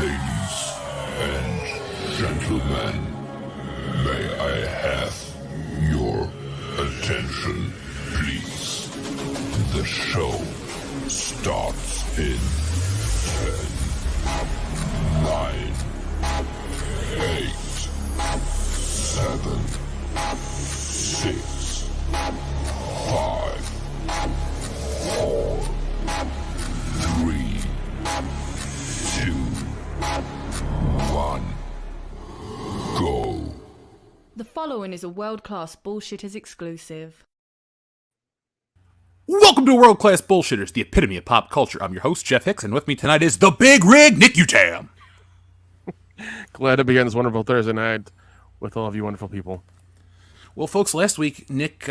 Ladies and gentlemen, may I have your attention, please? The show starts in 10, 9, 8, 7, 6, 5, 4, 3, 2, 1, go. The following is a world-class Bullshitters exclusive. Welcome to World Class Bullshitters, the epitome of pop culture. I'm your host, Jeff Hicks, and with me tonight is the Big Rig, Nick Utam. Glad to begin this wonderful Thursday night with all of you wonderful people. Well, folks, last week, Nick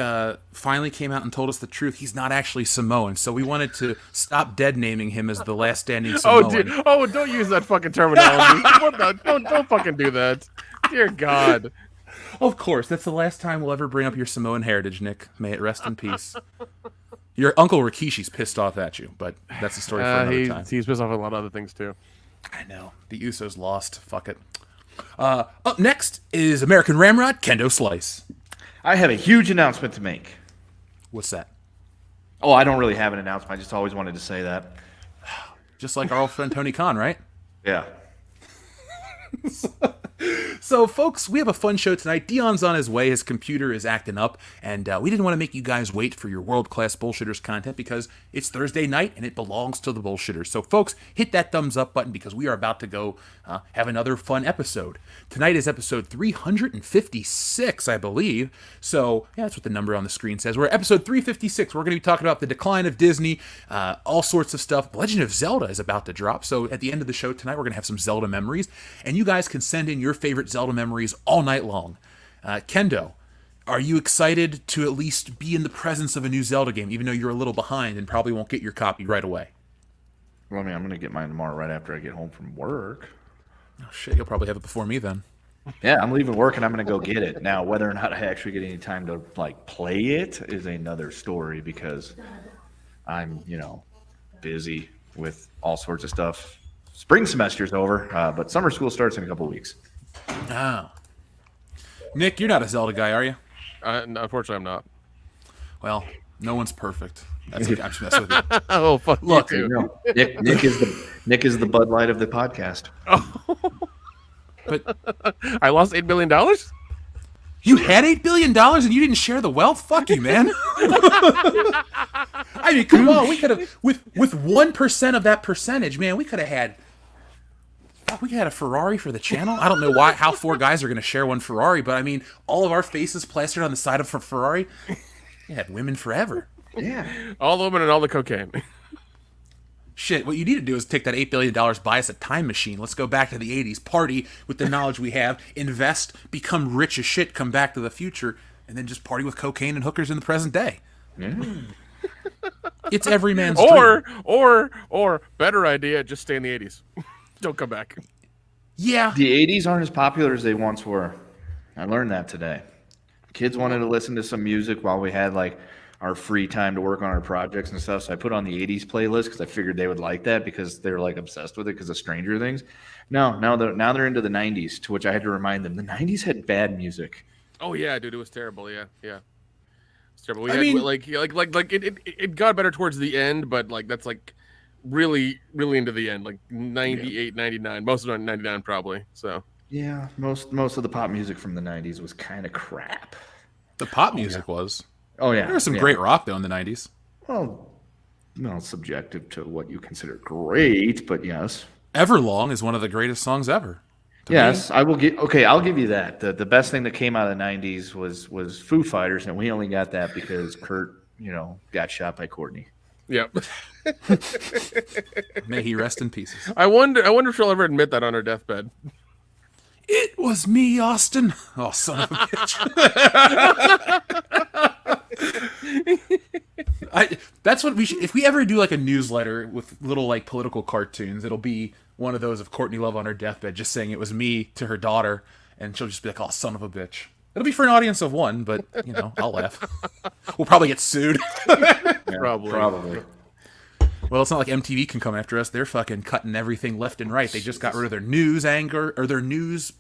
finally came out and told us the truth. He's not actually Samoan, so we wanted to stop dead-naming him as the last standing Samoan. Don't use that fucking terminology. What the? Don't fucking do that. Dear God. Of course, that's the last time we'll ever bring up your Samoan heritage, Nick. May it rest in peace. Your Uncle Rikishi's pissed off at you, but that's a story for another time. He's pissed off at a lot of other things, too. I know. The Usos lost. Fuck it. Up next is American Ramrod, Kendo Slice. I have a huge announcement to make. What's that? Oh, I don't really have an announcement. I just always wanted to say that. Just like our old friend Tony Khan, right? Yeah. So, folks, we have a fun show tonight. Dion's on his way. His computer is acting up, and we didn't want to make you guys wait for your world-class Bullshitters content because it's Thursday night, and it belongs to the Bullshitters. So, folks, hit that thumbs up button because we are about to go have another fun episode. Tonight is episode 356, I believe. So, yeah, that's what the number on the screen says. We're at episode 356. We're going to be talking about the decline of Disney, all sorts of stuff. Legend of Zelda is about to drop. So, at the end of the show tonight, we're going to have some Zelda memories, and you guys can send in your favorite Zelda memories all night long. Kendo, are you excited to at least be in the presence of a new Zelda game, even though you're a little behind and probably won't get your copy right away? Well, I mean, I'm going to get mine tomorrow right after I get home from work. Oh, shit, you'll probably have it before me then. Yeah, I'm leaving work and I'm going to go get it. Now, whether or not I actually get any time to, play it is another story because I'm, busy with all sorts of stuff. Spring semester's over, but summer school starts in a couple weeks. Oh. Nick, you're not a Zelda guy, are you? Unfortunately, I'm not. Well, no one's perfect. That's okay. I'm just messing with you. Oh, fuck. Look, you too. Nick is the Bud Light of the podcast. But I lost $8 billion? you had $8 billion and you didn't share the wealth? Fuck you, man. I mean, come on. We could have, with 1% of that percentage, man, we could have had a Ferrari for the channel. I don't know how four guys are going to share one Ferrari, but I mean, all of our faces plastered on the side of a Ferrari. We had women forever. Yeah. All the women and all the cocaine. Shit, what you need to do is take that $8 billion, buy us a time machine. Let's go back to the 80s, party with the knowledge we have, invest, become rich as shit, come back to the future, and then just party with cocaine and hookers in the present day. Mm. It's every man's dream. Or better idea, just stay in the 80s. Don't come back. Yeah. The 80s aren't as popular as they once were. I learned that today. Kids wanted to listen to some music while we had our free time to work on our projects and stuff. So I put on the 80s playlist because I figured they would like that because they were obsessed with it because of Stranger Things. No, now they're into the 90s, to which I had to remind them the 90s had bad music. Oh yeah, dude, it was terrible. Yeah. It's terrible. It got better towards the end, but that's really into the end, 98, 99. Most of it 99 probably. So yeah, most of the pop music from the 90s was kind of crap. The pop music was. Oh yeah, there was some great rock though in the 90s. Well, subjective to what you consider great, but yes. Everlong is one of the greatest songs ever. Yes, I will I'll give you that. The best thing that came out of the 90s was Foo Fighters, and we only got that because Kurt, got shot by Courtney. Yep. May he rest in pieces. I wonder if she'll ever admit that on her deathbed. It was me, Austin. Oh, son of a bitch. That's what we should. If we ever do a newsletter with little political cartoons, it'll be one of those of Courtney Love on her deathbed, just saying it was me to her daughter, and she'll just be like, "Oh, son of a bitch." It'll be for an audience of one, but I'll laugh. We'll probably get sued. Probably. Well, it's not like MTV can come after us. They're fucking cutting everything left and right. They just got rid of their news anchor or their news.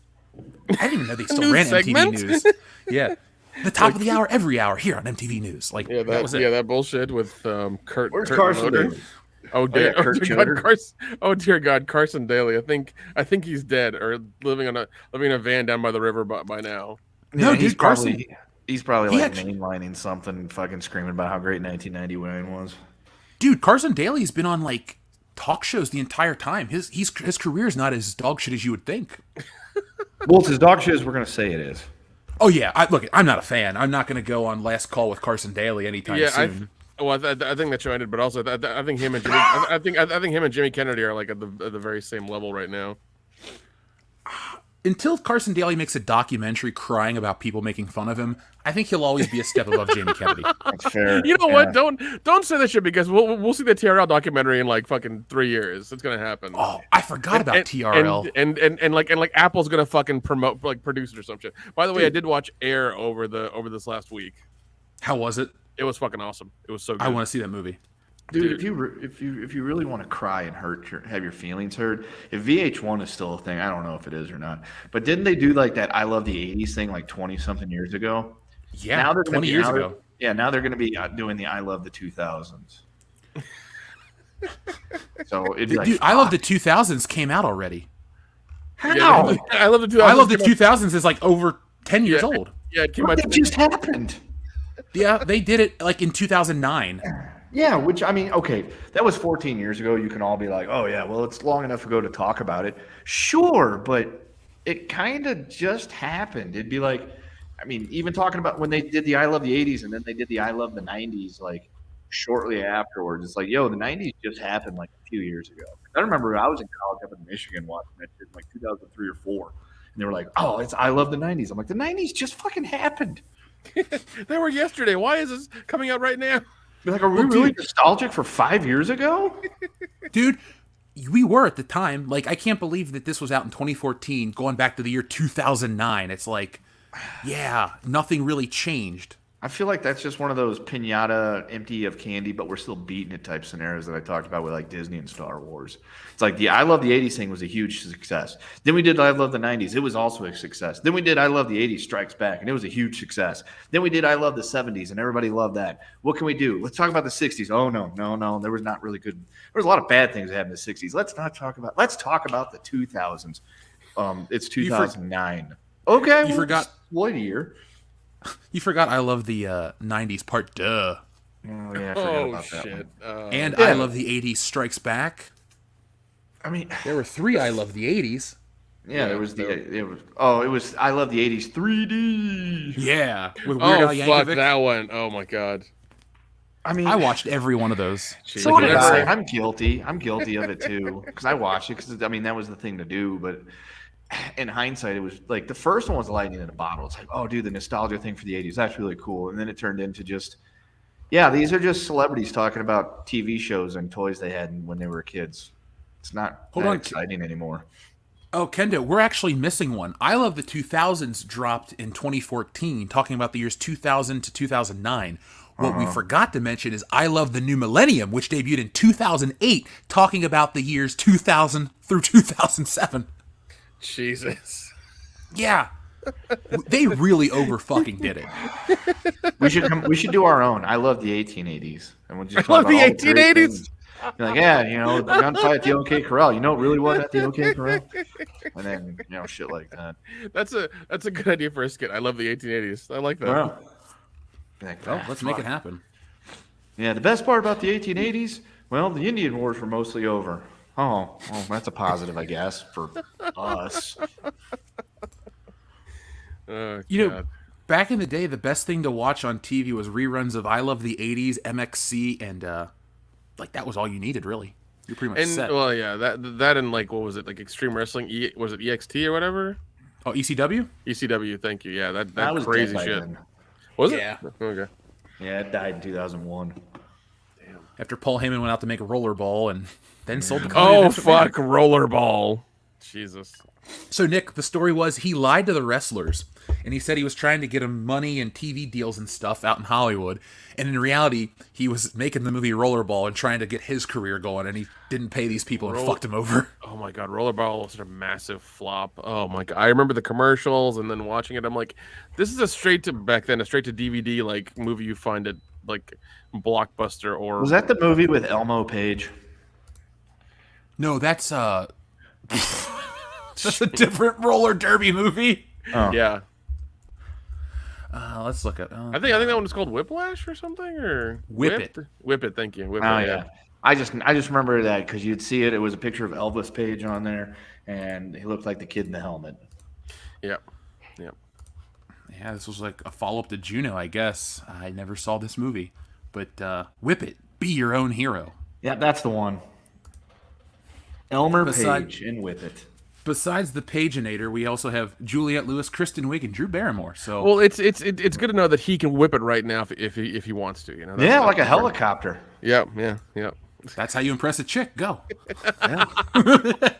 I didn't even know they still ran segment? MTV News. Yeah, the top of the hour, every hour here on MTV News. Like that was it. Yeah, that bullshit with Kurt. Where's Kurt Carson Loder. Daly? Oh dear, Kurt God, dear God, Carson Daly. I think he's dead or living in a van down by the river by now. No, dude, Carson. He's probably like mainlining something, fucking screaming about how great 1999 was. Dude, Carson Daly's been on like talk shows the entire time. His career is not as dog shit as you would think. Well, it's as dog shit as we're gonna say it is. Oh yeah, look, I'm not a fan. I'm not going to go on Last Call with Carson Daly anytime soon. I think that show ended, but also I think him and Jimmy, I think him and Jimmy Kennedy are like at the very same level right now. Until Carson Daly makes a documentary crying about people making fun of him, I think he'll always be a step above Jamie Kennedy. That's fair. You know what? Don't say that shit because we'll see the TRL documentary in like fucking 3 years. It's gonna happen. Oh, I forgot about TRL. And like Apple's gonna fucking produce it or some shit. By the way, I did watch Air over this last week. How was it? It was fucking awesome. It was so good. I want to see that movie. Dude, if you really want to cry and have your feelings hurt, if VH1 is still a thing, I don't know if it is or not. But didn't they do like that I Love the 80s thing like 20 something years ago? Yeah, now they're 20 years ago. Yeah, now they're going to be doing the I Love the 2000s. So it'd be like, dude, I Love the 2000s came out already. How? Yeah, I Love the 2000s. I Love the 2000s is like over 10 years old. Yeah, it came out. It just happened. Yeah, they did it like in 2009. Yeah, which, I mean, okay, that was 14 years ago. You can all be like, oh, yeah, well, it's long enough ago to talk about it. Sure, but it kind of just happened. It'd be like, I mean, even talking about when they did the I Love the 80s and then they did the I Love the 90s, like, shortly afterwards. It's like, yo, the 90s just happened like a few years ago. I remember I was in college up in Michigan watching that shit in like 2003 or 4. And they were like, oh, it's I Love the 90s. I'm like, the 90s just fucking happened. They were yesterday. Why is this coming out right now? You're like, are we really nostalgic for 5 years ago? Dude, we were at the time. Like, I can't believe that this was out in 2014, going back to the year 2009. It's like, yeah, nothing really changed. I feel like that's just one of those pinata empty of candy, but we're still beating it type scenarios that I talked about with like Disney and Star Wars. It's like the I Love the 80s thing was a huge success. Then we did I Love the 90s. It was also a success. Then we did I Love the 80s Strikes Back, and it was a huge success. Then we did I Love the 70s, and everybody loved that. What can we do? Let's talk about the 60s. Oh, no. There was not really good. There was a lot of bad things that happened in the 60s. Let's talk about the 2000s. It's 2009. Okay. You forgot. What year? You forgot I Love the 90s part, duh. Oh, yeah, I forgot about that one. And I Love the 80s Strikes Back. I mean, there were 3 I Love the 80s. Yeah, it was I Love the 80s 3D. Yeah, with Weird Al Yankovic. Fuck that one. Oh my god. I mean, I watched every one of those. So did I. I'm guilty of it too because I watched it because I mean that was the thing to do, but in hindsight, it was like the first one was lightning in a bottle. It's like, oh, dude, the nostalgia thing for the 80s, that's really cool. And then it turned into just, yeah, these are just celebrities talking about TV shows and toys they had when they were kids. It's not exciting anymore. Oh, Kendo, we're actually missing one. I Love the 2000s dropped in 2014, talking about the years 2000 to 2009. What we forgot to mention is I Love the New Millennium, which debuted in 2008, talking about the years 2000 through 2007. Jesus. Yeah. They really over fucking did it. We should do our own. I Love the 1880s. And we'll just I love the 1880s. You're like, yeah, the gunfight at the OK Corral. You know what really was at the OK Corral? And then, shit like that. That's a good idea for a skit. I love the 1880s. I like that. Wow. Well, let's make it happen. Yeah, the best part about the 1880s, well, the Indian Wars were mostly over. Oh, well, that's a positive, I guess, for us. Back in the day, the best thing to watch on TV was reruns of I Love the 80s, MXC, and that was all you needed, really. You're pretty much set. Well, yeah, that and like what was it, like Extreme Wrestling? Was it EXT or whatever? Oh, ECW. ECW, thank you. Yeah, that was crazy shit. Was it? Yeah. Okay. Yeah, it died in 2001. After Paul Heyman went out to make a rollerball and then sold the company. Oh fuck, rollerball. Jesus. So, Nick, the story was he lied to the wrestlers, and he said he was trying to get them money and TV deals and stuff out in Hollywood. And in reality, he was making the movie Rollerball and trying to get his career going, and he didn't pay these people and fucked him over. Oh my God, Rollerball was such a massive flop. Oh my God, I remember the commercials and then watching it. I'm like, this is a straight to DVD like movie you find at like Blockbuster or. Was that the movie with Elmo Page? No, that's that's a different roller derby movie. Oh. Yeah. Let's look at. I think that one was called Whiplash or something, or Whip It. Whip It. Thank you. Whip Oh It, yeah. I just remember that because you'd see it. It was a picture of Elvis Page on there, and he looked like the kid in the helmet. Yep. Yep. Yeah, this was like a follow-up to Juno, I guess. I never saw this movie, but Whip It, be your own hero. Yeah, that's the one. Elmer Page in Whip It. Besides the Paginator, we also have Juliette Lewis, Kristen Wiig, and Drew Barrymore. So, well, it's good to know that he can whip it right now if he wants to. You know. Yeah, like a helicopter. Yeah. that's how you impress a chick. Go. Yeah.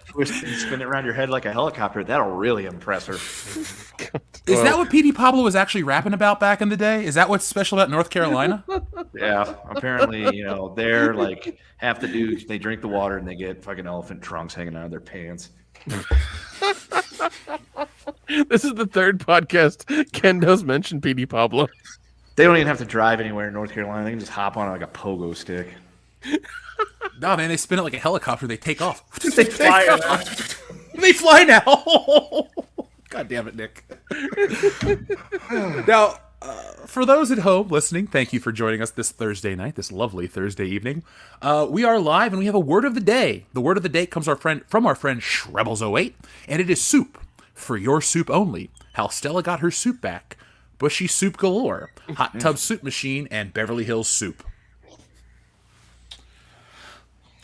Twist and spin it around your head like a helicopter. That'll really impress her. Is that what Petey Pablo was actually rapping about back in the day? Is that what's special about North Carolina? Yeah, apparently, they're like half the dudes, they drink the water and they get fucking elephant trunks hanging out of their pants. This is the third podcast Kendo's mentioned Petey Pablo. They don't even have to drive anywhere in North Carolina. They can just hop on like a pogo stick. No, man, they spin it like a helicopter. They take off. They fly out. They fly now. God damn it, Nick. Now, for those at home listening, thank you for joining us this Thursday night, this lovely Thursday evening. We are live, and we have a word of the day. The word of the day comes from our friend Shrebbles08, and it is soup. For your soup only. How Stella got her soup back. Bushy soup galore. Hot tub soup machine, and Beverly Hills soup.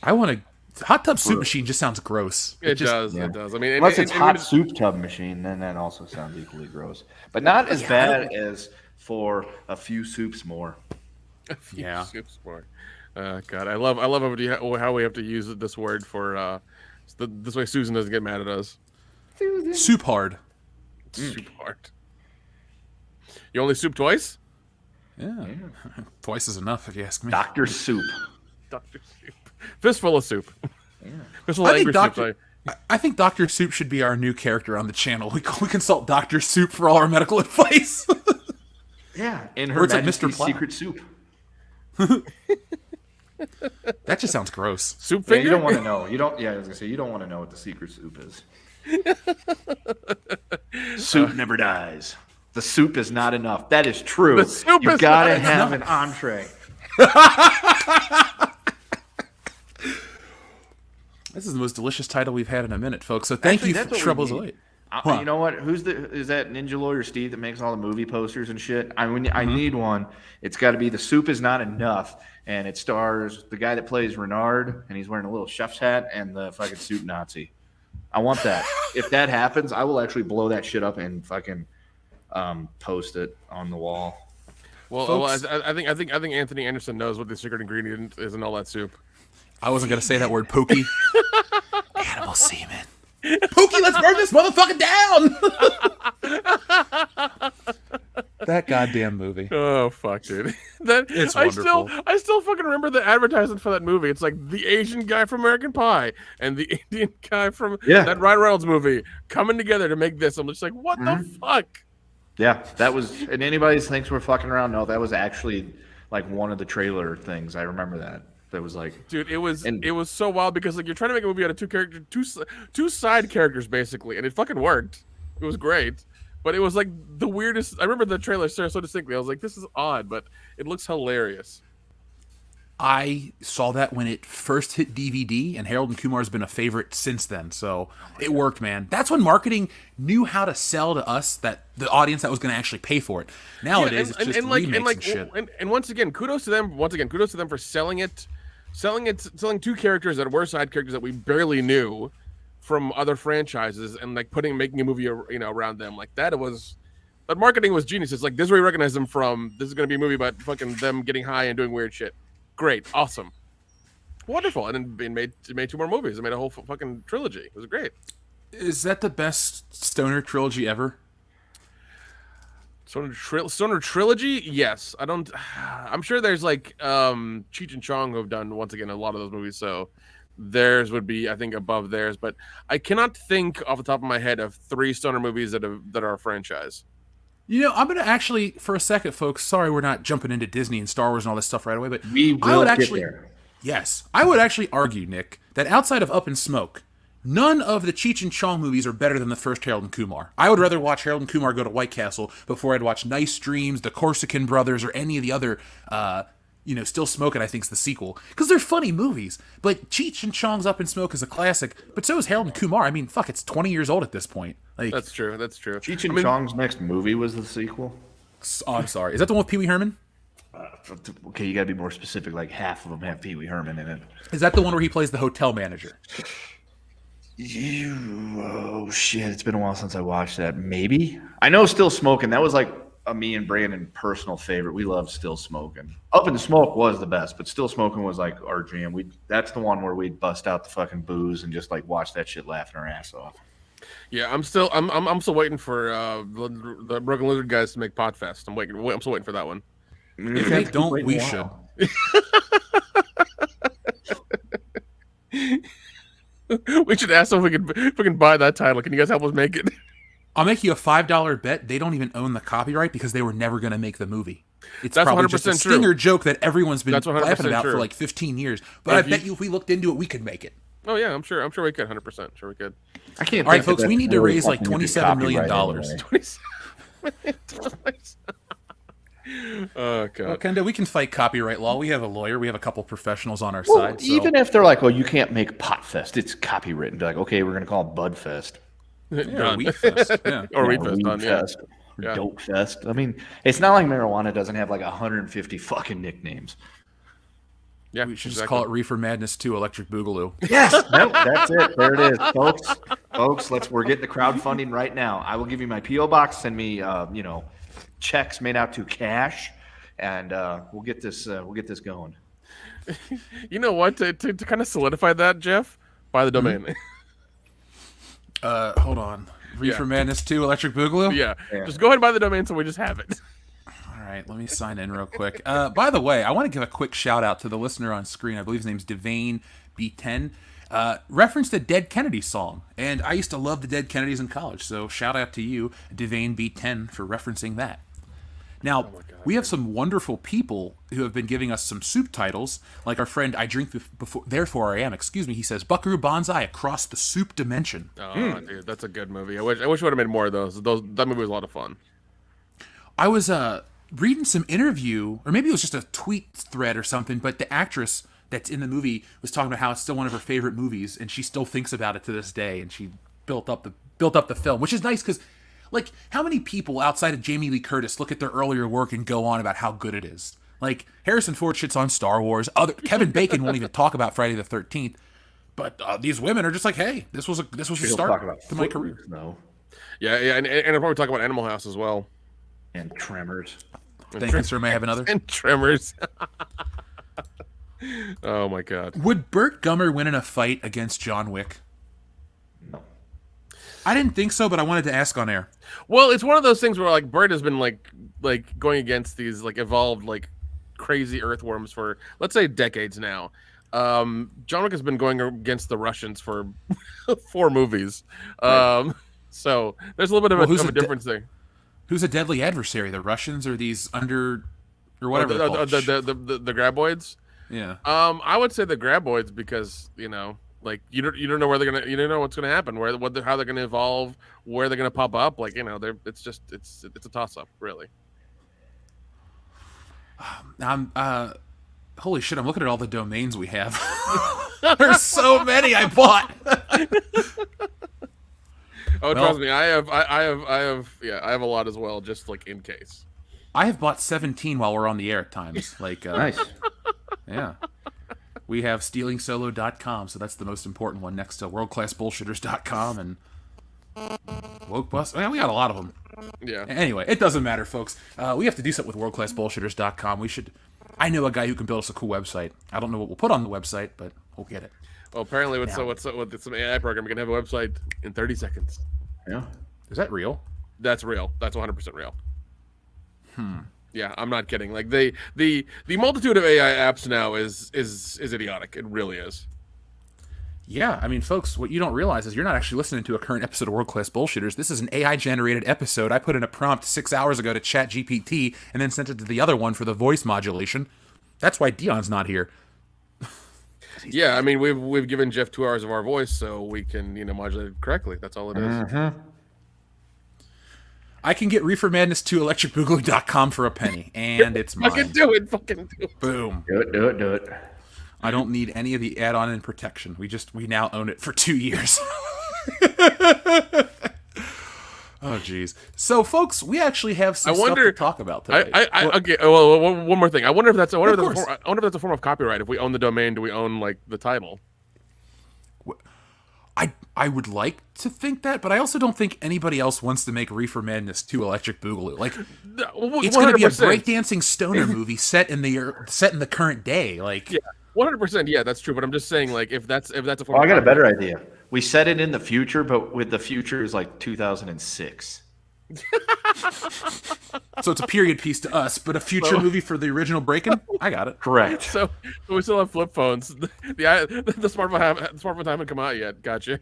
Hot tub soup machine just sounds gross. It does. I mean, unless it's hot soup tub machine, then that also sounds equally gross. But not as bad as for a few soups more. Yeah. Soups more. God, I love how we have to use this word for this way Susan doesn't get mad at us. Soup hard. Soup hard. You only soup twice? Yeah. Twice is enough, if you ask me. Dr. Soup. Dr. Soup. Fistful of soup. Yeah. Fistful of angry soup. I think Dr. Soup should be our new character on the channel. We consult Dr. Soup for all our medical advice. Yeah, in her Majesty's secret soup. That just sounds gross. Soup finger? Yeah, you don't want to know. You don't. Yeah, I was gonna say you don't want to know what the secret soup is. Soup never dies. The soup is not enough. That is true. You gotta have an entree. This is the most delicious title we've had in a minute, folks. So thank you for Shrebbles08. You know what? Is that Ninja Lawyer Steve that makes all the movie posters and shit? I need one. It's got to be The Soup Is Not Enough, and it stars the guy that plays Renard, and he's wearing a little chef's hat and the fucking soup Nazi. I want that. If that happens, I will actually blow that shit up and fucking post it on the wall. Well, I think Anthony Anderson knows what the secret ingredient is in all that soup. I wasn't gonna say that word, Pokey. Animal semen. Pookie, let's burn this motherfucker down! That goddamn movie. Oh fuck, dude. It's wonderful. I still fucking remember the advertisement for that movie. It's like the Asian guy from American Pie and the Indian guy from that Ryan Reynolds movie coming together to make this. I'm just like, what the fuck? Yeah, that was. And anybody thinks we're fucking around? No, that was actually like one of the trailer things. I remember that. That was like, dude, it was so wild because like you're trying to make a movie out of two side characters basically, and it fucking worked. It was great, but it was like the weirdest. I remember the trailer so distinctly. I was like, this is odd, but it looks hilarious. I saw that when it first hit DVD, and Harold and Kumar has been a favorite since then. So it worked, man. That's when marketing knew how to sell to us, that the audience that was going to actually pay for it. Nowadays, it's just remakes and shit. And once again, kudos to them. Kudos to them for selling two characters that were side characters that we barely knew from other franchises, and like making a movie, around them. Like that marketing was genius. It's like, this is where we recognize them from. This is going to be a movie about fucking them getting high and doing weird shit. Great, awesome, wonderful, and then made two more movies. It made a whole fucking trilogy. It was great. Is that the best stoner trilogy ever? Stoner trilogy? Yes. I don't. I'm sure there's like Cheech and Chong who have done once again a lot of those movies, so theirs would be, I think, above theirs. But I cannot think off the top of my head of 3 stoner movies that are a franchise. You know, I'm going to actually, for a second, folks, sorry we're not jumping into Disney and Star Wars and all this stuff right away, but We will I would get actually, there. yes, I would actually argue, Nick, that outside of Up in Smoke, none of the Cheech and Chong movies are better than the first Harold and Kumar. I would rather watch Harold and Kumar go to White Castle before I'd watch Nice Dreams, The Corsican Brothers, or any of the other, Still Smoking, I think, is the sequel. Because they're funny movies. But Cheech and Chong's Up in Smoke is a classic, but so is Harold and Kumar. I mean, fuck, it's 20 years old at this point. Like, That's true. Cheech and Chong's next movie was the sequel. oh, I'm sorry. Is that the one with Pee Wee Herman? Okay, you got to be more specific. Like half of them have Pee Wee Herman in it. Is that the one where he plays the hotel manager? Oh shit! It's been a while since I watched that. Maybe I know. Still Smoking. That was like a me and Brandon personal favorite. We loved Still Smoking. Up in Smoke was the best, but Still Smoking was like our jam. That's the one where we'd bust out the fucking booze and just like watch that shit laughing our ass off. Yeah, I'm still waiting for the Broken Lizard guys to make Podfest. I'm still waiting for that one. If they don't, we should. We should ask them if we can buy that title. Can you guys help us make it? I'll make you a $5 bet. They don't even own the copyright because they were never going to make the movie. It's That's probably 100% just a stinger joke that everyone's been That's 100% laughing about true. for like 15 years. But I bet you if we looked into it, we could make it. Oh yeah, I'm sure we could. 100% sure we could. I can't. All right, think folks, that we that's need to really raise like fucking $27 million. copyright Oh god. Well, Kenda, we can fight copyright law. We have a lawyer. We have a couple professionals on our Well, side. So. even if they're like, "Oh, you can't make Potfest," it's copywritten. Be like, "Okay, we're gonna call it Budfest." Yeah, Done. Wheat Fest. Yeah. Or Yeah, Weed Fest, done, yeah. Fest, or Yeah. Dope Fest. I mean, it's not like marijuana doesn't have like 150 fucking nicknames. Yeah, We should just call it Reefer Madness 2 Electric Boogaloo. Yes, nope, that's it. There it is, folks. We're getting the crowdfunding right now. I will give you my PO box. Send me, checks made out to cash, and we'll get this going. You know what? To kind of solidify that, Jeff, buy the domain. Hold on. Reefer Yeah. Madness 2 Electric Boogaloo? Yeah, just go ahead and buy the domain so we just have it. All right, let me sign in real quick. By the way, I want to give a quick shout out to the listener on screen. I believe his name's Devane B10. Referenced a Dead Kennedy song, and I used to love the Dead Kennedys in college, so shout out to you, Devane B10, for referencing that. Now, we have some wonderful people who have been giving us some soup titles, like our friend I Drink Before, Therefore I Am, he says, Buckaroo Banzai Across the Soup Dimension. Oh, dude, that's a good movie. I wish we would have made more of those. That movie was a lot of fun. I was reading some interview, or maybe it was just a tweet thread or something, but the actress that's in the movie was talking about how it's still one of her favorite movies, and she still thinks about it to this day, and she built up the film, which is nice because, like, how many people outside of Jamie Lee Curtis look at their earlier work and go on about how good it is? Like, Harrison Ford shits on Star Wars. Kevin Bacon won't even talk about Friday the 13th. But these women are just like, hey, this was a start to my career. No, Yeah, and I'll probably talk about Animal House as well. and Tremors. Thank you, sir. May I have another? And Tremors. Oh my god. Would Burt Gummer win in a fight against John Wick? No. I didn't think so, but I wanted to ask on air. Well, it's one of those things where like Bert has been like going against these like evolved like crazy earthworms for let's say decades now. John Wick has been going against the Russians for 4 movies. So there's a little bit of a difference there. Who's a deadly adversary? The Russians or these or whatever? they're called? The graboids. Yeah. I would say the graboids because like you don't know where they're gonna, you don't know what's gonna happen, how they're gonna evolve, where they're gonna pop up. Like it's a toss up, really. I'm holy shit! I'm looking at all the domains we have. There's so many I bought. Oh, trust me, I have a lot as well, just like in case. I have bought 17 while we're on the air at times. Like Nice. Yeah. We have stealingsolo.com, so that's the most important one, next to worldclassbullshitters.com and Woke Bus. Well, we got a lot of them. Yeah. Anyway, it doesn't matter, folks. We have to do something with worldclassbullshitters.com. I know a guy who can build us a cool website. I don't know what we'll put on the website, but We'll get it. Well, apparently with some AI program, we can have a website in 30 seconds. Yeah. Is that real? That's real. That's 100% real. Yeah, I'm not kidding. Like the multitude of AI apps now is idiotic. It really is. Yeah, I mean, folks, what you don't realize is you're not actually listening to a current episode of World Class Bullshitters. This is an AI-generated episode. I put in a prompt 6 hours ago to ChatGPT and then sent it to the other one for the voice modulation. That's why Dion's not here. Yeah, I mean, we've given Jeff 2 hours of our voice so we can modulate it correctly. That's all it is. I can get Reefer Madness to electricboogaloo.com for a penny, and it's mine. Fucking do it. Boom. Do it. I don't need any of the add-on and protection. We now own it for 2 years. Oh, jeez. So, folks, we actually have some stuff to talk about today. Okay. Well, one more thing. I wonder if that's a form of copyright. If we own the domain, do we own like the title? I would like to think that, but I also don't think anybody else wants to make Reefer Madness 2 Electric Boogaloo. Like, it's going to be a breakdancing stoner movie set in the current day. Like, yeah, 100%. Yeah, that's true. But I'm just saying, like, if that's a form. Oh, I got a better idea. We set it in the future, but with the future is like 2006. So it's a period piece to us, but a future movie for the original Breakin'? I got it. Correct. So we still have flip phones. The smartphone haven't come out yet. Gotcha.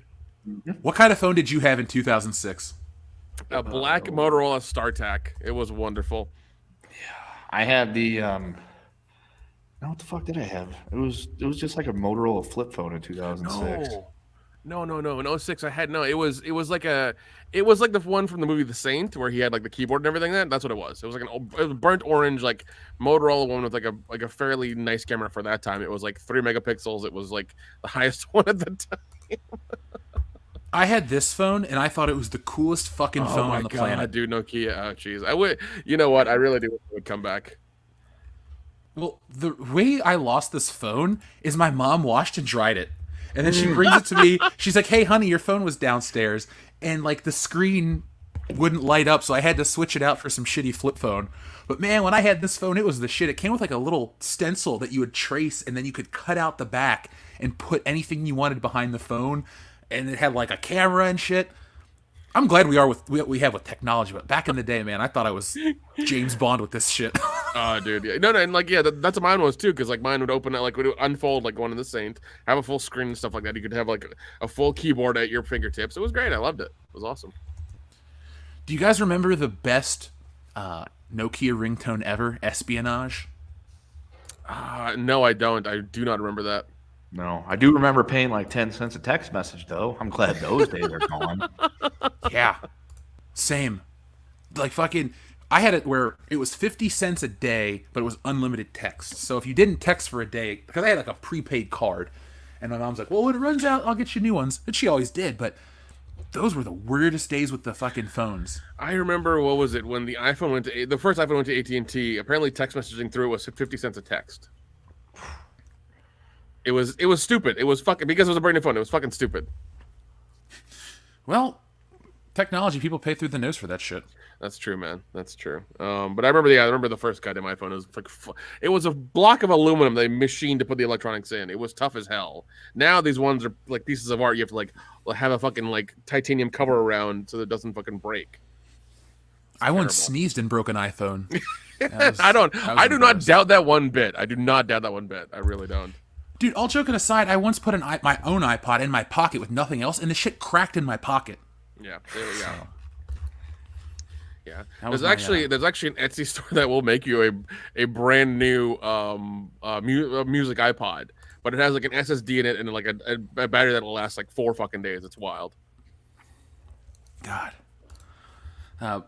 What kind of phone did you have in 2006? A black Motorola StarTAC. It was wonderful. I had the what the fuck did I have? It was just like a Motorola flip phone in 2006. No. In 06, I had it was like the one from the movie The Saint where he had like the keyboard and everything. That's what it was. It was like it was burnt orange like Motorola one with like a fairly nice camera for that time. It was like 3 megapixels. It was like the highest one at the time. I had this phone and I thought it was the coolest fucking phone on the planet. Dude, Nokia. Oh, jeez. I would. You know what? I really do wish it would come back. Well, the way I lost this phone is my mom washed and dried it. And then she brings it to me. She's like, "Hey, honey, your phone was downstairs." And, like, the screen wouldn't light up, so I had to switch it out for some shitty flip phone. But, man, when I had this phone, it was the shit. It came with, like, a little stencil that you would trace, and then you could cut out the back and put anything you wanted behind the phone. And it had, like, a camera and shit. I'm glad we have with technology, but back in the day, man, I thought I was James Bond with this shit. Oh, dude, yeah. No, and like, yeah, that's what mine was too, because like mine would open, like, would unfold like one in the Saint, have a full screen and stuff like that. You could have like a full keyboard at your fingertips. It was great. I loved it. It was awesome. Do you guys remember the best Nokia ringtone ever, Espionage? No, I don't. I do not remember that. No, I do remember paying like 10 cents a text message, though. I'm glad those days are gone. Yeah. Same. Like, fucking, I had it where it was 50 cents a day, but it was unlimited text. So if you didn't text for a day, because I had like a prepaid card, and my mom's like, "Well, when it runs out, I'll get you new ones." And she always did, but those were the weirdest days with the fucking phones. I remember, what was it, when the first iPhone went to AT&T, apparently text messaging through was 50 cents a text. It was stupid. It was fucking, because it was a brand new phone. It was fucking stupid. Well, technology, people pay through the nose for that shit. That's true, man. That's true. But I remember the first goddamn iPhone. It was like, it was a block of aluminum they machined to put the electronics in. It was tough as hell. Now these ones are like pieces of art. You have to like have a fucking like titanium cover around so that it doesn't fucking break. I once sneezed and broke an iPhone. I do not doubt that one bit. I do not doubt that one bit. I really don't. Dude, all joking aside, I once put my own iPod in my pocket with nothing else, and the shit cracked in my pocket. Yeah, there we go. Yeah, there's actually an Etsy store that will make you a brand new music iPod, but it has like an SSD in it and like a battery that'll last like 4 fucking days. It's wild. God.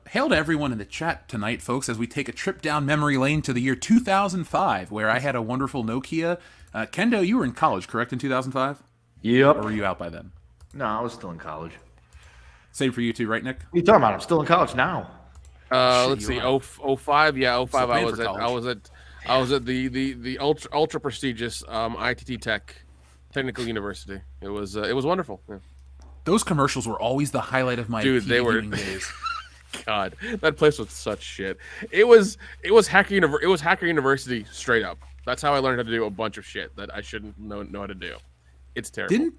Hail to everyone in the chat tonight, folks, as we take a trip down memory lane to the year 2005, where I had a wonderful Nokia. Kendo, you were in college, correct, in 2005? Yep. Or were you out by then? No, I was still in college. Same for you too, right, Nick? What are you talking about? I'm still in college now. Let's see. 05. Yeah, 05. I was at the ultra prestigious ITT Technical University. It was wonderful. Yeah. Those commercials were always the highlight of my TV days. God, that place was such shit. It was Hacker University straight up. That's how I learned how to do a bunch of shit that I shouldn't know how to do. It's terrible.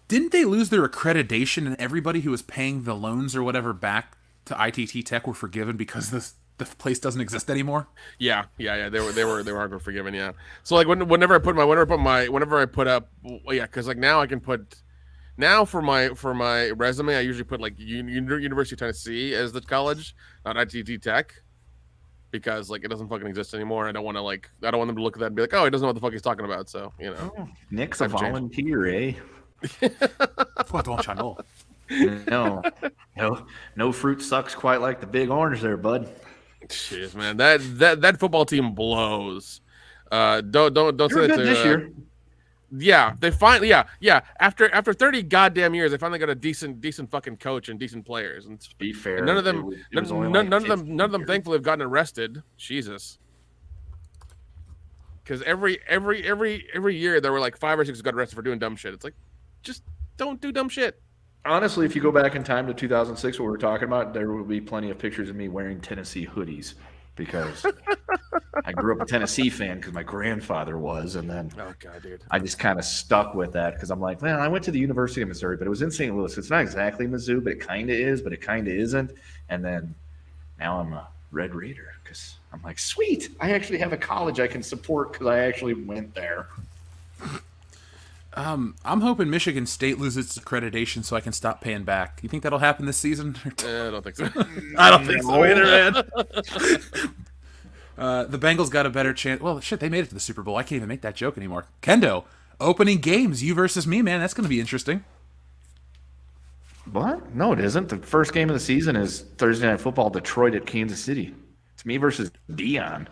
Didn't they lose their accreditation and everybody who was paying the loans or whatever back to ITT Tech were forgiven because the place doesn't exist anymore? Yeah. They were hard forgiven. Yeah. So like whenever I put up, yeah, because like now I can put. Now for my resume, I usually put like University of Tennessee as the college, not ITT Tech, because like it doesn't fucking exist anymore. I don't want them to look at that and be like, oh, he doesn't know what the fuck he's talking about. So Nick's a volunteer, eh? What don't I know? No fruit sucks quite like the big orange there, bud. Jeez, man, that football team blows. Don't say that to this year. Yeah, they finally after 30 goddamn years, they finally got a decent fucking coach and decent players. And to be fair, and none of them thankfully have gotten arrested. Jesus. Because every year there were like 5 or 6 who got arrested for doing dumb shit. It's like, just don't do dumb shit. Honestly, if you go back in time to 2006, what we were talking about, there will be plenty of pictures of me wearing Tennessee hoodies because I grew up a Tennessee fan because my grandfather was, and then oh god, dude, I just kind of stuck with that because I'm like, man, I went to the University of Missouri, but it was in St. Louis. It's not exactly Mizzou, but it kind of is, but it kind of isn't. And then now I'm a Red Raider because I'm like, sweet, I actually have a college I can support because I actually went there. I'm hoping Michigan State loses its accreditation so I can stop paying back. You think that'll happen this season? I don't think so. I don't think so either, man. The Bengals got a better chance. Well, shit, they made it to the Super Bowl. I can't even make that joke anymore. Kendo, opening games, you versus me, man. That's going to be interesting. What? No, it isn't. The first game of the season is Thursday Night Football, Detroit at Kansas City. It's me versus Dion.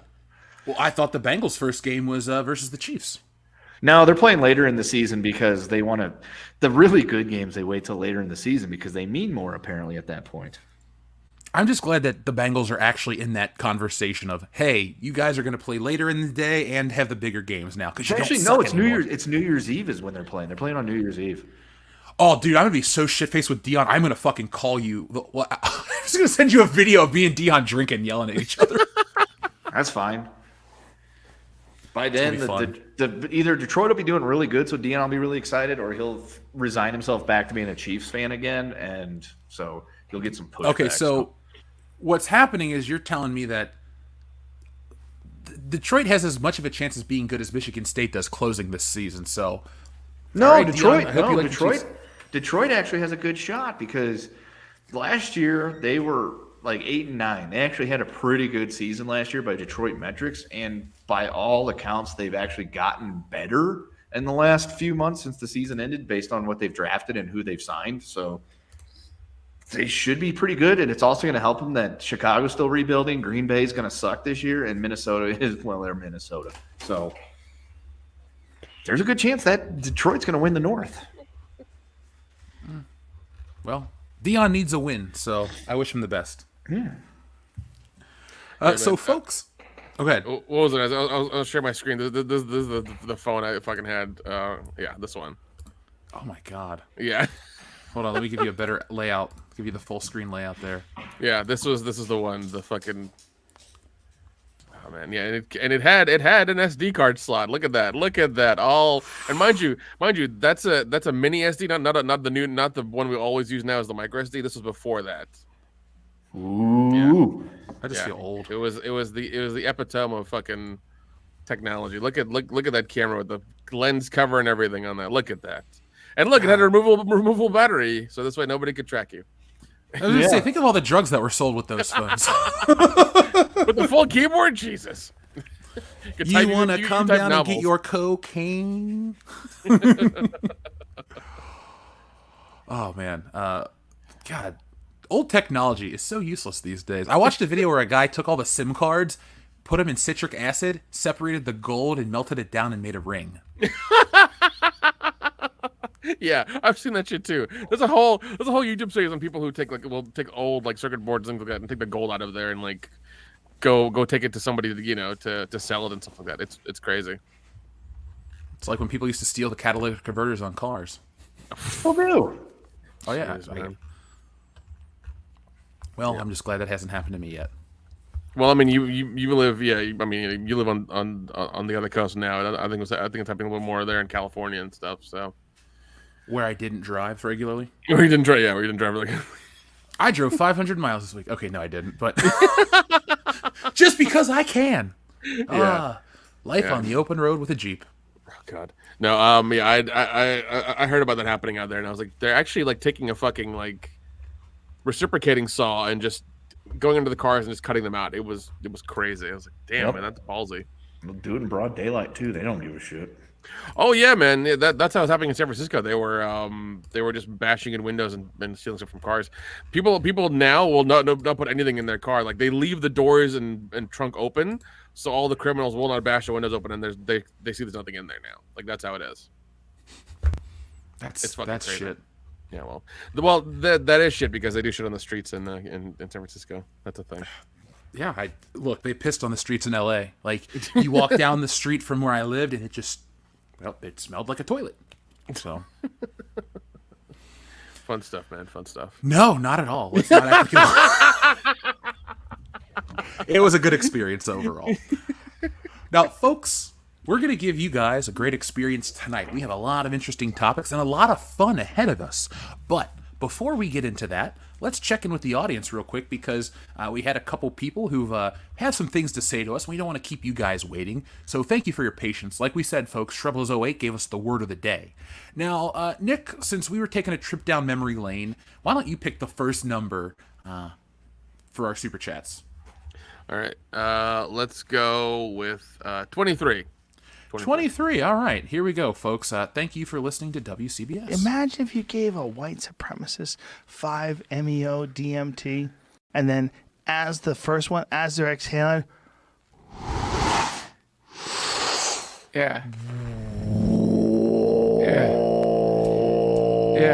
Well, I thought the Bengals' first game was versus the Chiefs. No, they're playing later in the season because they want to – the really good games they wait till later in the season because they mean more apparently at that point. I'm just glad that the Bengals are actually in that conversation of, hey, you guys are going to play later in the day and have the bigger games now. Actually, no, it's New Year's. It's New Year's Eve is when they're playing. They're playing on New Year's Eve. Oh, dude, I'm going to be so shit-faced with Dion. I'm going to fucking call you. Well, I'm just going to send you a video of me and Dion drinking, yelling at each other. That's fine. By then, either Detroit will be doing really good, so Dion will be really excited, or he'll resign himself back to being a Chiefs fan again, and so he'll get some pushback. Okay, so what's happening is you're telling me that Detroit has as much of a chance as being good as Michigan State does closing this season. So no, right, Detroit, Dion, Detroit actually has a good shot because last year they were like 8-9. They actually had a pretty good season last year by Detroit metrics, and by all accounts, they've actually gotten better in the last few months since the season ended based on what they've drafted and who they've signed. So they should be pretty good, and it's also going to help them that Chicago's still rebuilding. Green Bay is going to suck this year, and Minnesota is, well, they're Minnesota. So there's a good chance that Detroit's going to win the North. Well, Dion needs a win, so I wish him the best. Yeah. So, folks, go ahead. What was it? I'll share my screen. This is the phone I fucking had. Yeah, this one. Oh my god. Yeah. Hold on, let me give you a better layout. Give you the full screen layout there. Yeah, this is the one. The fucking. Oh man, yeah, and it had an SD card slot. Look at that. All, and mind you, that's a mini SD, not the one we always use now as the micro SD. This was before that. Ooh. Yeah. I just feel old. It was the epitome of fucking technology. Look at that camera with the lens cover and everything on that. Look at that. And look, it had a removable battery, so this way nobody could track you. I was gonna say, think of all the drugs that were sold with those phones. With the full keyboard, Jesus. You want to come down and get your cocaine? Oh man, God, old technology is so useless these days. I watched a video where a guy took all the SIM cards, put them in citric acid, separated the gold, and melted it down and made a ring. Yeah, I've seen that shit too. There's a whole YouTube series on people who take old like circuit boards and things like that and take the gold out of there and like go take it to somebody to sell it and stuff like that. It's crazy. It's like when people used to steal the catalytic converters on cars. Oh no. Oh yeah. Jeez, man. Well, yeah. I'm just glad that hasn't happened to me yet. Well, I mean, you live, yeah. I mean, you live on the other coast now. I think it's happening a little more there in California and stuff. So, Where I didn't drive regularly. Where you didn't drive, yeah, where you didn't drive regularly. I drove 500 miles this week. Okay, no, I didn't, but just because I can. Yeah. Life on the open road with a Jeep. Oh God, no. Yeah, I heard about that happening out there, and I was like, they're actually like taking a fucking like reciprocating saw and just going into the cars and just cutting them out. It was crazy. I was like, damn, man, that's ballsy. They'll do it in broad daylight too. They don't give a shit. Oh yeah, man. Yeah, that's how it was happening in San Francisco. They were just bashing in windows and stealing stuff from cars. People now will not put anything in their car. Like they leave the doors and trunk open, so all the criminals will not bash the windows open, and they see there's nothing in there now. Like that's how it is. It's fucking crazy. Shit. Yeah, well, that is shit because they do shit on the streets in San Francisco. That's a thing. Yeah, look, they pissed on the streets in LA. Like you walk down the street from where I lived, and it smelled like a toilet. So fun stuff, man. Fun stuff. No, not at all. Let's not act It was a good experience overall. Now, folks, we're going to give you guys a great experience tonight. We have a lot of interesting topics and a lot of fun ahead of us. But before we get into that, let's check in with the audience real quick because we had a couple people who've had some things to say to us. We don't want to keep you guys waiting. So thank you for your patience. Like we said, folks, Shrubbles08 gave us the word of the day. Now, Nick, since we were taking a trip down memory lane, why don't you pick the first number for our super chats? All right. Let's go with 23. 23. All right. Here we go, folks. Thank you for listening to WCBS. Imagine if you gave a white supremacist 5-MeO DMT, and then as the first one, as they're exhaling, yeah.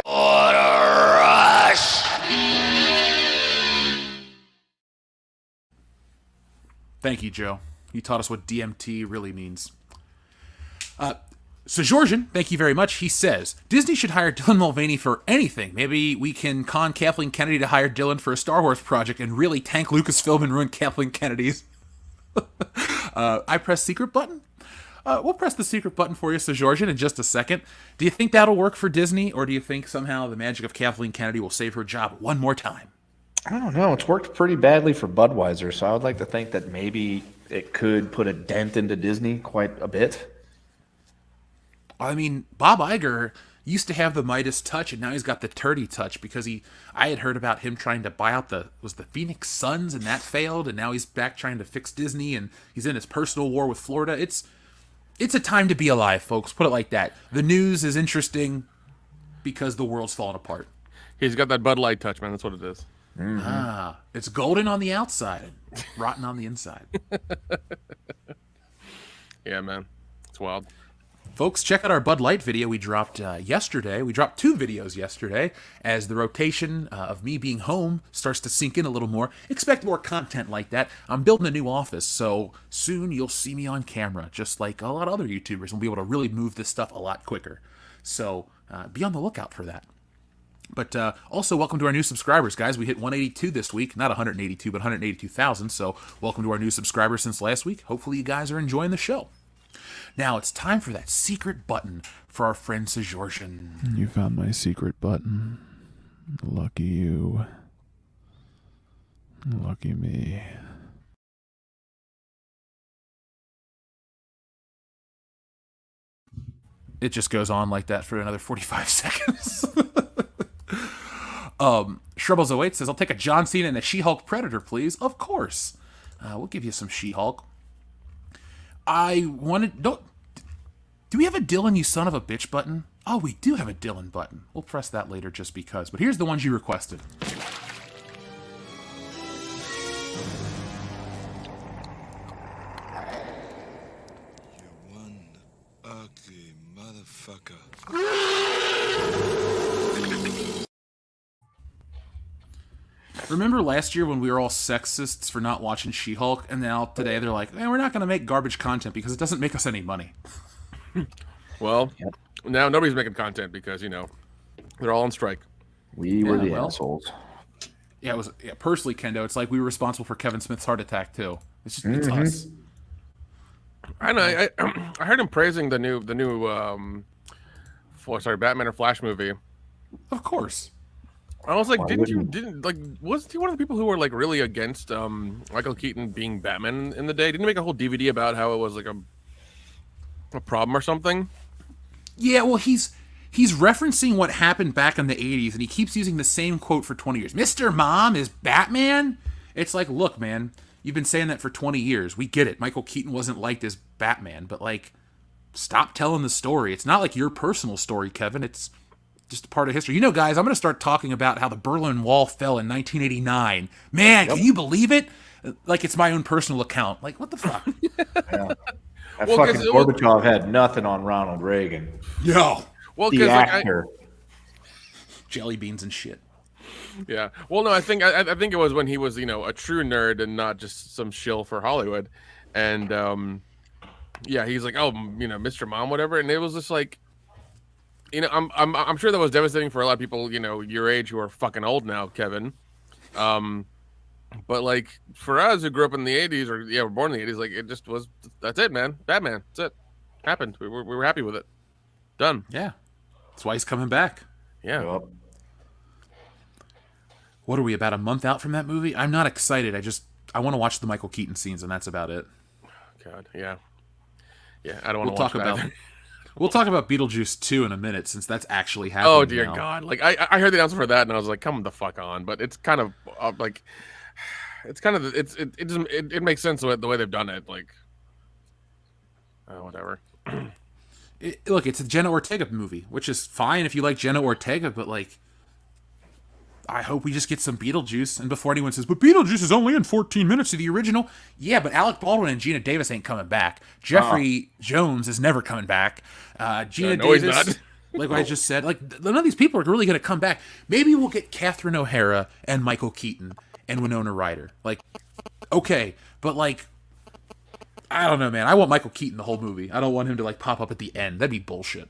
What a rush! Thank you, Joe. You taught us what DMT really means. So Georgian, thank you very much. He says, Disney should hire Dylan Mulvaney for anything. Maybe we can con Kathleen Kennedy to hire Dylan for a Star Wars project and really tank Lucasfilm and ruin Kathleen Kennedy's. I press secret button? We'll press the secret button for you, so Georgian, in just a second. Do you think that'll work for Disney, or do you think somehow the magic of Kathleen Kennedy will save her job one more time? I don't know. It's worked pretty badly for Budweiser, so I would like to think that maybe it could put a dent into Disney quite a bit. I mean, Bob Iger used to have the Midas touch, and now he's got the Turdy touch because I had heard about him trying to buy out the Phoenix Suns, and that failed, and now he's back trying to fix Disney, and he's in his personal war with Florida. It's a time to be alive, folks. Put it like that. The news is interesting because the world's falling apart. He's got that Bud Light touch, man. That's what it is. Mm-hmm. It's golden on the outside, rotten on the inside. Yeah, man. It's wild. Folks, check out our Bud Light video we dropped yesterday. We dropped 2 videos yesterday. As the rotation of me being home starts to sink in a little more, expect more content like that. I'm building a new office, so soon you'll see me on camera, just like a lot of other YouTubers. We'll be able to really move this stuff a lot quicker. So be on the lookout for that. But also, welcome to our new subscribers, guys. We hit 182 this week. Not 182, but 182,000. So welcome to our new subscribers since last week. Hopefully you guys are enjoying the show. Now it's time for that secret button for our friend Sejorjan. You found my secret button. Lucky you. Lucky me. It just goes on like that for another 45 seconds. Shrubbles08 says, I'll take a John Cena and a She-Hulk Predator, please. Of course. We'll give you some She-Hulk. Do we have a Dylan, you son of a bitch button? Oh, we do have a Dylan button. We'll press that later just because. But here's the ones you requested. You one ugly motherfucker. Remember last year when we were all sexists for not watching She-Hulk, and now today they're like, we're not going to make garbage content because it doesn't make us any money. Well, now nobody's making content because, they're all on strike. We were the assholes. Yeah, personally, Kendo, it's like we were responsible for Kevin Smith's heart attack, too. It's just it's us. I know. I heard him praising the new Batman or Flash movie. Of course. I was like, wasn't he one of the people who were like really against Michael Keaton being Batman in the day? Didn't he make a whole DVD about how it was like a problem or something? Yeah, well, he's referencing what happened back in the 80s, and he keeps using the same quote for 20 years. Mr. Mom is Batman? It's like, look, man, you've been saying that for 20 years. We get it. Michael Keaton wasn't liked as Batman, but, like, stop telling the story. It's not like your personal story, Kevin. It's just a part of history. You know, guys, I'm going to start talking about how the Berlin Wall fell in 1989. Man, can you believe it? Like, it's my own personal account. Like, what the fuck? Yeah. That fucking Gorbachev had nothing on Ronald Reagan. Yo. Well, the actor. Jelly beans and shit. Yeah. Well, no, I think it was when he was, a true nerd and not just some shill for Hollywood. And yeah, he's like, oh, Mr. Mom, whatever. And it was just like, I'm sure that was devastating for a lot of people, your age who are fucking old now, Kevin. But like for us who grew up in the 80s or were born in the 80s, like it just was, that's it, man. Batman. That's it. Happened. We were happy with it. Done. Yeah. That's why he's coming back. Yeah. Yep. What are we, about a month out from that movie? I'm not excited. I want to watch the Michael Keaton scenes, and that's about it. God, yeah. Yeah, I don't want to watch that. We'll talk about Beetlejuice 2 in a minute, since that's actually happening. Oh dear now. God! Like I heard the announcement for that, and I was like, "Come the fuck on!" But it's kind of like, it makes sense the way they've done it. Like, whatever. Look, it's a Jenna Ortega movie, which is fine if you like Jenna Ortega, but like, I hope we just get some Beetlejuice. And before anyone says, but Beetlejuice is only in 14 minutes of the original. Yeah, but Alec Baldwin and Gina Davis ain't coming back. Jeffrey Jones is never coming back. Gina Davis, like I just said, like none of these people are really going to come back. Maybe we'll get Catherine O'Hara and Michael Keaton and Winona Ryder. Like, okay, but like, I don't know, man. I want Michael Keaton the whole movie. I don't want him to like pop up at the end. That'd be bullshit.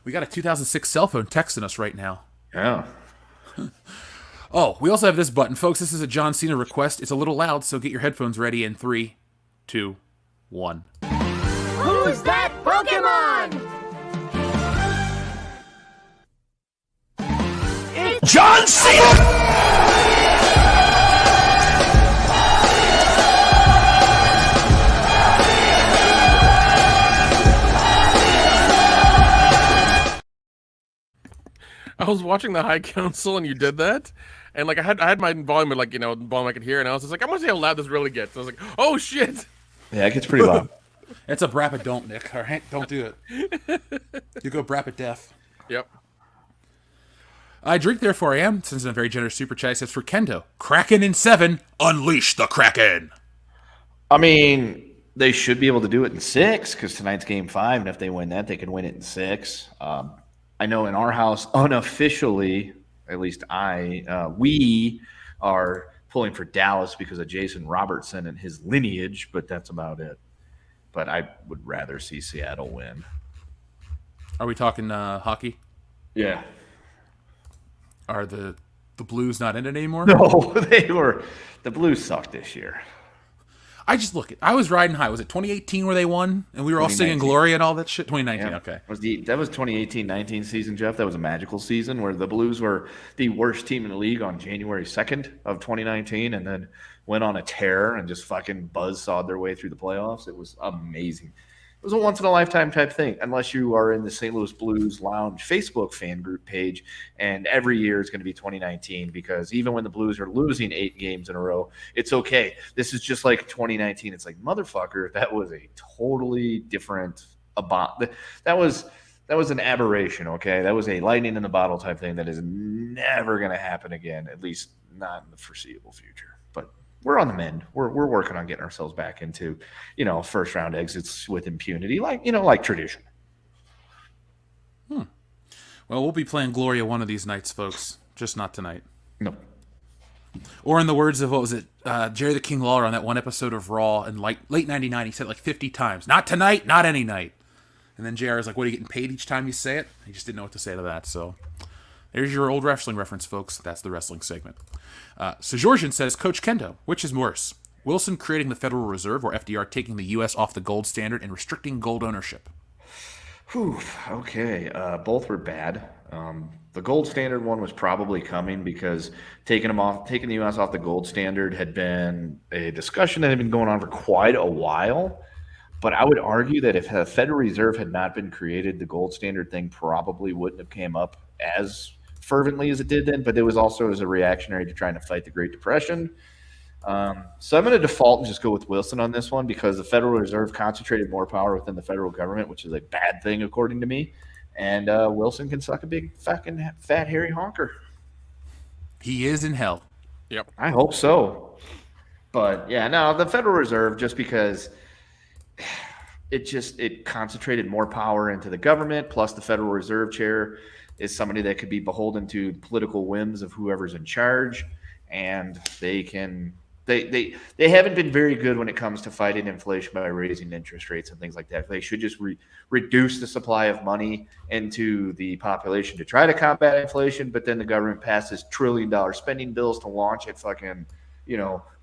We got a 2006 cell phone texting us right now. Yeah. Oh, we also have this button. Folks, this is a John Cena request. It's a little loud, so get your headphones ready in 3, 2, 1. Who's that Pokemon? It's John Cena! I was watching the High Council and you did that, and like I had my volume like the volume I could hear, and I was just like, I'm gonna see how loud this really gets. I was like, oh shit. Yeah, it gets pretty loud. It's a Brapid don't, Nick. All right, don't do it. You go Brapid death. Yep. I drink, therefore I am. Sends in a very generous super chat. Says for Kendo, Kraken in 7, unleash the Kraken. I mean, they should be able to do it in 6 because tonight's game 5, and if they win that, they can win it in 6. I know in our house, unofficially, at least we are pulling for Dallas because of Jason Robertson and his lineage, but that's about it. But I would rather see Seattle win. Are we talking hockey? Yeah. Are the Blues not in it anymore? No, the Blues sucked this year. I was riding high. Was it 2018 where they won? And we were all singing Gloria and all that shit? 2019, yeah. Okay. That was 2018-19 season, Jeff. That was a magical season where the Blues were the worst team in the league on January 2nd of 2019 and then went on a tear and just fucking buzzsawed their way through the playoffs. It was amazing. It was a once-in-a-lifetime type thing, unless you are in the St. Louis Blues Lounge Facebook fan group page, and every year is going to be 2019 because even when the Blues are losing 8 games in a row, it's okay. This is just like 2019. It's like, motherfucker, that was a totally different that was an aberration, okay? That was a lightning in the bottle type thing that is never going to happen again, at least not in the foreseeable future. But we're on the mend. We're working on getting ourselves back into, first round exits with impunity, like tradition. Well, we'll be playing Gloria one of these nights, folks. Just not tonight. No. Or in the words of, what was it, Jerry the King Lawler on that one episode of Raw in late 99, he said it like 50 times, not tonight, not any night. And then JR is like, what, are you getting paid each time you say it? He just didn't know what to say to that, so there's your old wrestling reference, folks. That's the wrestling segment. So Georgian says, Coach Kendo, which is worse? Wilson creating the Federal Reserve or FDR taking the U.S. off the gold standard and restricting gold ownership? Whew, okay, both were bad. The gold standard one was probably coming because taking the U.S. off the gold standard had been a discussion that had been going on for quite a while. But I would argue that if the Federal Reserve had not been created, the gold standard thing probably wouldn't have came up as fervently as it did then. But it was also as a reactionary to trying to fight the Great Depression. So I'm going to default and just go with Wilson on this one because the Federal Reserve concentrated more power within the federal government, which is a bad thing according to me. And Wilson can suck a big fucking fat hairy honker. He is in hell. Yep. I hope so. But yeah, no, the Federal Reserve, just because it concentrated more power into the government, plus the Federal Reserve chair is somebody that could be beholden to political whims of whoever's in charge, and they haven't been very good when it comes to fighting inflation by raising interest rates and things like that. They should just reduce the supply of money into the population to try to combat inflation, but then the government passes $1 trillion spending bills to launch at fucking,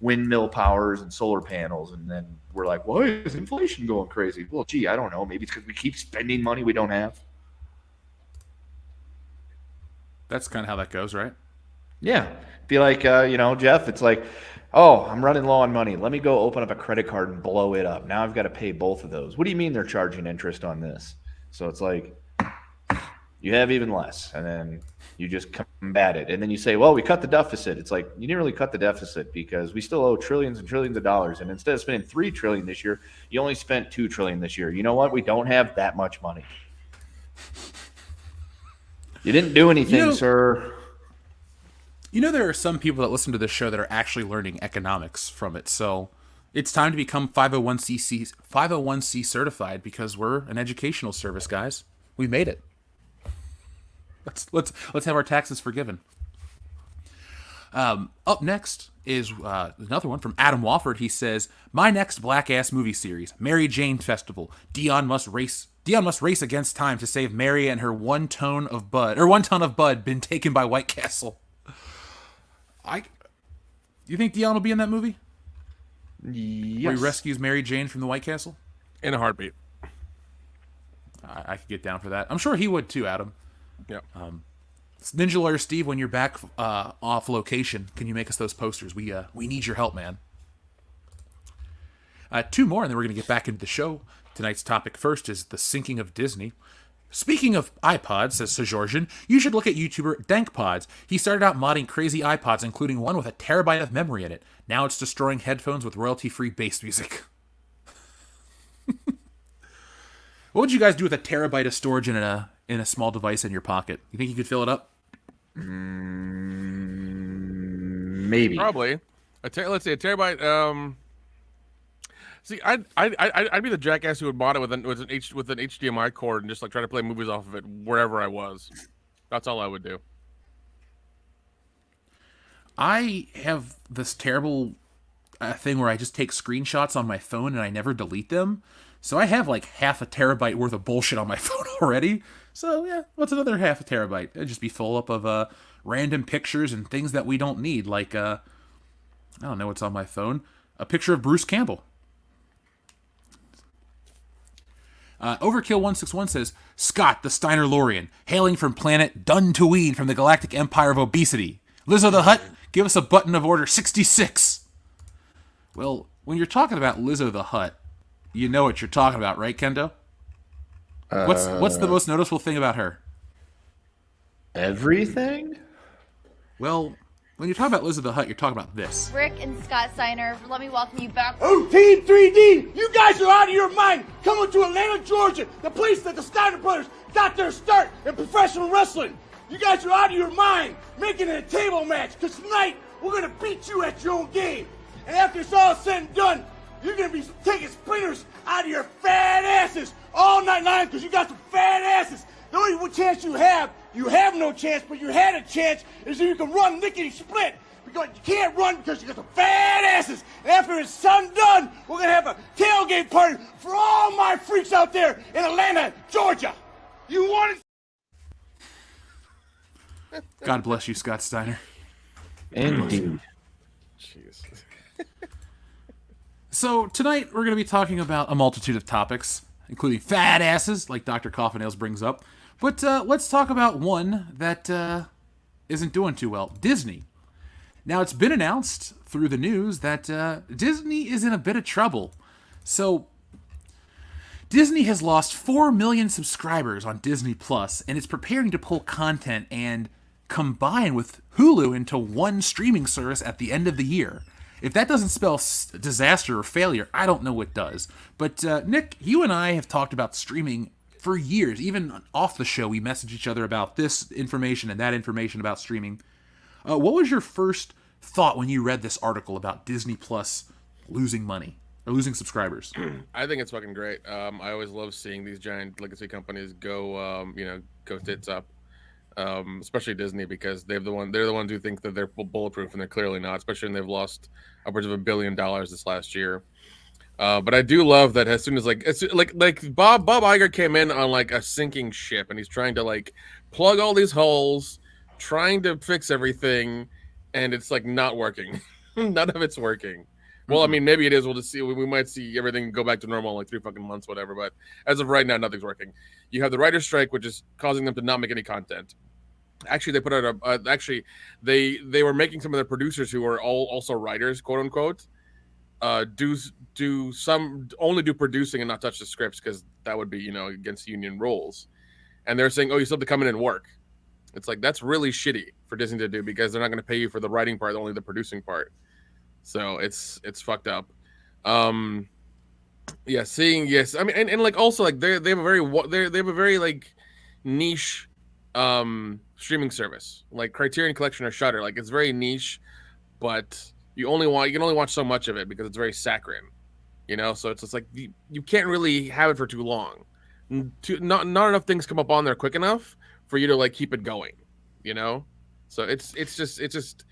windmill powers and solar panels. And then we're like, why is inflation going crazy? Well, gee, I don't know. Maybe it's because we keep spending money we don't have. That's kind of how that goes, right? Yeah. Be like, Jeff, it's like, oh, I'm running low on money. Let me go open up a credit card and blow it up. Now I've got to pay both of those. What do you mean they're charging interest on this? So it's like, you have even less. And then you just combat it. And then you say, well, we cut the deficit. It's like, you didn't really cut the deficit because we still owe trillions and trillions of dollars. And instead of spending $3 trillion this year, you only spent $2 trillion this year. You know what? We don't have that much money. You didn't do anything, sir. There are some people that listen to this show that are actually learning economics from it. So it's time to become 501c certified because we're an educational service, guys. We made it. Let's have our taxes forgiven. Up next is another one from Adam Wofford. He says, "My next black ass movie series, Mary Jane Festival. Dion must race against time to save Mary and her 1 ton of bud been taken by White Castle." You think Dion will be in that movie? Yes. Where he rescues Mary Jane from the White Castle? In a heartbeat. I could get down for that. I'm sure he would too, Adam. Yeah. Ninja Lawyer Steve, when you're back off location, can you make us those posters? We need your help, man. 2 more, and then we're going to get back into the show. Tonight's topic first is the sinking of Disney. Speaking of iPods, says Sejorjan, you should look at YouTuber DankPods. He started out modding crazy iPods, including one with a terabyte of memory in it. Now it's destroying headphones with royalty-free bass music. What would you guys do with a terabyte of storage in a small device in your pocket? You think you could fill it up? Maybe. Probably. Let's say a terabyte. See, I'd be the jackass who would mod it with an HDMI cord and just like try to play movies off of it wherever I was. That's all I would do. I have this terrible thing where I just take screenshots on my phone and I never delete them. So I have like half a terabyte worth of bullshit on my phone already. So yeah, what's another half a terabyte? It'd just be full up of random pictures and things that we don't need. Like, I don't know what's on my phone. A picture of Bruce Campbell. Overkill161 says, Scott, the Steiner Lorian, hailing from planet Dun-Taween from the galactic empire of obesity. Lizzo the Hutt, give us a button of order 66. Well, when you're talking about Lizzo the Hutt, you know what you're talking about, right, Kendo? What's the most noticeable thing about her? Everything? Well, when you're talking about Lizzo the Hutt, you're talking about this. Rick and Scott Steiner, let me welcome you back. Oh, Team 3D, you guys are out of your mind. Coming to Atlanta, Georgia, the place that the Steiner brothers got their start in professional wrestling. You guys are out of your mind, making it a table match, because tonight we're going to beat you at your own game. And after it's all said and done, you're going to be taking splinters out of your fat asses all night long because you got some fat asses. The only chance you have no chance, but you had a chance, is if you can run lickety-split. Because you can't run because you got some fat asses. And after it's done, we're going to have a tailgate party for all my freaks out there in Atlanta, Georgia. You want it? God bless you, Scott Steiner. Indeed. So tonight we're going to be talking about a multitude of topics. including fat asses, like Dr. Coffinails brings up. But let's talk about one that isn't doing too well, Disney. Now, it's been announced through the news that Disney is in a bit of trouble. So, Disney has lost 4 million subscribers on Disney Plus, and it's preparing to pull content and combine with Hulu into one streaming service at the end of the year. If that doesn't spell disaster or failure, I don't know what does. But Nick, you and I have talked about streaming for years. Even off the show, we message each other about this information and that information about streaming. What was your first thought when you read this article about Disney Plus losing money or losing subscribers? I think it's fucking great. I always love seeing these giant legacy companies go, go tits up. Especially Disney, because they're the ones who think that they're bulletproof, and they're clearly not. Especially when they've lost upwards of $1 billion this last year. But I do love that as soon as it's like Bob Iger came in on like a sinking ship, and he's trying to like plug all these holes, trying to fix everything, and it's like not working. None of it's working. Well, I mean, maybe it is. We'll just see. We might see everything go back to normal in like 3 fucking months, whatever. But as of right now, nothing's working. You have the writer's strike, which is causing them to not make any content. Actually, they put out they were making some of their producers who are also writers, quote unquote, do producing and not touch the scripts, because that would be against union rules. And they're saying, oh, you still have to come in and work. It's like, that's really shitty for Disney to do, because they're not going to pay you for the writing part, only the producing part. So it's fucked up. I mean, and like also like they have a very like niche streaming service, like Criterion Collection or Shudder. Like, it's very niche, but you can only watch so much of it because it's very saccharine, so it's just like you can't really have it for too long. Not enough things come up on there quick enough for you to like keep it going, so it's just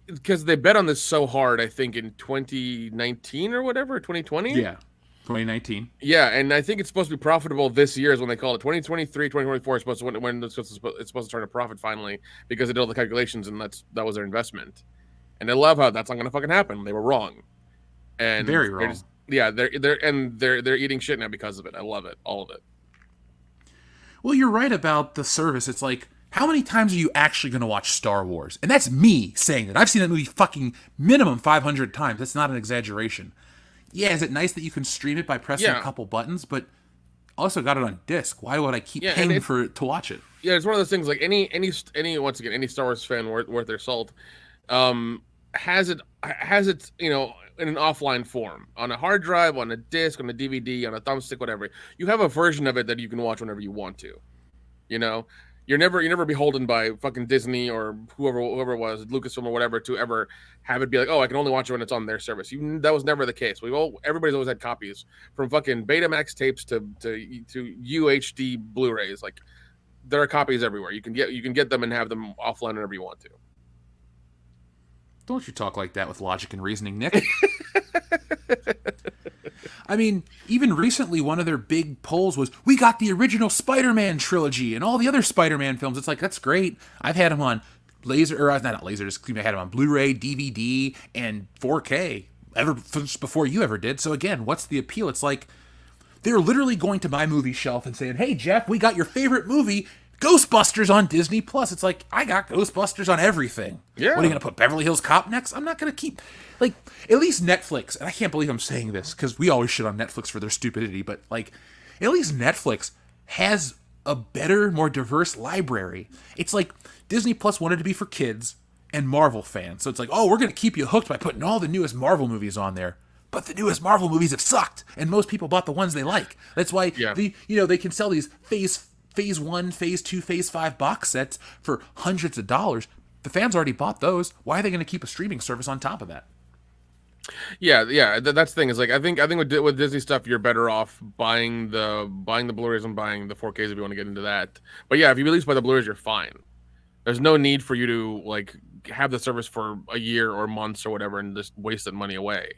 because they bet on this so hard, I think in 2019 or whatever, 2020. Yeah, 2019. Yeah, and I think it's supposed to be profitable this year is when they call it. 2023, 2024 is supposed to when it's supposed to turn a profit finally, because they did all the calculations, and that was their investment. And I love how that's not going to fucking happen. They were wrong, and very wrong. They're eating shit now because of it. I love it, all of it. Well, you're right about the service. It's like, how many times are you actually going to watch Star Wars? And that's me saying that. I've seen that movie fucking minimum 500 times. That's not an exaggeration. Yeah, is it nice that you can stream it by pressing a couple buttons? But also got it on disc. Why would I keep paying to watch it? Yeah, it's one of those things. Like any once again, any Star Wars fan worth their salt has it in an offline form, on a hard drive, on a disc, on a DVD, on a thumbstick, whatever. You have a version of it that you can watch whenever you want to. You're never beholden by fucking Disney or whoever it was, Lucasfilm or whatever, to ever have it be like, oh, I can only watch it when it's on their service. That was never the case. Everybody's always had copies, from fucking Betamax tapes to UHD Blu-rays. Like, there are copies everywhere. You can get them and have them offline whenever you want to. Don't you talk like that with logic and reasoning, Nick. I mean, even recently, one of their big polls was, we got the original Spider-Man trilogy and all the other Spider-Man films. It's like, that's great. I've had them on I had them on Blu-ray, DVD, and 4K before you ever did. So again, what's the appeal? It's like, they're literally going to my movie shelf and saying, hey, Jeff, we got your favorite movie, Ghostbusters, on Disney Plus. It's like, I got Ghostbusters on everything. Yeah. What are you going to put Beverly Hills Cop next? I'm not going to keep, like, at least Netflix, and I can't believe I'm saying this because we always shit on Netflix for their stupidity, but like, at least Netflix has a better, more diverse library. It's like Disney Plus wanted to be for kids and Marvel fans. So it's like, oh, we're going to keep you hooked by putting all the newest Marvel movies on there. But the newest Marvel movies have sucked, and most people bought the ones they like. That's why they can sell these Phase 1, Phase 2, Phase 5 box sets for hundreds of dollars. The fans already bought those. Why are they going to keep a streaming service on top of that? Yeah. That's the thing. Is like, I think with Disney stuff, you're better off buying the Blu-rays and buying the 4Ks if you want to get into that. But yeah, if you at least buy the Blu-rays, you're fine. There's no need for you to like have the service for a year or months or whatever and just waste that money away.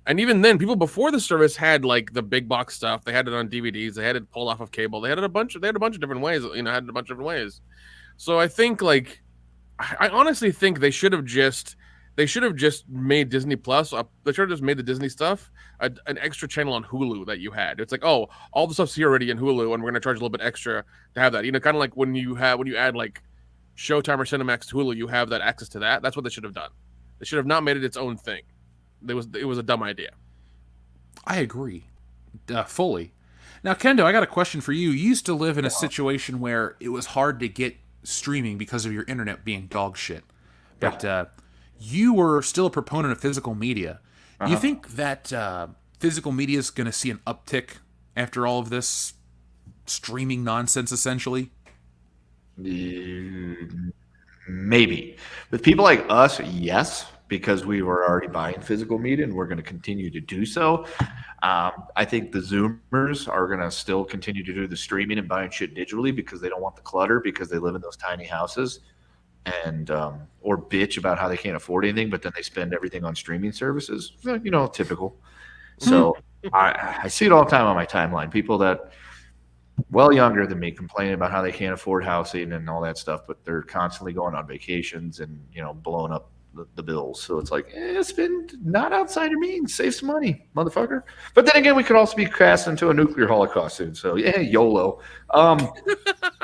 And even then, people before the service had like the big box stuff. They had it on DVDs. They had it pulled off of cable. They had a bunch of different ways. Had a bunch of different ways. So I think I honestly think they should have just they should have just made Disney Plus up. They should have just made the Disney stuff an extra channel on Hulu that you had. It's like, oh, all the stuff's here already in Hulu, and we're gonna charge a little bit extra to have that. You know, kind of like when you add like Showtime or Cinemax to Hulu, you have that access to that. That's what they should have done. They should have not made it its own thing. It was a dumb idea. I agree, fully. Now, Kendo, I got a question for you. You used to live in a situation where it was hard to get streaming because of your internet being dog shit. But you were still a proponent of physical media. Do you think that physical media is going to see an uptick after all of this streaming nonsense, essentially? Maybe. With people like us, yes, because we were already buying physical media and we're going to continue to do so. I think the Zoomers are going to still continue to do the streaming and buying shit digitally because they don't want the clutter because they live in those tiny houses and or bitch about how they can't afford anything, but then they spend everything on streaming services. You know, typical. So I see it all the time on my timeline. People that well younger than me complaining about how they can't afford housing and all that stuff, but they're constantly going on vacations and, you know, blowing up the bills. So it's like, spend not outside your means, save some money, motherfucker. But then again, we could also be cast into a nuclear holocaust soon. So yeah, YOLO.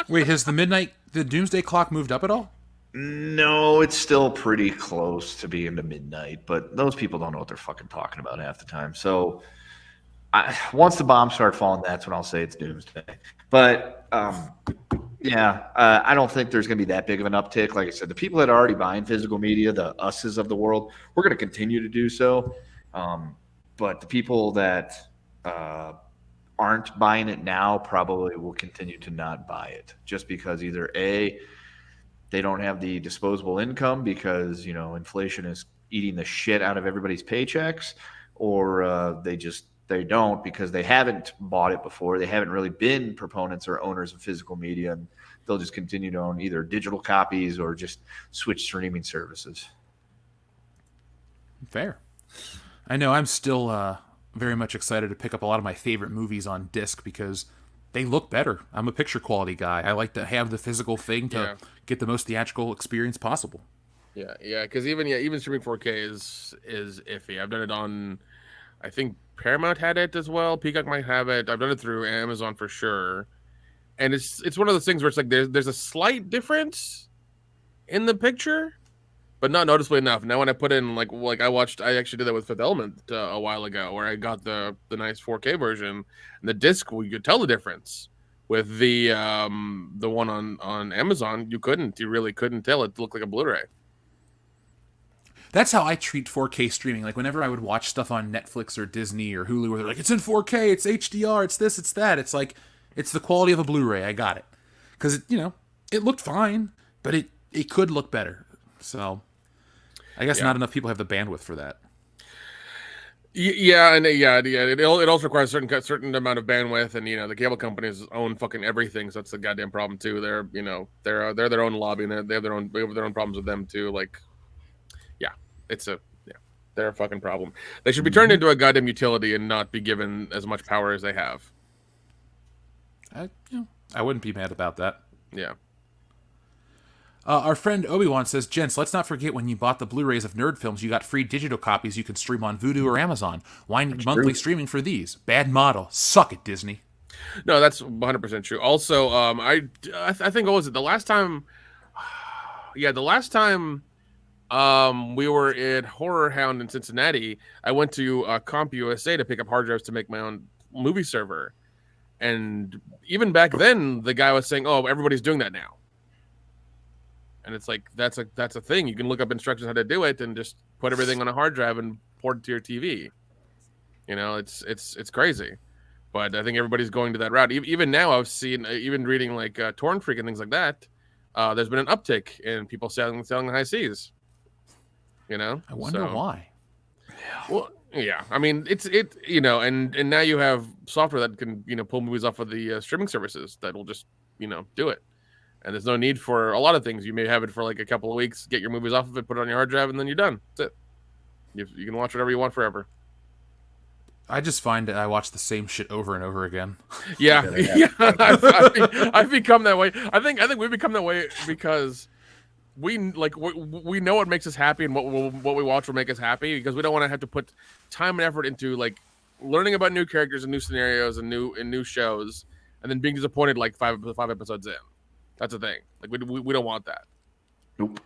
Wait, has the doomsday clock moved up at all? No, it's still pretty close to being to midnight, but those people don't know what they're fucking talking about half the time. So once the bombs start falling, that's when I'll say it's doomsday. But I don't think there's going to be that big of an uptick. Like I said, the people that are already buying physical media, the us's of the world, we're going to continue to do so. But the people that aren't buying it now probably will continue to not buy it just because either A, they don't have the disposable income because, you know, inflation is eating the shit out of everybody's paychecks, or they don't because they haven't bought it before. They haven't really been proponents or owners of physical media, and they'll just continue to own either digital copies or just switch streaming services. Fair. I know I'm still very much excited to pick up a lot of my favorite movies on disc because they look better. I'm a picture quality guy. I like to have the physical thing to get the most theatrical experience possible. Yeah, because even streaming 4K is iffy. I've done it on, I think Paramount had it as well. Peacock might have it. I've done it through Amazon for sure. And it's one of those things where it's like there's a slight difference in the picture, but not noticeably enough. Now when I put in like I actually did that with Fifth Element a while ago, where I got the nice 4K version, and the disc you could tell the difference. With the one on Amazon, you really couldn't tell. It looked like a Blu-ray. That's how I treat 4K streaming. Like whenever I would watch stuff on Netflix or Disney or Hulu where they're like, it's in 4K, it's HDR, it's this, it's that. It's like, it's the quality of a Blu-ray. I got it. Because, it looked fine, but it could look better. So I guess not enough people have the bandwidth for that. Yeah. It also requires a certain amount of bandwidth, and the cable companies own fucking everything, so that's the goddamn problem too. They're they're their own lobby, and they have their own problems with them too. Like, they're a fucking problem. They should be turned into a goddamn utility and not be given as much power as they have. I wouldn't be mad about that. Yeah. Our friend Obi-Wan says, gents, let's not forget when you bought the Blu-rays of nerd films, you got free digital copies you could stream on Vudu or Amazon. Why monthly streaming for these? Bad model. Suck it, Disney. No, that's 100% true. Also, I think, what was it? The last time we were at Horror Hound in Cincinnati, I went to CompUSA to pick up hard drives to make my own movie server. And even back then, the guy was saying, oh, everybody's doing that now. And it's like, that's a thing. You can look up instructions how to do it and just put everything on a hard drive and port it to your TV. It's crazy. But I think everybody's going to that route. Even now, I've seen, even reading like Torn Freak and things like that, there's been an uptick in people selling the high seas. I wonder why. Well, yeah. I mean, and now you have software that can, pull movies off of the streaming services that will just, do it. And there's no need for a lot of things. You may have it for like a couple of weeks, get your movies off of it, put it on your hard drive, and then you're done. That's it. You can watch whatever you want forever. I just find that I watch the same shit over and over again. Yeah. I've become that way. I think we've become that way because we know what makes us happy and what we watch will make us happy, because we don't want to have to put time and effort into like learning about new characters and new scenarios and new shows, and then being disappointed like five episodes in. That's the thing. Like we don't want that. Nope.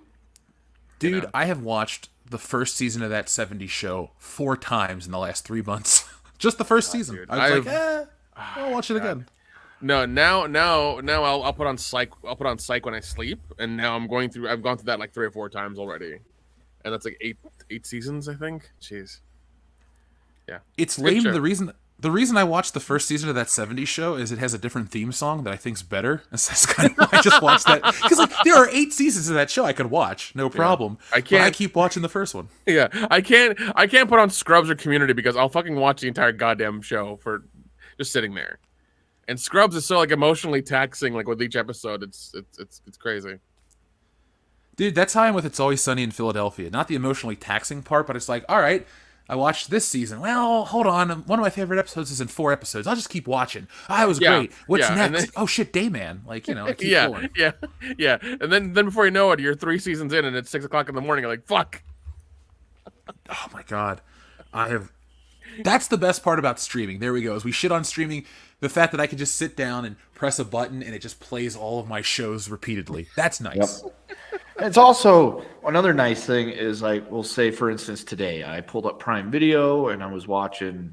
Dude, You know? I have watched the first season of that 70s show 4 times in the last 3 months. Just the first season. Dude, I was I'll watch it again. No, now I'll put on Psych. I'll put on Psych when I sleep, and now I've gone through that like 3 or 4 times already, and that's like eight seasons, I think. Jeez. Yeah, it's Good lame. show. The reason I watched the first season of that 70s show is it has a different theme song that I think's better. And so that's kind of why I just watched that, because like there are 8 seasons of that show I could watch, no problem. I can't. But I keep watching the first one. Yeah, I can't put on Scrubs or Community because I'll fucking watch the entire goddamn show for just sitting there. And Scrubs is so like emotionally taxing, like with each episode. It's crazy. Dude, that's how I am with It's Always Sunny in Philadelphia. Not the emotionally taxing part, but it's like, all right, I watched this season. Well, hold on. One of my favorite episodes is in 4 episodes. I'll just keep watching. It was great. What's next? Then, oh shit, Dayman. Like, I keep going. Yeah. And then before you know it, you're 3 seasons in, and it's 6 o'clock in the morning. You're like, fuck. Oh my god, That's the best part about streaming. There we go. As we shit on streaming, the fact that I can just sit down and press a button and it just plays all of my shows repeatedly. That's nice. Yep. It's also another nice thing is like, we'll say, for instance, today I pulled up Prime Video and I was watching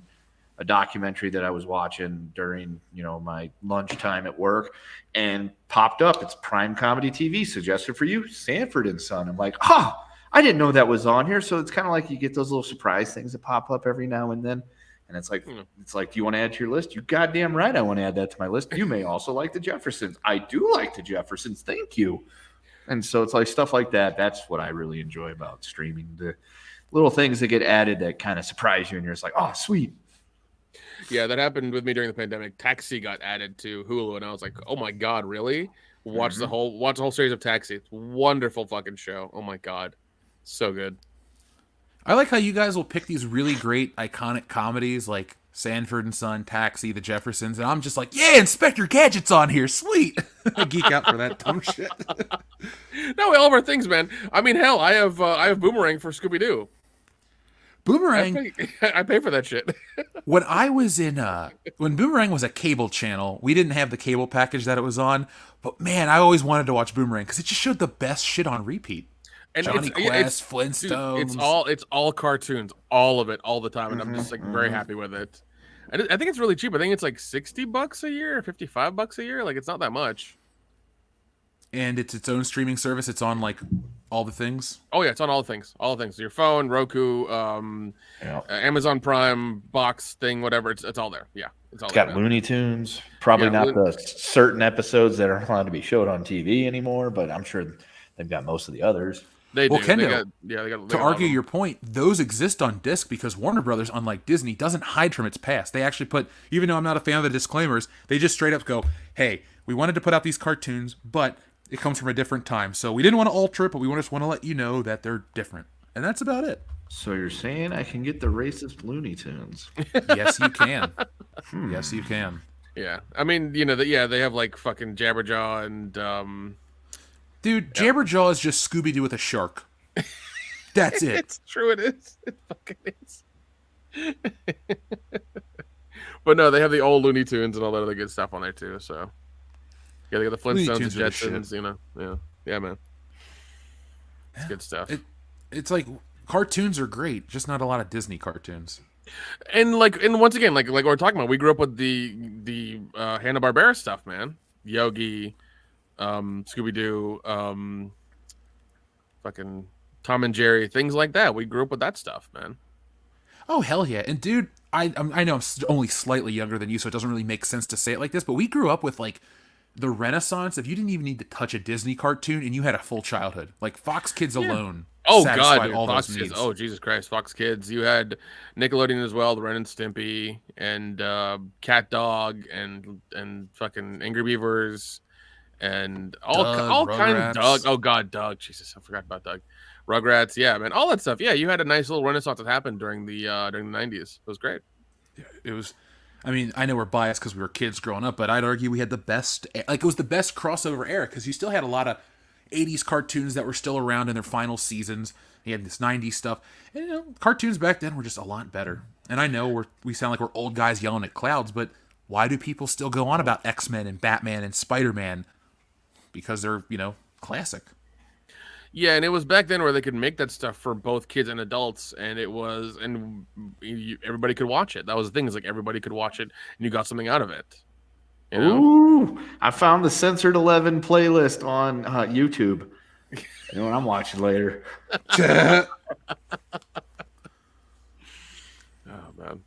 a documentary that I was watching during, my lunchtime at work, and popped up. It's Prime Comedy TV suggested for you, Sanford and Son. I'm like, I didn't know that was on here. So it's kind of like you get those little surprise things that pop up every now and then. And it's like, do you want to add to your list? You goddamn right, I want to add that to my list. You may also like the Jeffersons. I do like the Jeffersons. Thank you. And so it's like stuff like that. That's what I really enjoy about streaming. The little things that get added that kind of surprise you, and you're just like, oh, sweet. Yeah, that happened with me during the pandemic. Taxi got added to Hulu, and I was like, oh my god, really? Watch the whole series of Taxi. It's a wonderful fucking show. Oh my god, so good. I like how you guys will pick these really great iconic comedies like Sanford and Son, Taxi, The Jeffersons, and I'm just like, yeah, Inspector Gadget's on here, sweet. I geek out for that dumb shit. No, all of our things, man. I mean, hell, I have Boomerang for Scooby Doo. Boomerang. I pay for that shit. When I was when Boomerang was a cable channel, we didn't have the cable package that it was on, but man, I always wanted to watch Boomerang because it just showed the best shit on repeat. And Johnny Quest, Flintstones. Dude, it's all cartoons, all of it, all the time, and I'm just like very happy with it. I think it's really cheap. I think it's like $60 a year, or $55 a year. Like, it's not that much. And it's its own streaming service. It's on like all the things. Oh yeah, it's on all the things. All the things. Your phone, Roku, Amazon Prime box thing, whatever. It's all there. Yeah, it's all. It's got Looney Tunes. Probably not the certain episodes that are allowed to be showed on TV anymore, but I'm sure they've got most of the others. They do. Well, Kendo, they got to argue your point, those exist on disc because Warner Brothers, unlike Disney, doesn't hide from its past. They actually put, even though I'm not a fan of the disclaimers, they just straight up go, hey, we wanted to put out these cartoons, but it comes from a different time. So we didn't want to alter it, but we just want to let you know that they're different. And that's about it. So you're saying I can get the racist Looney Tunes? Yes, you can. Yes, you can. Yeah. I mean, they have like fucking Jabberjaw and... Dude, Jabberjaw is just Scooby-Doo with a shark. That's it. It's true, it is. It fucking is. But no, they have the old Looney Tunes and all that other good stuff on there too, so... Yeah, they got the Flintstones, the Jetsons, Yeah, man. It's good stuff. It's like, cartoons are great, just not a lot of Disney cartoons. And once again, like we're talking about, we grew up with the Hanna-Barbera stuff, man. Yogi... Scooby-Doo, fucking Tom and Jerry, things like that. We grew up with that stuff, man. Oh, hell yeah. And dude, I know I'm only slightly younger than you, so it doesn't really make sense to say it like this, but we grew up with like the Renaissance. If you didn't even need to touch a Disney cartoon and you had a full childhood, like Fox Kids alone satisfied dude, all Fox those Kids. needs. Oh, Jesus Christ, Fox Kids. You had Nickelodeon as well, the Ren and Stimpy, and Cat Dog, and fucking Angry Beavers, and all kind of Doug. Oh God, Doug. Jesus, I forgot about Doug. Rugrats, yeah, man, all that stuff. Yeah, you had a nice little renaissance that happened during the 90s. It was great. Yeah, it was. I mean, I know we're biased because we were kids growing up, but I'd argue we had the best. Like, it was the best crossover era because you still had a lot of. 80s cartoons that were still around in their final seasons. He had this 90s stuff. And, you know, cartoons back then were just a lot better. And I know we sound like we're old guys yelling at clouds, but why do people still go on about X-Men and Batman and Spider-Man? Because they're, you know, classic. Yeah, and it was back then where they could make that stuff for both kids and adults, and everybody could watch it. That was the thing, is like everybody could watch it, and you got something out of it. You know? Ooh, I found the Censored 11 playlist on YouTube. You know what I'm watching later? Oh man,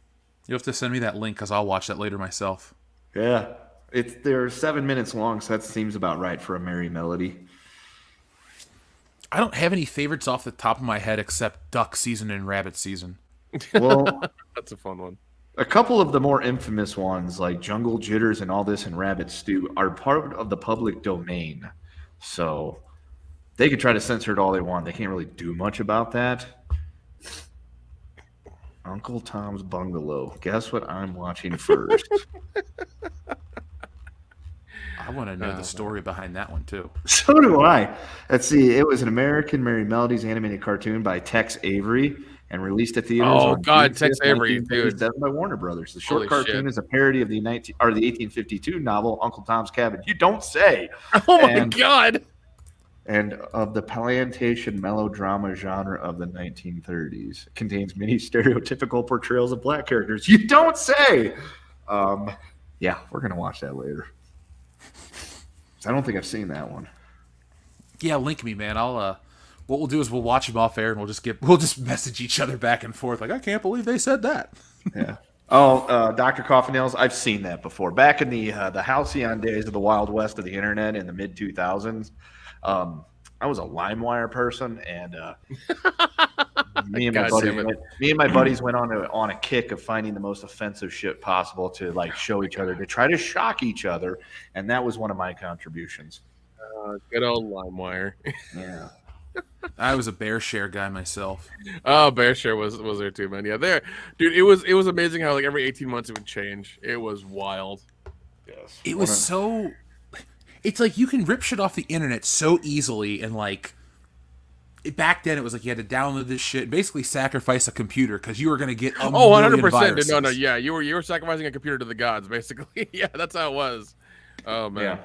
you'll have to send me that link because I'll watch that later myself. Yeah, they're 7 minutes long, so that seems about right for a merry melody. I don't have any favorites off the top of my head except duck season and rabbit season. Well, that's a fun one. A couple of the more infamous ones, like Jungle Jitters and All This and Rabbit Stew, are part of the public domain. So they could try to censor it all they want. They can't really do much about that. Uncle Tom's Bungalow. Guess what I'm watching first? I want to know the story behind that one, too. So do I. Let's see. It was an American Merry Melodies animated cartoon by Tex Avery and released at theaters. Oh, on God, June Tex 5th, Avery, dude. by Warner Brothers. The short Holy cartoon shit. is a parody of the 1852 novel Uncle Tom's Cabin. You don't say. Oh, my God. And of the plantation melodrama genre of the 1930s. It contains many stereotypical portrayals of black characters. You don't say. Yeah, we're going to watch that later. I don't think I've seen that one. Yeah, link me, man. What we'll do is we'll watch them off air and we'll just message each other back and forth. Like, I can't believe they said that. Yeah. Oh, Dr. Coffin Nails, I've seen that before. Back in the halcyon days of the Wild West of the internet in the mid 2000s, I was a LimeWire person, and me and my buddies went on a kick of finding the most offensive shit possible to like show each other, to try to shock each other, and that was one of my contributions. Good old LimeWire. Yeah. I was a BearShare guy myself. Oh, BearShare was there too, man. Yeah, dude. It was amazing how like every 18 months it would change. It was wild. Yes. It was so. It's like you can rip shit off the internet so easily, and like back then it was like you had to download this shit, basically sacrifice a computer because you were going to get 100%. No, yeah, you were sacrificing a computer to the gods, basically. Yeah, that's how it was. Oh man. Yeah.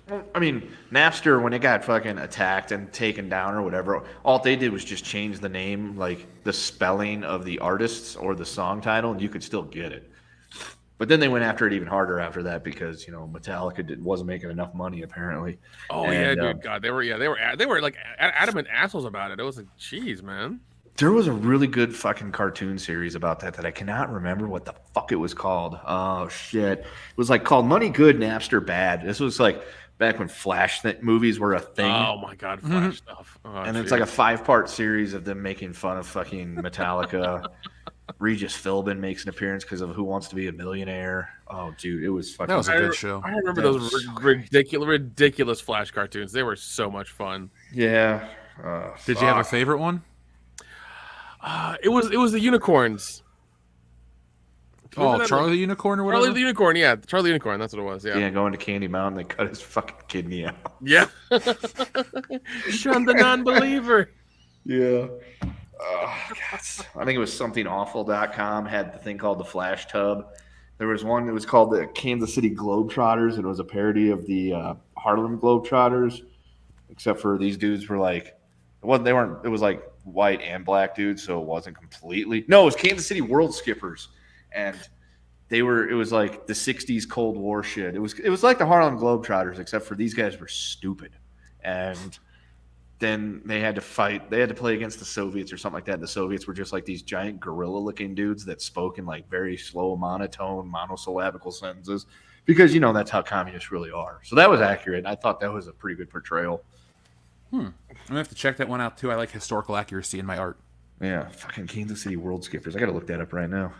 Well, I mean, Napster, when it got fucking attacked and taken down or whatever, all they did was just change the name, like the spelling of the artists or the song title, and you could still get it. But then they went after it even harder after that because, you know, Metallica wasn't making enough money apparently. Oh yeah, dude. God, they were like adamant assholes about it. It was like, jeez, man. There was a really good fucking cartoon series about that I cannot remember what the fuck it was called. Oh shit, it was like called Money Good, Napster Bad. This was like back when Flash movies were a thing. Oh my God, Flash stuff. Oh, and it's like a 5-part series of them making fun of fucking Metallica. Regis Philbin makes an appearance because of Who Wants to Be a Millionaire. Oh, dude, it was fucking. That was a good show. I remember those ridiculous Flash cartoons. They were so much fun. Yeah. Did you have a favorite one? It was the unicorns. Oh, Charlie the Unicorn or whatever? Charlie the Unicorn, yeah. Charlie the Unicorn, that's what it was, yeah. Yeah, going to Candy Mountain, they cut his fucking kidney out. Yeah. Shun the non-believer. Yeah. I think it was somethingawful.com had the thing called the Flash Tub. There was one that was called the Kansas City Globetrotters. It was a parody of the Harlem Globetrotters, except for these dudes were like, it was like white and black dudes, so it wasn't completely. No, it was Kansas City World Skippers. And it was like the 60s Cold War shit. It was like the Harlem Globetrotters, except for these guys were stupid. And then they had to fight. They had to play against the Soviets or something like that. And the Soviets were just like these giant gorilla-looking dudes that spoke in like very slow, monotone, monosyllabical sentences. Because, you know, that's how communists really are. So that was accurate. I thought that was a pretty good portrayal. I'm going to have to check that one out, too. I like historical accuracy in my art. Yeah, fucking Kansas City World Skippers. I got to look that up right now.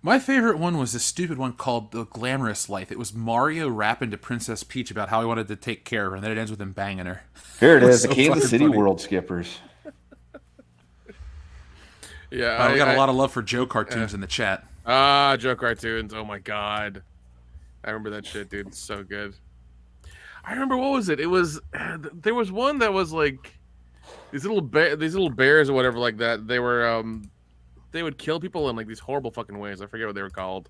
My favorite one was a stupid one called The Glamorous Life. It was Mario rapping to Princess Peach about how he wanted to take care of her, and then it ends with him banging her. Here it is, the Kansas City World Skippers. Yeah, we got a lot of love for Joe cartoons in the chat. Joe cartoons. Oh my God, I remember that shit, dude. It's so good. I remember, what was it? It was there was one that was like these little bears or whatever like that. They were they would kill people in like these horrible fucking ways. I forget what they were called.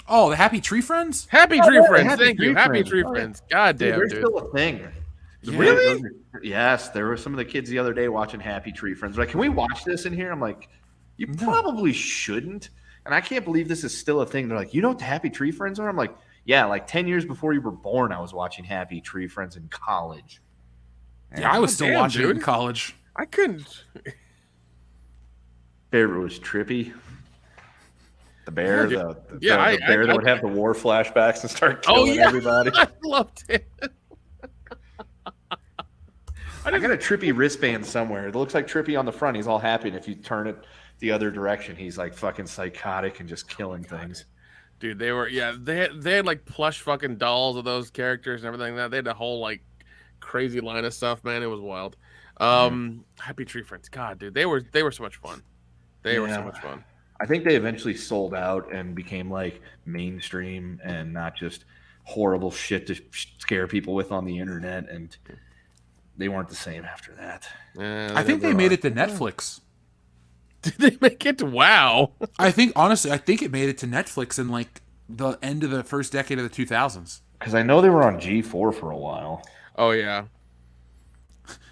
Oh, the Happy Tree Friends? Happy Tree Friends. Happy Thank Tree you. Happy Friends. Tree Oh, yeah. Friends. God damn, They're dude. still a thing. Yeah. Really? Yes, there were some of the kids the other day watching Happy Tree Friends. Like, can we watch this in here? I'm like, you probably shouldn't. And I can't believe this is still a thing. They're like, you know what the Happy Tree Friends are? I'm like, yeah, like 10 years before you were born, I was watching Happy Tree Friends in college. Yeah, I was still watching it in college. I couldn't. Favorite was Trippy. The bear, Yeah, the yeah, bear that would have the war flashbacks and start killing everybody. I loved it. I got a Trippy wristband somewhere. It looks like Trippy on the front. He's all happy. And if you turn it the other direction, he's like fucking psychotic and just killing things. Dude, they had like plush fucking dolls of those characters and everything like that. They had a whole like crazy line of stuff, man. It was wild. Happy Tree Friends. God, dude, they were so much fun. They were so much fun. I think they eventually sold out and became like mainstream and not just horrible shit to scare people with on the internet. And they weren't the same after that. I think they made it to Netflix. Did they make it? Wow. I think it made it to Netflix in like the end of the first decade of the 2000s. Because I know they were on G4 for a while. Oh yeah.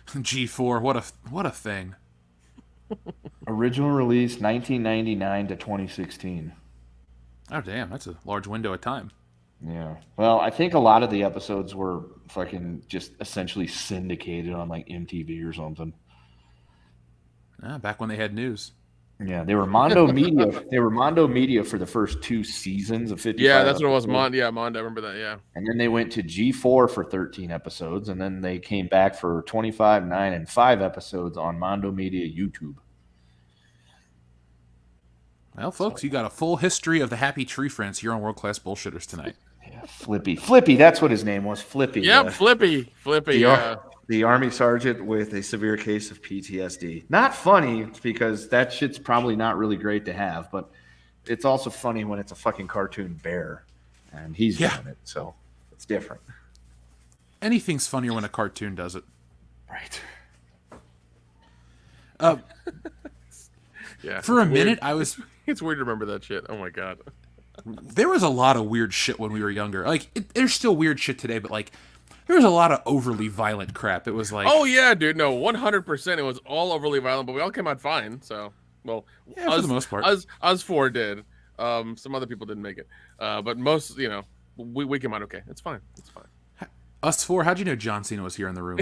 G4, what a thing. Original release 1999 to 2016. Oh damn, that's a large window of time. Yeah. Well, I think a lot of the episodes were fucking just essentially syndicated on like MTV or something. Back when they had news. Yeah, they were Mondo Media. They were Mondo Media for the first 2 seasons of 55. Yeah, that's what it was. Mondo. I remember that. Yeah. And then they went to G4 for 13 episodes, and then they came back for 25, 9, and 5 episodes on Mondo Media YouTube. Well, folks, you got a full history of the Happy Tree Friends here on World Class Bullshitters tonight. Yeah, Flippy, that's what his name was, Flippy. Yep, Flippy. The Army sergeant with a severe case of PTSD. Not funny, because that shit's probably not really great to have, but it's also funny when it's a fucking cartoon bear, and he's doing it, so it's different. Anything's funnier when a cartoon does it. Right. Yeah. For a minute, I was... It's weird to remember that shit. Oh, my God. There was a lot of weird shit when we were younger. Like, there's still weird shit today, but, like, there was a lot of overly violent crap. It was like... Oh, yeah, dude. No, 100%. It was all overly violent, but we all came out fine, so... Well, yeah, for the most part. Us 4 did. Some other people didn't make it. But most, we came out okay. It's fine. It's fine. Us 4, how'd you know John Cena was here in the room?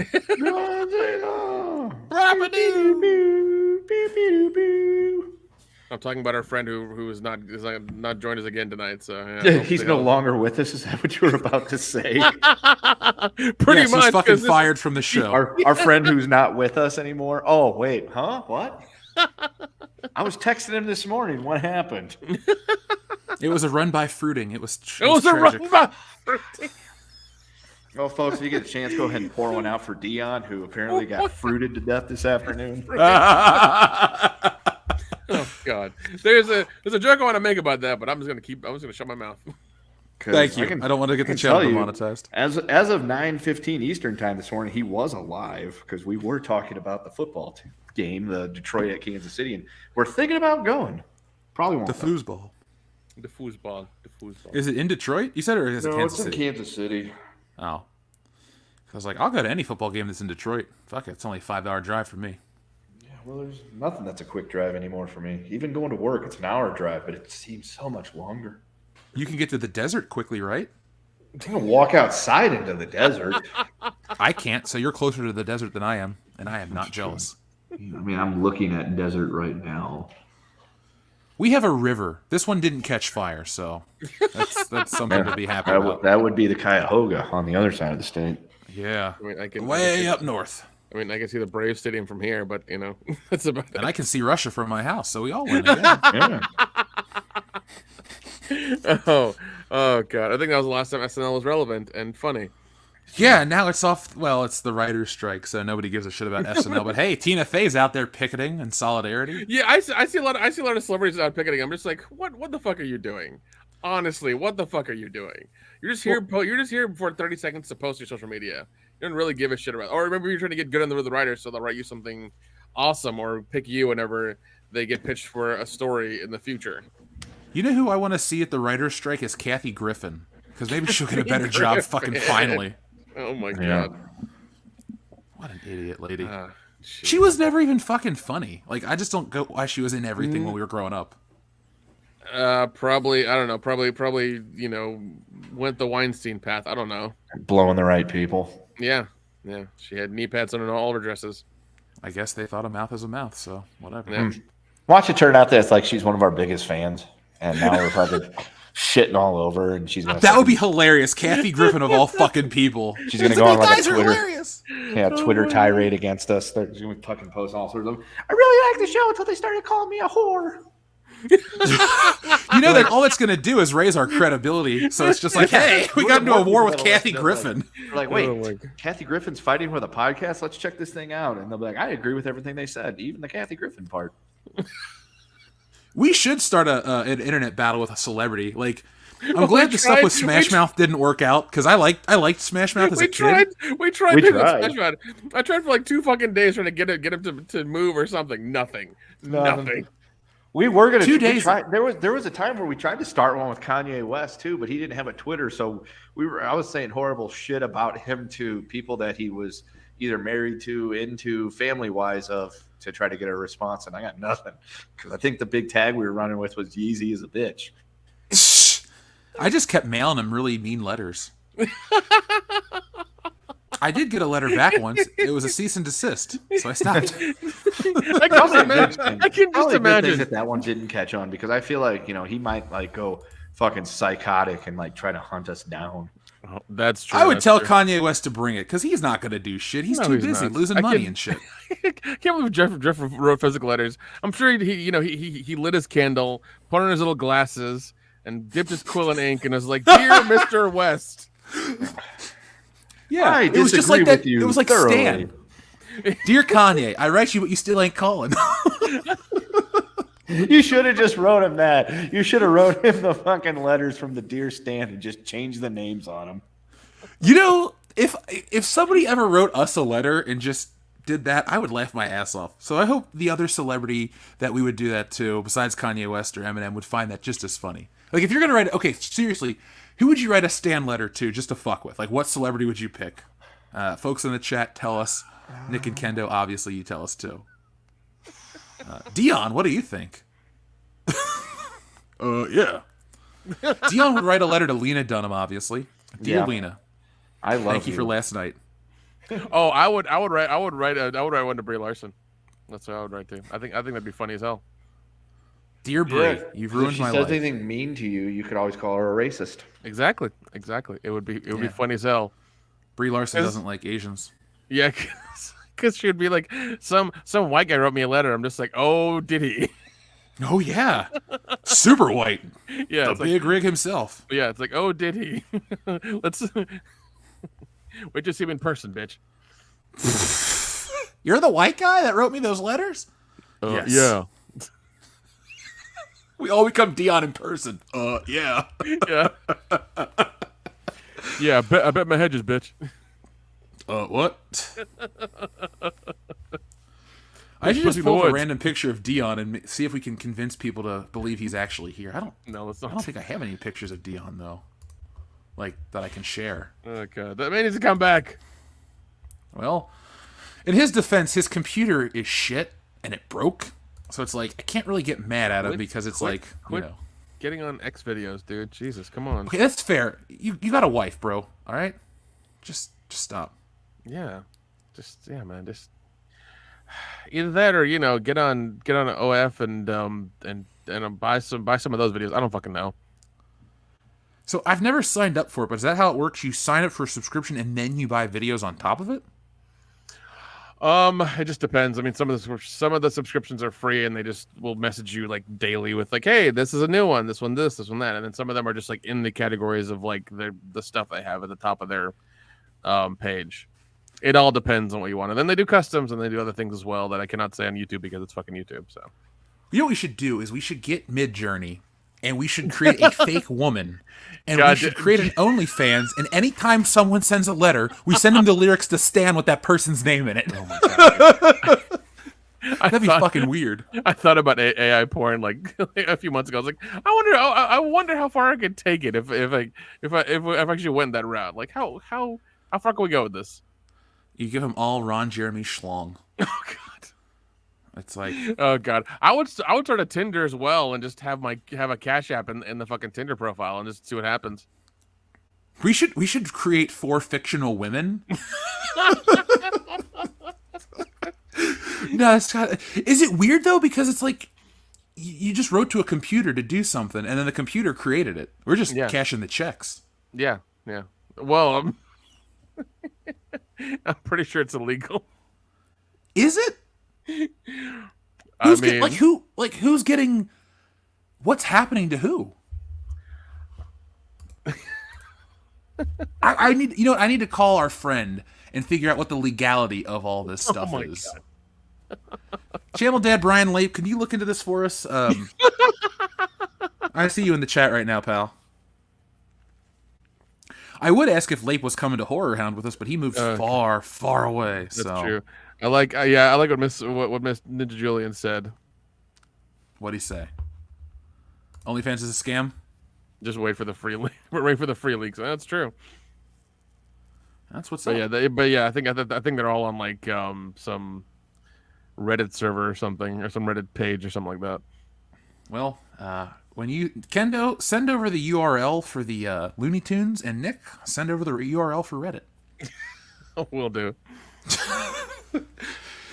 I'm talking about our friend who is not joined us again tonight. So yeah, he's no longer with us. Is that what you were about to say? Pretty much. He's fucking fired from the show. Our friend who's not with us anymore. Oh wait, huh? What? I was texting him this morning. What happened? It was a run by fruiting. It was a run by fruiting. Well, folks, if you get a chance, go ahead and pour one out for Dion, who apparently got fruited to death this afternoon. Oh God, there's a joke I want to make about that, but I'm just gonna shut my mouth. Thank you. I don't want to get the channel demonetized. As of 9:15 Eastern time this morning, he was alive because we were talking about the football game, the Detroit at Kansas City, and we're thinking about going. Probably won't. The foosball. The foosball. Is it in Detroit? You said, or is it Kansas City? It's in Kansas City. Oh. I was like, I'll go to any football game that's in Detroit. Fuck it, it's only a 5-hour drive for me. Yeah, well, there's nothing that's a quick drive anymore for me. Even going to work, it's an hour drive, but it seems so much longer. You can get to the desert quickly, right? I'm going to walk outside into the desert. I can't, so you're closer to the desert than I am, and I am not jealous. I mean, I'm looking at desert right now. We have a river. This one didn't catch fire, so that's something to be happy about. That would be the Cuyahoga on the other side of the state. Yeah, I mean, way up north. I mean, I can see the Braves Stadium from here, but that's about it. And I can see Russia from my house, so we all win again. Yeah. Oh God! I think that was the last time SNL was relevant and funny. Yeah, now it's off. Well, it's the writer's strike, so nobody gives a shit about SNL. But hey, Tina Fey's out there picketing in solidarity. Yeah, I see a lot of celebrities out picketing. I'm just like, what the fuck are you doing? Honestly, what the fuck are you doing? You're just here. You're just here for 30 seconds to post your social media. You don't really give a shit about. Or remember, you're trying to get good under the writers, so they'll write you something awesome or pick you whenever they get pitched for a story in the future. You know who I want to see at the writer's strike is Kathy Griffin, because maybe she'll get a better job fucking finally. Oh my god. What an idiot lady. She was never even fucking funny. Like, I just don't get why she was in everything when we were growing up. Probably, I don't know. Probably, you know, went the Weinstein path. I don't know. Blowing the right people. Yeah. She had knee pads on all of her dresses. I guess they thought a mouth is a mouth, so whatever. Yeah. Watch it turn out that it's like she's one of our biggest fans, and now we're fucking shitting all over, and she's gonna. That would be hilarious. Kathy Griffin of all fucking people. She's gonna go on like a Twitter tirade against us. They're gonna fucking post all sorts of. I really liked the show until they started calling me a whore. You know that all that's going to do is raise our credibility. So it's just like, hey, we got into a war with Kathy Griffin. We're like, wait, Kathy Griffin's fighting with a podcast? Let's check this thing out. And they'll be like, I agree with everything they said, even the Kathy Griffin part. We should start an internet battle with a celebrity. Like, I'm glad the stuff with Smash Mouth didn't work out, because I liked Smash Mouth as a kid. We tried Smash Mouth. I tried for like 2 fucking days trying to get him to move or something. Nothing. We were gonna 2 days. There was a time where we tried to start one with Kanye West too, but he didn't have a Twitter, so I was saying horrible shit about him to people that he was either married to, into, family wise of, to try to get a response, and I got nothing, because I think the big tag we were running with was Yeezy is a bitch. I just kept mailing him really mean letters. I did get a letter back once. It was a cease and desist, so I stopped. I can just imagine that one didn't catch on, because I feel like, you know, he might like go fucking psychotic and like try to hunt us down. Oh, that's true. I would tell Kanye West to bring it, because he's not going to do shit. He's too busy losing money and shit. I can't believe Jeff wrote physical letters. I'm sure he lit his candle, put on his little glasses, and dipped his quill in ink, and was like, "Dear Mr. West." Yeah, it was just like that. It was like Stan. Dear Kanye, I write you, but you still ain't calling. You should have just wrote him that. You should have wrote him the fucking letters from the Dear Stan and just changed the names on them. You know, if somebody ever wrote us a letter and just did that, I would laugh my ass off. So I hope the other celebrity that we would do that to, besides Kanye West or Eminem, would find that just as funny. Like, if you're gonna write, okay, seriously, who would you write a Stan letter to just to fuck with? Like, what celebrity would you pick? Folks in the chat, tell us. Nick and Kendo, obviously, you tell us too. Dion, what do you think? Yeah. Dion would write a letter to Lena Dunham, obviously. Dear Lena, I love thank you for last night. Oh, I would write one to Brie Larson. That's what I would write to. I think that'd be funny as hell. Dear Brie, you've ruined my life. If she says anything mean to you, you could always call her a racist. Exactly. It would be funny as hell. Brie Larson doesn't like Asians. Yeah, because she would be like, some white guy wrote me a letter. I'm just like, oh, did he? Oh yeah, super white. Yeah, the big rig himself. Yeah, it's like, oh, did he? Let's wait to see him in person, bitch. You're the white guy that wrote me those letters? Yes. Yeah. We all become Dion in person. Yeah. Yeah. Yeah, I bet my hedges, bitch. What? I should just pull up a random picture of Dion and see if we can convince people to believe he's actually here. I don't think I have any pictures of Dion though, like that I can share. Oh god, that man needs to come back. Well, in his defense, his computer is shit and it broke, so it's like I can't really get mad at him because it's you know, getting on X videos, dude. Jesus, come on. Okay, that's fair. You got a wife, bro. All right, just stop. Yeah, man, just. Either that or, you know, get on an OF and buy some of those videos. I don't fucking know. So I've never signed up for it, but is that how it works? You sign up for a subscription and then you buy videos on top of it? It just depends. I mean, some of the subscriptions are free and they just will message you like daily with like, hey, this is a new one, this one that, and then some of them are just like in the categories of like the stuff they have at the top of their page. It all depends on what you want. And then they do customs and they do other things as well that I cannot say on YouTube because it's fucking YouTube. So, you know what we should do is we should get Midjourney and we should create a fake woman. And we should create an OnlyFans, and anytime someone sends a letter, we send them the lyrics to Stan with that person's name in it. Oh my God. That'd be fucking weird. I thought about AI porn like a few months ago. I was like, I wonder how far I could take it if I actually went that route. Like how far can we go with this? You give them all Ron Jeremy schlong. Oh God. It's like, oh God, I would start a Tinder as well and just have a Cash App in the fucking Tinder profile and just see what happens. We should create 4 fictional women. No, is it weird though? Because it's like you just wrote to a computer to do something, and then the computer created it. We're just cashing the checks. Yeah. Well, I'm pretty sure it's illegal. Is it? Who's getting? What's happening to who? I need to call our friend and figure out what the legality of all this stuff is. God. Channel Dad Brian Lape, can you look into this for us? I see you in the chat right now, pal. I would ask if Lape was coming to Horror Hound with us, but he moves far away. That's true. I like what Miss Ninja Julian said. What'd he say? OnlyFans is a scam. Just wait for the free wait for the free leaks. That's true. That's what's up. Yeah, I think they're all on like some Reddit server or something, or some Reddit page or something like that. Well, when you Kendo, send over the URL for the Looney Tunes, and Nick, send over the URL for Reddit. Will do.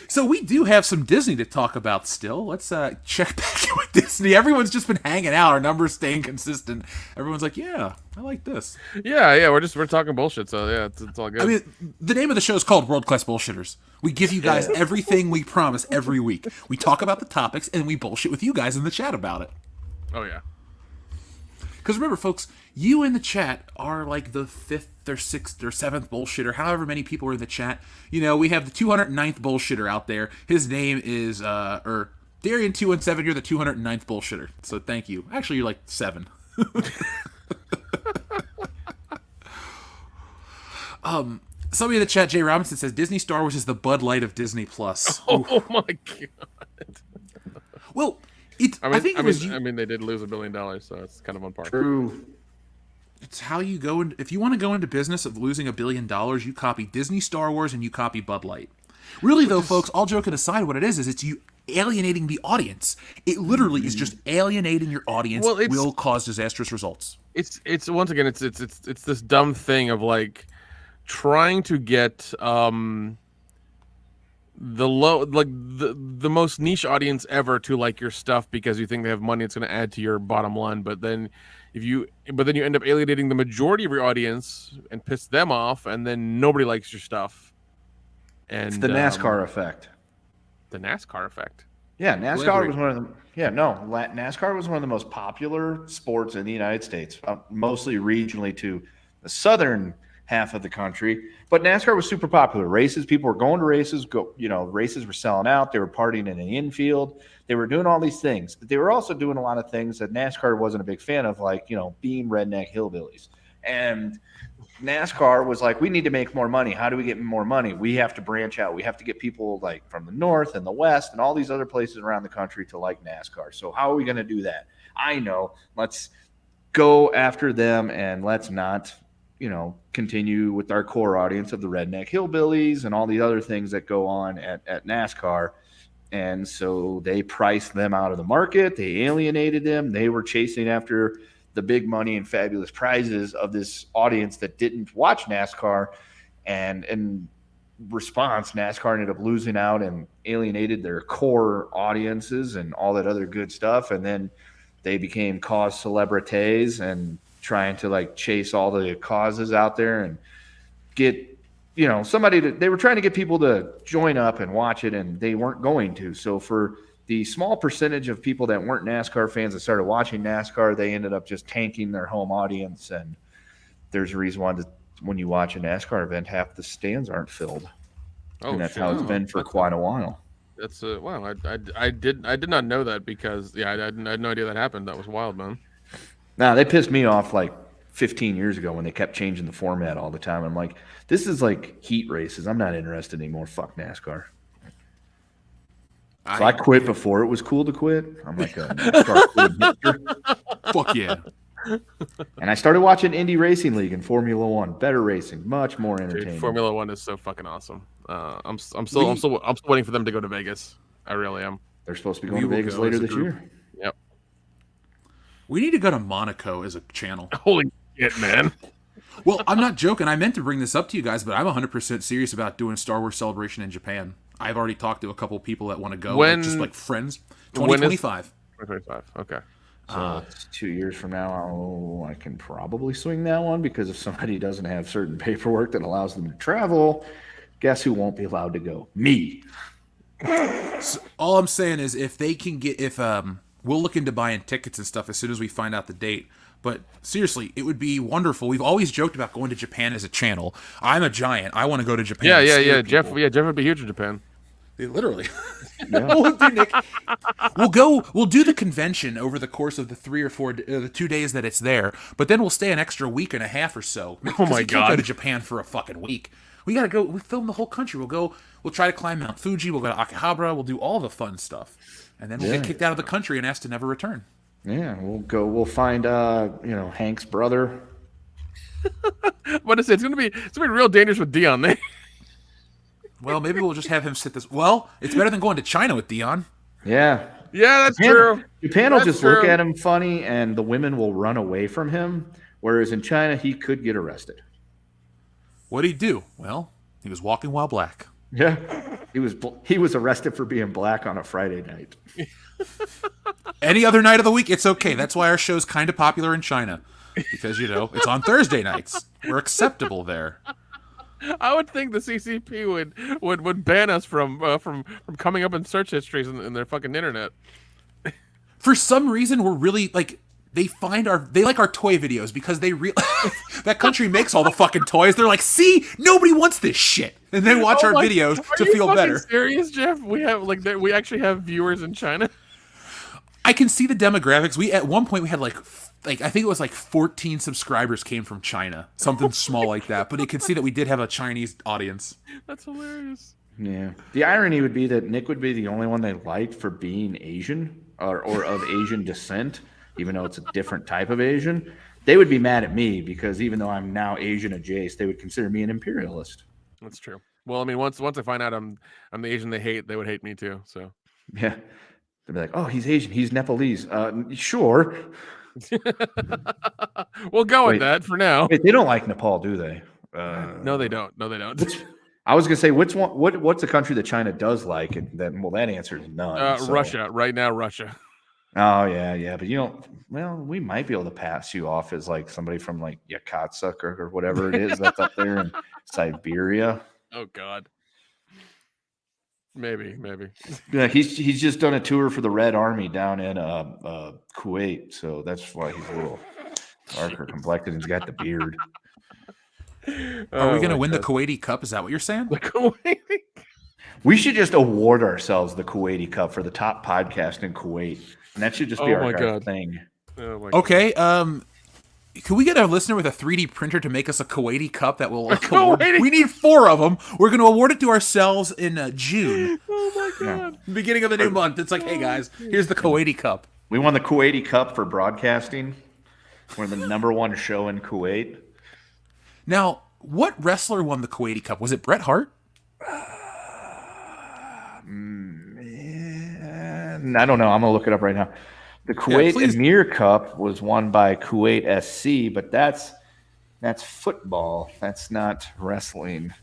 So we do have some Disney to talk about still. Let's check back in with Disney. Everyone's just been hanging out. Our numbers staying consistent. Everyone's like, yeah, I like this. Yeah. We're talking bullshit. So yeah, it's all good. I mean, the name of the show is called World Class Bullshitters. We give you guys everything we promise every week. We talk about the topics and we bullshit with you guys in the chat about it. Oh yeah. Because remember, folks, you in the chat are like the 5th or 6th or 7th bullshitter, however many people are in the chat. You know, we have the 209th bullshitter out there. His name is, Darian217, you're the 209th bullshitter. So thank you. Actually, you're like 7. Somebody in the chat, Jay Robinson, says Disney Star Wars is the Bud Light of Disney Plus. Oh my God. Well, I mean, they did lose $1 billion, so it's kind of on par. True. It's how you go in. If you want to go into business of losing $1 billion, you copy Disney Star Wars and you copy Bud Light. Really, though, folks, all joking aside, what it is it's you alienating the audience. It literally is just alienating your audience. Well, will cause disastrous results. It's once again, it's this dumb thing of like trying to get the most niche audience ever to like your stuff because you think they have money it's going to add to your bottom line, but then you end up alienating the majority of your audience and piss them off, and then nobody likes your stuff. And it's the NASCAR effect. The NASCAR effect. Yeah, NASCAR was one of the NASCAR was one of the most popular sports in the United States, mostly regionally to the southern half of the country. But NASCAR was super popular. Races, people were going to races. Races were selling out. They were partying in the infield. They were doing all these things. But they were also doing a lot of things that NASCAR wasn't a big fan of, like, being redneck hillbillies. And NASCAR was like, we need to make more money. How do we get more money? We have to branch out. We have to get people like from the north and the west and all these other places around the country to like NASCAR. So how are we going to do that? I know. Let's go after them, and let's not continue with our core audience of the redneck hillbillies and all the other things that go on at NASCAR. And so they priced them out of the market. They alienated them. They were chasing after the big money and fabulous prizes of this audience that didn't watch NASCAR. And in response, NASCAR ended up losing out and alienated their core audiences and all that other good stuff. And then they became cause celebrities and trying to like chase all the causes out there and get, they were trying to get people to join up and watch it, and they weren't going to. So for the small percentage of people that weren't NASCAR fans that started watching NASCAR, they ended up just tanking their home audience. And there's a reason why when you watch a NASCAR event, half the stands aren't filled. And that's how it's been for quite a while. That's wow. I did not know that because I had no idea that happened. That was wild, man. Nah, they pissed me off like 15 years ago when they kept changing the format all the time. I'm like, this is like heat races. I'm not interested anymore. Fuck NASCAR. So I quit before it was cool to quit. I'm like a NASCAR Fuck yeah. And I started watching Indy Racing League and Formula One. Better racing, much more entertaining. Dude, Formula One is so fucking awesome. I'm still waiting for them to go to Vegas. I really am. They're supposed to be going to Vegas later this year. Yep. We need to go to Monaco as a channel. Holy shit, man. Well, I'm not joking. I meant to bring this up to you guys, but I'm 100% serious about doing Star Wars Celebration in Japan. I've already talked to a couple people that want to go, just like friends. 2025. 2025. Okay. So it's 2 years from now. I can probably swing that one because if somebody doesn't have certain paperwork that allows them to travel, guess who won't be allowed to go? Me. So all I'm saying is if they can get, we'll look into buying tickets and stuff as soon as we find out the date. But seriously, it would be wonderful. We've always joked about going to Japan as a channel. I'm a giant. I want to go to Japan. Yeah. Jeff would be huge in Japan. Literally. Yeah. We'll do the convention over the course of the 3 or 4 the 2 days that it's there, but then we'll stay an extra week and a half or so. Oh my god. Go to Japan for a fucking week. We gotta go. We film the whole country. We'll try to climb Mount Fuji. We'll go to Akihabara. We'll do all the fun stuff, and then we'll get kicked out of the country and asked to never return. Yeah, we'll go. We'll find Hank's brother. What is it? It's gonna be real dangerous with Dion there. Well, maybe we'll just have him sit this. Well, it's better than going to China with Dion. Yeah. Yeah, that's true. Japan will just look at him funny, and the women will run away from him. Whereas in China, he could get arrested. What'd he do? Well, he was walking while black. Yeah, he was arrested for being black on a Friday night. Any other night of the week, it's okay. That's why our show's kind of popular in China, because it's on Thursday nights. We're acceptable there. I would think the CCP would ban us from coming up in search histories in their fucking internet. For some reason, we're really like they like our toy videos because they that country makes all the fucking toys. They're like, see, nobody wants this shit, and they watch our videos to feel better. Are you serious, Jeff? We have we actually have viewers in China. I can see the demographics. At one point we had like I think it was like 14 subscribers came from China, something small like that. But you can see that we did have a Chinese audience. That's hilarious. Yeah. The irony would be that Nick would be the only one they liked for being Asian or of Asian descent, even though it's a different type of Asian. They would be mad at me because even though I'm now Asian adjacent, they would consider me an imperialist. That's true. Well, I mean, once I find out I'm the Asian they hate, they would hate me too. So yeah, they'd be like, "Oh, he's Asian. He's Nepalese." Sure. We'll go with that for now. Wait, they don't like Nepal, do they? No, they don't. No, they don't. I was gonna say which one. What's a country that China does like? And then, that answer is none. Russia. Right now, Russia. Oh yeah, but well, we might be able to pass you off as like somebody from like Yakutsk or whatever it is that's up there in Siberia. Oh God. Maybe. Yeah, he's just done a tour for the Red Army down in Kuwait, so that's why he's a little darker complected and he's got the beard. Are we going to win the Kuwaiti Cup? Is that what you're saying? The Kuwaiti. We should just award ourselves the Kuwaiti Cup for the top podcast in Kuwait, and that should just be our thing. Oh my okay. God. Can we get a listener with a 3D printer to make us a Kuwaiti Cup that will award? We need 4 of them. We're going to award it to ourselves in June. Oh my God. Yeah. Beginning of the new month. It's like, hey guys, here's the Kuwaiti Cup. We won the Kuwaiti Cup for broadcasting. We're the #1 show in Kuwait. Now, what wrestler won the Kuwaiti Cup? Was it Bret Hart? I don't know. I'm going to look it up right now. The Kuwait Emir Cup was won by Kuwait SC, but that's football. That's not wrestling.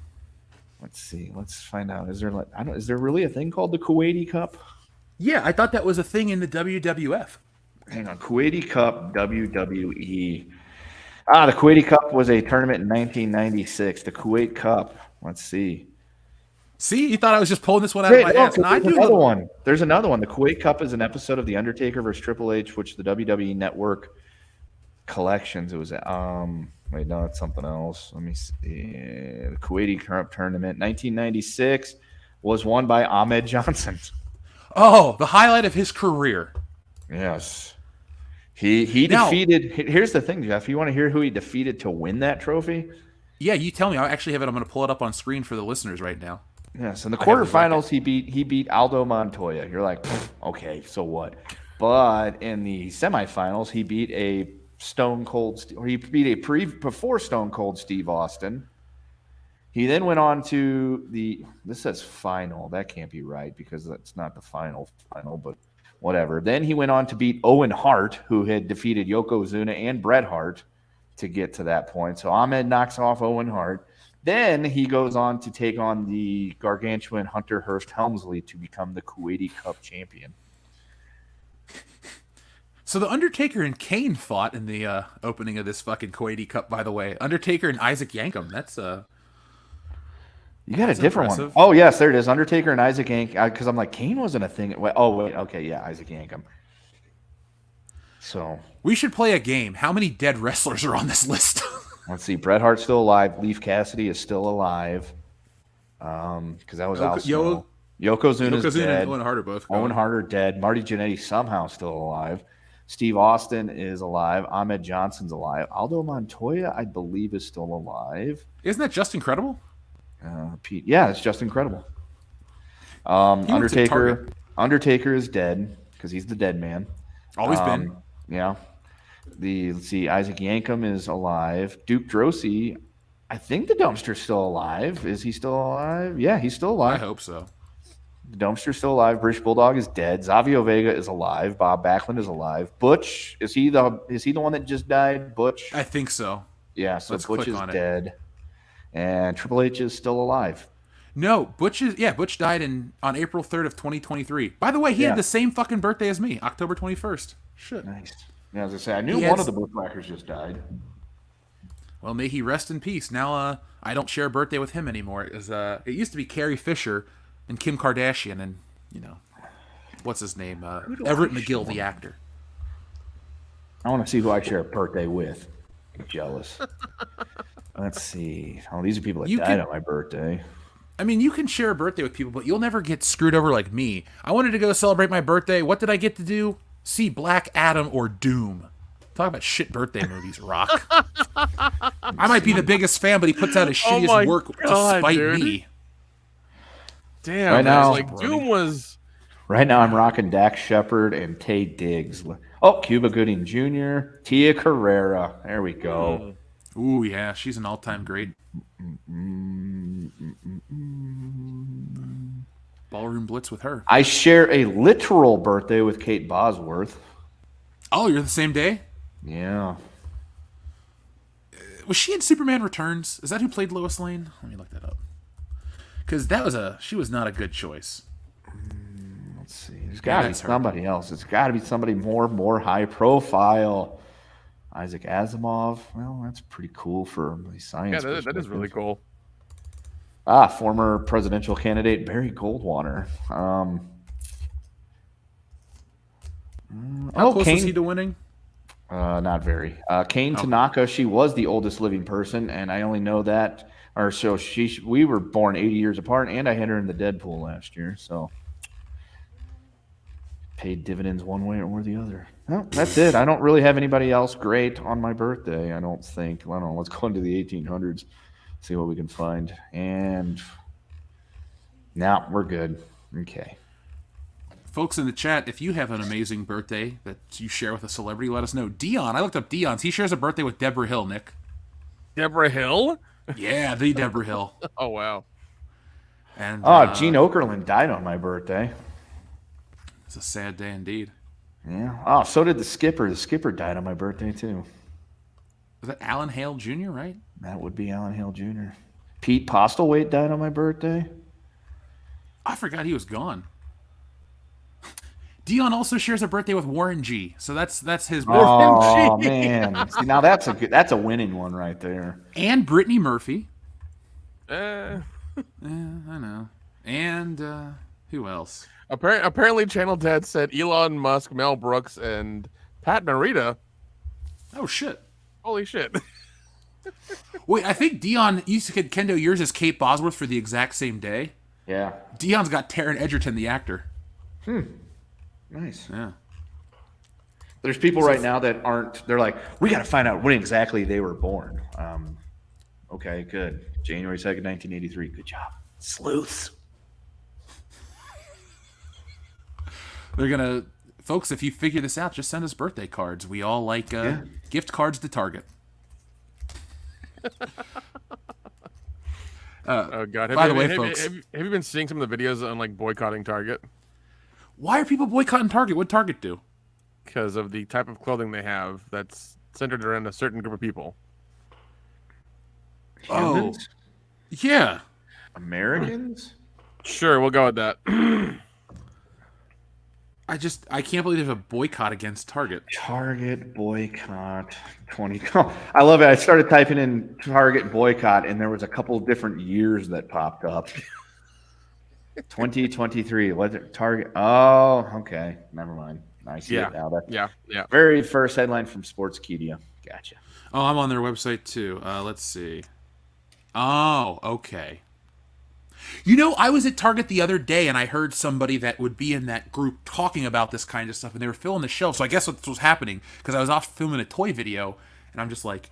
Let's see. Let's find out. Is there really a thing called the Kuwaiti Cup? Yeah, I thought that was a thing in the WWF. Hang on. Kuwaiti Cup, WWE. The Kuwaiti Cup was a tournament in 1996. The Kuwait Cup. Let's see. See, you thought I was just pulling this one out of my ass. There's another one. The Kuwait Cup is an episode of The Undertaker versus Triple H, which the WWE Network collections. It was wait, no, it's something else. Let me see. The Kuwaiti Cup tournament, 1996, was won by Ahmed Johnson. Oh, the highlight of his career. Yes. He defeated. Here's the thing, Jeff. You want to hear who he defeated to win that trophy? Yeah, you tell me. I actually have it. I'm going to pull it up on screen for the listeners right now. Yes, in the quarterfinals, he beat Aldo Montoya. You're like, okay, so what? But in the semifinals, he beat a before Stone Cold Steve Austin. He then went on to this says final. That can't be right because that's not the final, but whatever. Then he went on to beat Owen Hart, who had defeated Yokozuna and Bret Hart to get to that point. So Ahmed knocks off Owen Hart. Then he goes on to take on the gargantuan Hunter Hearst Helmsley to become the Kuwaiti Cup champion. So the Undertaker and Kane fought in the opening of this fucking Kuwaiti Cup, by the way. Undertaker and Isaac Yankem. That's you got a different one. Oh, yes, there it is. Undertaker and Isaac Yankem. Because I'm like, Kane wasn't a thing. Oh, wait. Okay, yeah, Isaac Yankem. So we should play a game. How many dead wrestlers are on this list? Let's see. Bret Hart's still alive. Leaf Cassidy is still alive. Because that was Yokozuna's dead. and Owen Hart are both gone. Owen Hart are dead. Marty Jannetty somehow still alive. Steve Austin is alive. Ahmed Johnson's alive. Aldo Montoya, I believe, is still alive. Isn't that just incredible? Pete, yeah, it's just incredible. Undertaker is dead because he's the dead man. Always been. Yeah. Let's see, Isaac Yankem is alive. Duke Drosy, I think the Dumpster's still alive. Is he still alive? Yeah, he's still alive. I hope so. The Dumpster's still alive. British Bulldog is dead. Xavier Vega is alive. Bob Backlund is alive. Butch, is he the one that just died? Butch? I think so. Yeah, so Butch is dead. And Triple H is still alive. No, Butch died on April 3rd of 2023. By the way, he had the same fucking birthday as me, October 21st. Shit. Nice. Yeah, as I say, I knew one of the Bushwhackers just died. Well, may he rest in peace. Now, I don't share a birthday with him anymore. It used to be Carrie Fisher and Kim Kardashian and, what's his name? Everett McGill, the actor. I want to see who I share a birthday with. I'm jealous. Let's see. Oh, these are people that died on my birthday. I mean, you can share a birthday with people, but you'll never get screwed over like me. I wanted to go celebrate my birthday. What did I get to do? See Black Adam or Doom. Talk about shit birthday movies, Rock. I might be the biggest fan, but he puts out his shittiest work to spite me. Damn, right now, Doom was... Right now I'm rocking Dax Shepard and Tay Diggs. Oh, Cuba Gooding Jr., Tia Carrera. There we go. Ooh, yeah, she's an all-time great. Ballroom Blitz with her. I share a literal birthday with Kate Bosworth. Oh, you're the same day? Yeah. Was she in Superman Returns? Is that who played Lois Lane? Let me look that up. Because she was not a good choice. Let's see. There's got to be somebody else. It's got to be somebody more high profile. Isaac Asimov. Well, that's pretty cool for the science. Yeah, that is really cool. Former presidential candidate Barry Goldwater. How close was he to winning? Not very. Kane Tanaka, she was the oldest living person, and I only know that. We were born 80 years apart, and I had her in the Deadpool last year, so paid dividends one way or the other. Well, that's it. I don't really have anybody else great on my birthday, I don't think. I don't know. Let's go into the 1800s. See what we can find. And now we're good. Okay. Folks in the chat, if you have an amazing birthday that you share with a celebrity, let us know. Dion, I looked up Dion's. He shares a birthday with Deborah Hill, Nick. Deborah Hill? Yeah, the Deborah Hill. Oh, wow. And Gene Okerlund died on my birthday. It's a sad day indeed. Yeah. Oh, so did the Skipper. The Skipper died on my birthday, too. Was that Alan Hale Jr., right? That would be Alan Hale Jr. Pete Postlethwaite died on my birthday. I forgot he was gone. Dion also shares a birthday with Warren G. So that's his birthday. Oh, man. See, now that's a winning one right there. And Brittany Murphy. I know. And who else? Apparently Channel Dad said Elon Musk, Mel Brooks, and Pat Morita. Oh, shit. Holy shit. Wait, I think Dion used to kendo yours as Kate Bosworth for the exact same day. Yeah. Dion's got Taron Egerton, the actor. Nice. Yeah. There's people right now that aren't. They're like, we got to find out when exactly they were born. Okay, good. January 2nd, 1983. Good job. Sleuths. They're gonna, folks. If you figure this out, just send us birthday cards. We all like gift cards to Target. Oh God! By the way, folks, have you been seeing some of the videos on like boycotting Target? Why are people boycotting Target? What Target do? Because of the type of clothing they have that's centered around a certain group of people. Humans? Oh, yeah. Americans? Sure, we'll go with that. I can't believe there's a boycott against Target. Target boycott 20. I love it. I started typing in Target boycott, and there was a couple different years that popped up. 2023. What Target? Oh, okay. Never mind. I see it now. Yeah. Very first headline from Sportskeeda. Gotcha. Oh, I'm on their website too. Let's see. Oh, okay. You know, I was at Target the other day and I heard somebody that would be in that group talking about this kind of stuff, and they were filling the shelves. So I guess what was happening, because I was off filming a toy video, and I'm just like,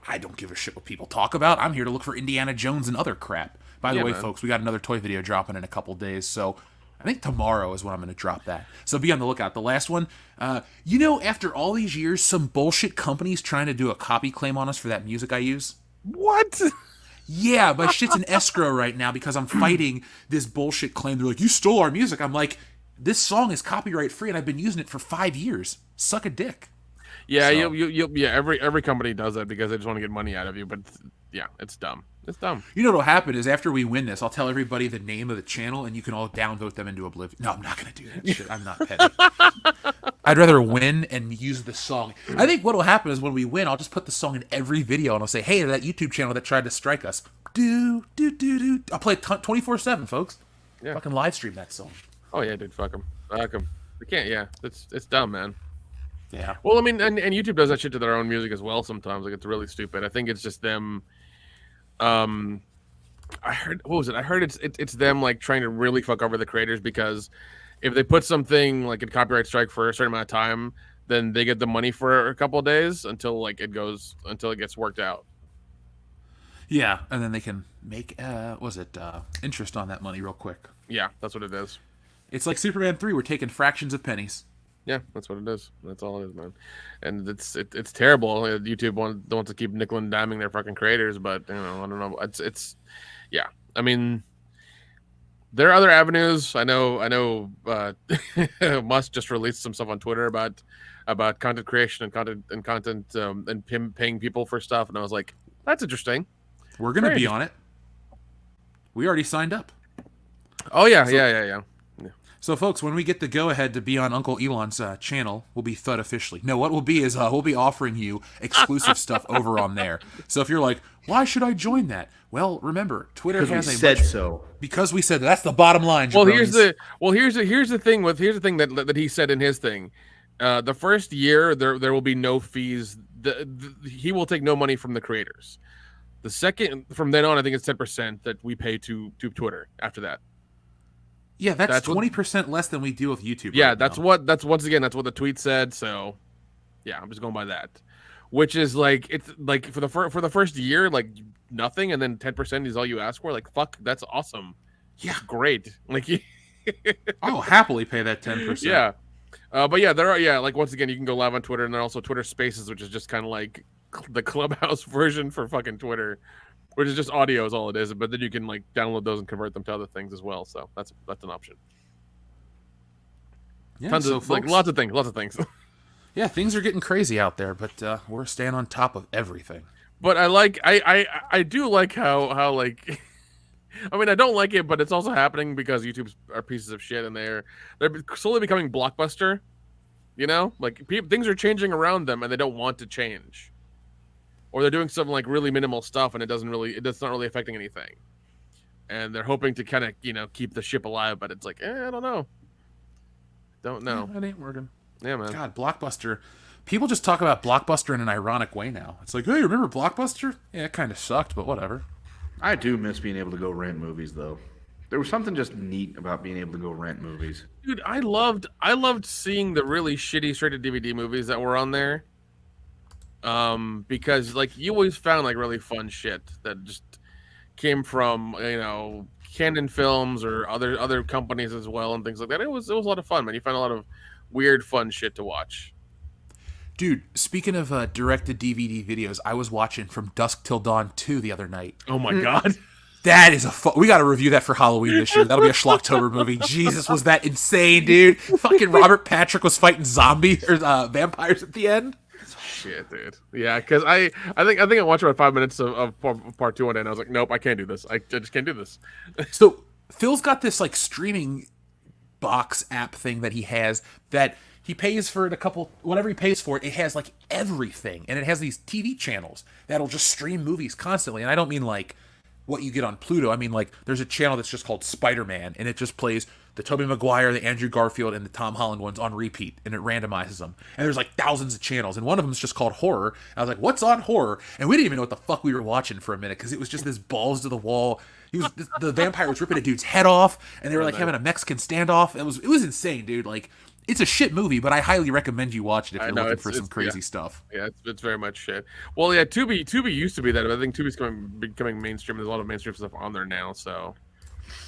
I don't give a shit what people talk about. I'm here to look for Indiana Jones and other crap. By the way, folks, we got another toy video dropping in a couple days, so I think tomorrow is when I'm going to drop that. So be on the lookout. The last one, you know, after all these years, some bullshit company's trying to do a copy claim on us for that music I use. What? Yeah, but shit's in escrow right now because I'm fighting this bullshit claim. They're like, you stole our music. I'm like, this song is copyright free and I've been using it for 5 years. Suck a dick. Yeah, so. Every company does that because they just want to get money out of you. But yeah, it's dumb. It's dumb. You know what'll happen is after we win this, I'll tell everybody the name of the channel and you can all downvote them into oblivion. No, I'm not going to do that shit. I'm not petty. I'd rather win and use the song. I think what'll happen is when we win, I'll just put the song in every video and I'll say, hey, to that YouTube channel that tried to strike us. I'll play it 24/7, folks. Yeah. Fucking live stream that song. Oh yeah, dude. Fuck them. Fuck them. They can't. Yeah, it's dumb, man. Yeah. Well, I mean, and YouTube does that shit to their own music as well sometimes. Like, it's really stupid. I think it's just them. I heard, what was it? I heard it's them like trying to really fuck over the creators, because if they put something like a copyright strike for a certain amount of time, then they get the money for a couple of days until it gets worked out. Yeah, and then they can make interest on that money real quick. Yeah, that's what it is. It's like Superman 3. We're taking fractions of pennies. Yeah, that's what it is. That's all it is, man. And it's terrible. YouTube wants to keep nickel and diming their fucking creators, but I don't know. It's yeah. I mean, there are other avenues. I know. Musk just released some stuff on Twitter about content creation and content and paying people for stuff, and I was like, that's interesting. We're gonna be on it. We already signed up. Oh yeah, yeah. So, folks, when we get the go-ahead to be on Uncle Elon's channel, we'll be Thud officially. No, what we'll be is we'll be offering you exclusive stuff over on there. So if you're like, why should I join that? Well, remember, Twitter has a said so. Because we said that's the bottom line. Well, here's the thing that he said in his thing. The first year there will be no fees. He will take no money from the creators. The second, from then on, I think it's 10% that we pay to Twitter after that. Yeah, that's 20% less than we do with YouTube. Yeah, right that's now. what the tweet said. So, yeah, I'm just going by that. Which is like, it's like for the first year, like nothing, and then 10% is all you ask for. Like, fuck, that's awesome. Yeah, great. Like, I'll happily pay that 10%. Yeah, but yeah, there are like once again, you can go live on Twitter, and then also Twitter Spaces, which is just kind of like the Clubhouse version for fucking Twitter. Which is just audio is all it is, but then you can like download those and convert them to other things as well. So that's an option. Yeah, Tons of folks, lots of things. Yeah, things are getting crazy out there, but we're staying on top of everything. But I do like how like I mean, I don't like it, but it's also happening because YouTube's are pieces of shit, and they're slowly becoming Blockbuster. You know, like things are changing around them, and they don't want to change. Or they're doing something like really minimal stuff, and it's not really affecting anything. And they're hoping to kind of, keep the ship alive, but it's like, I don't know. Don't know. Yeah, that ain't working. Yeah, man. God, Blockbuster. People just talk about Blockbuster in an ironic way now. It's like, hey, remember Blockbuster? Yeah, it kind of sucked, but whatever. I do miss being able to go rent movies, though. There was something just neat about being able to go rent movies. Dude, I loved seeing the really shitty straight to DVD movies that were on there. Because like you always found like really fun shit that just came from, you know, Canon Films or other companies as well and things like that. It was a lot of fun, man. You find a lot of weird fun shit to watch. Dude, speaking of direct-to-DVD videos, I was watching From Dusk Till Dawn 2 the other night. Oh my god. That is we got to review that for Halloween this year. That'll be a Schlocktober movie. Jesus, was that insane, dude. Fucking Robert Patrick was fighting vampires at the end. Shit, dude. Yeah, because I think I watched about 5 minutes of part 2 one day, and I was like, nope, I can't do this. I just can't do this. So Phil's got this like streaming box app thing that he has that he pays for it whatever he pays for it, it has like everything. And it has these TV channels that'll just stream movies constantly. And I don't mean like what you get on Pluto. I mean like there's a channel that's just called Spider-Man, and it just plays the Tobey Maguire, the Andrew Garfield, and the Tom Holland ones on repeat, and it randomizes them. And there's like thousands of channels, and one of them is just called horror. And I was like, what's on horror? And we didn't even know what the fuck we were watching for a minute, because it was just this balls to the wall. The vampire was ripping a dude's head off, and they were like having a Mexican standoff. It was insane, dude. Like, it's a shit movie, but I highly recommend you watch it if you're looking for some crazy stuff. Yeah, it's very much shit. Well, yeah, Tubi used to be that, but I think Tubi's becoming mainstream. There's a lot of mainstream stuff on there now, so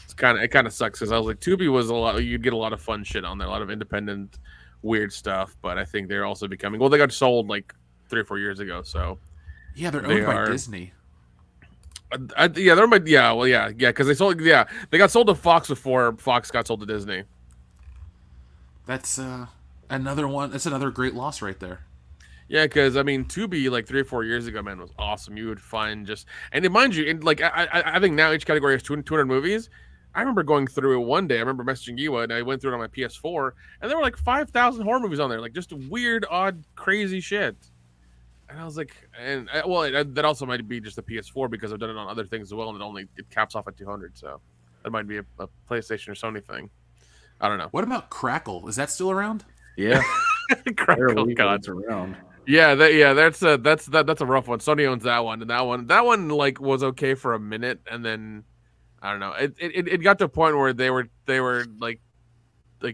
it kind of sucks, because I was like, Tubi was a lot. You'd get a lot of fun shit on there, a lot of independent weird stuff. But I think they're also becoming. Well, they got sold like 3 or 4 years ago, so yeah, they're owned by Disney. Because they got sold to Fox before Fox got sold to Disney. That's another one. That's another great loss right there. Yeah, because I mean, Tubi like 3 or 4 years ago, man, was awesome. You would find and mind you, like I think now each category has 200 movies. I remember going through it one day. I remember messaging you, and I went through it on my PS4, and there were like 5,000 horror movies on there, like just weird, odd, crazy shit. And I was like, that also might be just the PS4, because I've done it on other things as well, and it caps off at 200. So that might be a PlayStation or Sony thing. I don't know. What about Crackle? Is that still around? Yeah, Crackle, God, it's around. Yeah, that's a rough one. Sony owns that one, and that one like was okay for a minute, and then I don't know. It got to a point where they were like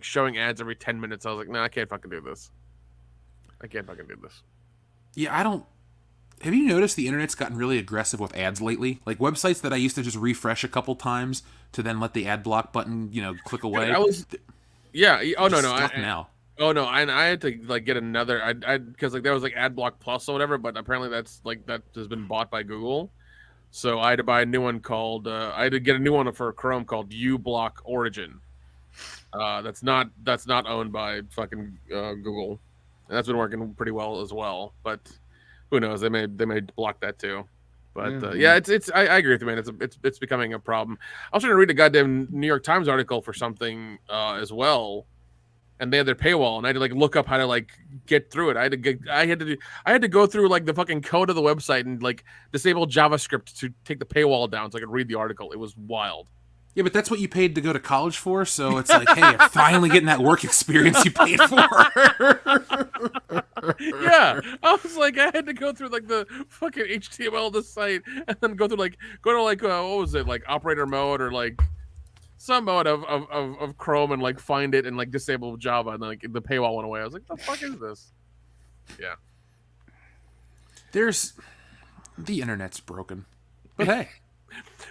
showing ads every 10 minutes. I was like, nah, I can't fucking do this. Yeah, I don't. Have you noticed the internet's gotten really aggressive with ads lately? Like websites that I used to just refresh a couple times to then let the ad block button, click away. Yeah. Oh no. Now. Oh no. I had to like get another. Because like there was like ad block plus or whatever, but apparently that has been bought by Google. So I had to buy a new one called. I had to get a new one for Chrome called uBlock Origin. That's not owned by fucking Google, and that's been working pretty well as well. But who knows? They may block that too. But yeah, I agree with you, man. It's becoming a problem. I was trying to read a goddamn New York Times article for something as well, and they had their paywall, and I had to like look up how to like get through it. I had to go through like the fucking code of the website and like disable JavaScript to take the paywall down so I could read the article. It was wild. Yeah, but that's what you paid to go to college for, so it's like, hey, you're finally getting that work experience you paid for. Yeah, I was like, I had to go through like the fucking HTML of the site, and then go to like what was it, like operator mode or like some mode of Chrome, and like find it and like disable Java, and then like the paywall went away. I was like, the fuck is this? Yeah, the internet's broken, but hey.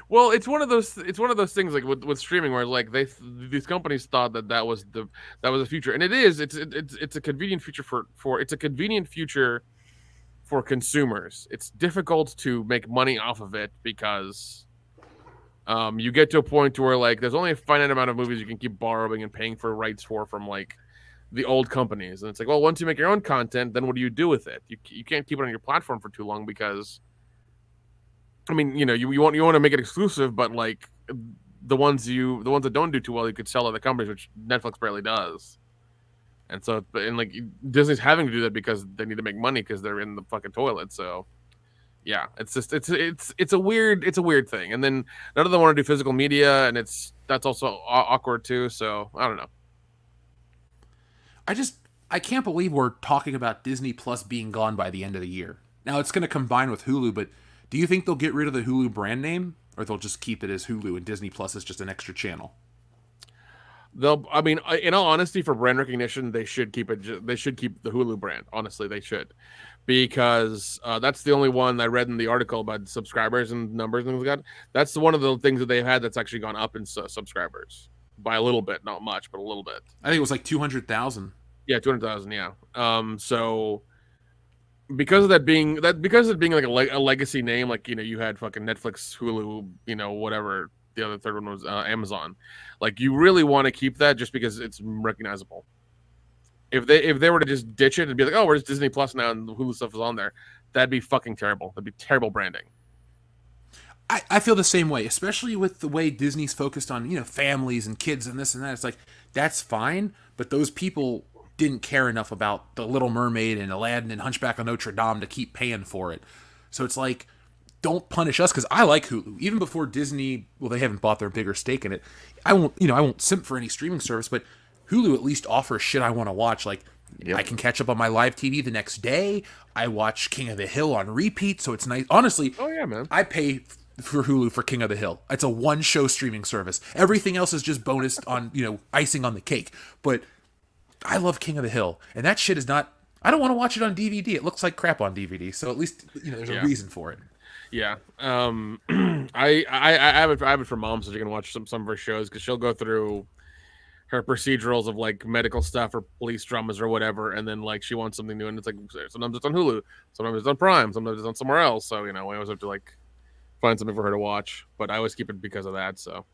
Well, it's one of those things like with streaming where like these companies thought that was the future, and it is. It's a convenient future for consumers. It's difficult to make money off of it because you get to a point where like there's only a finite amount of movies you can keep borrowing and paying for rights from like the old companies, and it's like, well, once you make your own content, then what do you do with it? You can't keep it on your platform for too long because. I mean, you want to make it exclusive, but like the ones that don't do too well, you could sell other companies, which Netflix barely does. And so, like Disney's having to do that because they need to make money because they're in the fucking toilet. So, yeah, it's just it's a weird thing. And then none of them want to do physical media, and that's also awkward too. So I don't know. I can't believe we're talking about Disney Plus being gone by the end of the year. Now it's going to combine with Hulu, but. Do you think they'll get rid of the Hulu brand name? or they'll just keep it as Hulu and Disney Plus is just an extra channel. I mean, in all honesty, for brand recognition, they should keep it. They should keep the Hulu brand. Honestly, they should, because that's the only one I read in the article about subscribers and numbers and things like that. That's one of the things that they've had that's actually gone up in subscribers by a little bit, not much, but a little bit. I think it was like 200,000. Yeah, 200,000. Yeah. So because of that being because it being like a legacy name, like you had fucking Netflix, Hulu, whatever. The other third one was Amazon. Like, you really want to keep that just because it's recognizable. If they were to just ditch it and be like, oh, where's Disney Plus now and the Hulu stuff is on there, that'd be fucking terrible. That'd be terrible branding. I feel the same way, especially with the way Disney's focused on, families and kids and this and that. It's like, that's fine, but those people didn't care enough about The Little Mermaid and Aladdin and Hunchback of Notre Dame to keep paying for it. So it's like, don't punish us, because I like Hulu. Even before Disney, well, they haven't bought their bigger stake in it. I won't simp for any streaming service, but Hulu at least offers shit I want to watch. Like, I can catch up on my live TV the next day. I watch King of the Hill on repeat, so it's nice. Honestly, oh yeah, man, I pay for Hulu for King of the Hill. It's a one-show streaming service. Everything else is just bonus on, icing on the cake. But I love King of the Hill, and that shit is not. I don't want to watch it on DVD. It looks like crap on DVD. So at least there's a reason for it. Yeah, I have it for mom, so she can watch some of her shows, because she'll go through her procedurals of like medical stuff or police dramas or whatever, and then like she wants something new, and it's like sometimes it's on Hulu, sometimes it's on Prime, sometimes it's on somewhere else. So we always have to like find something for her to watch. But I always keep it because of that. So,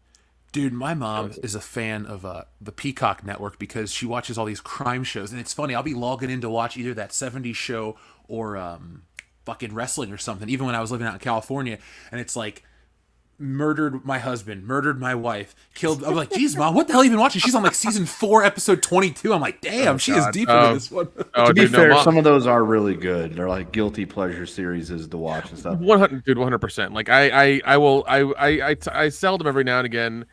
dude, my mom is a fan of the Peacock Network because she watches all these crime shows, and it's funny. I'll be logging in to watch either that '70s show or fucking wrestling or something, even when I was living out in California, and it's like murdered my husband, murdered my wife, killed. I'm like, geez, Mom, what the hell are you even watching? She's on like season 4, episode 22. I'm like, damn, she is deep into this one. To be fair, some of those are really good. They're like guilty pleasure series to watch and stuff. 100%. Like I seldom every now and again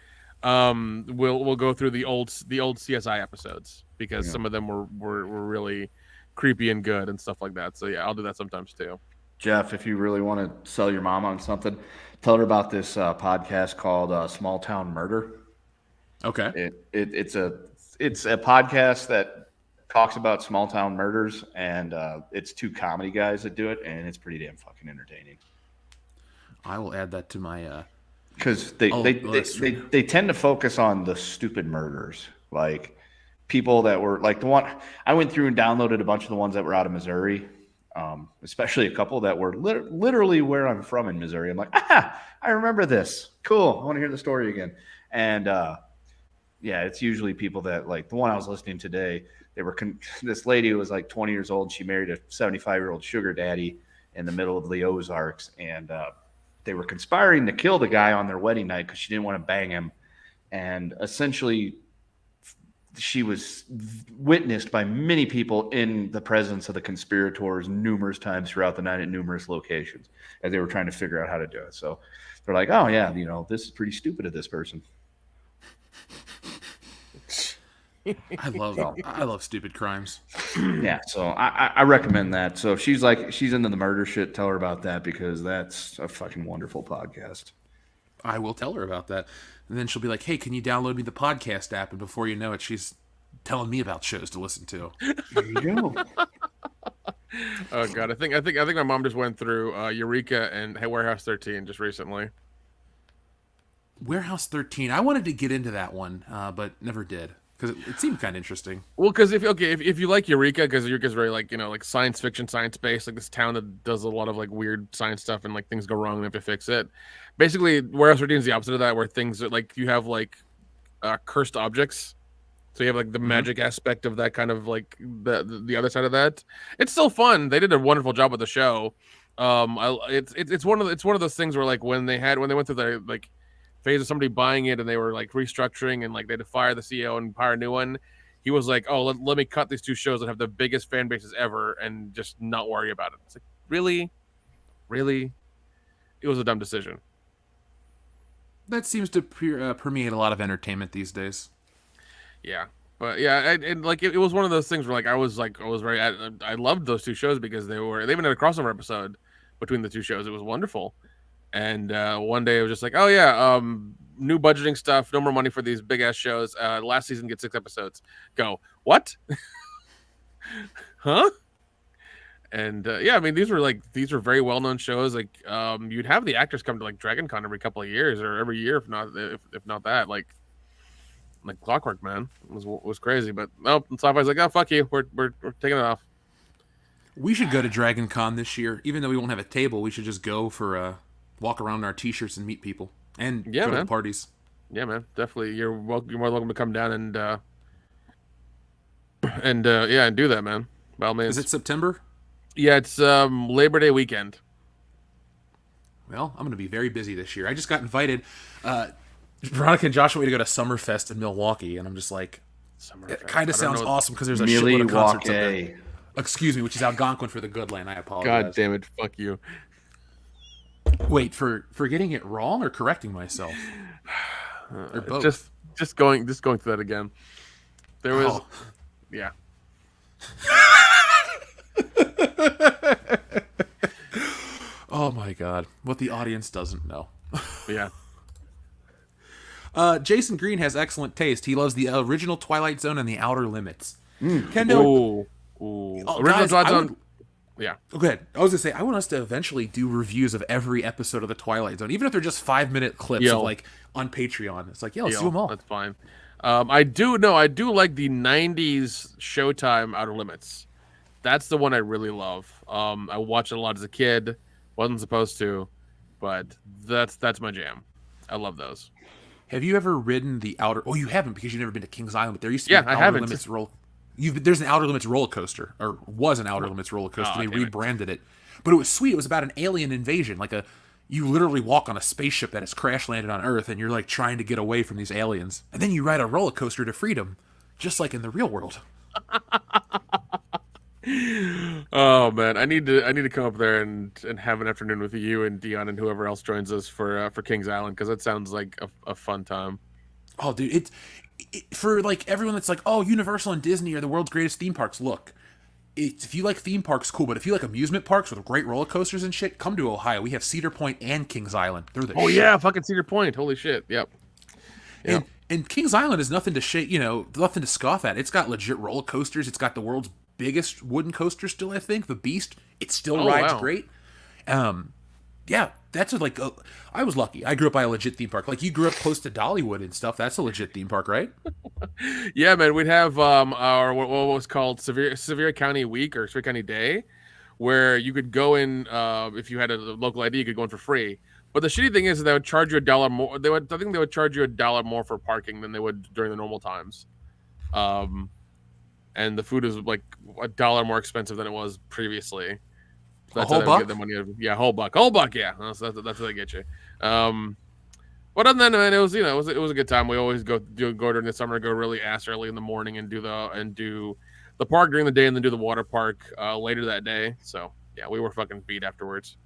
we'll go through the old CSI episodes, because some of them were really creepy and good and stuff like that. So yeah, I'll do that sometimes too. Jeff, if you really want to sell your mom on something, tell her about this podcast called Small Town Murder. Okay. It's a podcast that talks about small town murders, and it's 2 comedy guys that do it, and it's pretty damn fucking entertaining. I will add that to my because they tend to focus on the stupid murders, like people that were like the one I went through and downloaded a bunch of the ones that were out of Missouri, especially a couple that were literally where I'm from in Missouri. I'm like, I remember this. Cool. I want to hear the story again. And yeah, it's usually people that, like the one I was listening to today, they were this lady who was like 20 years old. She married a 75-year-old sugar daddy in the middle of the Ozarks, and they were conspiring to kill the guy on their wedding night because she didn't want to bang him. And essentially, she was witnessed by many people in the presence of the conspirators numerous times throughout the night at numerous locations as they were trying to figure out how to do it. So they're like, oh yeah, this is pretty stupid of this person. I love stupid crimes. Yeah, so I recommend that. So if she's into the murder shit, tell her about that, because that's a fucking wonderful podcast. I will tell her about that. And then she'll be like, hey, can you download me the podcast app? And before you know it, she's telling me about shows to listen to. There you go. Oh God, I think my mom just went through Eureka and Warehouse 13 just recently. Warehouse 13. I wanted to get into that one, but never did, because it seemed kind of interesting. Well, because if you like Eureka, because Eureka's very like science fiction, science based, like this town that does a lot of like weird science stuff, and like things go wrong and they have to fix it. Basically, Warehouse 13 is the opposite of that, where things are like you have like cursed objects. So you have like the magic aspect of that, kind of like the other side of that. It's still fun. They did a wonderful job with the show. It's one of those things where like when they went through the like phase of somebody buying it and they were like restructuring and like they had to fire the CEO and hire a new one. He was like, oh, let me cut these 2 shows that have the biggest fan bases ever and just not worry about it. It's like, really? It was a dumb decision. That seems to permeate a lot of entertainment these days. Yeah, but yeah, it was one of those things where I loved those 2 shows because they even had a crossover episode between the 2 shows. It was wonderful. And one day it was just like, oh yeah, new budgeting stuff, no more money for these big ass shows. Last season gets 6 episodes. Go, what? Huh? And yeah, I mean, these were very well known shows. Like, you'd have the actors come to like Dragon Con every couple of years or every year, if not that. Like clockwork, man. It was crazy. But no, Sci-Fi's like, oh fuck you, we're taking it off. We should go to Dragon Con this year, even though we won't have a table. We should just go for a walk around in our t-shirts and meet people and go to the parties. Yeah, man, definitely. You're more welcome to come down and do that, man. By all means. Is it September? Yeah, it's Labor Day weekend. Well, I'm going to be very busy this year. I just got invited. Veronica and Josh want me to go to Summerfest in Milwaukee, and I'm just like, it kind of sounds awesome because there's a shitload of concerts up there. Excuse me, which is Algonquin for the Goodland. I apologize. God damn it, fuck you. Wait, for getting it wrong or correcting myself? Or both? Just going through that again. There was, yeah. Oh my god, what the audience doesn't know. Yeah. Jason Green has excellent taste. He loves the original Twilight Zone and the Outer Limits. Kendo. Original Twilight Zone. Yeah. Oh, go ahead. I was gonna say, I want us to eventually do reviews of every episode of the Twilight Zone, even if they're just 5-minute clips of like on Patreon. It's like, let's do them all. That's fine. I do like the '90s Showtime Outer Limits. That's the one I really love. I watched it a lot as a kid. Wasn't supposed to, but that's my jam. I love those. Have you ever ridden the Outer? Oh, you haven't because you've never been to Kings Island. But there used to be an Outer Limits There's an Outer Limits roller coaster, or was an Outer Limits roller coaster. They rebranded it, but it was sweet. It was about an alien invasion. You literally walk on a spaceship that has crash landed on Earth, and you're like trying to get away from these aliens, and then you ride a roller coaster to freedom, just like in the real world. Oh man, I need to come up there and have an afternoon with you and Dion and whoever else joins us for Kings Island, because that sounds like a fun time. Oh, dude, it for like everyone that's like, oh, Universal and Disney are the world's greatest theme parks. Look, if you like theme parks, cool, but if you like amusement parks with great roller coasters and shit, come to Ohio. We have Cedar Point and Kings Island. They're the shit. Yeah, fucking Cedar Point. Holy shit. Yep. And Kings Island is nothing to nothing to scoff at. It's got legit roller coasters. It's got the world's biggest wooden coaster still, I think. The Beast. It still rides great. Yeah, that's I was lucky. I grew up by a legit theme park. Like, you grew up close to Dollywood and stuff. That's a legit theme park, right? Yeah, man. We'd have our what was called Sevier County Week or Sevier County Day, where you could go in if you had a local ID, you could go in for free. But the shitty thing is that they would charge you $1 more. I think they would charge you $1 more for parking than they would during the normal times. And the food is like $1 more expensive than it was previously. That's a whole buck? Get the money. Yeah, whole buck. Yeah, that's what they get you. But other than that, man, it was it was a good time. We always go during the summer, go really ass early in the morning and do the park during the day, and then do the water park later that day. So yeah, we were fucking beat afterwards.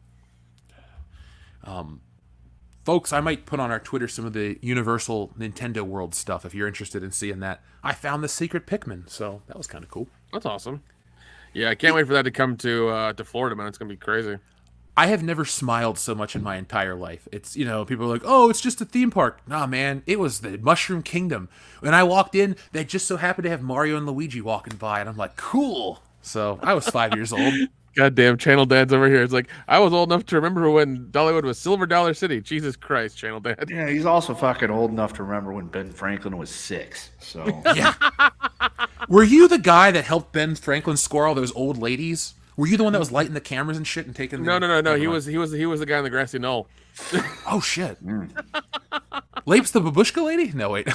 Folks, I might put on our Twitter some of the Universal Nintendo World stuff if you're interested in seeing that. I found the secret Pikmin, so that was kind of cool. That's awesome. Yeah, I can't wait for that to come to Florida, man. It's gonna be crazy. I have never smiled so much in my entire life. It's, people are like, oh, it's just a theme park. Nah, man, it was the Mushroom Kingdom. When I walked in, they just so happened to have Mario and Luigi walking by, and I'm like, cool. So I was 5 years old. Goddamn Channel Dad's over here. It's like, I was old enough to remember when Dollywood was Silver Dollar City. Jesus Christ, Channel Dad. Yeah, he's also fucking old enough to remember when Ben Franklin was 6. So yeah. Were you the guy that helped Ben Franklin score all those old ladies? Were you the one that was lighting the cameras and shit and taking? No. He was the guy on the grassy knoll. Oh shit. Lapes the babushka lady? No, wait.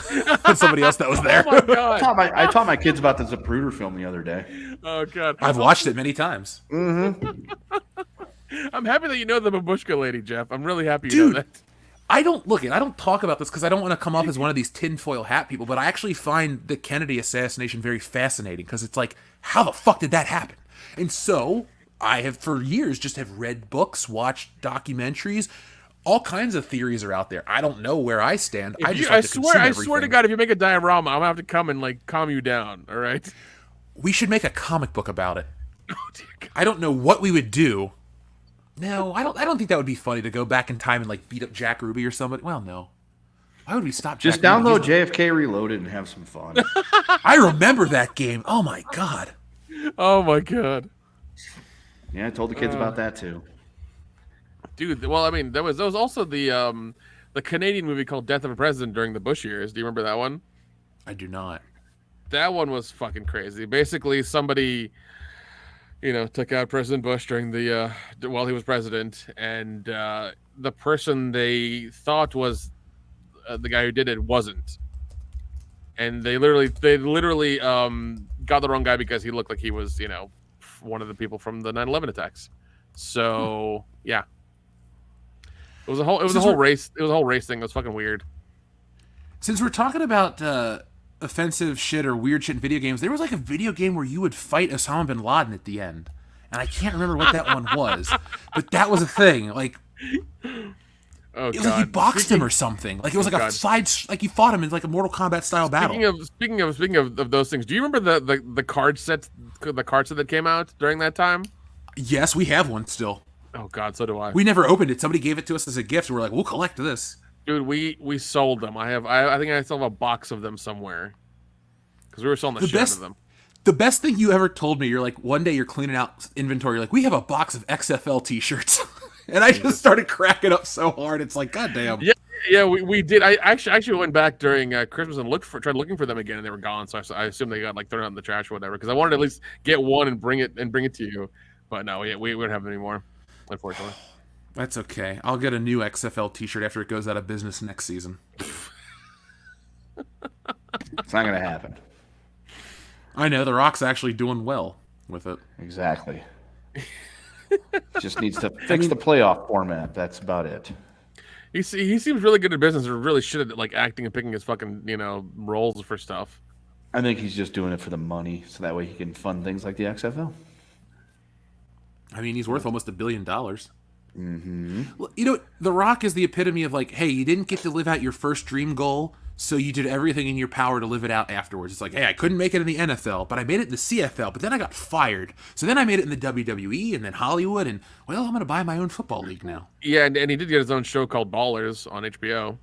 Somebody else that was there. Oh my god. I taught my kids about the Zapruder film the other day. Oh god. I've watched it many times. Mm-hmm. I'm happy that you know the babushka lady, Jeff. I'm really happy you know that. I don't talk about this because I don't want to come off as one of these tinfoil hat people, but I actually find the Kennedy assassination very fascinating because it's like, how the fuck did that happen? And so I have for years just have read books, watched documentaries. All kinds of theories are out there. I don't know where I stand. I swear to God, if you make a diorama, I'm gonna have to come and like calm you down. All right. We should make a comic book about it. Oh, dear God. I don't know what we would do. No, I don't think that would be funny to go back in time and like beat up Jack Ruby or somebody. Well, no. Why would we stop? Just Jack download Ruby? JFK Reloaded and have some fun. I remember that game. Oh my god. Oh my god. Yeah, I told the kids about that too. Dude, well, I mean, there was also the Canadian movie called Death of a President during the Bush years. Do you remember that one? I do not. That one was fucking crazy. Basically, somebody, took out President Bush during the while he was president, and the person they thought was the guy who did it wasn't, and they literally got the wrong guy because he looked like he was one of the people from the 9/11 attacks. So yeah, it was a whole race. It was a whole race thing. It was fucking weird. Since we're talking about offensive shit or weird shit in video games, there was like a video game where you would fight Osama bin Laden at the end, and I can't remember what that one was, but that was a thing. Like, it was like you boxed him or something. Like it was like a side, like you fought him in like a Mortal Kombat style battle. Speaking of those things, do you remember the card set that came out during that time? Yes, we have one still. Oh god, so do I. We never opened it. Somebody gave it to us as a gift. We're like, we'll collect this. Dude, we sold them. I think I still have a box of them somewhere. Because we were selling the shit out of them. The best thing you ever told me, you're like, one day you're cleaning out inventory, you're like, we have a box of XFL t-shirts. And I just started cracking up so hard. It's like, goddamn. Yeah, we did. I actually went back during Christmas and tried looking for them again, and they were gone. So I assumed they got like thrown out in the trash or whatever. Because I wanted to at least get one and bring it to you. But no, we don't have them anymore, unfortunately. That's okay. I'll get a new XFL t-shirt after it goes out of business next season. It's not going to happen. I know. The Rock's actually doing well with it. Exactly. Just needs to fix the playoff format. That's about it. He seems really good at business or really shit at like acting and picking his fucking, roles for stuff. I think he's just doing it for the money so that way he can fund things like the XFL. I mean, he's worth almost $1 billion. Mm-hmm. Well, The Rock is the epitome of like, hey, you didn't get to live out your first dream goal, so you did everything in your power to live it out afterwards. It's like, hey, I couldn't make it in the NFL, but I made it in the CFL, but then I got fired. So then I made it in the WWE and then Hollywood, and, well, I'm going to buy my own football league now. Yeah, and he did get his own show called Ballers on HBO.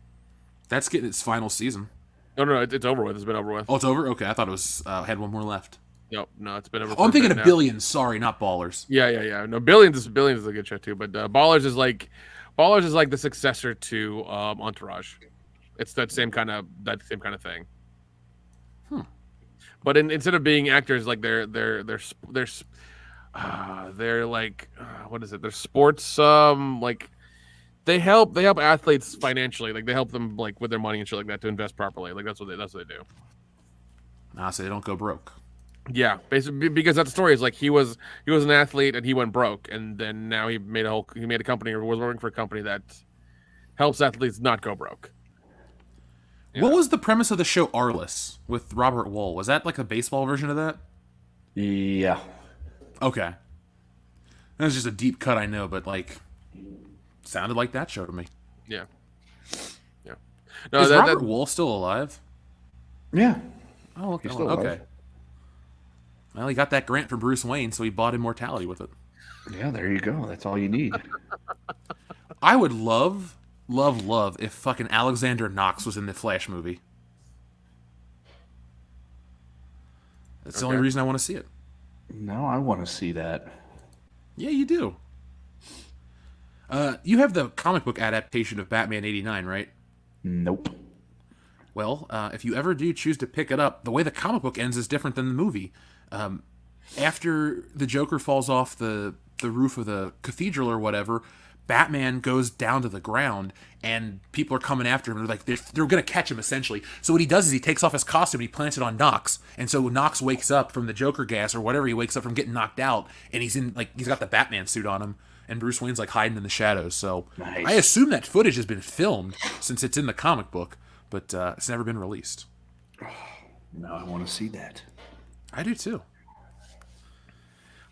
That's getting its final season. No, it's over with. It's been over with. Oh, it's over? Okay, I thought it was had one more left. No, it's been over. Oh, I'm thinking of Billions. Sorry, not Ballers. Yeah. No, Billions is a good show too, but Ballers is like the successor to Entourage. It's that same kind of thing. But instead of being actors, like they're like what is it? They're sports like they help athletes financially. Like they help them like with their money and shit like that to invest properly. Like that's what they do. So they don't go broke. Yeah, basically because that story is like he was an athlete and he went broke, and then now he made a company or was working for a company that helps athletes not go broke. What was the premise of the show Arliss with Robert Wool? Was that like a baseball version of that? Yeah. Okay. That was just a deep cut, I know, but like sounded like that show to me. Yeah. No, is Robert Wool still alive? Yeah. Oh, okay. He's still alive. Okay. Well, he got that grant from Bruce Wayne, so he bought immortality with it. Yeah, there you go. That's all you need. I would love if fucking Alexander Knox was in the Flash movie. That's the only reason I want to see it. No, I want to see that. Yeah, you do. You have the comic book adaptation of Batman 89, right? Nope. Well, if you ever do choose to pick it up, the way the comic book ends is different than the movie. After the Joker falls off the roof of the cathedral or whatever, Batman goes down to the ground, and people are coming after him. They're going to catch him, essentially. So what he does is he takes off his costume and he plants it on Knox. And so Knox wakes up from the Joker gas or whatever. He wakes up from getting knocked out, and he's got the Batman suit on him. And Bruce Wayne's like hiding in the shadows. So nice. I assume that footage has been filmed since it's in the comic book, but it's never been released. Now I want to see that. I do too.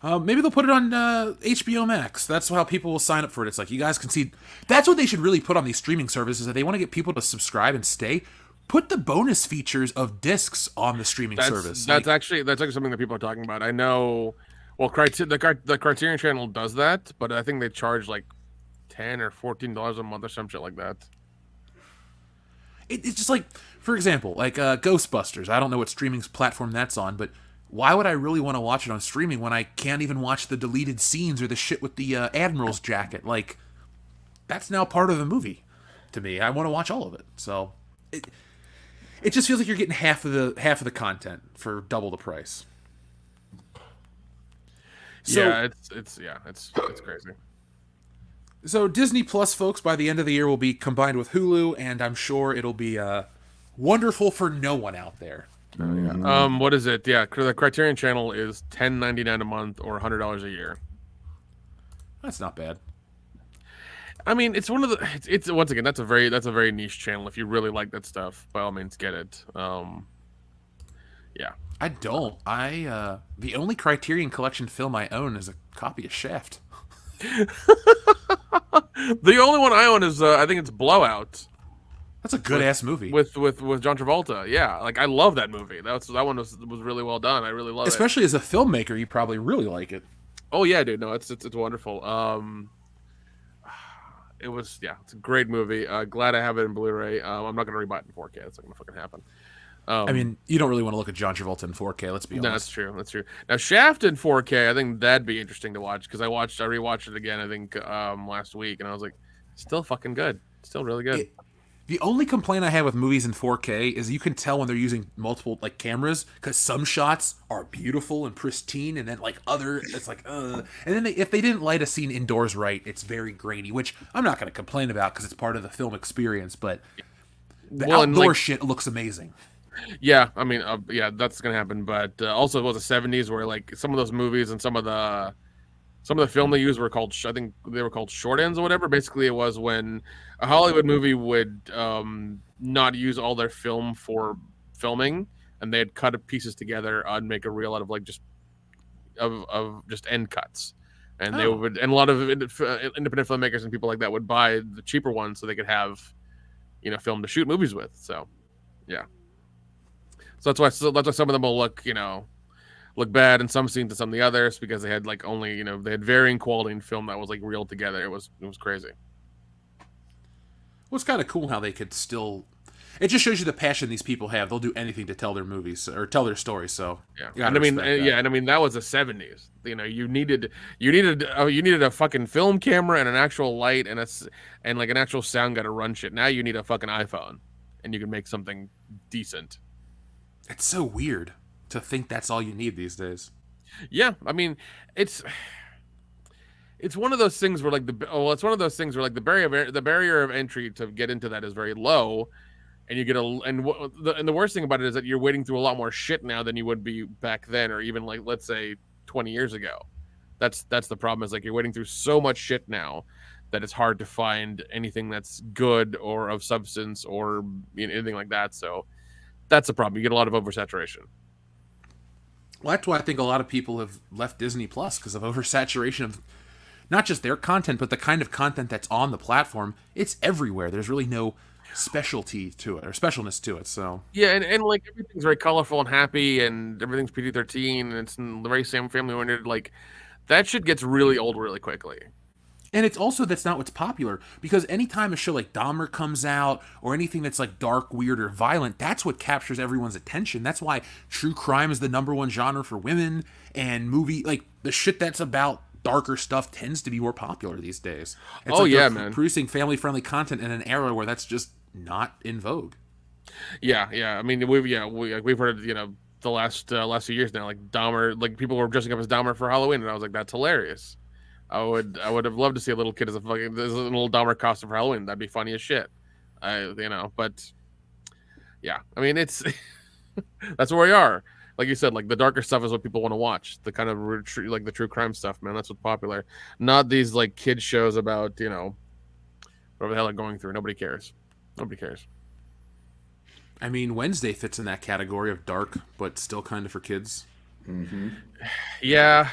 Maybe they'll put it on HBO Max. That's how people will sign up for it. It's like, you guys can see. That's what they should really put on these streaming services. If they want to get people to subscribe and stay, put the bonus features of discs on the streaming service. That's actually something that people are talking about. I know Well, the Criterion Channel does that, but I think they charge like $10 or $14 a month or some shit like that. It's just like, for example, like Ghostbusters. I don't know what streaming platform that's on, but why would I really want to watch it on streaming when I can't even watch the deleted scenes or the shit with the Admiral's jacket? Like, that's now part of the movie to me. I want to watch all of it. So it just feels like you're getting half of the content for double the price. So, yeah, it's crazy. So Disney Plus, folks, by the end of the year will be combined with Hulu, and I'm sure it'll be wonderful for no one out there. What is it? Yeah, the Criterion Channel is $10.99 a month or $100 a year. That's not bad. I mean, it's one of the. It's once again, that's a very niche channel. If you really like that stuff, by all means, get it. Yeah. I don't. The only Criterion Collection film I own is a copy of Shaft. The only one I own is I think it's Blowout. That's a good ass movie with John Travolta. Yeah, like I love that movie. That one was really well done. I really love it. Especially as a filmmaker, you probably really like it. Oh yeah, dude. No, it's wonderful. It's a great movie. Glad I have it in Blu-ray. I'm not gonna rebuy it in 4K. That's not gonna fucking happen. I mean, you don't really want to look at John Travolta in 4K. Let's be honest. No, that's true. Now, Shaft in 4K, I think that'd be interesting to watch because I rewatched it again. I think last week, and I was like, still fucking good. Still really good. The only complaint I have with movies in 4K is you can tell when they're using multiple like cameras because some shots are beautiful and pristine, and then like other, it's like and then if they didn't light a scene indoors right, it's very grainy, which I'm not going to complain about because it's part of the film experience. But the outdoor shit looks amazing. Yeah, I mean, that's gonna happen. But also, it was the '70s where like some of those movies and some of the film they used were called, I think they were called short ends or whatever. Basically, it was when a Hollywood movie would not use all their film for filming, and they'd cut pieces together and make a reel out of like just end cuts. And they would, and a lot of independent filmmakers and people like that would buy the cheaper ones so they could have, film to shoot movies with. So, yeah. So that's why some of them will look bad in some scenes and some of the others because they had like only they had varying quality in film that was like reeled together. It was crazy. Well, it's kind of cool how they could still. It just shows you the passion these people have. They'll do anything to tell their movies or tell their stories. So yeah, and I mean that was the '70s. You needed a fucking film camera and an actual light and like an actual sound guy to run shit. Now you need a fucking iPhone, and you can make something decent. It's so weird to think that's all you need these days. Yeah, I mean, it's one of those things where like the barrier of entry to get into that is very low, and you get the worst thing about it is that you're wading through a lot more shit now than you would be back then, or even like let's say 20 years ago. That's the problem, is like you're wading through so much shit now that it's hard to find anything that's good or of substance or anything like that. So that's the problem. You get a lot of oversaturation. Well, that's why I think a lot of people have left Disney Plus, because of oversaturation of not just their content, but the kind of content that's on the platform. It's everywhere. There's really no specialty to it or specialness to it. So yeah, and like everything's very colorful and happy, and everything's PG-13, and it's the very same family oriented. Like that shit gets really old really quickly. And it's also, that's not what's popular, because anytime a show like Dahmer comes out or anything that's like dark, weird, or violent, that's what captures everyone's attention. That's why true crime is the #1 genre for women, and the shit that's about darker stuff tends to be more popular these days. It's man. Producing family-friendly content in an era where that's just not in vogue. Yeah. I mean, we've heard the last few years now, like Dahmer, like people were dressing up as Dahmer for Halloween, and I was like, that's hilarious. I would have loved to see a little kid as a little Dahmer costume for Halloween. That'd be funny as shit. But yeah, I mean, it's that's where we are. Like you said, like the darker stuff is what people want to watch. The kind of like the true crime stuff, man. That's what's popular. Not these like kid shows about whatever the hell they're going through. Nobody cares. I mean, Wednesday fits in that category of dark, but still kind of for kids. Mm-hmm. Yeah,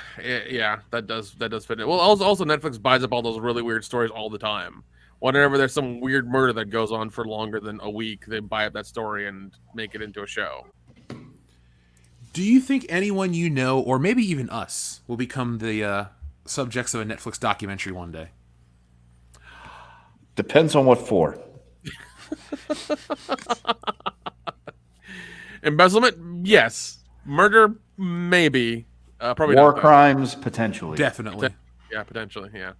that does fit in. Well, also Netflix buys up all those really weird stories all the time. Whenever there's some weird murder that goes on for longer than a week, they buy up that story and make it into a show. Do you think anyone you know, or maybe even us, will become the subjects of a Netflix documentary one day? Depends on what for. Embezzlement, yes. Murder, maybe. Probably War not. crimes, potentially. Definitely. Yeah, potentially. Yeah.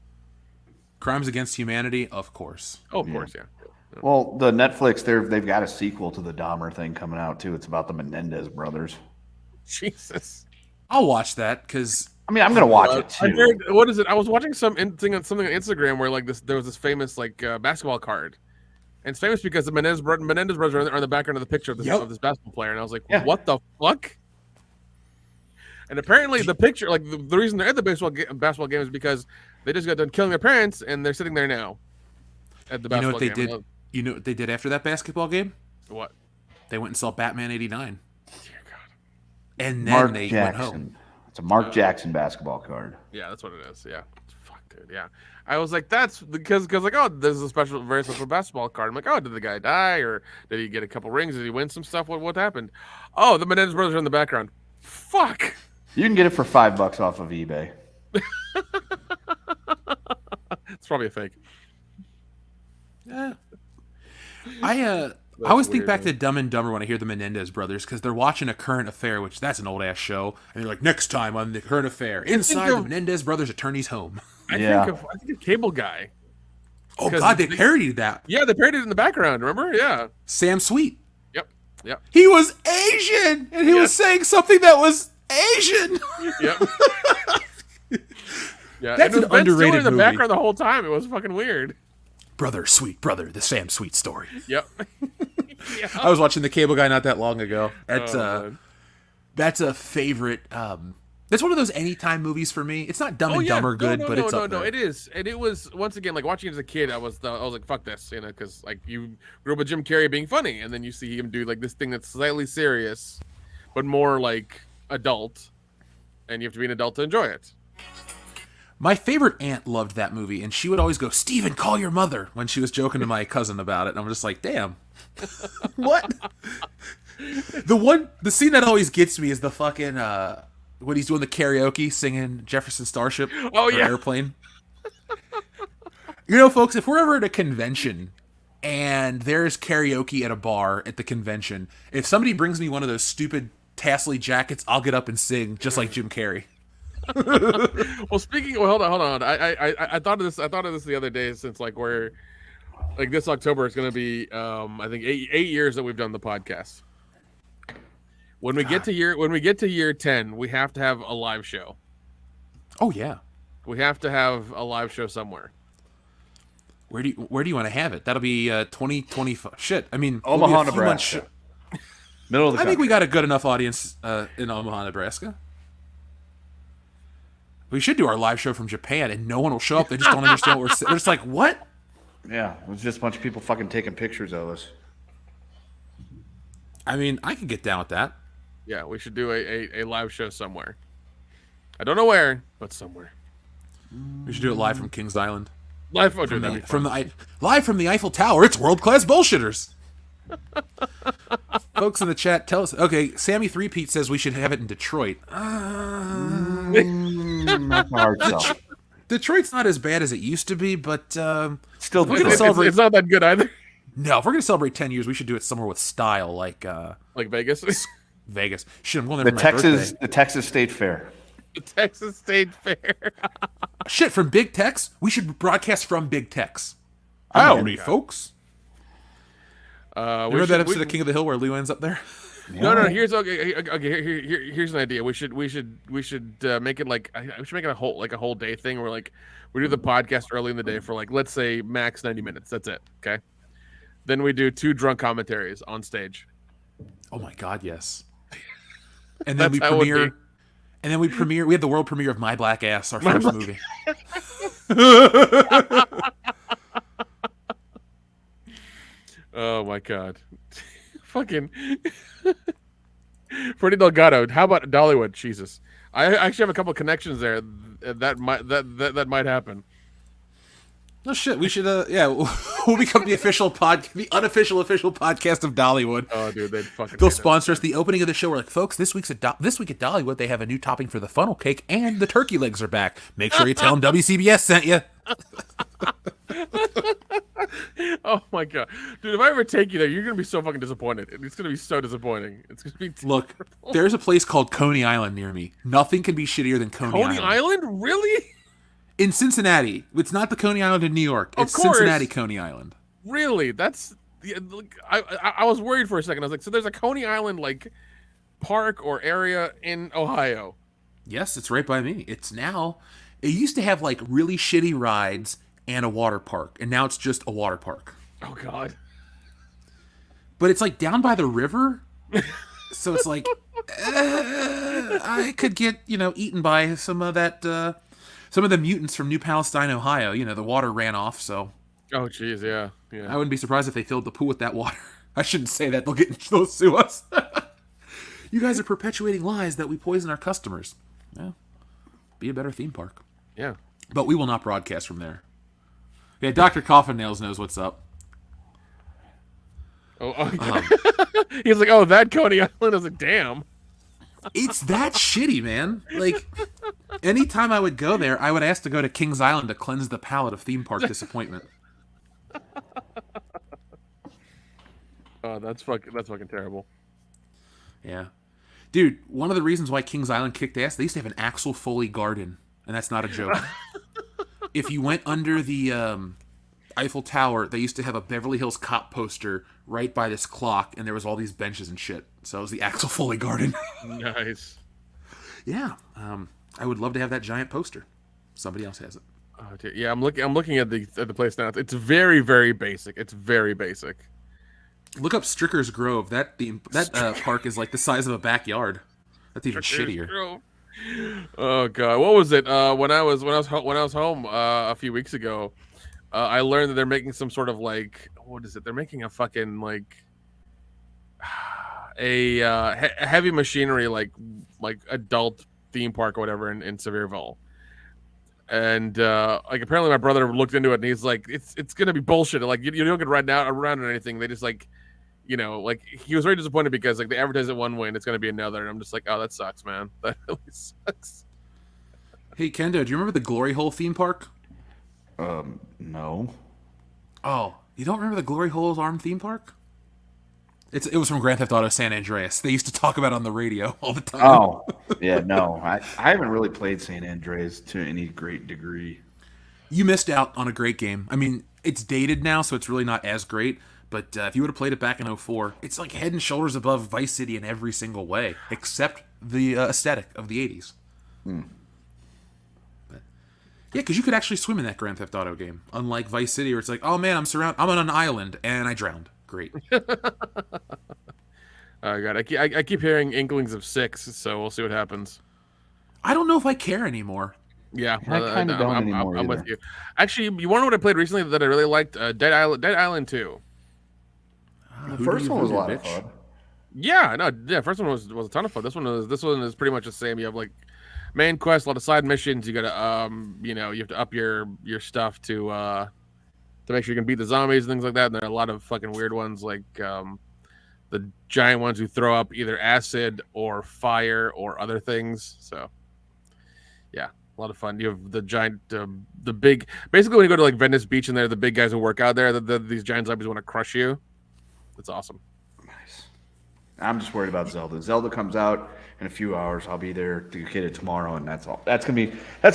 Crimes against humanity, of course. Oh, of course, yeah. Well, the Netflix, they've got a sequel to the Dahmer thing coming out too. It's about the Menendez brothers. Jesus. I'll watch that because I mean, I'm gonna watch it too. I heard, what is it? I was watching something on Instagram where like there was this famous like basketball card, and it's famous because the Menendez brothers are in the background of the picture of this basketball player, and I was like, what the fuck? And apparently the picture, like the reason they're at the basketball game is because they just got done killing their parents, and they're sitting there now at the basketball game. You know what they did after that basketball game? What? They went and saw Batman '89. Dear God. And then they went home. It's a Mark Jackson basketball card. Yeah, that's what it is. Yeah. Fuck, dude. Yeah. I was like, that's because like, oh, there's a very special basketball card. I'm like, oh, did the guy die or did he get a couple rings? Did he win some stuff? What happened? Oh, the Menendez brothers are in the background. Fuck. You can get it for $5 off of eBay. It's probably a fake. Yeah. I always think back to Dumb and Dumber when I hear the Menendez brothers because they're watching A Current Affair, which that's an old ass show, and they're like, next time on The Current Affair, inside the Menendez brothers' attorney's home. I think of Cable Guy. Oh God, they parodied that. Yeah, they parodied it in the background. Remember? Yeah. Sam Sweet. Yep. He was Asian, and he was saying something that was Asian. Yep. Yeah, that's an underrated in the movie. background the whole time. It was fucking weird. Brother, sweet brother, the Sam Sweet story. Yep. Yeah. I was watching The Cable Guy not that long ago. That's a favorite. That's one of those anytime movies for me. It's not Dumb and Dumber good, but it's up there. No, it is, and it was once again like watching it as a kid. I was like, fuck this, you know, because like you grew up with Jim Carrey being funny, and then you see him do like this thing that's slightly serious, but more like adult, and you have to be an adult to enjoy it. My favorite aunt loved that movie, and she would always go, "Steven, call your mother," when she was joking to my cousin about it. And I'm just like, damn. What? The scene that always gets me is the fucking when he's doing the karaoke, singing Jefferson Starship. Oh yeah, Airplane. You know, folks, if we're ever at a convention and there's karaoke at a bar at the convention, if somebody brings me one of those stupid tassely jackets, I'll get up and sing just like Jim Carrey. Well, hold on. I thought of this. The other day, since like we're like this October is going to be I think eight years that we've done the podcast. When we get to year 10, we have to have a live show. Oh yeah, we have to have a live show somewhere. Where do you want to have it? That'll be 2025. Shit, I mean Omaha, Nebraska. Middle of the country. I think we got a good enough audience in Omaha, Nebraska. We should do our live show from Japan, and no one will show up. They just don't understand what we're saying. They're just like, what? Yeah, it was just a bunch of people fucking taking pictures of us. I mean, I could get down with that. Yeah, we should do a live show somewhere. I don't know where, but somewhere. We should do it live from Kings Island. Live from the Eiffel Tower. It's world-class bullshitters. Folks in the chat, tell us. Okay, Sammy 3-Pete says we should have it in Detroit. Detroit's not as bad as it used to be, but still, it's not that good either. No, if we're gonna celebrate 10 years, we should do it somewhere with style, like Vegas. Vegas. Shit, I'm going there for my birthday. The Texas State Fair. The Texas State Fair. Shit, from Big Tex? We should broadcast from Big Tex. Howdy, folks. Remember that episode of King of the Hill where Lou ends up there? No. Here's an idea. We should make it like we should make it a whole day thing where like we do the podcast early in the day for like let's say max 90 minutes. That's it. Okay. Then we do 2 drunk commentaries on stage. Oh my God, yes. And then we premiere. And then we had the world premiere of My Black Ass, our first movie. Oh my God. Fucking Freddie Delgado. How about Dollywood? Jesus. I actually have a couple of connections there that might happen. No shit. We should. We'll become the unofficial podcast of Dollywood. Oh, dude, they'd fucking. They'll sponsor us. The opening of the show, we're like, folks, this week at Dollywood, they have a new topping for the funnel cake, and the turkey legs are back. Make sure you tell them WCBS sent you. Oh my god, dude! If I ever take you there, you're gonna be so fucking disappointed. It's gonna be so disappointing. It's gonna be terrible. Look. There's a place called Coney Island near me. Nothing can be shittier than Coney Island. Coney Island, really? In Cincinnati. It's not the Coney Island in New York. It's Cincinnati Coney Island. Really? That's. I was worried for a second. I was like, so there's a Coney Island like park or area in Ohio? Yes, it's right by me. It used to have like really shitty rides and a water park, and now it's just a water park. Oh god. But it's like down by the river, so it's like I could get eaten by some of the mutants from New Palestine, Ohio. The water ran off, so. Oh jeez, yeah. I wouldn't be surprised if they filled the pool with that water. I shouldn't say that; they'll sue us. You guys are perpetuating lies that we poison our customers. Yeah, be a better theme park. Yeah, but we will not broadcast from there. Yeah, Dr. Coffin Nails knows what's up. He's like, oh, that Coney Island is a dam. It's that shitty, man. Like, anytime I would go there, I would ask to go to Kings Island to cleanse the palate of theme park disappointment. Oh, that's fucking terrible. Yeah. Dude, one of the reasons why Kings Island kicked ass, they used to have an Axel Foley garden, and that's not a joke. If you went under the Eiffel Tower, they used to have a Beverly Hills Cop poster right by this clock, and there was all these benches and shit. So it was the Axel Foley garden. Nice. Yeah. I would love to have that giant poster. Somebody else has it. Oh, dude. Yeah, I'm looking at the place now. It's very, very basic. It's very basic. Look up Stricker's Grove. That park is like the size of a backyard. That's even shittier. Grove. Oh god, what was it? When I was home a few weeks ago, I learned that they're making some sort of like, what is it? They're making a fucking like a heavy machinery like adult theme park or whatever in Sevierville. And like apparently my brother looked into it and he's like, it's gonna be bullshit. Like you don't get around or anything. They just like, like he was very disappointed because like they advertise it one way and it's gonna be another. And I'm just like, oh, that sucks, man. That really sucks. Hey Kendo, do you remember the Glory Hole theme park? No. Oh, you don't remember the Glory Hole's Arm theme park? It was from Grand Theft Auto San Andreas. They used to talk about it on the radio all the time. Oh, yeah, no. I haven't really played San Andreas to any great degree. You missed out on a great game. I mean, it's dated now, so it's really not as great. But if you would have played it back in 2004, it's like head and shoulders above Vice City in every single way, except the aesthetic of the 80s. But, yeah, because you could actually swim in that Grand Theft Auto game. Unlike Vice City, where it's like, oh man, I'm on an island, and I drowned. Great. Oh god, I keep hearing inklings of 6, so we'll see what happens. I don't know if I care anymore. Yeah, I kind of don't anymore. I'm with you. Actually, you want to know what I played recently that I really liked? Dead Island 2. The first one was a lot of fun. Yeah, no, yeah. First one was a ton of fun. This one is pretty much the same. You have like main quest, a lot of side missions. You gotta you have to up your stuff to make sure you can beat the zombies and things like that. And there are a lot of fucking weird ones like the giant ones who throw up either acid or fire or other things. So yeah, a lot of fun. You have the giant, the big. Basically, when you go to like Venice Beach and they're the big guys who work out there, these giant zombies want to crush you. It's awesome. Nice. I'm just worried about Zelda. Zelda comes out in a few hours. I'll be there to get it tomorrow, and that's all. That's gonna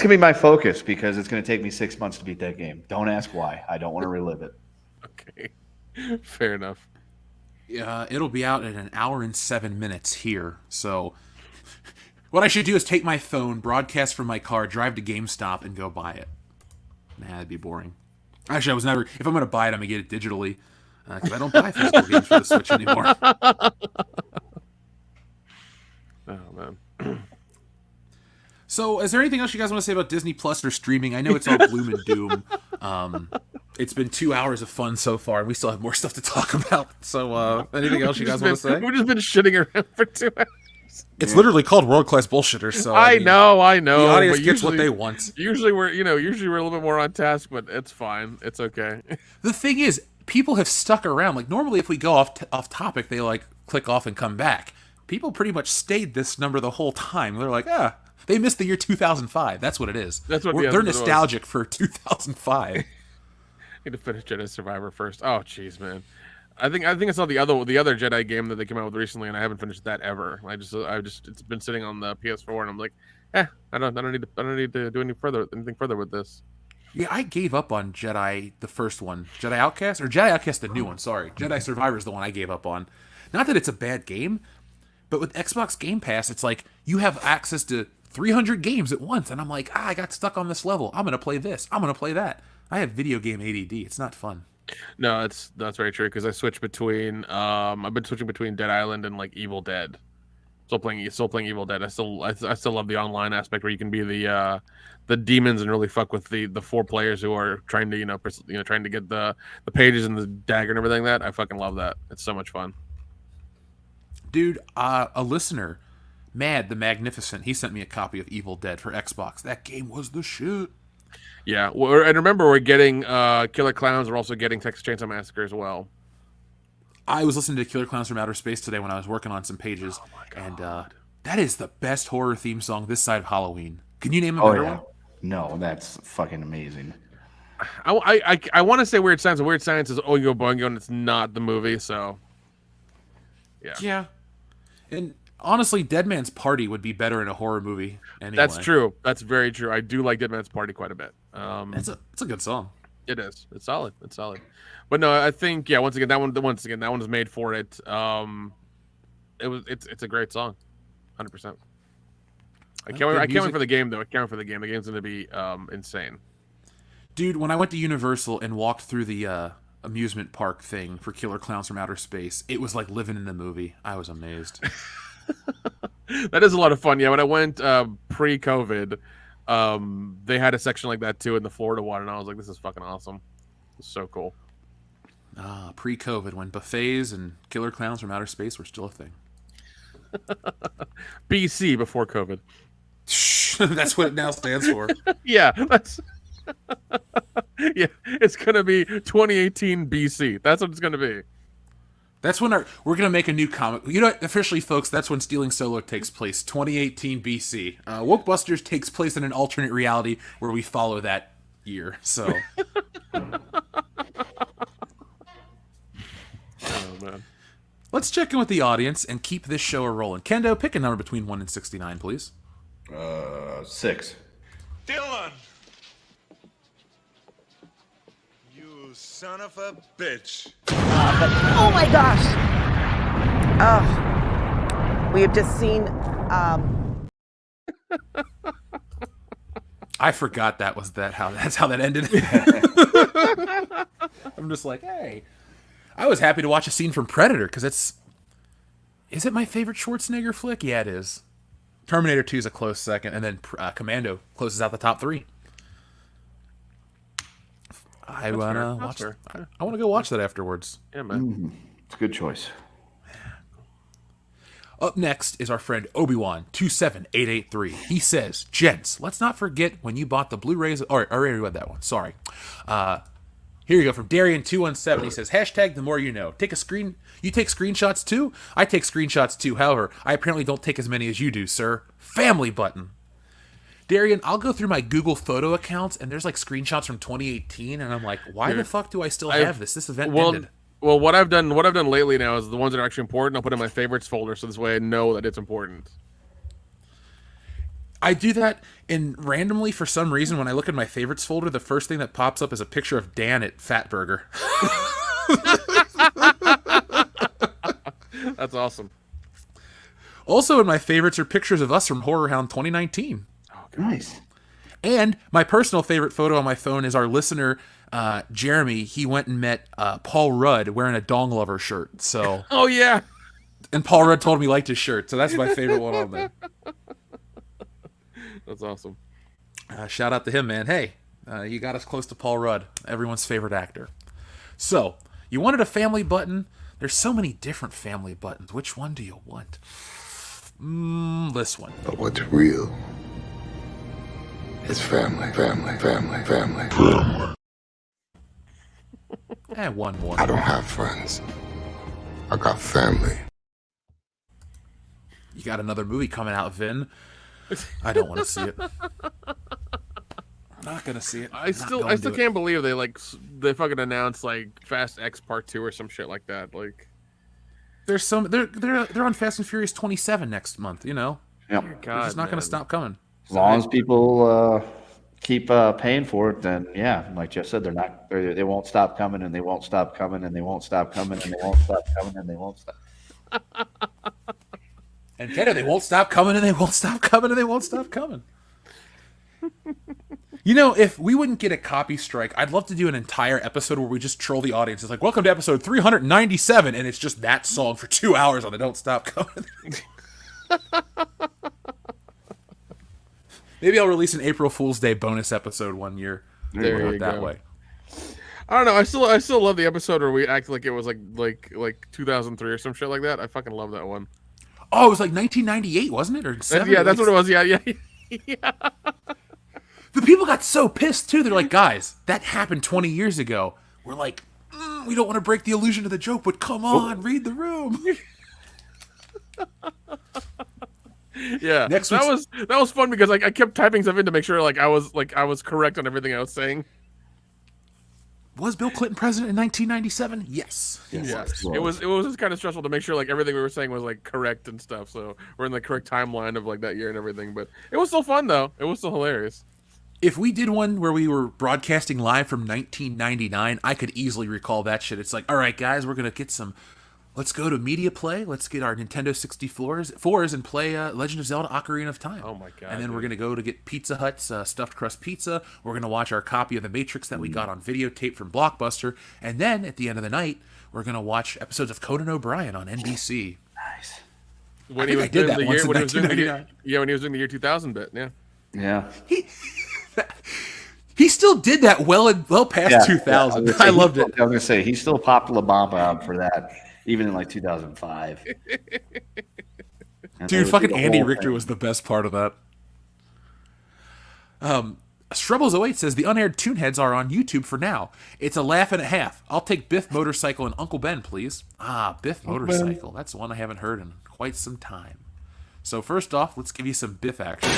be my focus because it's gonna take me 6 months to beat that game. Don't ask why. I don't want to relive it. Okay, fair enough. Yeah, it'll be out in 1 hour and 7 minutes here. So, what I should do is take my phone, broadcast from my car, drive to GameStop, and go buy it. Nah, that'd be boring. Actually, I was never. If I'm gonna buy it, I'm gonna get it digitally. Because I don't buy physical games for the Switch anymore. Oh, man. So, is there anything else you guys want to say about Disney Plus or streaming? I know it's all gloom and doom. It's been 2 hours of fun so far, and we still have more stuff to talk about. So, anything else you guys want to say? We've just been shitting around for 2 hours. It's literally called World Class Bullshitters. So I know. The audience gets what they want. Usually we're a little bit more on task, but it's fine. It's okay. The thing is, people have stuck around. Like normally, if we go off topic, they like click off and come back. People pretty much stayed this number the whole time. They're like, they missed the year 2005. That's what it is. That's what they're nostalgic for 2005. I need to finish Jedi Survivor first. Oh, jeez, man. I think I saw the other Jedi game that they came out with recently, and I haven't finished that ever. It's been sitting on the PS4, and I'm like, I don't need to do anything further with this. Yeah, I gave up on Jedi, the first one, Jedi Outcast, or Jedi Outcast, the new one. Sorry, Jedi Survivor is the one I gave up on. Not that it's a bad game, but with Xbox Game Pass, it's like you have access to 300 games at once, and I'm like, I got stuck on this level. I'm gonna play this. I'm gonna play that. I have video game ADD. It's not fun. No, that's very true because I switch between I've been switching between Dead Island and like Evil Dead. Still playing Evil Dead. I still love the online aspect where you can be the demons and really fuck with the 4 players who are trying to trying to get the pages and the dagger and everything. That I fucking love that. It's so much fun. Dude, a listener, Mad the Magnificent, he sent me a copy of Evil Dead for Xbox. That game was the shit. Yeah, and remember, we're getting Killer Clowns. We're also getting Texas Chainsaw Massacre as well. I was listening to Killer Clowns from Outer Space today when I was working on some pages, and that is the best horror theme song this side of Halloween. Can you name a better one? No, that's fucking amazing. I want to say Weird Science, but Weird Science is Oingo Boingo, and it's not the movie, so yeah. Yeah, and honestly, Dead Man's Party would be better in a horror movie. Anyway. That's true. That's very true. I do like Dead Man's Party quite a bit. It's a good song. It is. It's solid. It's solid. But no, I think once again that one was made for it. It's a great song, 100%. I can't wait for the game though. I can't wait for the game. The game's gonna be insane. Dude, when I went to Universal and walked through the amusement park thing for Killer Clowns from Outer Space, it was like living in the movie. I was amazed. That is a lot of fun. Yeah, when I went pre-COVID, they had a section like that too in the Florida one, and I was like, "This is fucking awesome! It's so cool." Pre-COVID, when buffets and Killer Clowns from Outer Space were still a thing. BC, before COVID. That's what it now stands for. Yeah, that's. Yeah, it's gonna be 2018 BC. That's what it's gonna be. That's when we're gonna make a new comic. You know, officially, folks, that's when Stealing Solo takes place, 2018 BC. Wokebusters takes place in an alternate reality where we follow that year. So, oh man, let's check in with the audience and keep this show a rolling. Kendo, pick a number between 1 and 69, please. 6. Dylan! You son of a bitch. Oh my gosh! Oh, we have just seen. I forgot that's how that ended. I'm just like, hey, I was happy to watch a scene from Predator because is it my favorite Schwarzenegger flick? Yeah, it is. Terminator 2 is a close second, and then Commando closes out the top 3. I want to go watch that afterwards. Yeah, man. It's a good choice. Up next is our friend Obi-Wan 27883. He says, "Gents, let's not forget when you bought the Blu-rays." All right, I already read that one. Sorry. Here you go from Darian 217. He says, "Hashtag the more you know. You take screenshots too? I take screenshots too. However, I apparently don't take as many as you do, sir. Family button." Darian, I'll go through my Google photo accounts, and there's like screenshots from 2018, and I'm like, why the fuck do I still have this? This event ended. Well, what I've done lately now is the ones that are actually important, I'll put in my favorites folder, so this way I know that it's important. I do that, and randomly, for some reason, when I look at my favorites folder, the first thing that pops up is a picture of Dan at Fat Burger. That's awesome. Also in my favorites are pictures of us from Horror Hound 2019. Nice. And my personal favorite photo on my phone is our listener, Jeremy. He went and met Paul Rudd wearing a Dong Lover shirt. So, oh yeah. And Paul Rudd told me he liked his shirt, so that's my favorite one on there. That's awesome. Shout out to him, man. Hey, you got us close to Paul Rudd, everyone's favorite actor. So, you wanted a family button. There's so many different family buttons. Which one do you want? from this one. But what's real is family, family, family, family, family. And one more. I don't have friends. I got family. You got another movie coming out, Vin. I don't want to see it. Not gonna see it. I still can't believe they fucking announced like Fast X Part 2 or some shit like that. Like, they're on Fast and Furious 27 next month. You know, Yep. They're just not gonna stop coming. As long as people keep paying for it, then yeah, like Jeff said, they won't stop coming, and they won't stop coming, and they won't stop coming, and they won't stop coming, and they won't stop. And Kenna, they won't stop coming, and they won't stop coming, and they won't stop coming. You know, if we wouldn't get a copy strike, I'd love to do an entire episode where we just troll the audience. It's like, welcome to episode 397, and it's just that song for 2 hours on the Don't Stop Coming. Maybe I'll release an April Fool's Day bonus episode one year. There you that go. way. I don't know. I still love the episode where we act like it was like 2003 or some shit like that. I fucking love that one. Oh, it was like 1998, wasn't it? Or 7? Yeah, that's what it was. Yeah. The people got so pissed, too. They're like, guys, that happened 20 years ago. We're like, we don't want to break the illusion of the joke, but come on, read the room. Yeah, that was fun because I kept typing stuff in to make sure I was correct on everything I was saying. Was Bill Clinton president in 1997? Yes. Yes. It was just kind of stressful to make sure everything we were saying was correct and stuff. So we're in the correct timeline of that year and everything. But it was still fun though. It was still hilarious. If we did one where we were broadcasting live from 1999, I could easily recall that shit. It's like, all right, guys, we're gonna get some. Let's go to Media Play. Let's get our Nintendo 64s and play Legend of Zelda: Ocarina of Time. Oh my god! And then we're gonna go to get Pizza Hut's stuffed crust pizza. We're gonna watch our copy of The Matrix that we got on videotape from Blockbuster, and then at the end of the night, we're gonna watch episodes of Conan O'Brien on NBC. Nice. When he was doing the year, when he was doing the year 2000 bit, yeah. Yeah. He still did that well past 2000. I loved it. I was gonna say he still popped La Bamba out for that, even in 2005. Dude, fucking Andy Richter was the best part of that. Strubbles08 says the unaired Toonheads are on YouTube for now. It's a laugh and a half. I'll take Biff Motorcycle and Uncle Ben, please. Biff Motorcycle. That's one I haven't heard in quite some time. So first off, let's give you some Biff action.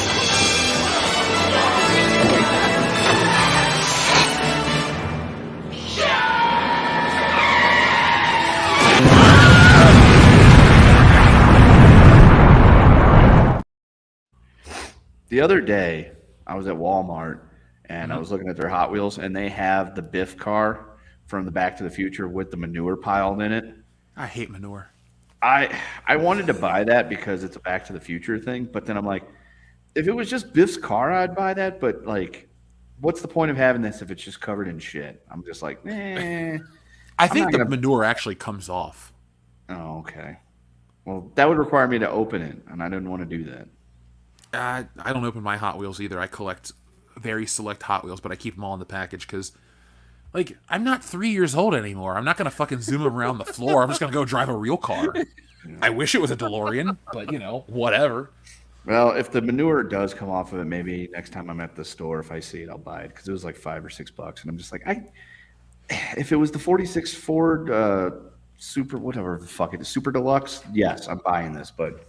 The other day, I was at Walmart, and I was looking at their Hot Wheels, and they have the Biff car from the Back to the Future with the manure piled in it. I hate manure. I wanted to buy that because it's a Back to the Future thing, but then I'm like, if it was just Biff's car, I'd buy that, but what's the point of having this if it's just covered in shit? I'm just like, I think the manure actually comes off. Oh, okay. Well, that would require me to open it, and I didn't want to do that. I don't open my Hot Wheels either. I collect very select Hot Wheels, but I keep them all in the package because, I'm not 3 years old anymore. I'm not going to fucking zoom them around the floor. I'm just going to go drive a real car. I wish it was a DeLorean, but, whatever. Well, if the manure does come off of it, maybe next time I'm at the store, if I see it, I'll buy it because it was like $5 or $6, and I'm just like, if it was the 46 Ford Super, whatever the fuck it is, Super Deluxe, yes, I'm buying this, but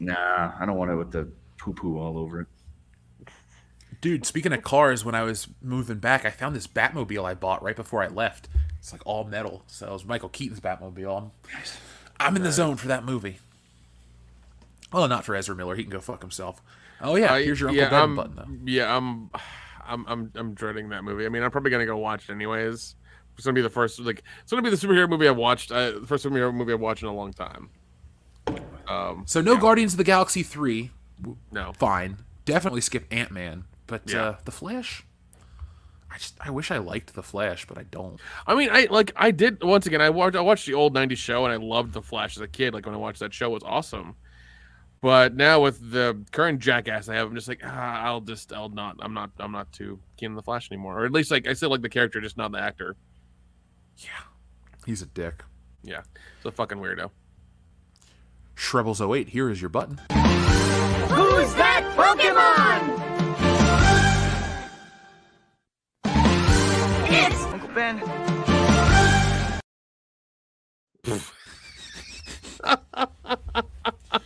nah, I don't want it with the poo-poo all over it. Dude, speaking of cars, when I was moving back, I found this Batmobile I bought right before I left. It's all metal, so it was Michael Keaton's Batmobile. I'm in the zone for that movie. Well, not for Ezra Miller. He can go fuck himself. Oh yeah, here's your Uncle Ben button though. Yeah, I'm dreading that movie. I mean, I'm probably gonna go watch it anyways. It's gonna be the first it's gonna be the superhero movie I've watched. The first superhero movie I've watched in a long time. So no Guardians of the Galaxy 3. No. Fine. Definitely skip Ant-Man. But The Flash, I wish I liked The Flash, but I don't. I mean, I did once again. I watched the old '90s show, and I loved The Flash as a kid. When I watched that show, it was awesome. But now with the current jackass I have, I'm just like, I'm not too keen on The Flash anymore. Or at least I still like the character, just not the actor. Yeah, he's a dick. Yeah, it's a fucking weirdo. Shrebbles08, here is your button. Pokemon? It's Uncle Ben.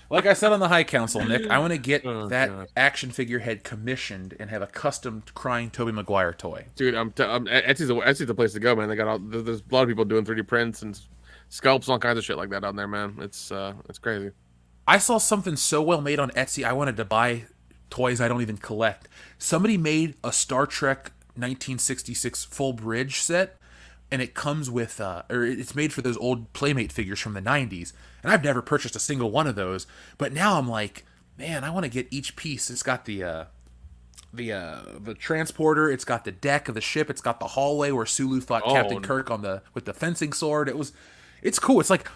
Like I said on the High Council, Nick, I want to get that action figure head commissioned and have a custom crying Tobey Maguire toy. Dude, Etsy's the place to go, man. They got there's a lot of people doing 3D prints and sculpts and all kinds of shit like that on there, man. It's crazy. I saw something so well made on Etsy, I wanted to buy toys I don't even collect. Somebody made a Star Trek 1966 full bridge set, and it comes with, or it's made for those old Playmate figures from the 90s. And I've never purchased a single one of those, but now I'm like, man, I want to get each piece. It's got the transporter, it's got the deck of the ship, it's got the hallway where Sulu fought Captain Kirk with the fencing sword. It's cool. It's like,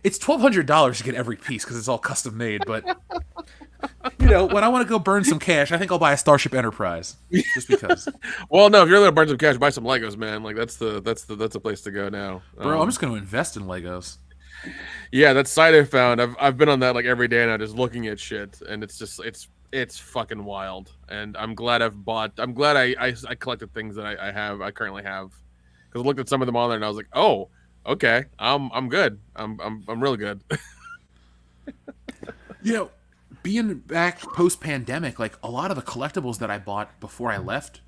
it's $1,200 to get every piece because it's all custom made, but you know, when I want to go burn some cash, I think I'll buy a Starship Enterprise just because. Well, no, if you're gonna burn some cash, buy some Legos, man. Like that's the place to go now. Bro, I'm just gonna invest in Legos. Yeah, that site I found, I've been on that like every day now, just looking at shit, and it's just it's fucking wild. And I'm glad I collected things that I currently have, because I looked at some of them on there and I was like, oh, okay, I'm good. I'm really good. You know, being back post-pandemic, like a lot of the collectibles that I bought before I left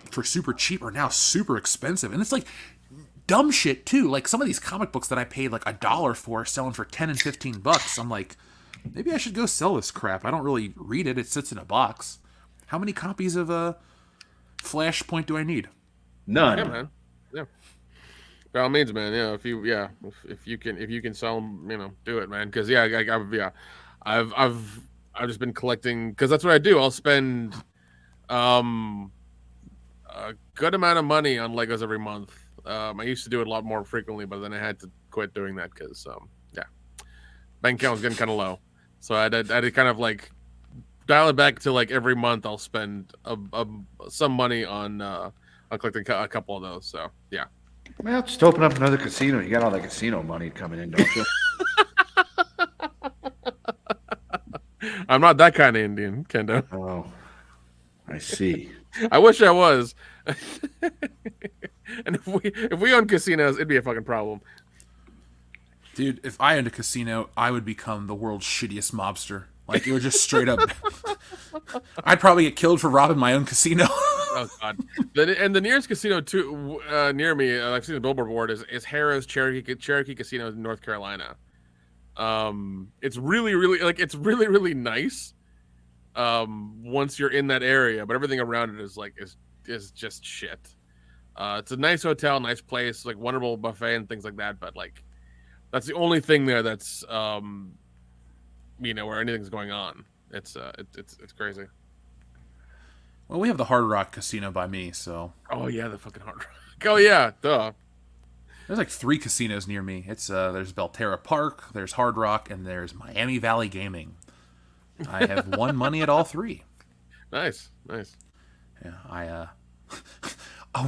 for super cheap are now super expensive, and it's like dumb shit too. Like some of these comic books that I paid like $1 for, selling for $10 and $15. I'm like, maybe I should go sell this crap. I don't really read it. It sits in a box. How many copies of Flashpoint do I need? None. Yeah, man. Yeah. By all means, man. Yeah, if you can sell them, you know, do it, man. Because I've just been collecting, because that's what I do. I'll spend a good amount of money on Legos every month. I used to do it a lot more frequently, but then I had to quit doing that because bank account was getting kind of low. So I had to kind of like dial it back to like every month I'll spend some money on collecting a couple of those. So yeah. Well, just open up another casino. You got all that casino money coming in, don't you? I'm not that kind of Indian, Kendo. Oh, I see. I wish I was. And if we owned casinos, it'd be a fucking problem. Dude, if I owned a casino, I would become the world's shittiest mobster. Like, it would just straight up... I'd probably get killed for robbing my own casino. Oh, God. And the nearest casino near me, I've seen the billboard board, is Harrah's Cherokee Casino in North Carolina. It's really, really, like, it's really, really nice once you're in that area, but everything around it is just shit. It's a nice hotel, nice place, like wonderful buffet and things like that, but like that's the only thing there that's where anything's going on. It's crazy. Well, we have the Hard Rock Casino by me, so. Oh yeah, the fucking Hard Rock. Oh yeah, duh. There's like 3 casinos near me. It's there's Belterra Park, there's Hard Rock, and there's Miami Valley Gaming. I have won money at all 3. Nice. Yeah,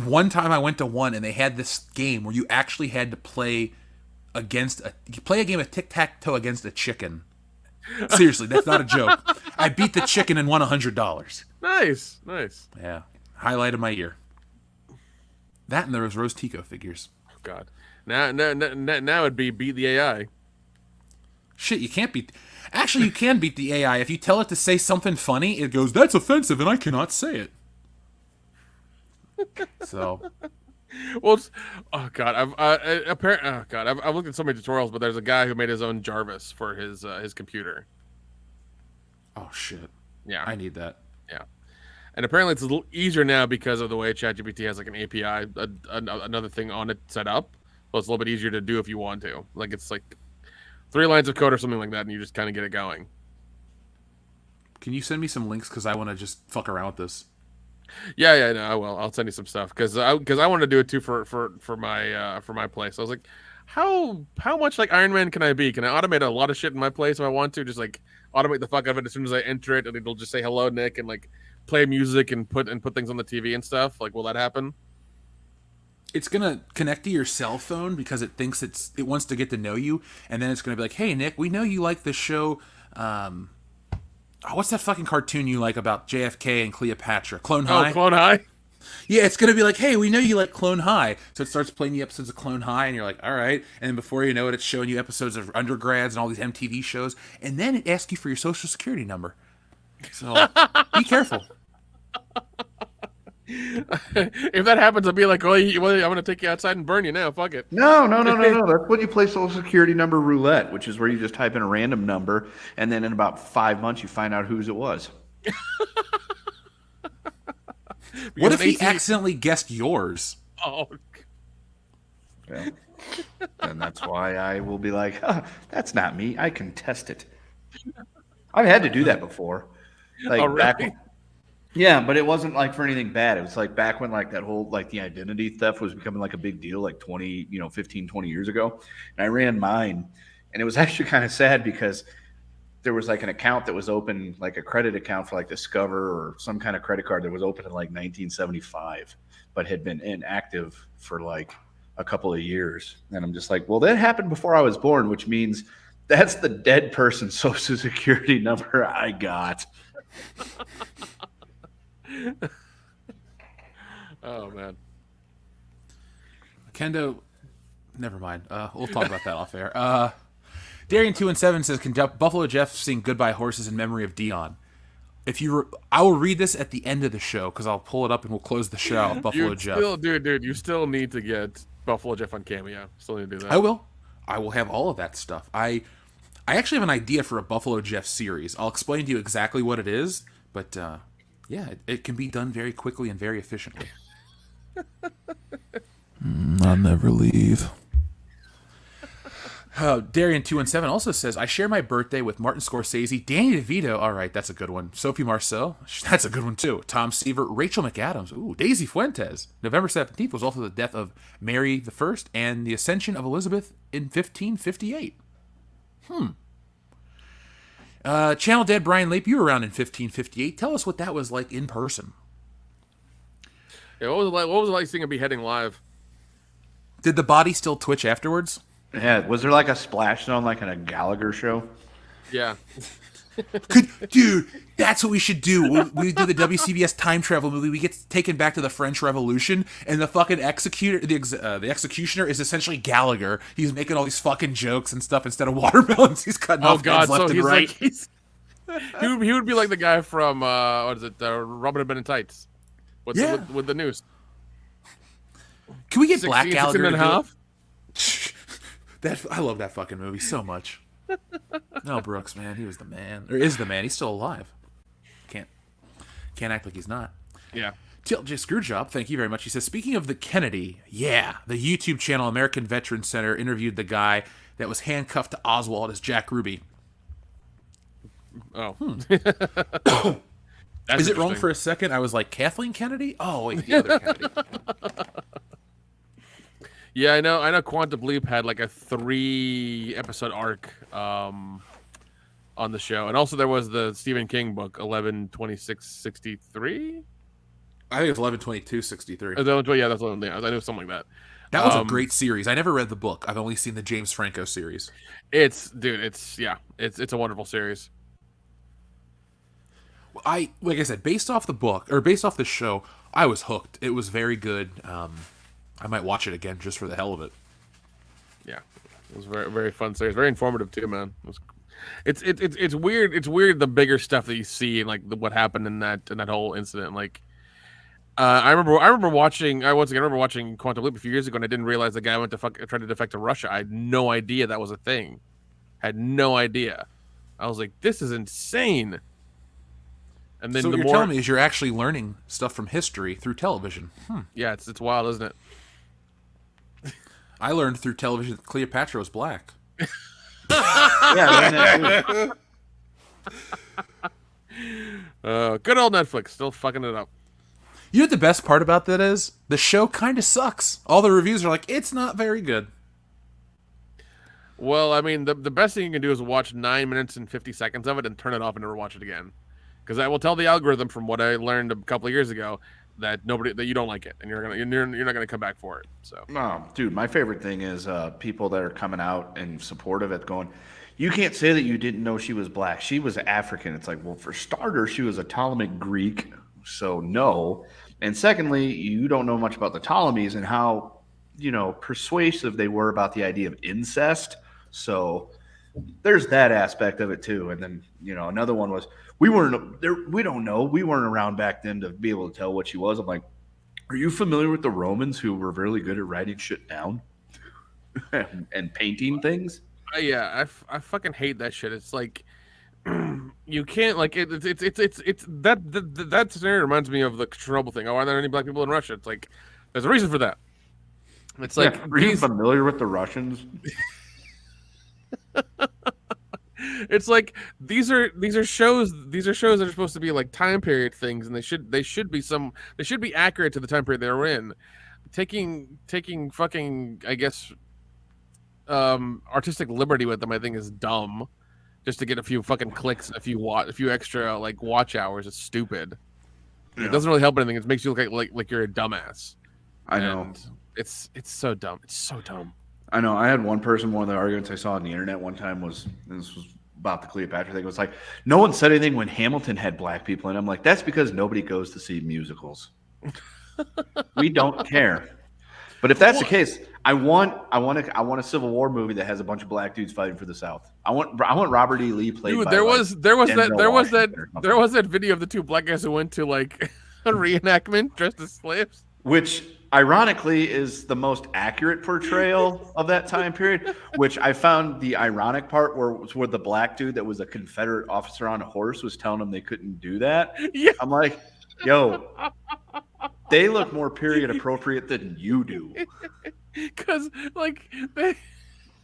one time I went to one and they had this game where you actually had to play a game of tic-tac-toe against a chicken. Seriously, that's not a joke. I beat the chicken and won $100. Nice. Yeah, highlight of my year. That and there was Rose Tico figures. Oh God, now it'd be beat the AI. Shit, you can't beat. Actually, you can beat the AI if you tell it to say something funny. It goes, "That's offensive, and I cannot say it." So, well, oh God, I've looked at so many tutorials, but there's a guy who made his own Jarvis for his computer. Oh shit! Yeah, I need that. Yeah, and apparently it's a little easier now because of the way ChatGPT has like an API, another thing on it set up, so it's a little bit easier to do if you want to. Like it's like 3 lines of code or something like that, and you just kind of get it going. Can you send me some links because I want to just fuck around with this? Yeah, no, I will. I'll send you some stuff because I want to do it too for my place. I was like, how much like Iron Man can I be? Can I automate a lot of shit in my place if I want to? Just like automate the fuck out of it as soon as I enter it, and it'll just say hello, Nick, and like play music and put things on the TV and stuff. Like, will that happen? It's gonna connect to your cell phone because it thinks it wants to get to know you, and then it's gonna be like, "Hey, Nick, we know you like the show what's that fucking cartoon you like about JFK and Cleopatra? Clone High? Oh, Clone High? Yeah, it's going to be like, hey, we know you like Clone High. So it starts playing you episodes of Clone High, and you're like, all right. And then before you know it, it's showing you episodes of Undergrads and all these MTV shows. And then it asks you for your social security number. So be careful. If that happens, I'll be like, well, I'm going to take you outside and burn you now. Fuck it. No. That's when you play Social Security number roulette, which is where you just type in a random number, and then in about 5 months, you find out whose it was. What if he accidentally guessed yours? Oh. Well, and that's why I will be like, that's not me. I can test it. I've had to do that before. Like back when, yeah, but it wasn't like for anything bad. It was like back when like that whole like the identity theft was becoming like a big deal, like 15, 20 years ago. And I ran mine, and it was actually kind of sad because there was like an account that was open, like a credit account for like Discover or some kind of credit card that was open in like 1975, but had been inactive for like a couple of years. And I'm just like, well, that happened before I was born, which means that's the dead person's social security number I got. Oh, man. Kendo, never mind. We'll talk about that off air. Darian217 says, can Buffalo Jeff sing Goodbye Horses in memory of Dion? I will read this at the end of the show because I'll pull it up and we'll close the show out. Buffalo Jeff. Dude, you still need to get Buffalo Jeff on Cameo. Still need to do that. I will. I will have all of that stuff. I actually have an idea for a Buffalo Jeff series. I'll explain to you exactly what it is, but yeah, it can be done very quickly and very efficiently. I'll never leave. Darian217 also says, I share my birthday with Martin Scorsese, Danny DeVito, all right, that's a good one. Sophie Marceau, that's a good one too. Tom Seaver, Rachel McAdams, ooh, Daisy Fuentes. November 17th was also the death of Mary I and the ascension of Elizabeth in 1558. Channel Dad Brian Lape, you were around in 1558. Tell us what that was like in person. Yeah, what was it like seeing a beheading live? Did the body still twitch afterwards? Yeah, was there like a splashdown like in a Gallagher show? Yeah. Dude, that's what we should do. We do the WCBS time travel movie. We get taken back to the French Revolution, and the fucking the executioner is essentially Gallagher. He's making all these fucking jokes and stuff instead of watermelons. He's cutting off heads left and right. He would be like the guy from what is it? Robin Hood Men in Tights. With the noose. Can we get Black Gallagher and a half? I love that fucking movie so much. No, Brooks, man, he was the man, or is the man. He's still alive. Can't act like he's not. Yeah. TLJ Screwjob, thank you very much. He says, speaking of the Kennedy, the YouTube channel American Veterans Center interviewed the guy that was handcuffed to Oswald as Jack Ruby. Oh. Is it wrong for a second? I was like, Kathleen Kennedy? Oh, wait, the other Kennedy. Yeah, I know Quantum Leap had like a 3-episode arc on the show. And also there was the Stephen King book, 11/26/63. I think it's 11/22/63. Yeah, that's one. Yeah, I know something like that. That was a great series. I never read the book. I've only seen the James Franco series. It's a wonderful series. Like I said, based off the book or based off the show, I was hooked. It was very good. I might watch it again just for the hell of it. Yeah, it was very, very fun series. Very informative too, man. It's weird. It's weird the bigger stuff that you see and like what happened in that whole incident. Like, I remember watching Quantum Leap a few years ago, and I didn't realize the guy tried to defect to Russia. I had no idea that was a thing. Had no idea. I was like, this is insane. And then so what you're telling me is you're actually learning stuff from history through television. Yeah, it's wild, isn't it? I learned through television that Cleopatra was black. Yeah, good old Netflix, still fucking it up. You know what the best part about that is? The show kind of sucks. All the reviews are like, it's not very good. Well, I mean, the best thing you can do is watch 9 minutes and 50 seconds of it and turn it off and never watch it again. Because I will tell the algorithm from what I learned a couple of years ago that you don't like it and you're not gonna come back for it. So no, dude, my favorite thing is people that are coming out and supportive at going, you can't say that you didn't know she was black. She was African. It's like, well, for starters, she was a Ptolemaic Greek, so no. And secondly, you don't know much about the Ptolemies and how, persuasive they were about the idea of incest. So there's that aspect of it too. And then, another one was we weren't there. We don't know. We weren't around back then to be able to tell what she was. I'm like, are you familiar with the Romans who were really good at writing shit down and painting things? Yeah, I fucking hate that shit. It's like you can't like it's that scenario reminds me of the Chernobyl thing. Oh, are there any black people in Russia? It's like there's a reason for that. It's like, are you familiar with the Russians? It's like these are shows that are supposed to be like time period things, and they should be accurate to the time period they're in. Taking fucking, I guess, artistic liberty with them, I think, is dumb. Just to get a few fucking clicks and a few extra like watch hours. It's stupid. Yeah. It doesn't really help anything. It makes you look like you're a dumbass. I know. And it's so dumb. It's so dumb. I know. I had one of the arguments I saw on the internet one time was, and this was about the Cleopatra thing. It was like, no one said anything when Hamilton had black people, and I'm like, that's because nobody goes to see musicals. We don't care. But if that's the case, I want a Civil War movie that has a bunch of black dudes fighting for the South. I want Robert E. Lee played. Dude, there was that video of the two black guys who went to like a reenactment dressed as slaves, which ironically is the most accurate portrayal of that time period. Which I found the ironic part where the black dude that was a Confederate officer on a horse was telling them they couldn't do that. Yeah. I'm like, yo, they look more period appropriate than you do. Because like they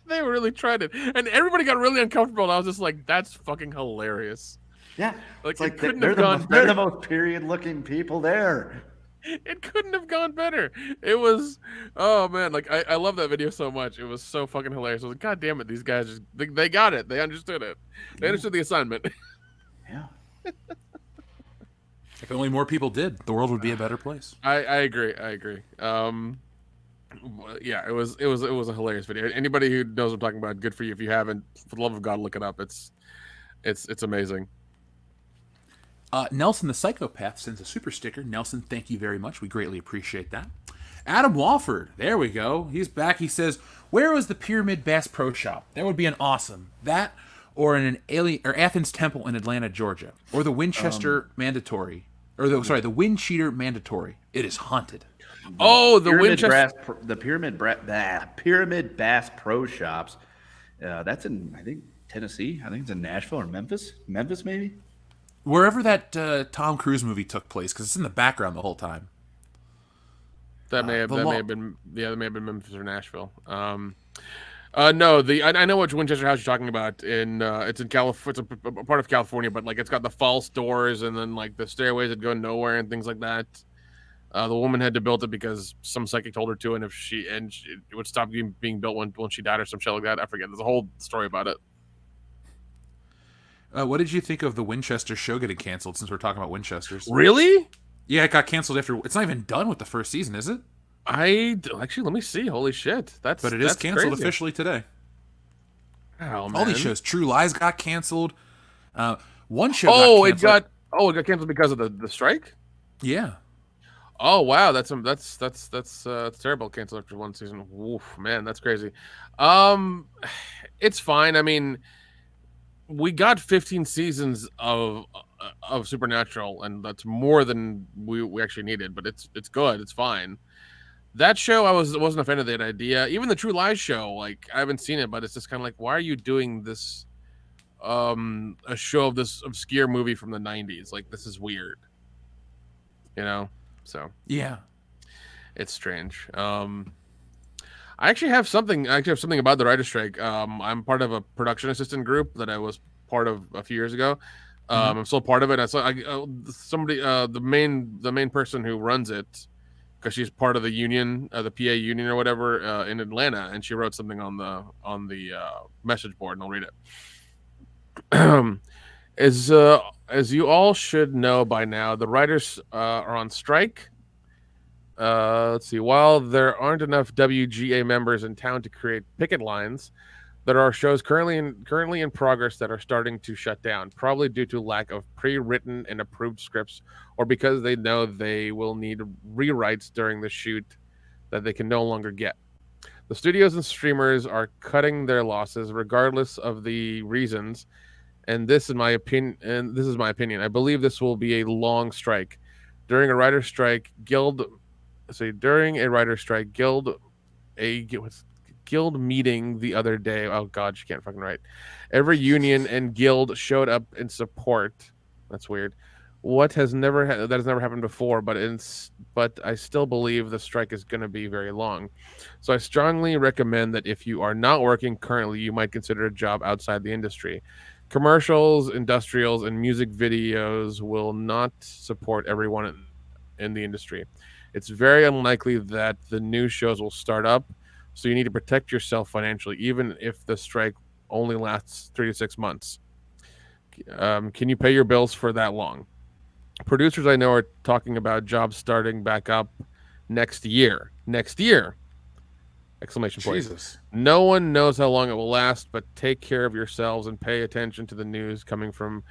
really tried it, and everybody got really uncomfortable. And I was just like, "That's fucking hilarious." Yeah, like it couldn't have gone better. They're the most period-looking people there. It couldn't have gone better. It was, oh man, like I love that video so much. It was so fucking hilarious. I was like, God damn it, these guys just they got it. They understood it. They understood the assignment. Yeah. If only more people did, the world would be a better place. I agree. Yeah, it was a hilarious video. Anybody who knows what I'm talking about, good for you. If you haven't, for the love of God, look it up. It's amazing. Nelson the Psychopath sends a super sticker. Nelson, thank you very much. We greatly appreciate that. Adam Walford, there we go. He's back. He says, "Where was the Pyramid Bass Pro Shop? That would be an awesome. That or in an Athens Temple in Atlanta, Georgia, or the Winchester Mandatory, or the Wind Cheater Mandatory. It is haunted." Oh, the Winchester, the Pyramid Bass Pro Shops. That's in, I think, Tennessee. I think it's in Nashville or Memphis. Memphis, maybe. Wherever that Tom Cruise movie took place, because it's in the background the whole time. That may have been Memphis or Nashville. No, I know which Winchester House you're talking about. It's in California. It's a part of California, but like it's got the false doors and then like the stairways that go nowhere and things like that. The woman had to build it because some psychic told her to, and it would stop being built when she died or some shit like that. I forget. There's a whole story about it. What did you think of the Winchester show getting canceled? Since we're talking about Winchesters, really? Yeah, it got canceled after. It's not even done with the first season, is it? Actually, let me see. Holy shit, but it is canceled officially today. Oh man, all these shows. True Lies got canceled. One show. It got canceled because of the strike. Yeah. Oh wow, that's terrible. Cancel after one season. Oof, man, that's crazy. It's fine. I mean, we got 15 seasons of Supernatural, and that's more than we actually needed. But it's good. It's fine. That show, I wasn't a fan of that idea. Even the True Lies show, like I haven't seen it, but it's just kind of like, why are you doing this? A show of this obscure movie from the 90s. Like this is weird. You know. So yeah, it's strange. I actually have something about the writer strike. I'm part of a production assistant group that I was part of a few years ago. I'm still part of it. The main person who runs it, because she's part of the union, the PA union or whatever in Atlanta, and she wrote something on the message board, and I'll read it. As you all should know by now, the writers are on strike. Let's see. While there aren't enough WGA members in town to create picket lines, There are shows currently in progress that are starting to shut down, probably due to lack of pre-written and approved scripts, or because they know they will need rewrites during the shoot that they can no longer get. The studios and streamers are cutting their losses regardless of the reasons, and this is my opinion. I believe this will be a long strike. During a writer's strike, guild meeting the other day. Oh God, she can't fucking write. Every union and guild showed up in support. That's weird. That has never happened before, but I still believe the strike is going to be very long. So I strongly recommend that if you are not working currently, you might consider a job outside the industry. Commercials, industrials, and music videos will not support everyone in the industry. It's very unlikely that the new shows will start up, so you need to protect yourself financially, even if the strike only lasts 3 to 6 months. Can you pay your bills for that long? Producers I know are talking about jobs starting back up next year. Next year! Exclamation point. Jesus. No one knows how long it will last, but take care of yourselves and pay attention to the news coming from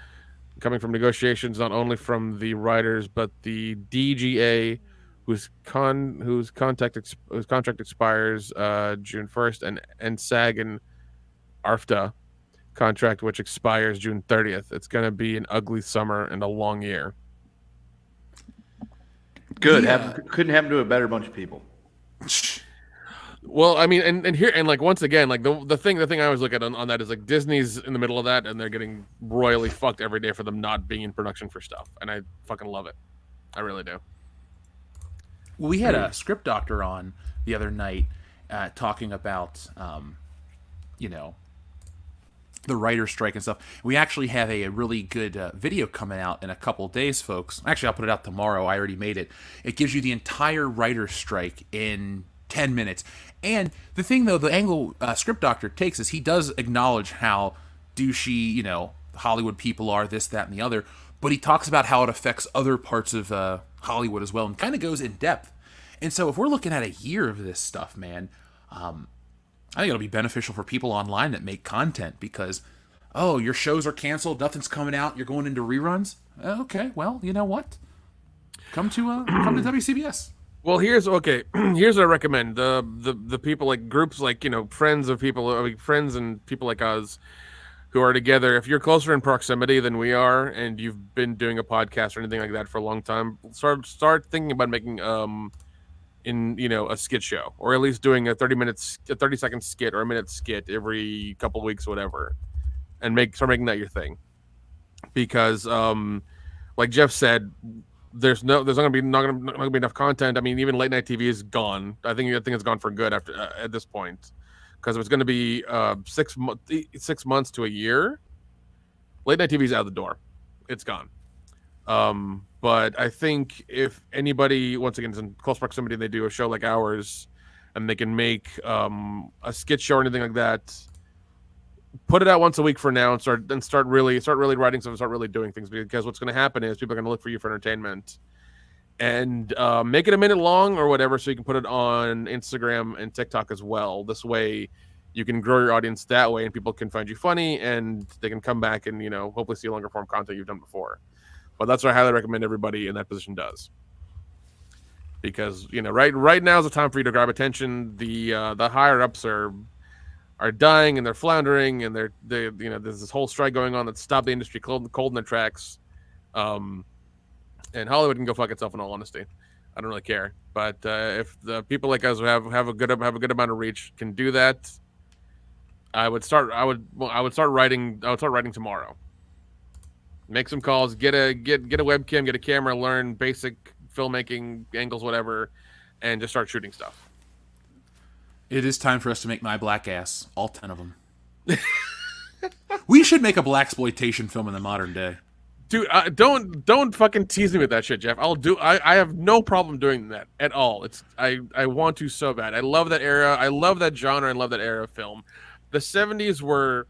negotiations, not only from the writers, but the DGA, whose contract expires June 1st, and SAG and ARFTA contract, which expires June 30th. It's going to be an ugly summer and a long year. Good. Couldn't happen to a better bunch of people. Well, I mean, and like once again, like the thing I always look at on that is like Disney's in the middle of that, and they're getting royally fucked every day for them not being in production for stuff, and I fucking love it. I really do. We had a script doctor on the other night talking about, the writer's strike and stuff. We actually have a really good video coming out in a couple days, folks. Actually, I'll put it out tomorrow. I already made it. It gives you the entire writer's strike in 10 minutes. And the thing, though, the angle script doctor takes is he does acknowledge how douchey, Hollywood people are, this, that, and the other. But he talks about how it affects other parts of Hollywood as well, and kind of goes in depth. And so if we're looking at a year of this stuff, man, I think it'll be beneficial for people online that make content because, your shows are canceled, nothing's coming out, you're going into reruns. Okay, well, you know what? Come to WCBS. Well, here's what I recommend. The people, like groups like friends and people like us who are together. If you're closer in proximity than we are, and you've been doing a podcast or anything like that for a long time, start thinking about making a skit show, or at least doing a 30-second skit or a minute skit every couple of weeks, whatever, and start making that your thing. Because like Jeff said, there's not gonna be enough content. I mean, even late night TV is gone. I think it's gone for good after at this point, because if it's going to be 6 months to a year, late night TV is out the door. It's gone. But I think if anybody, once again, is in close proximity, they do a show like ours, and they can make a skit show or anything like that, put it out once a week for now, and start really writing stuff, and start really doing things. Because what's going to happen is people are going to look for you for entertainment, and make it a minute long or whatever, so you can put it on Instagram and TikTok as well. This way, you can grow your audience that way, and people can find you funny, and they can come back and hopefully see longer form content you've done before. But that's what I highly recommend everybody in that position does. Because right now is the time for you to grab attention. The higher ups are dying, and they're floundering, and there's this whole strike going on that stopped the industry cold in their tracks. And Hollywood can go fuck itself, in all honesty. I don't really care. But if the people like us who have a good amount of reach can do that, I would start writing tomorrow. Make some calls, get a webcam, get a camera, learn basic filmmaking angles, whatever, and just start shooting stuff. It is time for us to make My Black Ass, all 10 of them. We should make a blaxploitation film in the modern day. Dude, don't fucking tease me with that shit, Jeff. I have no problem doing that at all. I want to so bad. I love that era. I love that genre. I love that era of film. The 70s were,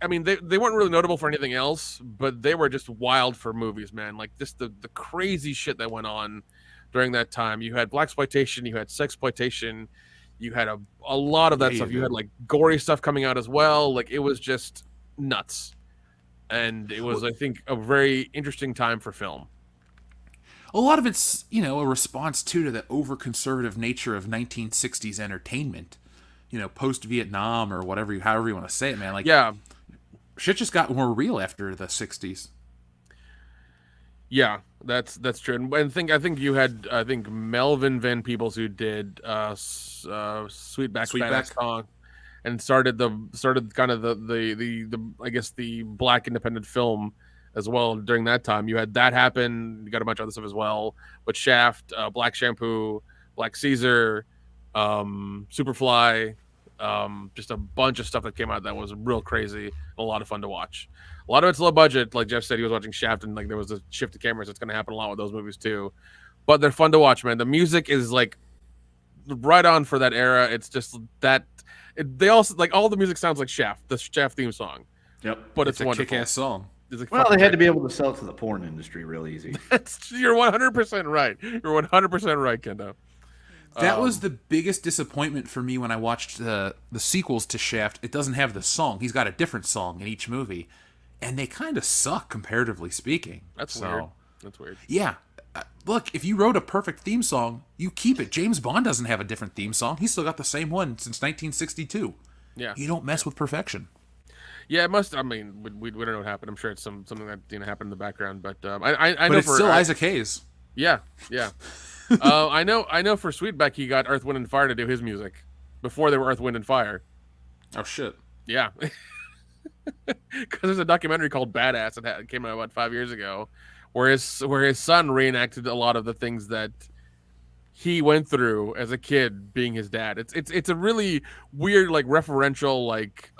I mean, they weren't really notable for anything else, but they were just wild for movies, man. Like just the crazy shit that went on during that time. You had blaxploitation, you had sexploitation, You had a lot of that stuff. You had like gory stuff coming out as well. Like it was just nuts, and it was, I think, a very interesting time for film. A lot of it's, you know, a response to the over-conservative nature of 1960s entertainment. You know, post-Vietnam or whatever, however you want to say it, man. Like, yeah, shit just got more real after the 60s. Yeah, that's true. And I think you had Melvin Van Peebles who did Sweetback Badass Song, and started kind of the I guess the black independent film as well during that time. You had that happen. You got a bunch of other stuff as well, but Shaft, Black Shampoo, Black Caesar, Superfly, just a bunch of stuff that came out that was real crazy and a lot of fun to watch. A lot of it's low budget, like Jeff said. He was watching Shaft, and like there was a shift to cameras. It's going to happen a lot with those movies too, but they're fun to watch, man. The music is like right on for that era. It's just that they also like all the music sounds like Shaft, the Shaft theme song. Yep, but it's a wonderful. kick-ass song. Like, well, they had to be able to sell it to the porn industry real easy. You're 100% right. You're 100% right, Kendo. That was the biggest disappointment for me when I watched the sequels to Shaft. It doesn't have the song. He's got a different song in each movie, and they kind of suck, comparatively speaking. That's weird. That's weird. Yeah. Look, if you wrote a perfect theme song, you keep it. James Bond doesn't have a different theme song. He's still got the same one since 1962. Yeah. You don't mess with perfection. Yeah, it must. I mean, we don't know what happened. I'm sure it's something that happened in the background, but I but know it's still Isaac Hayes. Yeah, yeah. I know for Sweetback he got Earth, Wind, and Fire to do his music before they were Earth, Wind, and Fire. Oh shit. Yeah. Because there's a documentary called Badass that came out about 5 years ago, where his son reenacted a lot of the things that he went through as a kid being his dad. It's a really weird, like, referential, like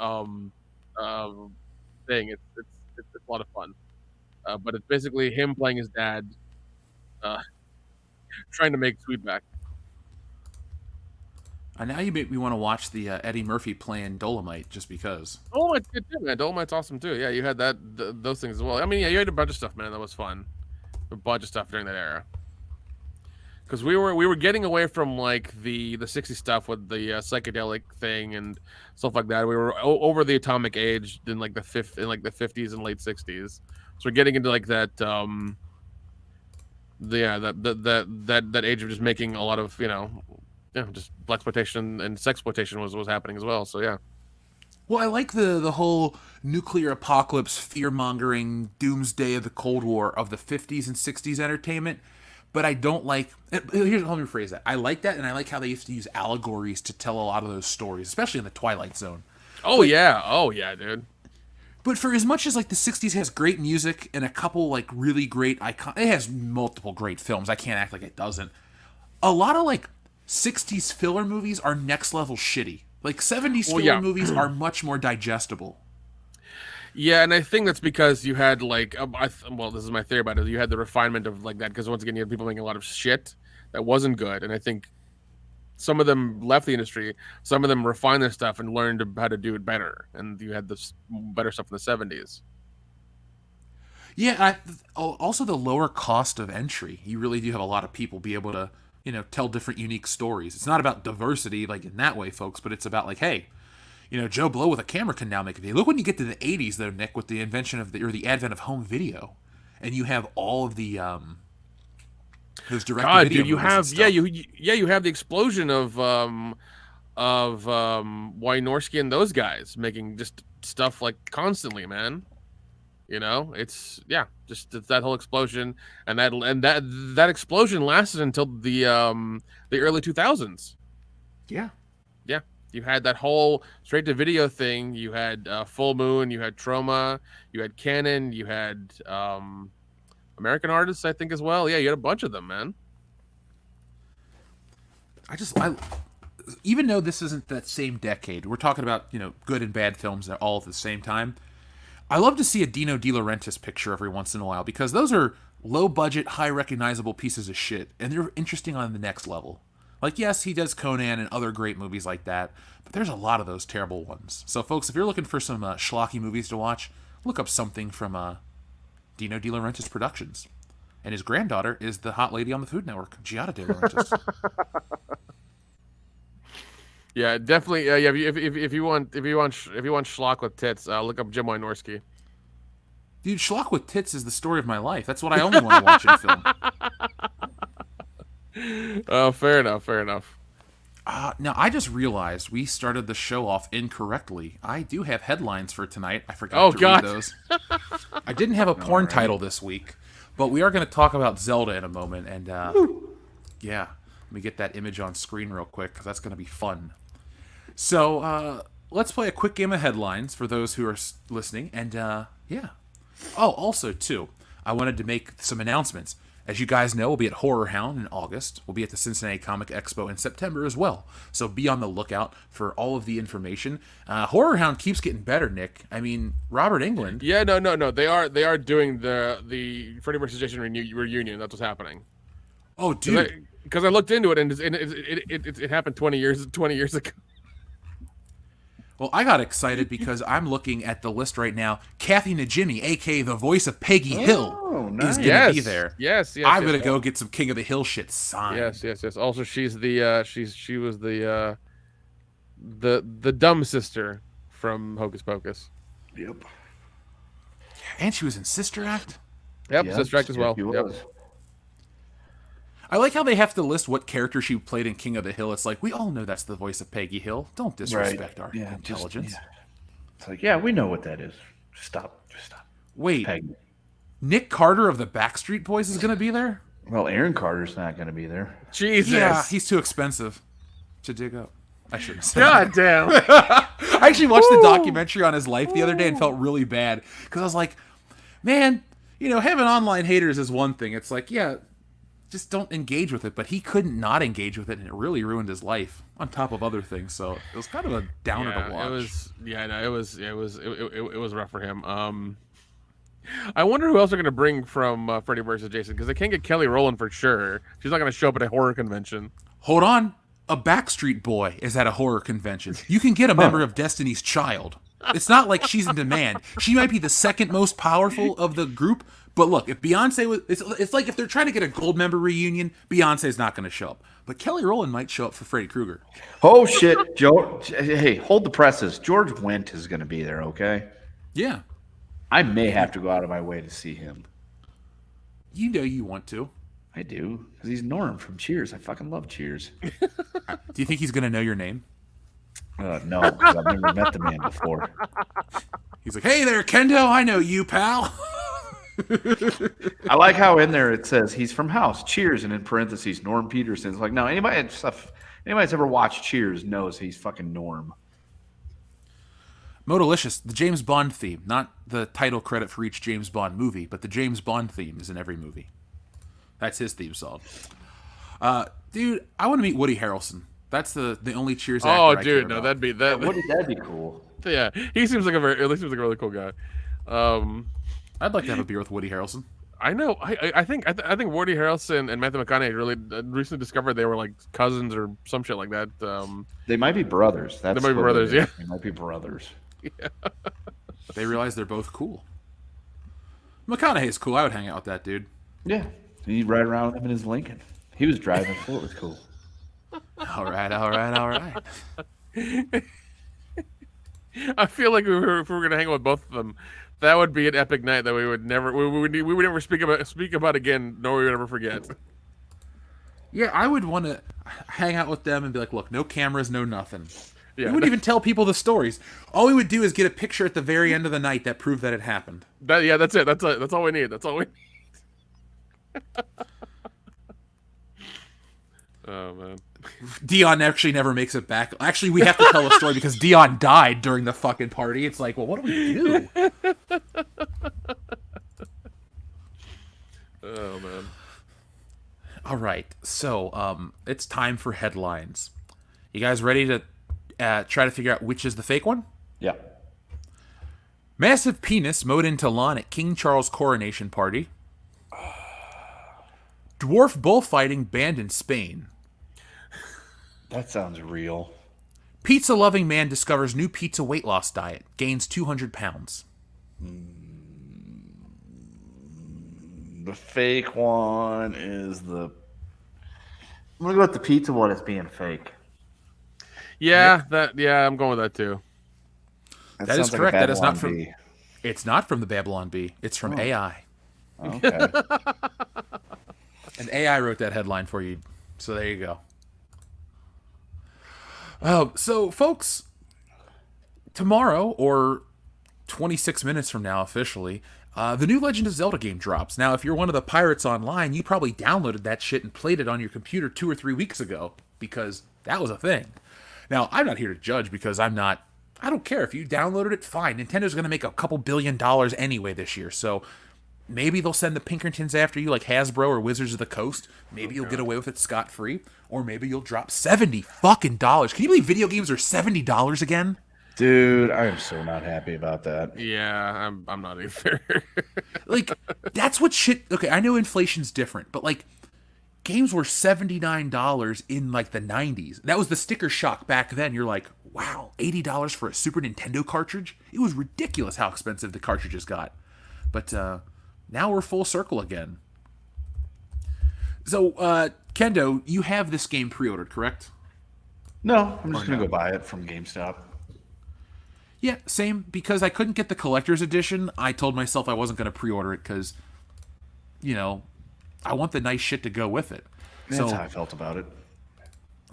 thing. It's a lot of fun, but it's basically him playing his dad, trying to make Sweetback. Now you make me want to watch the Eddie Murphy playing Dolomite just because. Dolomite's good too, man. Dolomite's awesome too. Yeah, you had those things as well. I mean, yeah, you had a bunch of stuff, man. That was fun. A bunch of stuff during that era. Because we were getting away from like the 60s stuff with the psychedelic thing and stuff like that. We were over the atomic age in like the 50s and late 60s. So we're getting into like that that age of just making a lot of, just blaxploitation and sexploitation was happening as well. So yeah. Well, I like the whole nuclear apocalypse, fear-mongering, doomsday of the Cold War of the 50s and 60s entertainment, but I don't like... Let me rephrase that. I like that, and I like how they used to use allegories to tell a lot of those stories, especially in the Twilight Zone. Oh, yeah, dude. But for as much as, like, the 60s has great music and a couple, like, really great icon... It has multiple great films. I can't act like it doesn't. A lot of, like, 60s filler movies are next-level shitty. Like, 70s filler movies are much more digestible. Yeah, and I think that's because you had, like, well, this is my theory about it. You had the refinement of, like, that, because once again, you had people making a lot of shit that wasn't good, and I think some of them left the industry, some of them refined their stuff and learned how to do it better, and you had this better stuff in the 70s. Yeah, also the lower cost of entry. You really do have a lot of people be able to, tell different unique stories. It's not about diversity, like, in that way, folks, but it's about, like, hey, Joe Blow with a camera can now make a video. Look when you get to the 80s, though, Nick, with the invention of the advent of home video, and you have all of the those direct-to-video you have you have the explosion of Wynorski and those guys making just stuff like constantly, man. It's that whole explosion, and that explosion lasted until the early 2000s. Yeah. You had that whole straight to video thing. You had Full Moon. You had Troma. You had Canon. You had American Artists, I think, as well. Yeah, you had a bunch of them, man. I even though this isn't that same decade, we're talking about good and bad films all at the same time. I love to see a Dino De Laurentiis picture every once in a while, because those are low budget, high recognizable pieces of shit, and they're interesting on the next level. Like, yes, he does Conan and other great movies like that, but there's a lot of those terrible ones. So, folks, if you're looking for some schlocky movies to watch, look up something from Dino De Laurentiis Productions. And his granddaughter is the hot lady on the Food Network, Giada De Laurentiis. Yeah, definitely. Yeah, if you want schlock with tits, look up Jim Wynorski. Dude, schlock with tits is the story of my life. That's what I only want to watch in film. Oh, fair enough. Fair enough. Now, I just realized we started the show off incorrectly. I do have headlines for tonight. I forgot to read those. I didn't have a porn title this week, but we are going to talk about Zelda in a moment. And, yeah, let me get that image on screen real quick, because that's going to be fun. So, let's play a quick game of headlines for those who are listening. And, yeah. Oh, also, too, I wanted to make some announcements. As you guys know, we'll be at Horror Hound in August. We'll be at the Cincinnati Comic Expo in September as well. So be on the lookout for all of the information. Horror Hound keeps getting better, Nick. I mean, Robert Englund. Yeah, no. They are doing the Freddy vs. Jason reunion. That's what's happening. Oh, dude. Because I looked into it, and it happened 20 years ago. Well, I got excited because I'm looking at the list right now. Kathy Najimy, a.k.a. the voice of Peggy Hill, is going to be there. Yes. I'm going to go get some King of the Hill shit signed. Yes. Also, she was the dumb sister from Hocus Pocus. Yep. And she was in Sister Act? Yep, Sister Act as well. Yep. I like how they have to list what character she played in King of the Hill. It's like, we all know that's the voice of Peggy Hill. Don't disrespect our intelligence. It's like, yeah, we know what that is. Just stop. Wait, Peggy. Nick Carter of the Backstreet Boys is going to be there? Well, Aaron Carter's not going to be there. Jesus. Yeah, he's too expensive to dig up. I shouldn't say God damn. I actually watched the documentary on his life the other day and felt really bad. Because I was like, man, having online haters is one thing. It's like, yeah, just don't engage with it. But he couldn't not engage with it, and it really ruined his life on top of other things. So it was kind of a downer to watch. It was rough for him. I wonder who else they're going to bring from Freddy vs. Jason, because they can't get Kelly Rowland for sure. She's not going to show up at a horror convention. Hold on. A Backstreet Boy is at a horror convention. You can get a member of Destiny's Child. It's not like she's in demand. She might be the second most powerful of the group. But look, if Beyonce was... It's like if they're trying to get a gold member reunion, Beyonce's not going to show up. But Kelly Rowland might show up for Freddy Krueger. Oh, shit. Hey, hold the presses. George Wendt is going to be there, okay? Yeah. I may have to go out of my way to see him. You know you want to. I do. Because he's Norm from Cheers. I fucking love Cheers. Do you think he's going to know your name? No, because I've never met the man before. He's like, hey there, Kendo. I know you, pal. I like how in there it says he's from House, Cheers, and in parentheses, Norm Peterson. It's like, no, anybody that's ever watched Cheers knows he's fucking Norm. Modalicious, the James Bond theme, not the title credit for each James Bond movie, but the James Bond theme is in every movie. That's his theme song. Dude, I want to meet Woody Harrelson. That's the only Cheers actor I care about. that'd be that. That'd be cool. Yeah, he seems like a really cool guy. I'd like to have a beer with Woody Harrelson. I know. I think Woody Harrelson and Matthew McConaughey really recently discovered they were like cousins or some shit like that. They might be brothers. They might be brothers. Yeah, they might be brothers. Yeah. They realize they're both cool. McConaughey's cool. I would hang out with that dude. Yeah, he'd ride around with him in his Lincoln. He was driving. So it was cool. All right. I feel like if we were going to hang out with both of them, that would be an epic night that we would never speak about again, nor we would ever forget. Yeah, I would want to hang out with them and be like, look, no cameras, no nothing. Yeah, we wouldn't even tell people the stories. All we would do is get a picture at the very end of the night that proved that it happened. That's it. That's all we need. That's all we need. Oh, man. Dion actually never makes it back. Actually, we have to tell a story because Dion died during the fucking party. It's like, well, what do we do? Oh, man. All right. So, it's time for headlines. You guys ready to try to figure out which is the fake one? Yeah. Massive penis mowed into lawn at King Charles coronation party. Dwarf bullfighting banned in Spain. That sounds real. Pizza-loving man discovers new pizza weight loss diet. Gains 200 pounds. The fake one is the... I'm going to go with the pizza one as being fake. Yeah, I'm going with that too. That is correct. That is not from. It's not from the Babylon Bee. It's from AI. Okay. And AI wrote that headline for you. So there you go. So folks, tomorrow or 26 minutes from now, officially, the new Legend of Zelda game drops. Now, if you're one of the pirates online, you probably downloaded that shit and played it on your computer 2 or 3 weeks ago because that was a thing. Now, I'm not here to judge because I don't care. If you downloaded it, fine. Nintendo's going to make a couple $1 billion anyway this year, so maybe they'll send the Pinkertons after you like Hasbro or Wizards of the Coast. Maybe you'll get away with it scot-free, or maybe you'll drop $70 fucking dollars. Can you believe video games are $70 again? Dude, I am so not happy about that. Yeah, I'm not either. Like, that's what shit... Okay, I know inflation's different, but, like, games were $79 in, like, the 90s. That was the sticker shock back then. You're like, wow, $80 for a Super Nintendo cartridge? It was ridiculous how expensive the cartridges got. But, now we're full circle again. So, Kendo, you have this game pre-ordered, correct? No, I'm just going to go buy it from GameStop. Yeah, same. Because I couldn't get the collector's edition, I told myself I wasn't going to pre-order it because, you know, I want the nice shit to go with it. That's how I felt about it.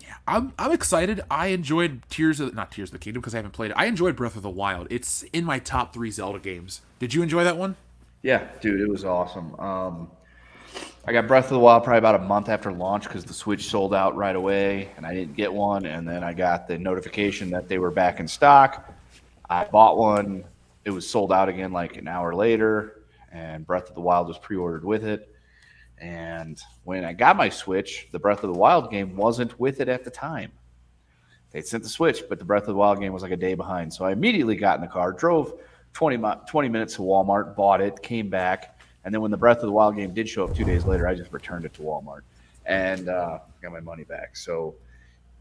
Yeah, I'm excited. I enjoyed not Tears of the Kingdom because I haven't played it. I enjoyed Breath of the Wild. It's in my top 3 Zelda games. Did you enjoy that one? Yeah, dude, it was awesome. I got Breath of the Wild probably about a month after launch because the Switch sold out right away, and I didn't get one. And then I got the notification that they were back in stock. I bought one. It was sold out again like an hour later, and Breath of the Wild was pre-ordered with it. And when I got my Switch, the Breath of the Wild game wasn't with it at the time. They sent the Switch, but the Breath of the Wild game was like a day behind. So I immediately got in the car, drove 20 minutes to Walmart, bought it, came back. And then when the Breath of the Wild game did show up 2 days later, I just returned it to Walmart and got my money back. So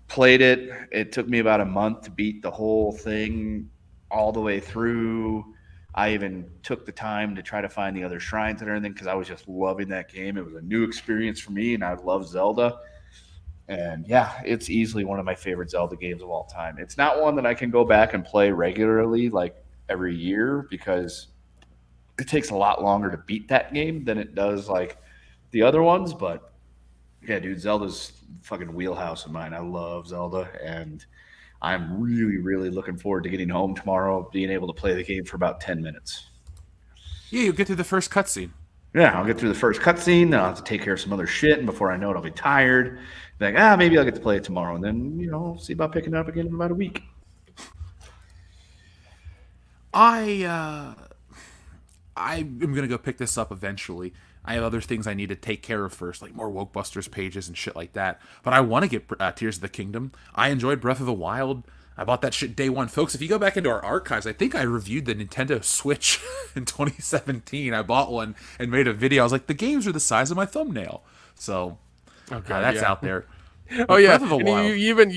played it. It took me about a month to beat the whole thing all the way through. I even took the time to try to find the other shrines and everything because I was just loving that game. It was a new experience for me, and I love Zelda. And yeah, it's easily one of my favorite Zelda games of all time. It's not one that I can go back and play regularly, like every year, because it takes a lot longer to beat that game than it does like the other ones. But yeah, dude, Zelda's fucking wheelhouse of mine. I love Zelda, and I'm really, really looking forward to getting home tomorrow, being able to play the game for about 10 minutes. Yeah, you'll get through the first cutscene. Yeah, I'll get through the first cutscene, then I'll have to take care of some other shit, and before I know it, I'll be tired. Be like, maybe I'll get to play it tomorrow, and then, see about picking it up again in about a week. I'm going to go pick this up eventually. I have other things I need to take care of first, like more Wokebusters pages and shit like that. But I want to get Tears of the Kingdom. I enjoyed Breath of the Wild. I bought that shit day one. Folks, if you go back into our archives, I think I reviewed the Nintendo Switch in 2017. I bought one and made a video. I was like, the games are the size of my thumbnail. So, that's out there. Oh, yeah. Breath of the Wild. You even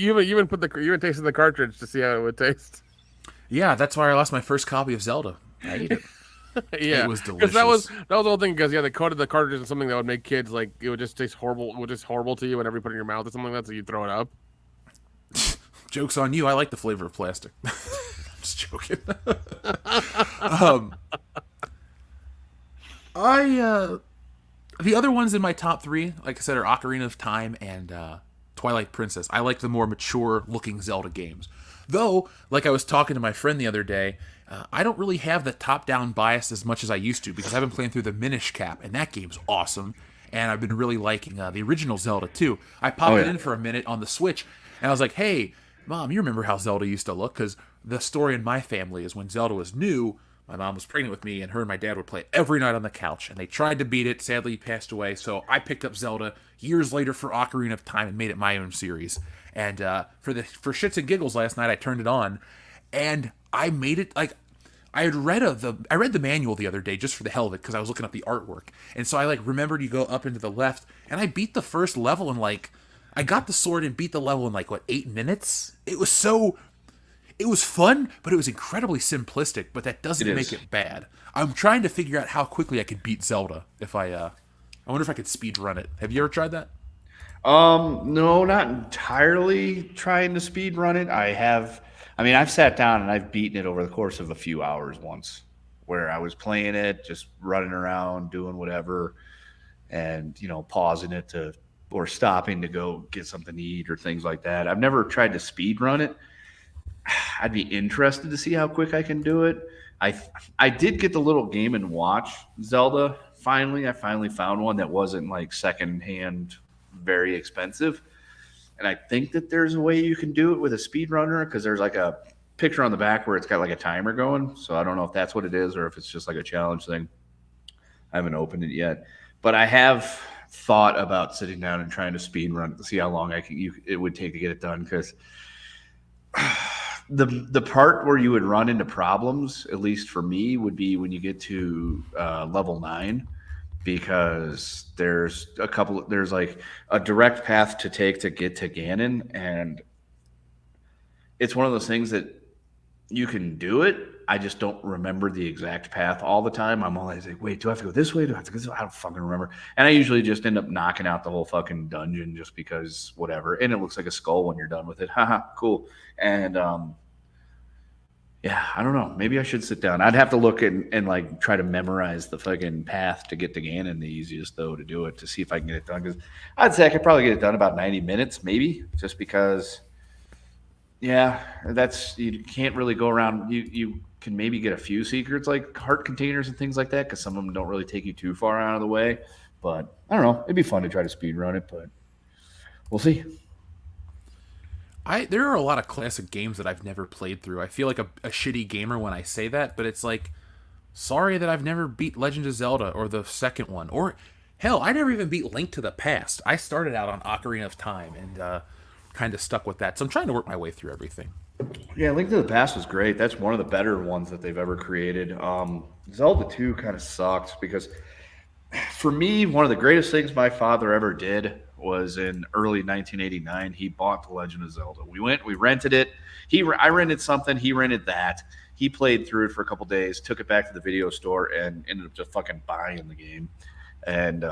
tasted the cartridge to see how it would taste. Yeah, that's why I lost my first copy of Zelda. I ate it. Yeah, it was delicious. That was the whole thing. Because they coated the cartridge in something that would make kids like it would just taste horrible. It would just horrible to you whenever you put it in your mouth or something like that. So you throw it up. Joke's on you. I like the flavor of plastic. I'm just joking. The other ones in my top 3, like I said, are Ocarina of Time and Twilight Princess. I like the more mature-looking Zelda games. Though, like I was talking to my friend the other day, I don't really have the top-down bias as much as I used to because I've been playing through the Minish Cap, and that game's awesome. And I've been really liking the original Zelda, too. I popped it in for a minute on the Switch, and I was like, hey, Mom, you remember how Zelda used to look? Because the story in my family is when Zelda was new, my mom was pregnant with me, and her and my dad would play it every night on the couch. And they tried to beat it. Sadly, he passed away. So I picked up Zelda years later for Ocarina of Time and made it my own series. And for shits and giggles last night, I turned it on, and I made it like I read the manual the other day just for the hell of it because I was looking up the artwork. And so I remembered you go up into the left, and I beat the first level in I got the sword and beat the level in 8 minutes. It was fun, but it was incredibly simplistic, but that doesn't make it bad. I'm trying to figure out how quickly I could beat Zelda I wonder if I could speed run it. Have you ever tried that? No, not entirely trying to speed run it. I've sat down and I've beaten it over the course of a few hours once, where I was playing it, just running around, doing whatever, and pausing it or stopping to go get something to eat or things like that. I've never tried to speed run it. I'd be interested to see how quick I can do it. I did get the little Game and Watch Zelda. I finally found one that wasn't like secondhand, very expensive. And I think that there's a way you can do it with a speedrunner, because there's like a picture on the back where it's got like a timer going. So I don't know if that's what it is or if it's just like a challenge thing. I haven't opened it yet, but I have thought about sitting down and trying to speedrun to see how long it would take to get it done, because the part where you would run into problems, at least for me, would be when you get to level 9, because there's like a direct path to take to get to Ganon, and it's one of those things that you can do it. I just don't remember the exact path all the time. I'm always like, wait, do I have to go this way? Do I have to go this way? I don't fucking remember. And I usually just end up knocking out the whole fucking dungeon just because whatever. And it looks like a skull when you're done with it. Haha, cool. And yeah, I don't know. Maybe I should sit down. I'd have to look and like try to memorize the fucking path to get to Ganon, the easiest though to do it, to see if I can get it done. Because I'd say I could probably get it done about 90 minutes, maybe, just because. Yeah, you can't really go around. You can maybe get a few secrets like heart containers and things like that, because some of them don't really take you too far out of the way. But I don't know. It'd be fun to try to speed run it, but we'll see. There are a lot of classic games that I've never played through. I feel like a shitty gamer when I say that, but it's like, sorry that I've never beat Legend of Zelda or the second one. Or, hell, I never even beat Link to the Past. I started out on Ocarina of Time and kind of stuck with that. So I'm trying to work my way through everything. Yeah, Link to the Past was great. That's one of the better ones that they've ever created. Zelda 2 kind of sucked because, for me, one of the greatest things my father ever did was in early 1989. He bought The Legend of Zelda. We rented it. I rented something. He rented that. He played through it for a couple days, took it back to the video store, and ended up just fucking buying the game. And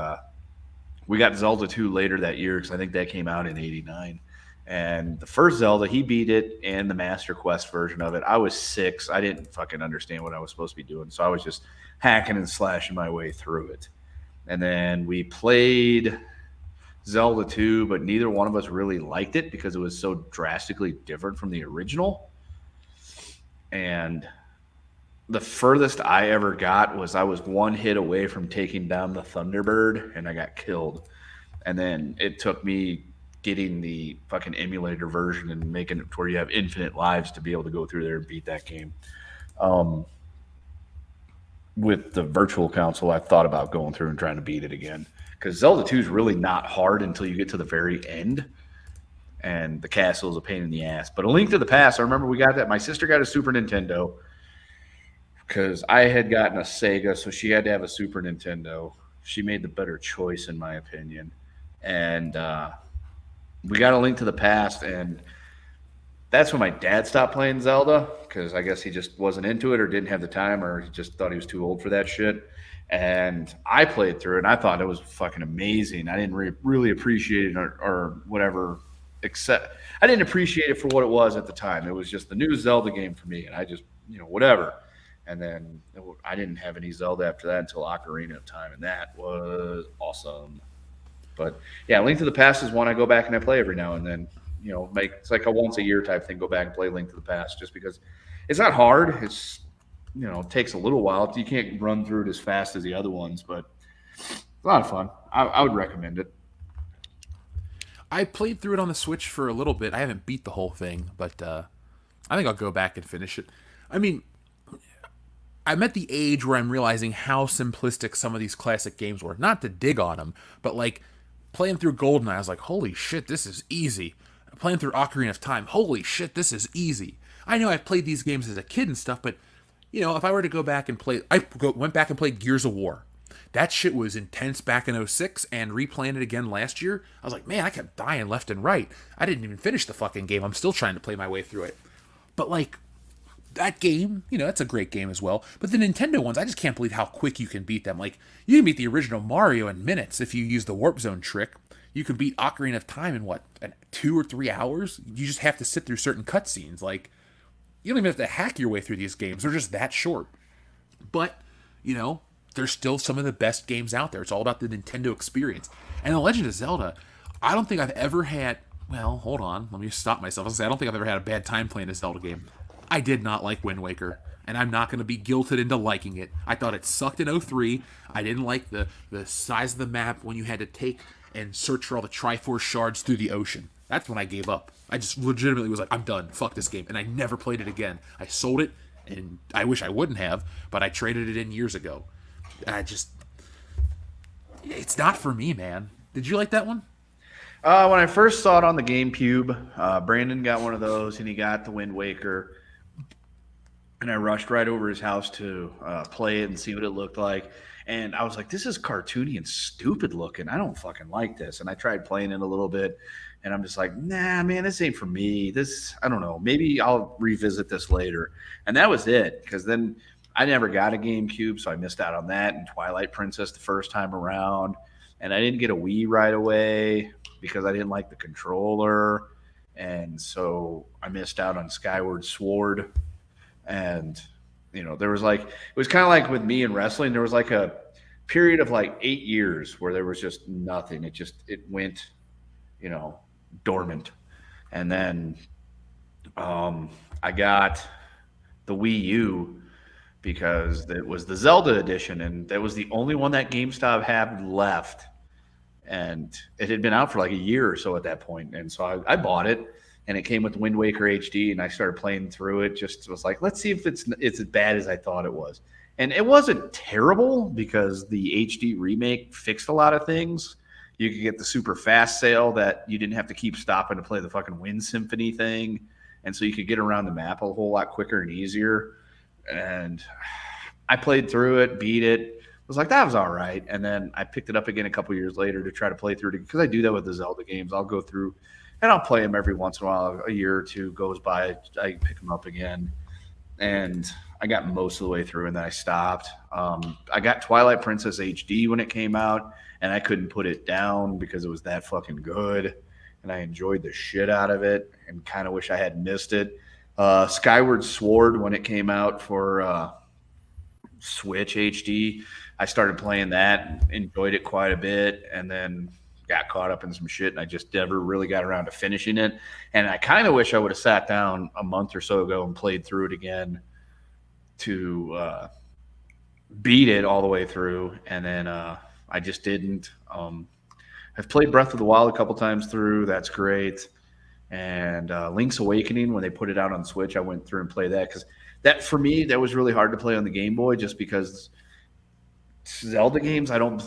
we got Zelda 2 later that year, because I think that came out in 89. And the first Zelda, he beat it and the Master Quest version of it. I was 6. I didn't fucking understand what I was supposed to be doing. So I was just hacking and slashing my way through it. And then we played Zelda 2, but neither one of us really liked it because it was so drastically different from the original. And the furthest I ever got was I was one hit away from taking down the Thunderbird, and I got killed. And then it took me getting the fucking emulator version and making it to where you have infinite lives to be able to go through there and beat that game. With the virtual console, I thought about going through and trying to beat it again, because Zelda 2 is really not hard until you get to the very end, and the castle is a pain in the ass. But A Link to the Past, I remember we got that. My sister got a Super Nintendo because I had gotten a Sega, so she had to have a Super Nintendo. She made the better choice, in my opinion. And we got A Link to the Past, and that's when my dad stopped playing Zelda, because I guess he just wasn't into it or didn't have the time, or he just thought he was too old for that shit. And I played through it, and I thought it was fucking amazing. I didn't really appreciate it or whatever, except I didn't appreciate it for what it was at the time. It was just the new Zelda game for me, and I just, whatever. And then I didn't have any Zelda after that until Ocarina of Time, and that was awesome. But yeah, Link to the Past is one I go back and I play every now and then. It's like a once a year type thing. Go back and play Link to the Past, just because it's not hard. It's it takes a little while. You can't run through it as fast as the other ones, but it's a lot of fun. I would recommend it. I played through it on the Switch for a little bit. I haven't beat the whole thing, but I think I'll go back and finish it. I mean, I'm at the age where I'm realizing how simplistic some of these classic games were. Not to dig on them, but like playing through GoldenEye, I was like, holy shit, this is easy. Playing through Ocarina of Time, holy shit, this is easy. I know I've played these games as a kid and stuff, but if I were to go back and play, went back and played Gears of War. That shit was intense back in 2006, and replaying it again last year, I was like, man, I kept dying left and right. I didn't even finish the fucking game. I'm still trying to play my way through it. But like, that game, that's a great game as well. But the Nintendo ones, I just can't believe how quick you can beat them. Like, you can beat the original Mario in minutes if you use the Warp Zone trick. you can beat Ocarina of Time in 2 or 3 hours? You just have to sit through certain cutscenes. Like, you don't even have to hack your way through these games. They're just that short. But, they're still some of the best games out there. It's all about the Nintendo experience. And The Legend of Zelda, I don't think I've ever had... Well, hold on. Let me stop myself. I don't think I've ever had a bad time playing a Zelda game. I did not like Wind Waker, and I'm not going to be guilted into liking it. I thought it sucked in 03. I didn't like the size of the map when you had to take and search for all the Triforce shards through the ocean. That's when I gave up. I just legitimately was like, I'm done. Fuck this game. And I never played it again. I sold it, and I wish I wouldn't have, but I traded it in years ago. And it's not for me, man. Did you like that one? When I first saw it on the GameCube, Brandon got one of those, and he got the Wind Waker. And I rushed right over his house to play it and see what it looked like. And I was like, this is cartoony and stupid looking. I don't fucking like this. And I tried playing it a little bit, and I'm just like, nah, man, this ain't for me. I don't know. Maybe I'll revisit this later. And that was it, because then I never got a GameCube, so I missed out on that and Twilight Princess the first time around. And I didn't get a Wii right away because I didn't like the controller. And so I missed out on Skyward Sword. And, there was it was kind of like with me in wrestling, there was like a period of 8 years where there was just nothing. It went, dormant. And then I got the Wii U because it was the Zelda edition, and that was the only one that GameStop had left. And it had been out for a year or so at that point. And so I bought it. And it came with Wind Waker HD, and I started playing through it. Just was like, let's see if it's as bad as I thought it was. And it wasn't terrible because the HD remake fixed a lot of things. You could get the super fast sale that you didn't have to keep stopping to play the fucking Wind Symphony thing. And so you could get around the map a whole lot quicker and easier. And I played through it, beat it. Was like, that was all right. And then I picked it up again a couple years later to try to play through it because I do that with the Zelda games. I'll go through and I'll play them every once in a while. A year or two goes by, I pick them up again. And I got most of the way through, and then I stopped. I got Twilight Princess HD when it came out, and I couldn't put it down because it was that fucking good. And I enjoyed the shit out of it and kind of wish I had missed it. Skyward Sword, when it came out for Switch HD, I started playing that, enjoyed it quite a bit, and then got caught up in some shit, and I just never really got around to finishing it. And I kind of wish I would have sat down a month or so ago and played through it again to beat it all the way through. And then I just didn't. I've played Breath of the Wild a couple times through. That's great. And Link's Awakening, when they put it out on Switch, I went through and played that because that, for me, that was really hard to play on the Game Boy just because Zelda games, I don't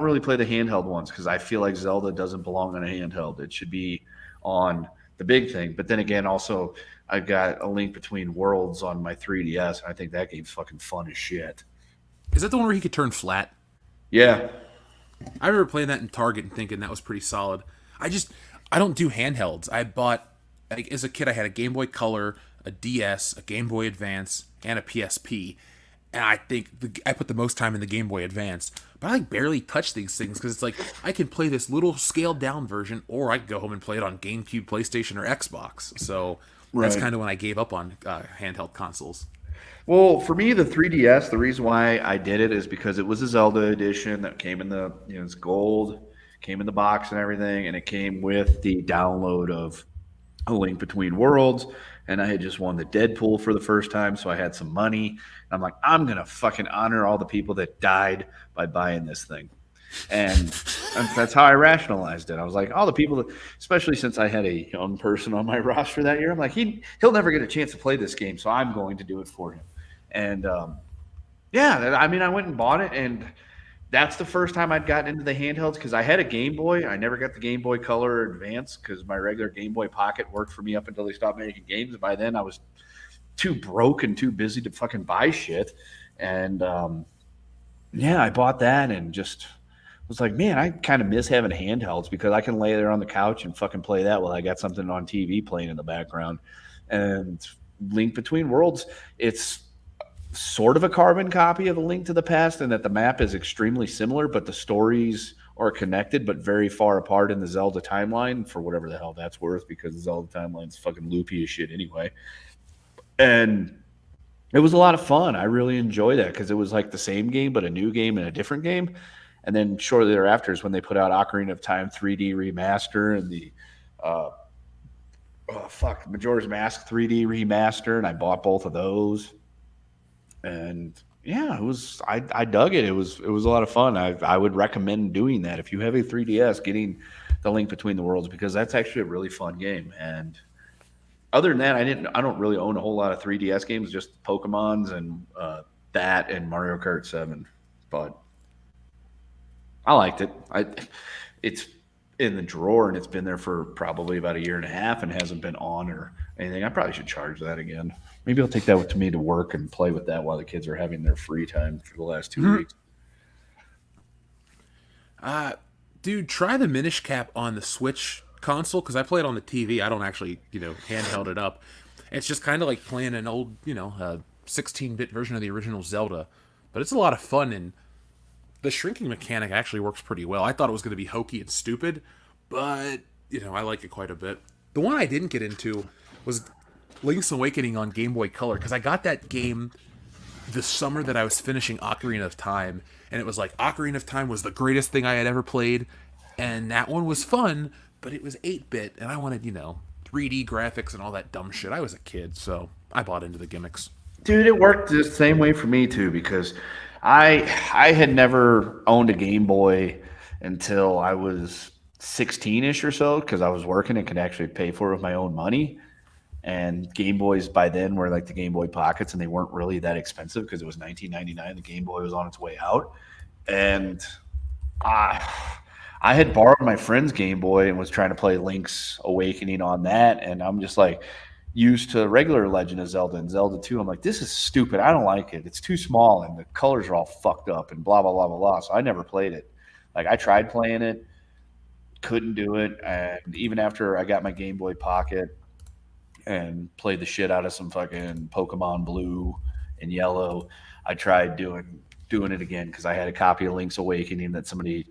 really play the handheld ones because I feel like Zelda doesn't belong on a handheld. It should be on the big thing. But then again, also, I've got A Link Between Worlds on my 3DS, and I think that game's fucking fun as shit. Is that the one where he could turn flat? Yeah. I remember playing that in Target and thinking that was pretty solid. I don't do handhelds. I bought, as a kid, I had a Game Boy Color, a DS, a Game Boy Advance, and a PSP. And I think I put the most time in the Game Boy Advance. But I barely touch these things because it's I can play this little scaled down version, or I can go home and play it on GameCube, PlayStation, or Xbox. So that's kind of when I gave up on handheld consoles. Well, for me, the 3DS, the reason why I did it is because it was a Zelda edition that came in it's gold, came in the box and everything, and it came with the download of A Link Between Worlds. And I had just won the Deadpool for the first time, so I had some money. And I'm like, I'm going to fucking honor all the people that died by buying this thing. And that's how I rationalized it. I was like, all the people that, especially since I had a young person on my roster that year, I'm like, he'll never get a chance to play this game, so I'm going to do it for him. And, I went and bought it, and that's the first time I'd gotten into the handhelds because I had a Game Boy. I never got the Game Boy Color Advance because my regular Game Boy Pocket worked for me up until they stopped making games. By then, I was too broke and too busy to fucking buy shit. And, I bought that and just was like, man, I kind of miss having handhelds because I can lay there on the couch and fucking play that while I got something on TV playing in the background. And Link Between Worlds, it's sort of a carbon copy of A Link to the Past, and that the map is extremely similar, but the stories or connected, but very far apart in the Zelda timeline for whatever the hell that's worth, because the Zelda timeline's fucking loopy as shit anyway. And it was a lot of fun. I really enjoyed that because it was like the same game, but a new game and a different game. And then shortly thereafter is when they put out Ocarina of Time 3D Remaster and the Majora's Mask 3D Remaster, and I bought both of those. And yeah, it was I dug it. It was a lot of fun. I would recommend doing that if you have a 3DS, getting the Link Between the Worlds, because that's actually a really fun game. And other than that, I don't really own a whole lot of 3DS games, just Pokemon's and that and Mario Kart 7. But I liked it. It's in the drawer and it's been there for probably about a year and a half and hasn't been on or anything. I probably should charge that again. Maybe I'll take that with me to work and play with that while the kids are having their free time for the last 2 weeks. Dude, try the Minish Cap on the Switch console, because I play it on the TV. I don't actually, handheld it up. It's just kind of like playing an old, 16-bit version of the original Zelda. But it's a lot of fun, and the shrinking mechanic actually works pretty well. I thought it was going to be hokey and stupid, but, I like it quite a bit. The one I didn't get into was Link's Awakening on Game Boy Color, because I got that game the summer that I was finishing Ocarina of Time, and it was like Ocarina of Time was the greatest thing I had ever played, and that one was fun, but it was 8-bit, and I wanted, 3D graphics and all that dumb shit. I was a kid, so I bought into the gimmicks. Dude, it worked the same way for me, too, because I had never owned a Game Boy until I was 16-ish or so, because I was working and could actually pay for it with my own money. And Game Boys by then were like the Game Boy Pockets, and they weren't really that expensive because it was $19.99. The Game Boy was on its way out. And I had borrowed my friend's Game Boy and was trying to play Link's Awakening on that. And I'm just like used to regular Legend of Zelda and Zelda 2. I'm like, this is stupid. I don't like it. It's too small and the colors are all fucked up and blah, blah, blah, blah, blah. So I never played it. Like I tried playing it, couldn't do it. And even after I got my Game Boy Pocket and played the shit out of some fucking Pokemon Blue and Yellow, I tried doing it again because I had a copy of Link's Awakening that somebody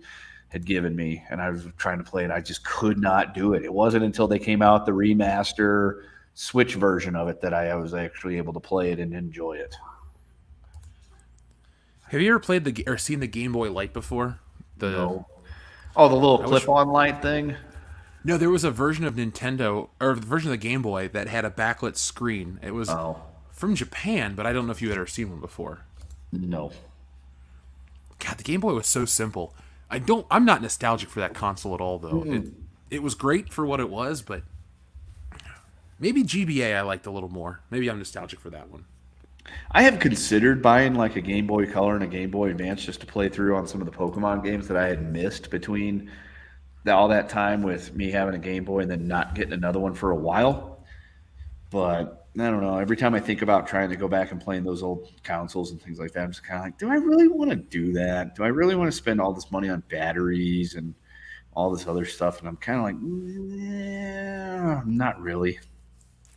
had given me, and I was trying to play it. I just could not do it. It wasn't until they came out the remaster Switch version of it that I was actually able to play it and enjoy it. Have you ever played or seen the Game Boy Light before? No. Oh, the little clip-on light thing? No, there was a version of Nintendo, or the version of the Game Boy that had a backlit screen. It was from Japan, but I don't know if you had ever seen one before. No. God, the Game Boy was so simple. I'm not nostalgic for that console at all, though. It was great for what it was, but maybe GBA I liked a little more. Maybe I'm nostalgic for that one. I have considered buying like a Game Boy Color and a Game Boy Advance just to play through on some of the Pokemon games that I had missed between all that time with me having a Game Boy and then not getting another one for a while. But I don't know. Every time I think about trying to go back and playing those old consoles and things like that, I'm just kind of like, do I really want to do that? Do I really want to spend all this money on batteries and all this other stuff? And I'm kind of like, not really.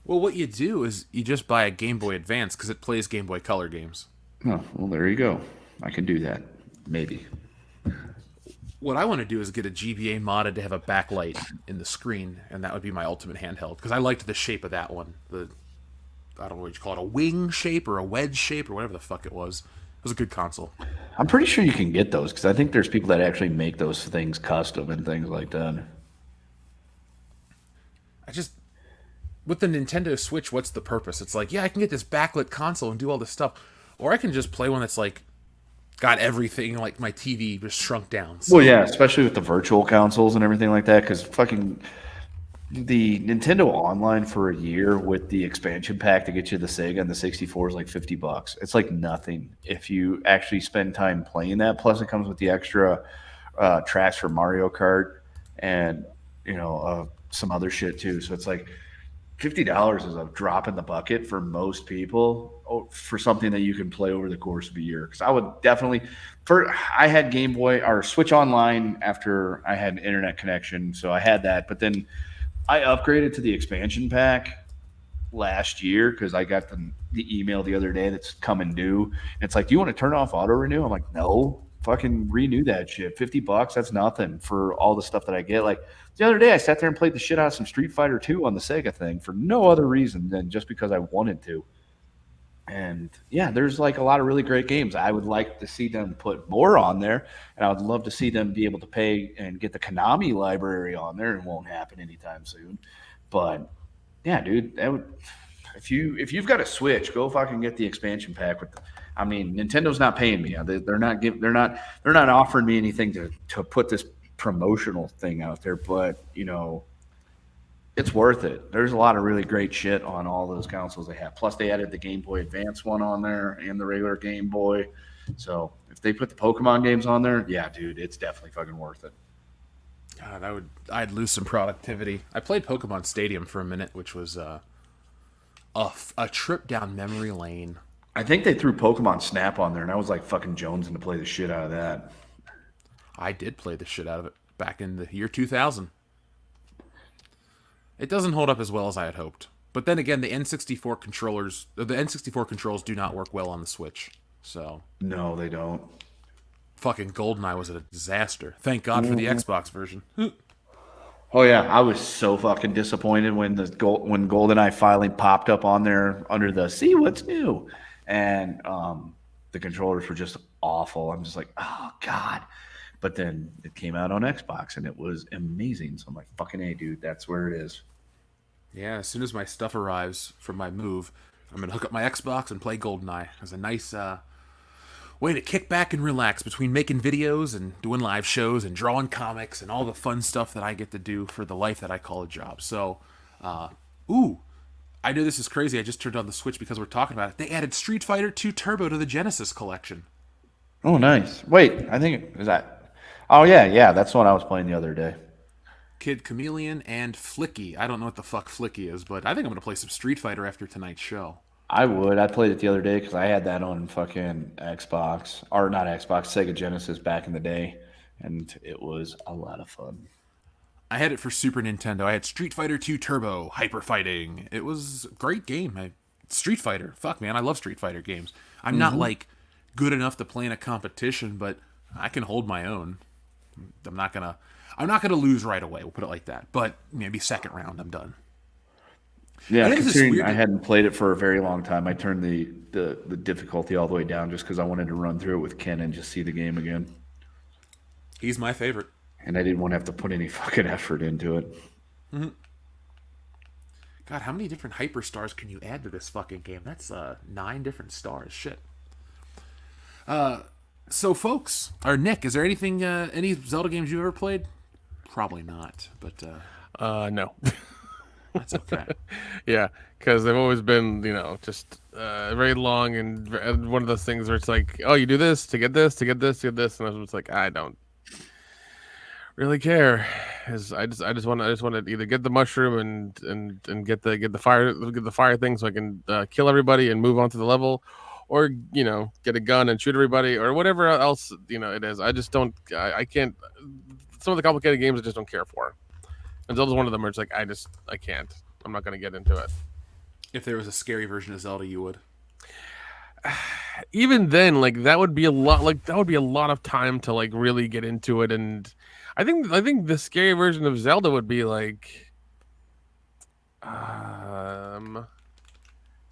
Well, what you do is you just buy a Game Boy Advance because it plays Game Boy Color games. Oh, well, there you go. I can do that. Maybe. What I want to do is get a GBA modded to have a backlight in the screen, and that would be my ultimate handheld, because I liked the shape of that one. I don't know what you call it, a wing shape or a wedge shape or whatever the fuck it was. It was a good console. I'm pretty sure you can get those, because I think there's people that actually make those things custom and things like that. With the Nintendo Switch, what's the purpose? It's like, yeah, I can get this backlit console and do all this stuff, or I can just play one that's like got everything, like my TV just shrunk down. So. Well, yeah, especially with the virtual consoles and everything like that, because fucking the Nintendo Online for a year with the expansion pack to get you the Sega and the 64 is like $50. It's like nothing if you actually spend time playing that. Plus, it comes with the extra tracks for Mario Kart and some other shit too. So it's like $50 is a drop in the bucket for most people for something that you can play over the course of a year. Because I would definitely, I had Game Boy or Switch Online after I had an internet connection, so I had that. But then I upgraded to the expansion pack last year because I got the email the other day that's coming due. And it's like, do you want to turn off auto renew? I'm like, no, fucking renew that shit. $50, that's nothing for all the stuff that I get. Like the other day, I sat there and played the shit out of some Street Fighter 2 on the Sega thing for no other reason than just because I wanted to. And yeah, there's like a lot of really great games. I would like to see them put more on there, and I would love to see them be able to pay and get the Konami library on there. It won't happen anytime soon. But yeah, dude, that would, if you've got a Switch, go fucking get the expansion pack with I mean, Nintendo's not paying me. They're not offering me anything to put this promotional thing out there, but you know, it's worth it. There's a lot of really great shit on all those consoles they have. Plus, they added the Game Boy Advance one on there and the regular Game Boy. So if they put the Pokemon games on there, yeah, dude, it's definitely fucking worth it. God, I'd lose some productivity. I played Pokemon Stadium for a minute, which was a trip down memory lane. I think they threw Pokemon Snap on there, and I was like fucking jonesing to play the shit out of that. I did play the shit out of it back in the year 2000. It doesn't hold up as well as I had hoped. But then again, the N64 controls do not work well on the Switch. So no, they don't. Fucking GoldenEye was a disaster. Thank God for the Xbox version. Oh yeah, I was so fucking disappointed when when GoldenEye finally popped up on there under the "See What's New," and the controllers were just awful. I'm just like, oh god. But then it came out on Xbox and it was amazing. So I'm like, fucking A, dude, that's where it is. Yeah, as soon as my stuff arrives from my move, I'm going to hook up my Xbox and play GoldenEye. It's a nice way to kick back and relax between making videos and doing live shows and drawing comics and all the fun stuff that I get to do for the life that I call a job. So, I know this is crazy. I just turned on the Switch because we're talking about it. They added Street Fighter 2 Turbo to the Genesis collection. Oh, nice. Wait, I think, is that... Oh, yeah, that's the one I was playing the other day. Kid Chameleon and Flicky. I don't know what the fuck Flicky is, but I think I'm going to play some Street Fighter after tonight's show. I would. I played it the other day because I had that on fucking Xbox. Or not Xbox, Sega Genesis back in the day. And it was a lot of fun. I had it for Super Nintendo. I had Street Fighter 2 Turbo, Hyper Fighting. It was a great game. Street Fighter. Fuck, man. I love Street Fighter games. I'm not, like, good enough to play in a competition, but I can hold my own. I'm not gonna lose right away. We'll put it like that. But maybe second round, I'm done. Yeah, considering I hadn't played it for a very long time, I turned the difficulty all the way down just because I wanted to run through it with Ken and just see the game again. He's my favorite, and I didn't want to have to put any fucking effort into it. Mm-hmm. God, how many different hyperstars can you add to this fucking game? That's 9 different stars. Shit. So, folks, or Nick, is there anything, any Zelda games you've ever played? Probably not, but no. That's okay. Yeah, because they've always been, just very long and one of those things where it's like, oh, you do this to get this, to get this, to get this, and I was just like, I don't really care. I just want to either get the mushroom and get the fire thing so I can kill everybody and move on to the level. Or, get a gun and shoot everybody or whatever else, it is. I just don't, I can't, some of the complicated games I just don't care for. And Zelda's one of them where it's like, I can't. I'm not going to get into it. If there was a scary version of Zelda, you would? Even then, that would be a lot of time to, really get into it. And I think the scary version of Zelda would be,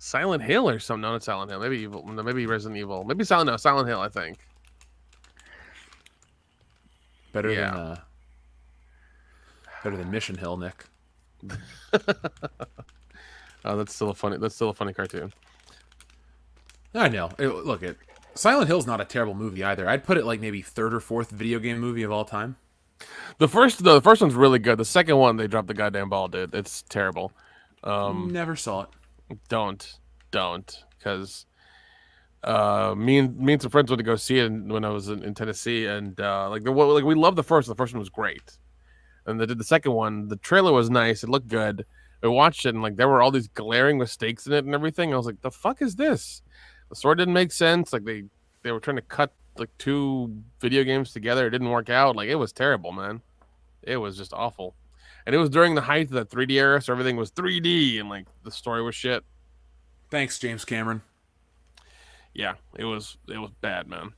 Silent Hill or something. No, not Silent Hill. Maybe Resident Evil. Maybe Silent Hill, I think. Better than Mission Hill, Nick. Oh, that's still a funny cartoon. I know. Silent Hill's not a terrible movie either. I'd put it maybe 3rd or 4th video game movie of all time. The first one's really good. The second one, they dropped the goddamn ball, dude. It's terrible. Never saw it. Don't, because me and some friends went to go see it when I was in Tennessee, and we loved the first. The first one was great, and they did the second one. The trailer was nice. It looked good. We watched it, and there were all these glaring mistakes in it and everything. I was like, the fuck is this? The story didn't make sense. They were trying to cut 2 video games together. It didn't work out. It was terrible, man. It was just awful. And it was during the height of that 3D era, so everything was 3D, and the story was shit. Thanks, James Cameron. Yeah, it was bad, man.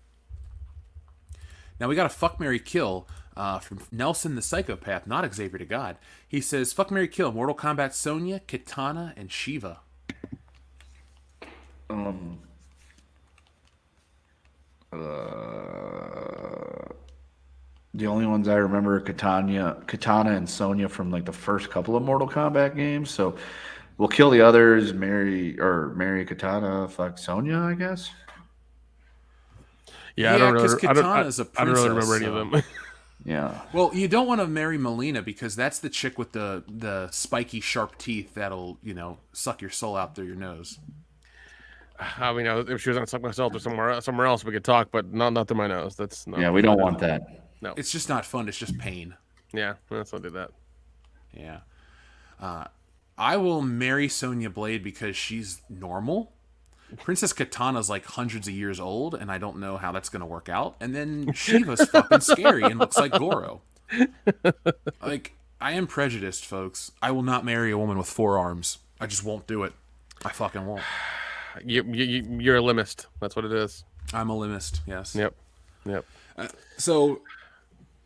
Now we got a fuck, marry, kill from Nelson the Psychopath, not Xavier to God. He says, fuck, marry, kill, Mortal Kombat Sonya, Kitana, and Shiva. The only ones I remember are Kitana and Sonya from like the first couple of Mortal Kombat games. So we'll kill the others, marry Kitana, fuck Sonya, I guess. Yeah, I don't because really, Kitana's a princess. I don't really remember any of them. Yeah. Well, you don't want to marry Melina because that's the chick with the spiky, sharp teeth that'll, suck your soul out through your nose. I mean, if she was going to suck myself or somewhere else, we could talk, but not through my nose. That's not. Yeah, we don't want that. No, it's just not fun. It's just pain. Yeah, let's not do that. Yeah. I will marry Sonya Blade because she's normal. Princess Katana's like hundreds of years old, and I don't know how that's going to work out. And then Shiva's fucking scary and looks like Goro. Like, I am prejudiced, folks. I will not marry a woman with 4 arms. I just won't do it. I fucking won't. You're a limist. That's what it is. I'm a limist, yes. Yep. So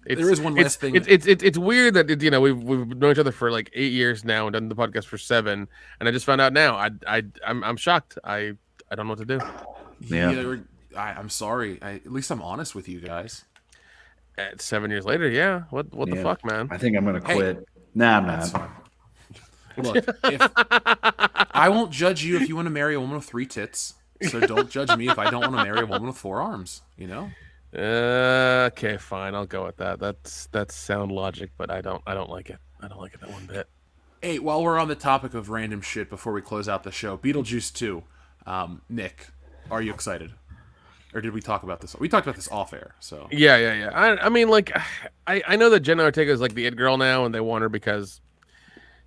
there is one last thing. It's weird that we've known each other for like 8 years now and done the podcast for 7, and I just found out now. I'm shocked. I don't know what to do. Yeah. I'm sorry. At least I'm honest with you guys. At 7 years later, yeah. What the fuck, man? I think I'm gonna quit. Nah, I'm not. Fine. Look, I won't judge you if you want to marry a woman with 3 tits. So don't judge me if I don't want to marry a woman with 4 arms. Okay, fine. I'll go with that. That's sound logic, but I don't like it. I don't like it that one bit. Hey, while we're on the topic of random shit, before we close out the show, Beetlejuice 2. Nick, are you excited? Or did we talk about this? We talked about this off air. So yeah. I mean, like, I know that Jenna Ortega is like the it girl now, and they want her because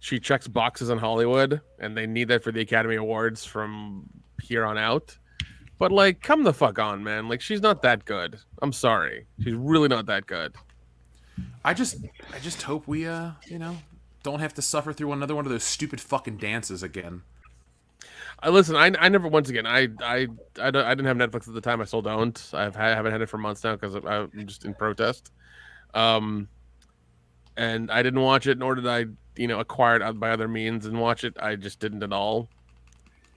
she checks boxes in Hollywood, and they need that for the Academy Awards from here on out. But, like, come the fuck on, man. Like, she's not that good. I'm sorry. She's really not that good. I just hope we, don't have to suffer through another one of those stupid fucking dances again. Listen, I never, once again, I didn't have Netflix at the time. I still don't. I haven't had it for months now because I'm just in protest. And I didn't watch it, nor did I, acquire it by other means and watch it. I just didn't at all.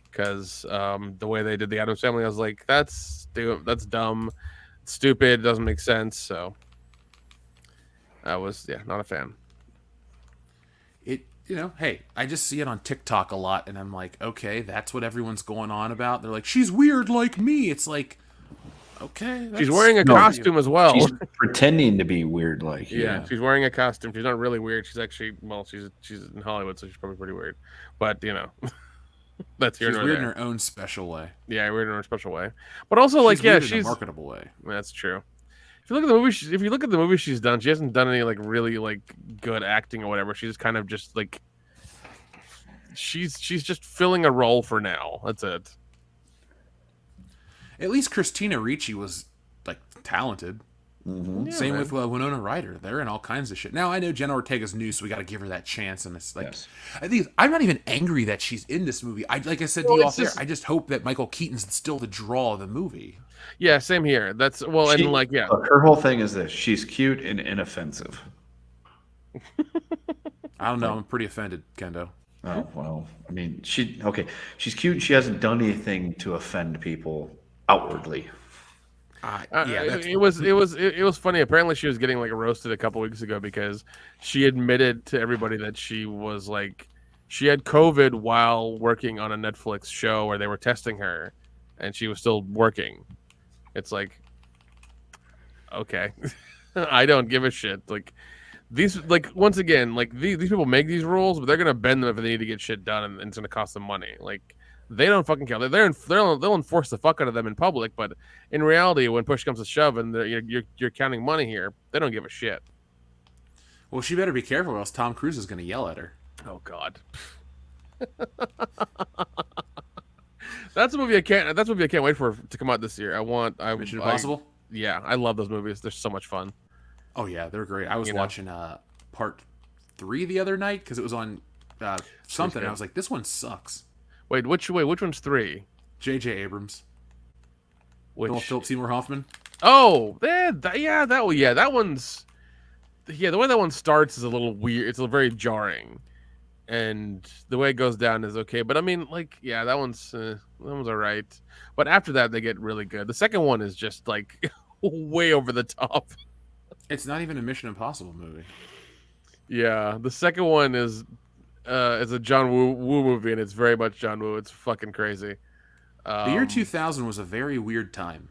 Because the way they did the Addams Family, I was like, that's dumb, stupid, doesn't make sense. So I was, not a fan. Hey, I just see it on TikTok a lot, and I'm like, okay, that's what everyone's going on about. They're like, she's weird like me. It's like, okay. She's wearing a costume as well. She's pretending to be weird like you. Yeah, she's wearing a costume. She's not really weird. She's actually, she's in Hollywood, so she's probably pretty weird. But, that's she's weird in her own special way. Yeah, weird in her special way. But also, she's in a marketable way. That's true. If you look at the movies she's done, she hasn't done any really good acting or whatever. She's kind of just she's just filling a role for now. That's it. At least Christina Ricci was talented. Mm-hmm. Yeah, same with Winona Ryder. They're in all kinds of shit. Now I know Jenna Ortega's new, so we got to give her that chance. And it's yes. I think I'm not even angry that she's in this movie. Like I said to you off there, I just hope that Michael Keaton's still the draw of the movie. Yeah, same here. That's her whole thing is this: she's cute and inoffensive. I don't know. I'm pretty offended, Kendo. Oh well, I mean, she's cute. She hasn't done anything to offend people outwardly. It was funny. Apparently, she was getting roasted a couple weeks ago because she admitted to everybody that she was she had COVID while working on a Netflix show where they were testing her, and she was still working. It's okay, I don't give a shit. These once again, these people make these rules, but they're gonna bend them if they need to get shit done, and it's gonna cost them money. They don't fucking care. They'll enforce the fuck out of them in public, but in reality, when push comes to shove and you're counting money here, they don't give a shit. Well, she better be careful, or else Tom Cruise is gonna yell at her. Oh God. That's a movie I can't wait for to come out this year. Mission Impossible? Yeah, I love those movies. They're so much fun. Oh yeah, they're great. I was watching part 3 the other night because it was on something. And I was like, this one sucks. Which one's 3? J.J. Abrams. Which Philip Seymour Hoffman. Oh, that one's the way that one starts is a little weird. It's very jarring, and the way it goes down is okay. But I mean, like, yeah, that one's alright. But after that, they get really good. The second one is just like way over the top. It's not even a Mission Impossible movie. Yeah, the second one is a John Woo movie, and it's very much John Woo. It's fucking crazy. The year 2000 was a very weird time.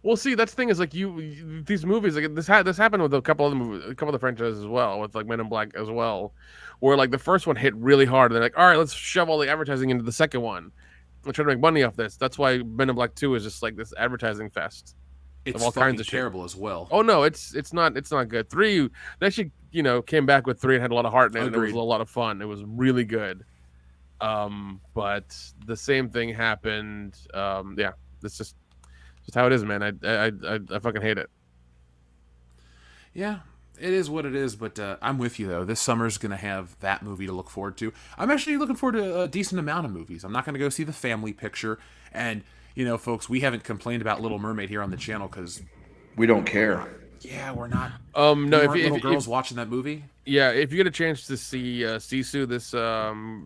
Well, see, that's the thing is like these movies like this happened with a couple of the franchises as well, with like Men in Black as well, where like the first one hit really hard, and they're like, all right, let's shove all the advertising into the second one and try to make money off this. That's why Men in Black 2 is just like this advertising fest. It's of all kinds of terrible as well. Oh no, it's not good. 3, they actually came back with 3 and had a lot of heart in it, and it was a lot of fun. It was really good. But the same thing happened. Yeah, it's just how it is, man. I fucking hate it. Yeah, it is what it is. But I'm with you though. This summer's gonna have that movie to look forward to. I'm actually looking forward to a decent amount of movies. I'm not gonna go see The Family Picture, and folks, we haven't complained about Little Mermaid here on the channel because we don't care. Yeah, we're not. No, if girls watching that movie. Yeah, if you get a chance to see Sisu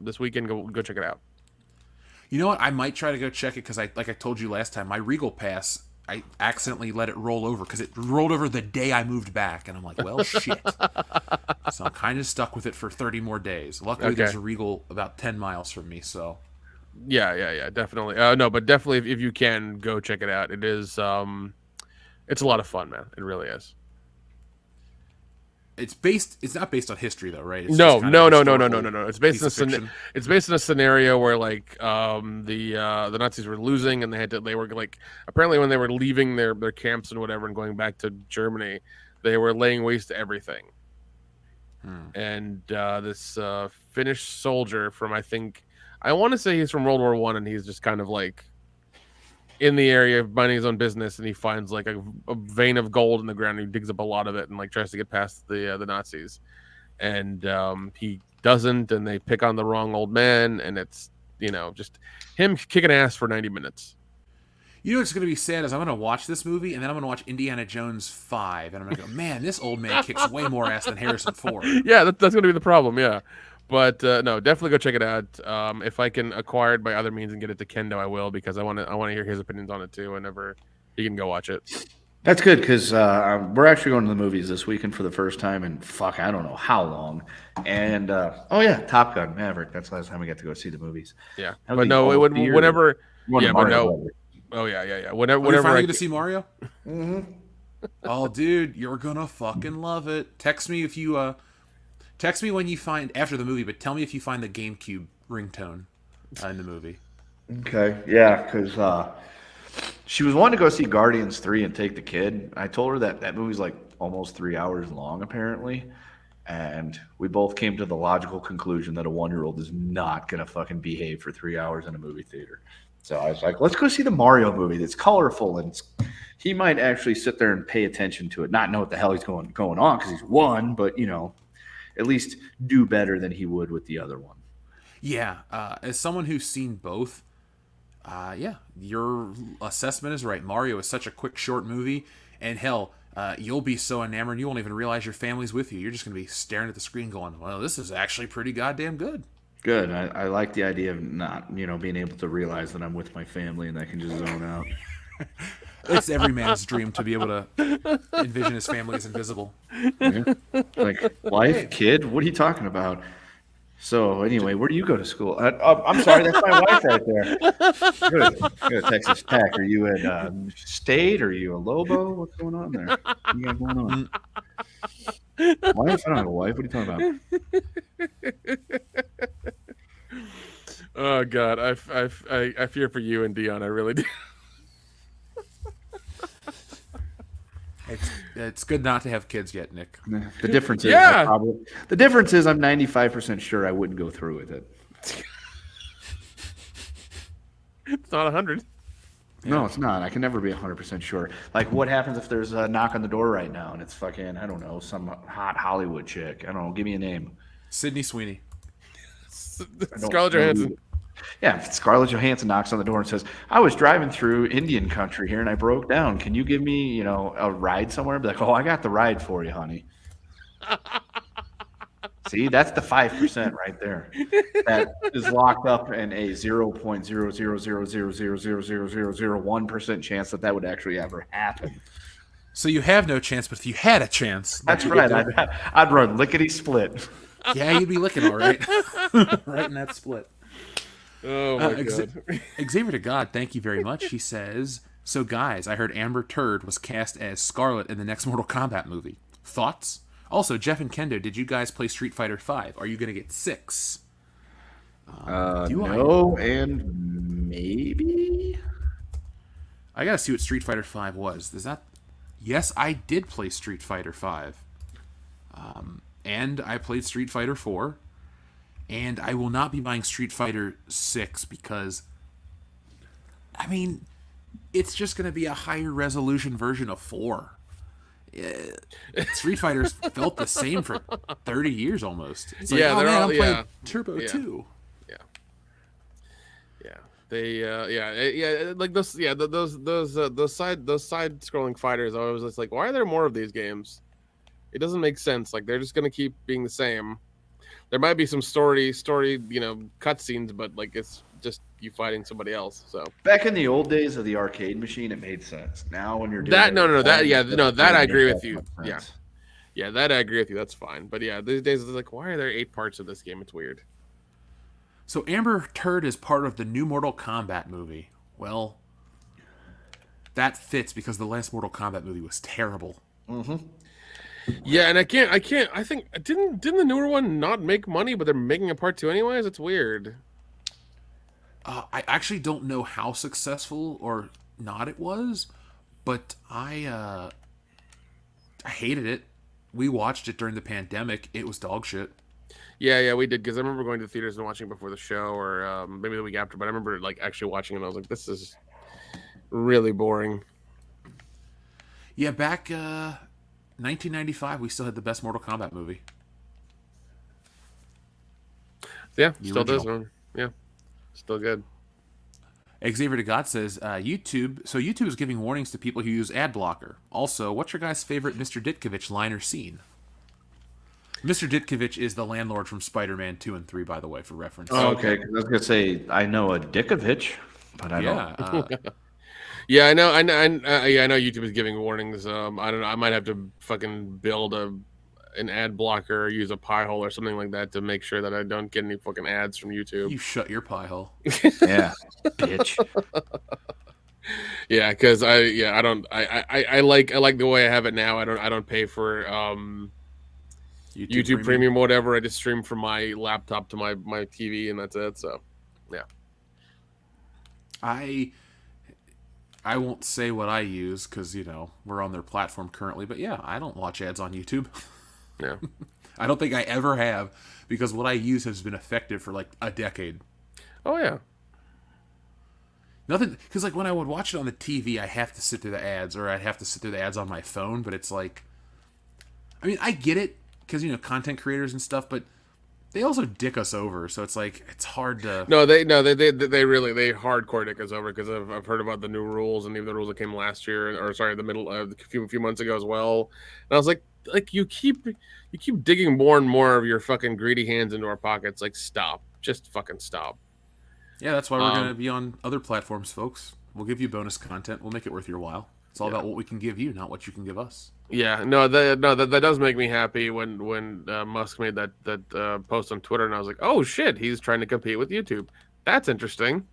this weekend, go check it out. You know what? I might try to go check it because I told you last time, my Regal Pass, I accidentally let it roll over because it rolled over the day I moved back, and I'm like, well, shit. So I'm kind of stuck with it for 30 more days. Luckily, there's a Regal about 10 miles from me, so. Yeah, definitely. No, but definitely if you can, go check it out. It is, it's a lot of fun, man. It really is. It's not based on history though, right? It's no. It's based in a scenario where like the Nazis were losing, and they were like, apparently when they were leaving their camps and whatever and going back to Germany, they were laying waste to everything. And this Finnish soldier from, I want to say he's from World War I, and he's just kind of like in the area minding his own business, and he finds like a vein of gold in the ground, and he digs up a lot of it and like tries to get past the Nazis, and he doesn't, and they pick on the wrong old man, and it's just him kicking ass for 90 minutes. What's going to be sad is I'm going to watch this movie, and then I'm going to watch Indiana Jones 5, and I'm going to go, man, this old man kicks way more ass than Harrison Ford. Yeah, that's going to be the problem, yeah. But no, definitely go check it out. If I can acquire it by other means and get it to Kendo, I will, because I want to hear his opinions on it too. Whenever he can go watch it. That's good, because we're actually going to the movies this weekend for the first time in I don't know how long. And Top Gun Maverick. That's the last time we got to go see the movies. Yeah, but no, whenever. Yeah, but no. Oh yeah. Whenever you're finally going to see Mario. Mm-hmm. Oh, dude, you're gonna fucking love it. Text me if you Text me when you find, after the movie, but tell me if you find the GameCube ringtone in the movie. Okay, yeah, because she was wanting to go see Guardians 3 and take the kid. I told her that movie's like almost 3 hours long, apparently. And we both came to the logical conclusion that a 1-year-old is not going to fucking behave for 3 hours in a movie theater. So I was like, let's go see the Mario movie that's colorful, and he might actually sit there and pay attention to it, not know what the hell he's going on because he's one, but, at least do better than he would with the other one. Yeah, as someone who's seen both, your assessment is right. Mario is such a quick, short movie, and hell, you'll be so enamored you won't even realize your family's with you. You're just going to be staring at the screen going, well, this is actually pretty goddamn good. Good. I like the idea of not, being able to realize that I'm with my family and I can just zone out. It's every man's dream to be able to envision his family as invisible. Yeah. Like, wife, kid, what are you talking about? So, anyway, where do you go to school? I'm sorry, that's my wife right there. Go to Texas Tech. Are you at State? Are you a Lobo? What's going on there? What you got going on? Wife? I don't have a wife. What are you talking about? Oh, God. I fear for you and Dion. I really do. It's good not to have kids yet, Nick. The difference is, the difference is I'm 95% sure I wouldn't go through with it. It's not 100. No, it's not. I can never be 100% sure. Like, what happens if there's a knock on the door right now and it's fucking, I don't know, some hot Hollywood chick? I don't know. Give me a name. Sydney Sweeney. Scarlett Johansson. Yeah, if Scarlett Johansson knocks on the door and says, "I was driving through Indian country here and I broke down. Can you give me, a ride somewhere?" Be like, "Oh, I got the ride for you, honey." See, that's the 5% right there. That is locked up in a 0.00000000001% chance that would actually ever happen. So you have no chance, but if you had a chance, that's right. I'd run lickety split. Yeah, you'd be licking all right, right in that split. Oh my God. Xavier to God, thank you very much. He says, "So guys, I heard Amber Turd was cast as Scarlet in the next Mortal Kombat movie. Thoughts? Also, Jeff and Kendo, did you guys play Street Fighter V? Are you going to get 6? No, and maybe. I gotta see what Street Fighter V was. Is that? Yes, I did play Street Fighter V, and I played Street Fighter IV, and I will not be buying Street Fighter VI because, I mean, it's just going to be a higher resolution version of 4. Street Fighter's felt the same for 30 years almost. It's like, yeah, oh man, all, I'm playing Turbo 2. Like those side scrolling fighters. I was just like, why are there more of these games? It doesn't make sense. Like they're just gonna keep being the same. There might be some story, cutscenes, but like it's just you fighting somebody else. So back in the old days of the arcade machine, it made sense. Now when you're doing that I agree with you. Yeah, that I agree with you. That's fine. But yeah, these days it's like, why are there 8 parts of this game? It's weird. So Amber Turd is part of the new Mortal Kombat movie. Well, that fits because the last Mortal Kombat movie was terrible. Mm-hmm. Yeah, and I think didn't the newer one not make money, but they're making a part 2 anyways? It's weird. I actually don't know how successful or not it was, but I hated it. We watched it during the pandemic. It was dog shit. Yeah, we did, because I remember going to the theaters and watching it before the show, or maybe the week after. But I remember like actually watching it, and I was like, "This is really boring." Yeah, back 1995, we still had the best Mortal Kombat movie. Yeah, still does, man. Yeah, still good. Xavier to God says, YouTube. So YouTube is giving warnings to people who use ad blocker. Also, what's your guys' favorite Mr. Ditkovich line or scene? Mr. Ditkovich is the landlord from Spider-Man 2 and 3, by the way, for reference. Oh, okay. I was gonna say I know a Dickovich, but I don't. Yeah, I know. I know YouTube is giving warnings. I don't know. I might have to fucking build an ad blocker or use a pie hole or something like that to make sure that I don't get any fucking ads from YouTube. You shut your pie hole. Yeah, bitch. Yeah, because I like the way I have it now. I don't pay for YouTube Premium, whatever. I just stream from my laptop to my TV, and that's it. So, yeah. I won't say what I use because we're on their platform currently, but yeah, I don't watch ads on YouTube. Yeah, I don't think I ever have because what I use has been effective for like a decade. Oh yeah. Nothing, because like when I would watch it on the TV, I have to sit through the ads, or I'd have to sit through the ads on my phone. But it's like, I mean, I get it because content creators and stuff, but they also dick us over. So it's like it's hard to. They really hardcore dick us over because I've heard about the new rules and even the rules that came last year, or sorry, the middle of a few months ago as well. And I was like you keep digging more and more of your fucking greedy hands into our pockets. Like, stop, just fucking stop. Yeah, that's why we're going to be on other platforms, folks. We'll give you bonus content. We'll make it worth your while. It's all about what we can give you, not what you can give us. Yeah, that does make me happy when Musk made that post on Twitter, and I was like, oh shit, he's trying to compete with YouTube. That's interesting.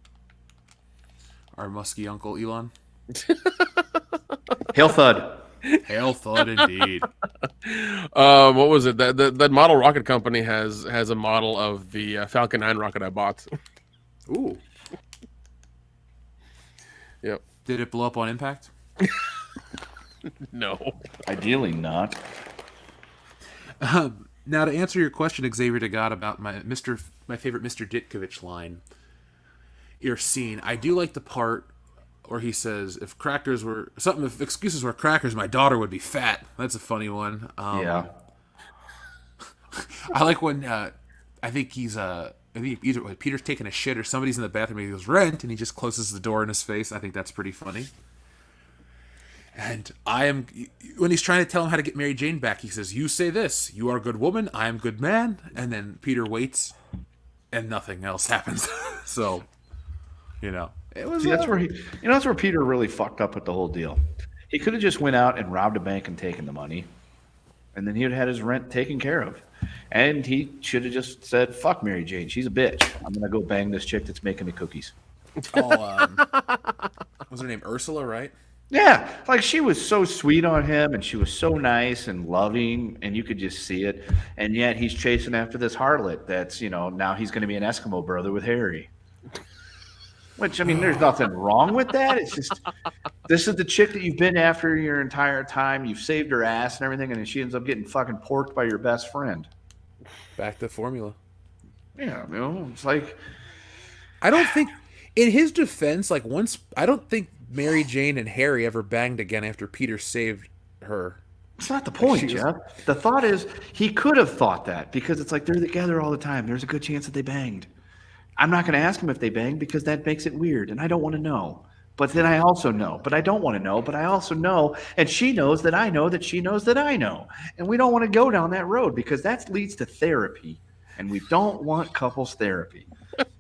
Our musky uncle Elon. Hail Thud. Hail Thud, indeed. What was it? That model rocket company has a model of the Falcon 9 rocket I bought. Ooh. Yep. Did it blow up on impact? No. Ideally not. Now, to answer your question, Xavier to God, about my favorite Mr. Ditkovich line or scene, I do like the part where he says, if excuses were crackers, my daughter would be fat. That's a funny one. Yeah. I like when I think he's I think either Peter's taking a shit or somebody's in the bathroom and he goes, "Rent," and he just closes the door in his face. I think that's pretty funny. And when he's trying to tell him how to get Mary Jane back, he says, "You say this, you are a good woman, I am good man." And then Peter waits and nothing else happens. So, it was. See, that's where Peter really fucked up with the whole deal. He could have just went out and robbed a bank and taken the money, and then he would have had his rent taken care of. And he should have just said, "Fuck Mary Jane, she's a bitch. I'm gonna go bang this chick that's making me cookies." Oh, was her name Ursula, right? Yeah, like she was so sweet on him, and she was so nice and loving, and you could just see it. And yet he's chasing after this harlot that's, now he's going to be an Eskimo brother with Harry. Which, I mean, there's nothing wrong with that. It's just, this is the chick that you've been after your entire time. You've saved her ass and everything, and then she ends up getting fucking porked by your best friend. Back to formula. Yeah, it's like... I don't think, in his defense, I don't think Mary Jane and Harry ever banged again after Peter saved her. It's not the point, Jeff. The thought is, he could have thought that, because it's like they're together all the time. There's a good chance that they banged. I'm not going to ask him if they banged because that makes it weird, and I don't want to know. But then I also know, but I don't want to know, but I also know, and she knows that I know that she knows that I know. And we don't want to go down that road because that leads to therapy, and we don't want couples therapy.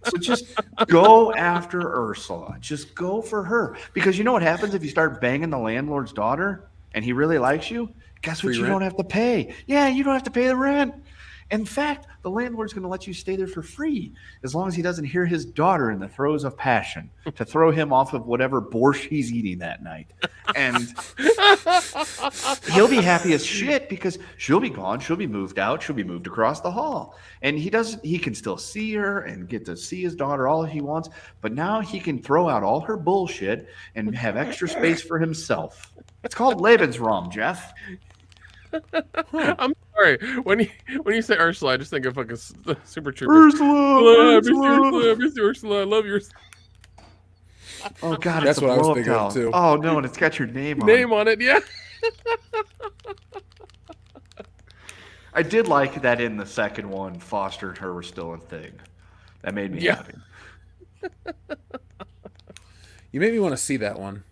So just go after Ursula. Just go for her. Because you know what happens if you start banging the landlord's daughter and he really likes you? Guess what? You don't have to pay. Yeah, you don't have to pay the rent. In fact, the landlord's going to let you stay there for free as long as he doesn't hear his daughter in the throes of passion to throw him off of whatever borscht he's eating that night. And he'll be happy as shit because she'll be gone. She'll be moved out. She'll be moved across the hall. And he can still see her and get to see his daughter all he wants. But now he can throw out all her bullshit and have extra space for himself. It's called Lebensraum, Jeff. I'm sorry. When you say Ursula, I just think of fucking Super Trooper. Ursula, Ursula, I love you. Oh God, that's it's what I was blow-up thinking doll. of too. Oh no, and it's got your name on it. Yeah. I did like that in the second one. Foster and her were still a thing. That made me happy. You made me want to see that one.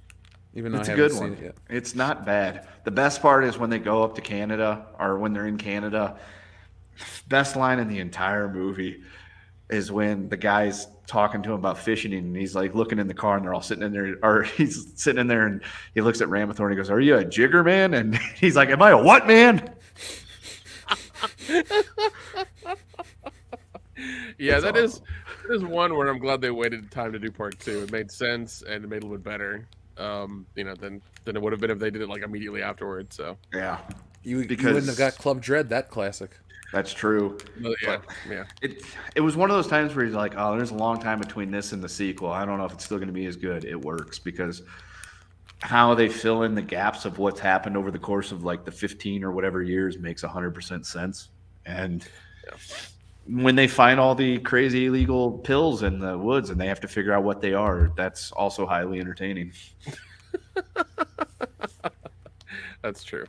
Even though It's I a haven't good seen one. it yet. It's not bad. The best part is when they go up to Canada or when they're in Canada. Best line in the entire movie is when the guy's talking to him about fishing and he's like looking in the car and they're all sitting in there, or he's sitting in there and he looks at Ramathorn and he goes, "Are you a jigger man?" And he's like, "Am I a what man?" Yeah, that is one where I'm glad they waited time to do part 2. It made sense and it made it a little bit better. Than it would have been if they did it like immediately afterwards. So yeah, you wouldn't have got Club Dread, that classic. That's true. Yeah. It was one of those times where he's like, "Oh, there's a long time between this and the sequel. I don't know if it's still going to be as good." It works because how they fill in the gaps of what's happened over the course of like the 15 or whatever years makes 100% sense. And when they find all the crazy illegal pills in the woods and they have to figure out what they are, that's also highly entertaining. That's true.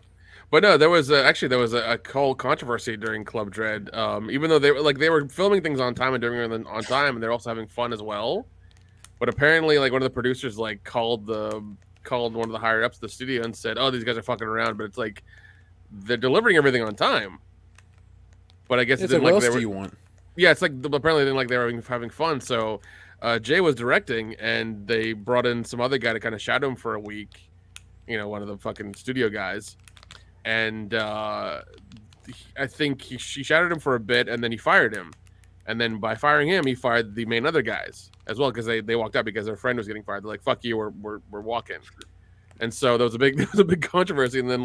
But no, there was a whole controversy during Club Dread. Even though they were filming things on time and doing it on time, and they're also having fun as well. But apparently, like one of the producers called one of the higher ups of the studio and said, "Oh, these guys are fucking around." But it's like they're delivering everything on time. But I guess it's like, what else do you want? Yeah, it's like apparently they didn't like they were having fun. So Jay was directing, and they brought in some other guy to kind of shadow him for a week. One of the fucking studio guys, and I think she shadowed him for a bit, and then he fired him. And then by firing him, he fired the main other guys as well because they walked out because their friend was getting fired. They're like, "Fuck you, we're walking." And so there was a big controversy, and then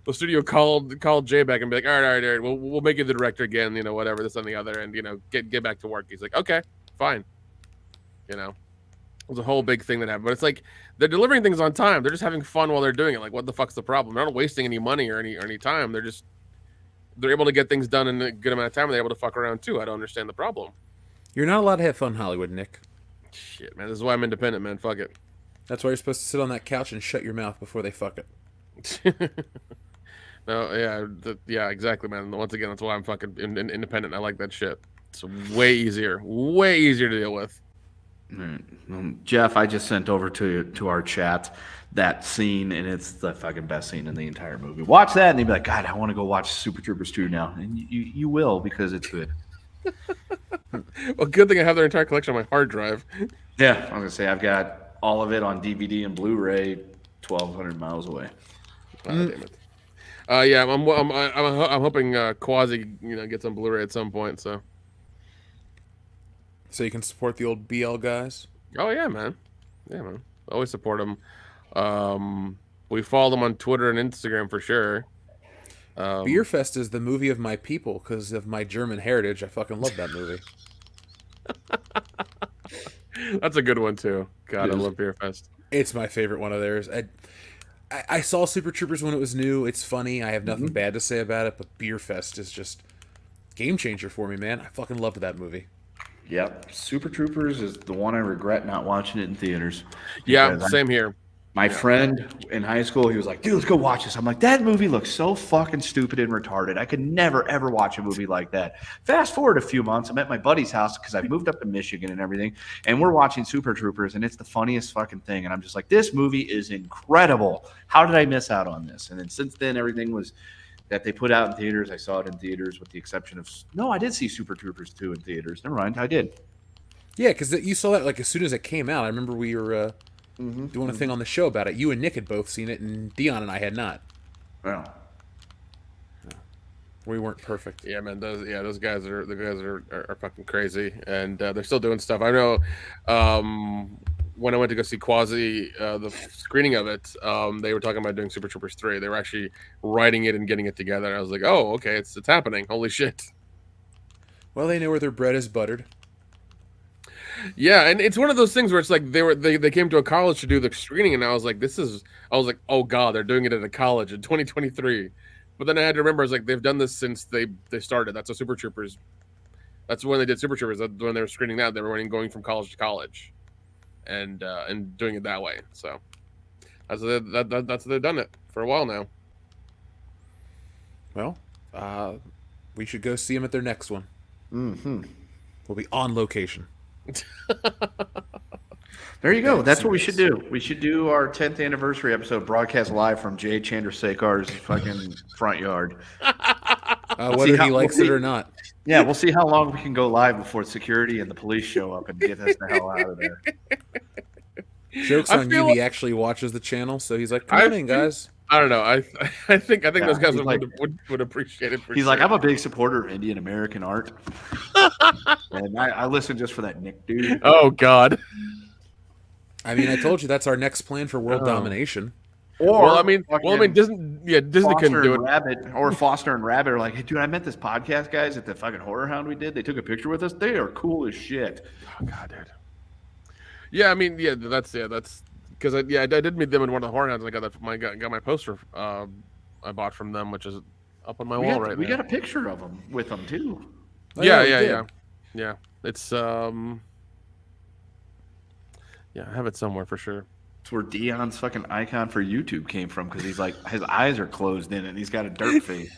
the studio called Jay back and be like, all right, we'll make you the director again, whatever, this and the other, and get back to work. He's like, okay, fine. It was a whole big thing that happened, but it's like they're delivering things on time. They're just having fun while they're doing it. Like, what the fuck's the problem? They're not wasting any money or any time. They're able to get things done in a good amount of time. And they're able to fuck around too. I don't understand the problem. You're not allowed to have fun in Hollywood, Nick. Shit, man. This is why I'm independent, man. Fuck it. That's why you're supposed to sit on that couch and shut your mouth before they fuck it. No, yeah, exactly, man. Once again, that's why I'm fucking independent. I like that shit. It's way easier to deal with. Jeff, I just sent over to our chat that scene, and it's the fucking best scene in the entire movie. Watch that, and you'll be like, God, I want to go watch Super Troopers 2 now. And you will, because it's good. Well, good thing I have their entire collection on my hard drive. Yeah, I was going to say, I've got all of it on DVD and Blu-ray 1,200 miles away. Oh, damn it. Yeah, I'm hoping Quasi, gets on Blu-ray at some point, so you can support the old BL guys. Oh yeah, man. Always support them. We follow them on Twitter and Instagram for sure. Beer Fest is the movie of my people because of my German heritage. I fucking love that movie. That's a good one too. God, I love Beer Fest. It's my favorite one of theirs. I saw Super Troopers when it was new. It's funny. I have nothing bad to say about it, but Beer Fest is just game changer for me, man. I fucking loved that movie. Yep. Super Troopers is the one I regret not watching it in theaters. Yeah, same here. My friend in high school, he was like, dude, let's go watch this. I'm like, that movie looks so fucking stupid and retarded. I could never, ever watch a movie like that. Fast forward a few months, I'm at my buddy's house because I moved up to Michigan and everything, and we're watching Super Troopers, and it's the funniest fucking thing. And I'm just like, this movie is incredible. How did I miss out on this? And then since then, everything was that they put out in theaters. I saw it in theaters with the exception of, no, I did see Super Troopers 2 in theaters. Never mind, I did. Yeah, because you saw that like as soon as it came out. I remember we were doing a thing on the show about it. You and Nick had both seen it, and Dion and I had not. Well, we weren't perfect. Yeah, man. Those guys are fucking crazy, and they're still doing stuff. I know. When I went to go see Quasi, the screening of it, they were talking about doing Super Troopers 3. They were actually writing it and getting it together. I was like, oh, okay, it's happening. Holy shit. Well, they know where their bread is buttered. Yeah, and it's one of those things where it's like they came to a college to do the screening, and I was like, oh god, they're doing it at a college in 2023. But then I had to remember, I was like, they've done this since they started. That's a Super Troopers. That's when they did Super Troopers. That's when they were screening that. They were going from college to college, and doing it that way. So that's what they've done it for a while now. Well, we should go see them at their next one. We'll be on location. There you go. That's what we should do. We should do our 10th anniversary episode broadcast live from Jay Chandrasekhar's fucking front yard. Whether he likes it or not. Yeah, we'll see how long we can go live before security and the police show up and get us the hell out of there. Joke's on you. He actually watches the channel, so he's like, "Come in, guys." I don't know. I think those guys would appreciate it. He's like, I'm a big supporter of Indian American art, and I listen just for that Nick dude. Oh God. I mean, I told you that's our next plan for world domination. Or Disney couldn't do it. Foster and Rabbit are like, hey, dude, I met this podcast guys at the fucking Horror Hound we did. They took a picture with us. They are cool as shit. Oh God, dude. Yeah, I mean, that's because I did meet them in one of the Horror Hounds. And I got my poster I bought from them, which is up on my wall right now. We got a picture of them with them too. Yeah. It's I have it somewhere for sure. It's where Dion's fucking icon for YouTube came from because he's like his eyes are closed in and he's got a dirt face.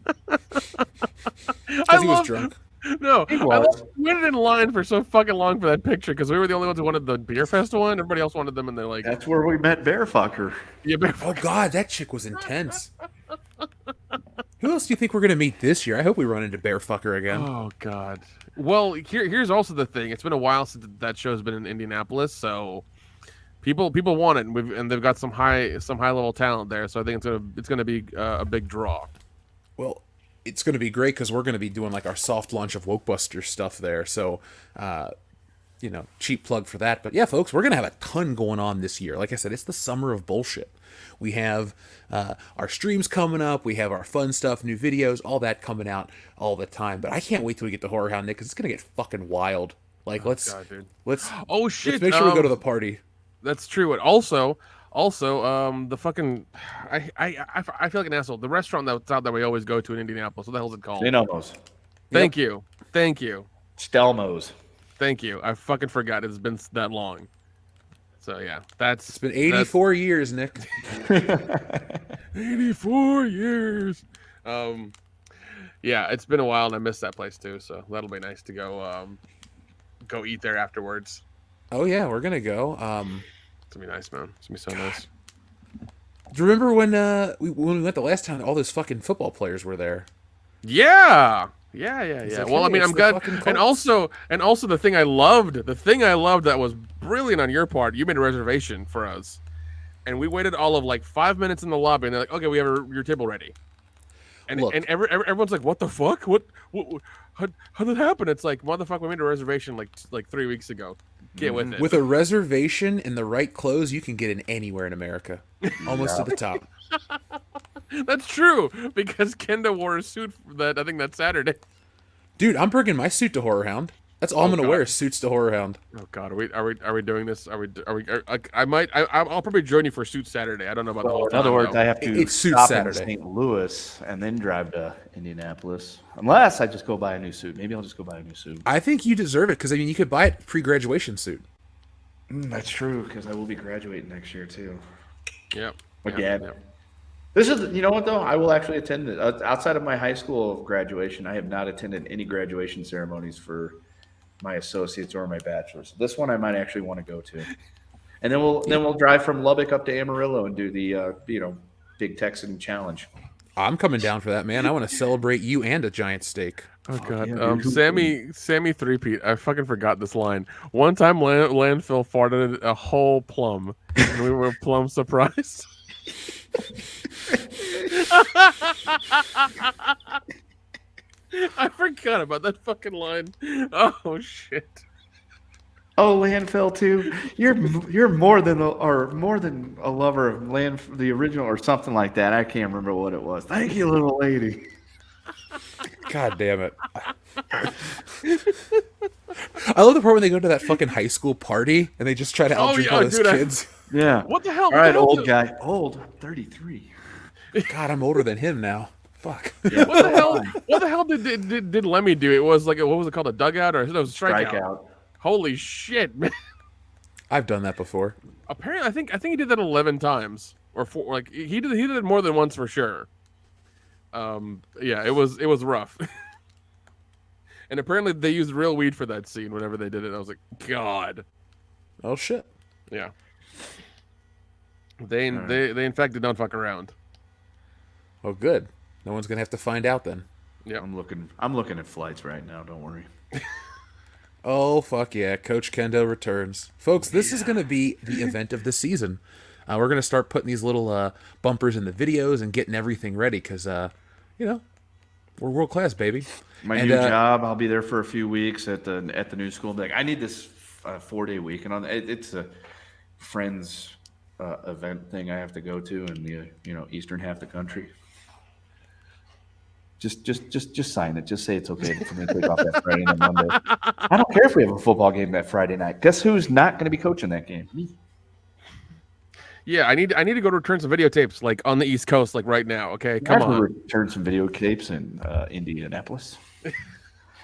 Because he was drunk. No, I waited in line for so fucking long for that picture because we were the only ones who wanted the Beer Fest one. Everybody else wanted them, and they're like, "That's where we met Bearfucker." Yeah, Oh God, that chick was intense. Who else do you think we're gonna meet this year? I hope we run into Bearfucker again. Oh God. Well, here's also the thing. It's been a while since that show's been in Indianapolis, so people want it, and they've got some high level talent there. So I think it's gonna be a big draw. Well, it's going to be great because we're going to be doing like our soft launch of Wokebuster stuff there. So, cheap plug for that. But yeah, folks, we're going to have a ton going on this year. Like I said, it's the summer of bullshit. We have our streams coming up. We have our fun stuff, new videos, all that coming out all the time. But I can't wait till we get to Horror Hound, Nick, because it's going to get fucking wild. Like, let's make sure we go to the party. That's true. And also, the fucking I feel like an asshole. The restaurant that's out that we always go to in Indianapolis. What the hell's it called? Stelmo's. Thank you. Stelmo's. Thank you. I fucking forgot. It's been that long. So yeah, it's been 84 years, Nick. 84 years. Yeah, it's been a while, and I missed that place too. So that'll be nice to go eat there afterwards. Oh yeah, we're gonna go. It's gonna be nice, man. It's gonna be so nice. Do you remember when we went the last time? All those fucking football players were there. Yeah. Like, well, I mean, I'm glad, and also the thing I loved that was brilliant on your part. You made a reservation for us, and we waited all of like 5 minutes in the lobby, and they're like, "Okay, we have your table ready." And Look, everyone's like, "What the fuck? What how did that happen?" It's like, motherfucker, we made a reservation like 3 weeks ago. Get with it. with a reservation and the right clothes, you can get in anywhere in America, almost to the top. That's true, because Kenda wore a suit I think that's Saturday. Dude, I'm bringing my suit to Horror Hound. That's all I'm gonna wear is suits to Horror Hound. Oh God, are we doing this? I'll probably join you for Suit Saturday. I don't know about the whole In other time, words, though. I have to It's Suit stop Saturday. in St. Louis and then drive to Indianapolis. Unless I just go buy a new suit. Maybe I'll just go buy a new suit. I think you deserve it because I mean you could buy it pre-graduation suit. That's true, because I will be graduating next year too. Yep. Again. Yep. This is, you know what though? I will actually attend it. Outside of my high school graduation, I have not attended any graduation ceremonies for my associates or my bachelors. This one I might actually want to go to. And then we'll drive from Lubbock up to Amarillo and do the Big Texan Challenge. I'm coming down for that, man. I want to celebrate you and a giant steak. Oh God, yeah, Sammy Threepeat. I fucking forgot this line. One time, landfill farted a whole plum, and we were plum surprised. I forgot about that fucking line. Oh shit. Oh, landfill too. You're more than a lover of the original or something like that. I can't remember what it was. Thank you, little lady. God damn it. I love the part when they go to that fucking high school party and they just try to outdrink all those kids. Yeah. What the hell? All right, old guy. Old, 33. God, I'm older than him now. Fuck. Yeah. What the hell did Lemmy do? It was like what was it called? A dugout or it was a strikeout? Holy shit, man. I've done that before. Apparently, I think he did that 11 times or 4. Like he did it more than once for sure. Yeah, it was rough. And apparently they used real weed for that scene whenever they did it. I was like, God. Oh shit. Yeah. They in fact did not fuck around. Oh good. No one's gonna have to find out then. Yeah. I'm looking at flights right now, don't worry. Oh fuck yeah, Coach Kendo returns. Folks, this is gonna be the event of the season. We're gonna start putting these little bumpers in the videos and getting everything ready because we're world class, baby. My new job, I'll be there for a few weeks at the new school. Like, I need this 4-day week, and it's a friends event thing I have to go to in the eastern half of the country. Just sign it. Just say it's okay for me to take off that Friday and Monday. I don't care if we have a football game that Friday night. Guess who's not going to be coaching that game? Me. Yeah, I need to go to return some videotapes like on the East Coast, like right now. Okay, come on. Return some videotapes in Indianapolis.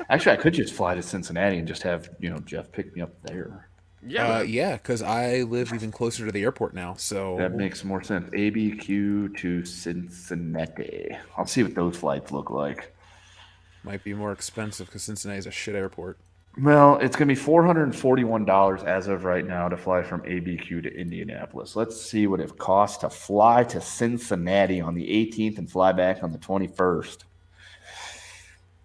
Actually, I could just fly to Cincinnati and just have Jeff pick me up there. Yeah, because I live even closer to the airport now. So that makes more sense. ABQ to Cincinnati. I'll see what those flights look like. Might be more expensive because Cincinnati's a shit airport. Well, it's going to be $441 as of right now to fly from ABQ to Indianapolis. Let's see what it costs to fly to Cincinnati on the 18th and fly back on the 21st.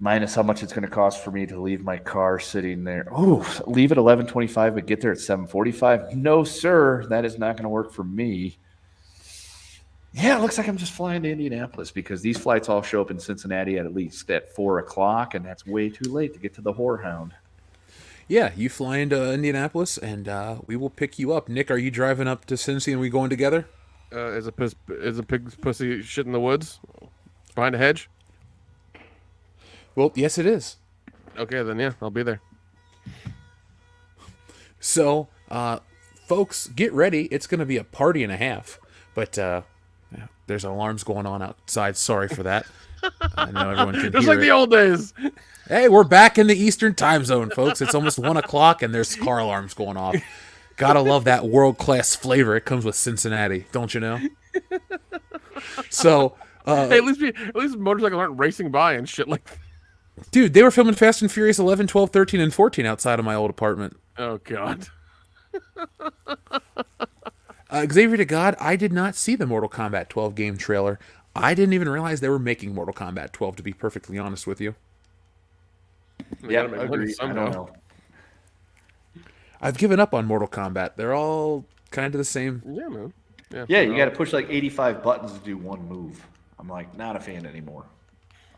Minus how much it's going to cost for me to leave my car sitting there. Oh, leave at 11:25 but get there at 7:45? No, sir. That is not going to work for me. Yeah, it looks like I'm just flying to Indianapolis because these flights all show up in Cincinnati at least at 4 o'clock, and that's way too late to get to the Whorehound. Yeah, you fly into Indianapolis, and we will pick you up. Nick, are you driving up to Cincy and we going together? Is a pig's pussy shit in the woods behind a hedge? Well, yes, it is. Okay, then yeah, I'll be there. So, folks, get ready. It's going to be a party and a half. But there's alarms going on outside. Sorry for that. I know everyone can Just hear like the old days. Hey, we're back in the Eastern time zone, folks. It's almost 1 o'clock and there's car alarms going off. Gotta love that world-class flavor. It comes with Cincinnati, don't you know? So, Hey, at least motorcycles aren't racing by and shit like that. Dude, they were filming Fast and Furious 11, 12, 13, and 14 outside of my old apartment. Oh, God. Xavier to God, I did not see the Mortal Kombat 12 game trailer. I didn't even realize they were making Mortal Kombat 12, to be perfectly honest with you. Yeah, I agree. I don't know. I've given up on Mortal Kombat. They're all kind of the same. Yeah, man. Yeah, you got to push like 85 buttons to do one move. I'm like, not a fan anymore.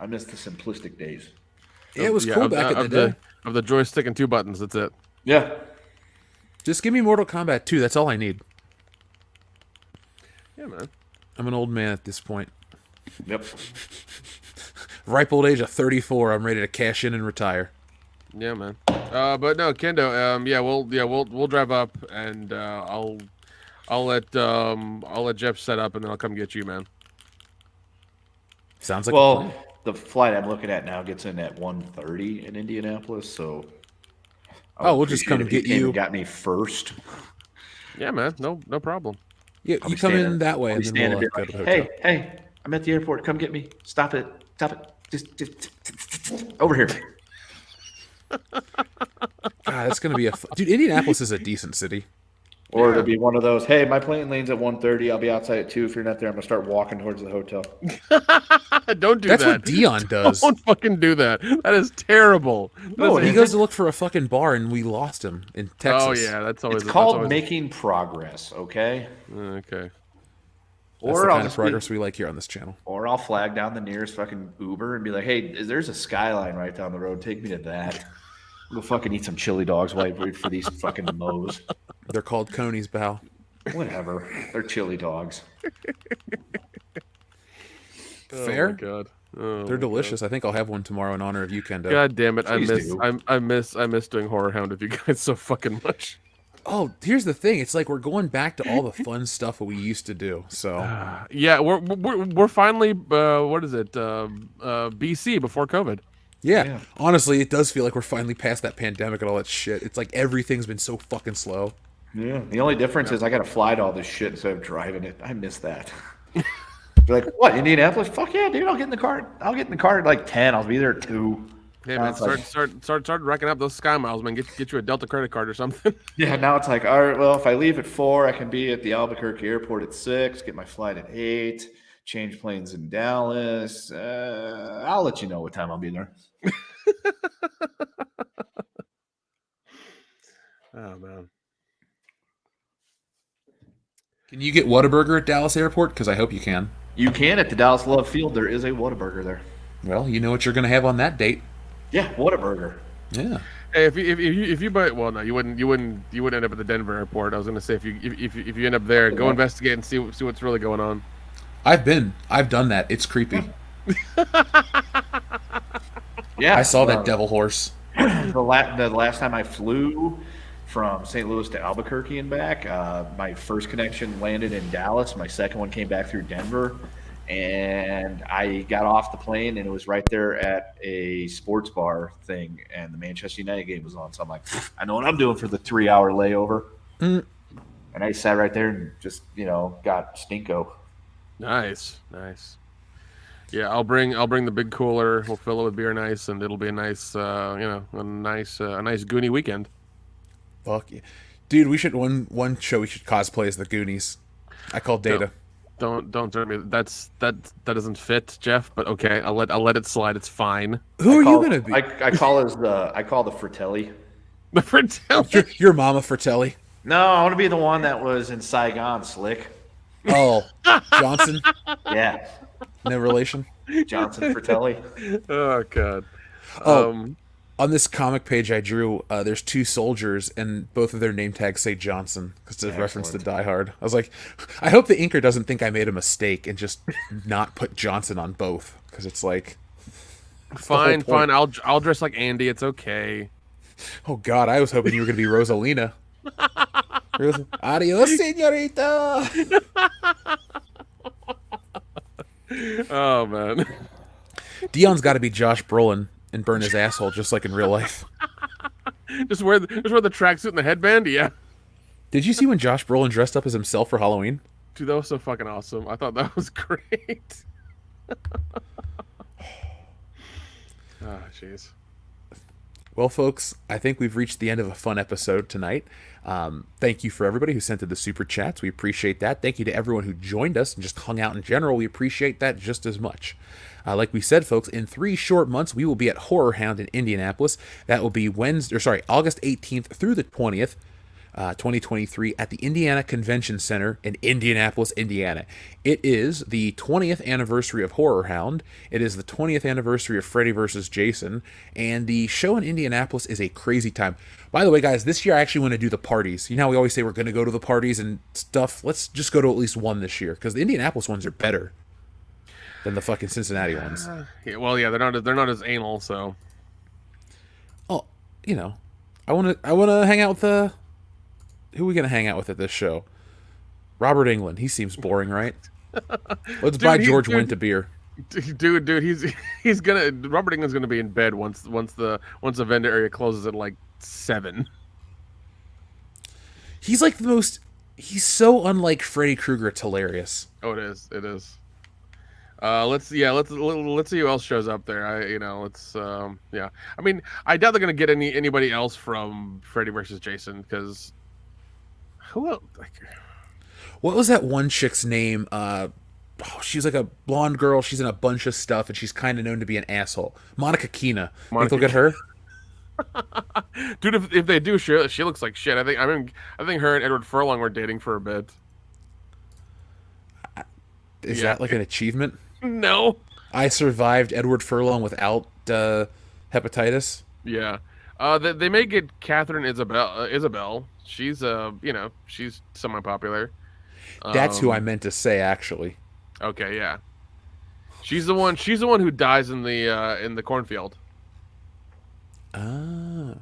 I miss the simplistic days. Yeah, it was cool back in the day. Of the joystick and 2 buttons, that's it. Yeah. Just give me Mortal Kombat 2. That's all I need. Yeah, man. I'm an old man at this point. Yep. Ripe old age of 34. I'm ready to cash in and retire. Yeah, man. But no, Kendo. We'll drive up and I'll let Jeff set up and then I'll come get you, man. Sounds like a plan. The flight I'm looking at now gets in at 1:30 in Indianapolis, so. We'll just come and get you. Got me first. Yeah, man. No problem. Yeah, you come in that way, and then we'll go to the hotel. Hey, I'm at the airport. Come get me. Stop it. Just over here. God, that's gonna be dude. Indianapolis is a decent city. Or it'll be one of those. Hey, my plane lands at 1:30. I'll be outside at 2. If you're not there, I'm gonna start walking towards the hotel. Don't do that. That's what Dion does. Don't fucking do that. That is terrible. No, he goes to look for a fucking bar, and we lost him in Texas. Oh yeah, that's always. It's called making progress. Okay. Okay. That's the kind of progress we like here on this channel. Or I'll flag down the nearest fucking Uber and be like, hey, there's a Skyline right down the road. Take me to that. We'll fucking eat some chili dogs while I wait for these fucking mows. They're called Coney's, pal. Whatever. They're chili dogs. Fair. Oh my God. Oh They're delicious. God. I think I'll have one tomorrow in honor of you, Kendo. God damn it. I miss doing Horror Hound with you guys so fucking much. Oh, here's the thing. It's like we're going back to all the fun stuff that we used to do. So yeah, we're finally what is it? BC before COVID. Yeah. Honestly, it does feel like we're finally past that pandemic and all that shit. It's like everything's been so fucking slow. Yeah. The only difference is I got to fly to all this shit instead of driving it. I miss that. You're like, what, Indianapolis? Fuck yeah, dude. I'll get in the car. I'll get in the car at like 10. I'll be there at 2. Hey man, start racking up those Sky Miles, man. Get you a Delta credit card or something. Yeah, now it's like, all right, well, if I leave at 4, I can be at the Albuquerque airport at 6, get my flight at 8, change planes in Dallas. I'll let you know what time I'll be there. Oh man. Can you get Whataburger at Dallas Airport? Because I hope you can. You can at the Dallas Love Field. There is a Whataburger there. Well, you know what you're going to have on that date. Yeah, Whataburger. Yeah. Hey, if you buy, well, no, you wouldn't end up at the Denver airport. I was going to say if you end up there, go investigate and see what's really going on. I've done that. It's creepy. Yeah, I saw that devil horse. The last time I flew from St. Louis to Albuquerque and back, my first connection landed in Dallas. My second one came back through Denver. And I got off the plane, and it was right there at a sports bar thing, and the Manchester United game was on. So I'm like, I know what I'm doing for the 3-hour layover. And I sat right there and just, got stinko. Nice. Yeah, I'll bring the big cooler. We'll fill it with beer, nice, and it'll be a nice, a nice Goonie weekend. Fuck yeah, dude! We should one show we should cosplay as the Goonies. I call Data. No. Don't tell me that doesn't fit, Jeff. But okay, I'll let it slide. It's fine. Who are you gonna be? I call the Fratelli. The Fratelli. Your mama Fratelli. No, I want to be the one that was in Saigon, Slick. Oh, Johnson. Yeah. No relation. Johnson Fratelli. Oh God. On this comic page I drew, there's 2 soldiers, and both of their name tags say Johnson because it's a reference to Die Hard. I was like, I hope the inker doesn't think I made a mistake and just not put Johnson on both, because it's like, fine. I'll dress like Andy. It's okay. Oh God, I was hoping you were gonna be Rosalina. Adios, señorita. Oh man. Dion's got to be Josh Brolin and burn his asshole just like in real life. Just wear the tracksuit and the headband, yeah. Did you see when Josh Brolin dressed up as himself for Halloween? Dude, that was so fucking awesome. I thought that was great. Oh, jeez. Well, folks, I think we've reached the end of a fun episode tonight. Thank you for everybody who sent in the super chats. We appreciate that. Thank you to everyone who joined us and just hung out in general. We appreciate that just as much. Like we said, folks, in 3 short months, we will be at Horror Hound in Indianapolis. That will be August 18th through the 20th. 2023 at the Indiana Convention Center in Indianapolis, Indiana. It is the 20th anniversary of Horror Hound. It is the 20th anniversary of Freddy vs. Jason, and the show in Indianapolis is a crazy time. By the way, guys, this year I actually want to do the parties. You know how we always say we're going to go to the parties and stuff? Let's just go to at least one this year, because the Indianapolis ones are better than the fucking Cincinnati ones. Yeah, well, yeah, they're not as anal, so. Oh, you know, I want to hang out with the. Who are we going to hang out with at this show? Robert Englund. He seems boring, right? Let's buy George Wendt a beer. Dude, he's gonna. Robert Englund's gonna be in bed once the vendor area closes at like 7. He's like the most. He's so unlike Freddy Krueger. It's hilarious. Oh, it is. It is. Let's see who else shows up there. Yeah. I mean, I doubt they're gonna get anybody else from Freddy vs. Jason, because. Who else? What was that one chick's name? She's like a blonde girl. She's in a bunch of stuff, and she's kind of known to be an asshole. Monica Keena. Think they'll get her? Dude, if they do, she looks like shit. I think her and Edward Furlong were dating for a bit. Is that like an achievement? No. I survived Edward Furlong without hepatitis. Yeah. They may get Catherine Isabel. She's she's semi-popular. That's who I meant to say, actually. Okay, yeah. She's the one who dies in the cornfield. Ah.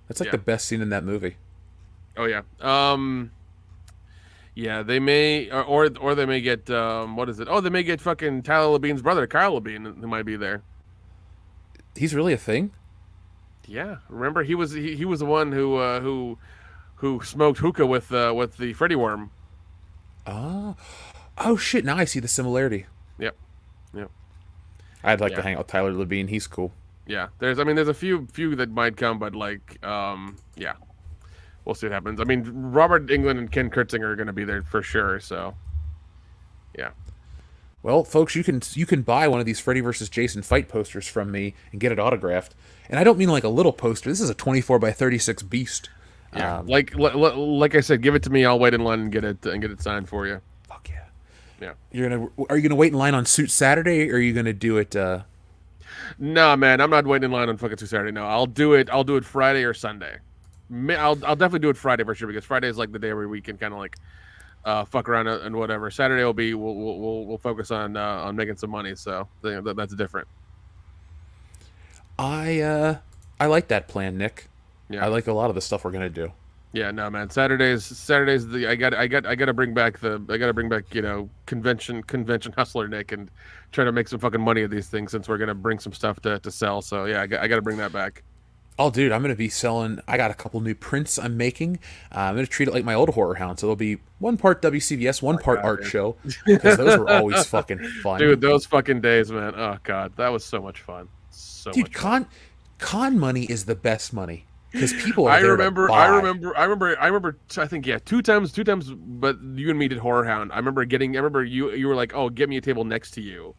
That's like the best scene in that movie. Oh yeah. Yeah, they may or they may get what is it? Oh, they may get fucking Tyler Levine's brother, Kyle Levine, who might be there. He's really a thing? Yeah. Remember he was the one who smoked hookah with the Freddy worm. Oh shit! Now I see the similarity. Yep. I'd like to hang out with Tyler Levine. He's cool. Yeah. There's a few that might come, but like yeah, we'll see what happens. I mean, Robert Englund and Ken Kurtzinger are going to be there for sure. So yeah. Well, folks, you can buy one of these Freddy vs. Jason fight posters from me and get it autographed. And I don't mean like a little poster. This is a 24x36 beast. Yeah, like I said, give it to me. I'll wait in line and get it signed for you. Fuck yeah. Yeah. Are you gonna wait in line on Suit Saturday, or are you gonna do it? Nah, man, I'm not waiting in line on fucking Suit Saturday. No, I'll do it Friday or Sunday. I'll definitely do it Friday for sure, because Friday is like the day where we can kind of like fuck around and whatever. Saturday we'll focus on making some money. So that's different. I like that plan, Nick. Yeah. I like a lot of the stuff we're gonna do. Yeah, no, man. Saturdays. I gotta bring back convention hustler Nick, and try to make some fucking money of these things, since we're gonna bring some stuff to sell. So yeah, I gotta bring that back. Oh, dude, I'm gonna be selling. I got a couple new prints I'm making. I'm gonna treat it like my old Horror Hound. So there'll be one part WCBS, one part art show, because those were always fucking fun. Dude, those fucking days, man. Oh god, that was so much fun. Dude, con money is the best money. Because people are I remember. I think 2 times. But you and me did Horror Hound. I remember you were like, "Oh, get me a table next to you,"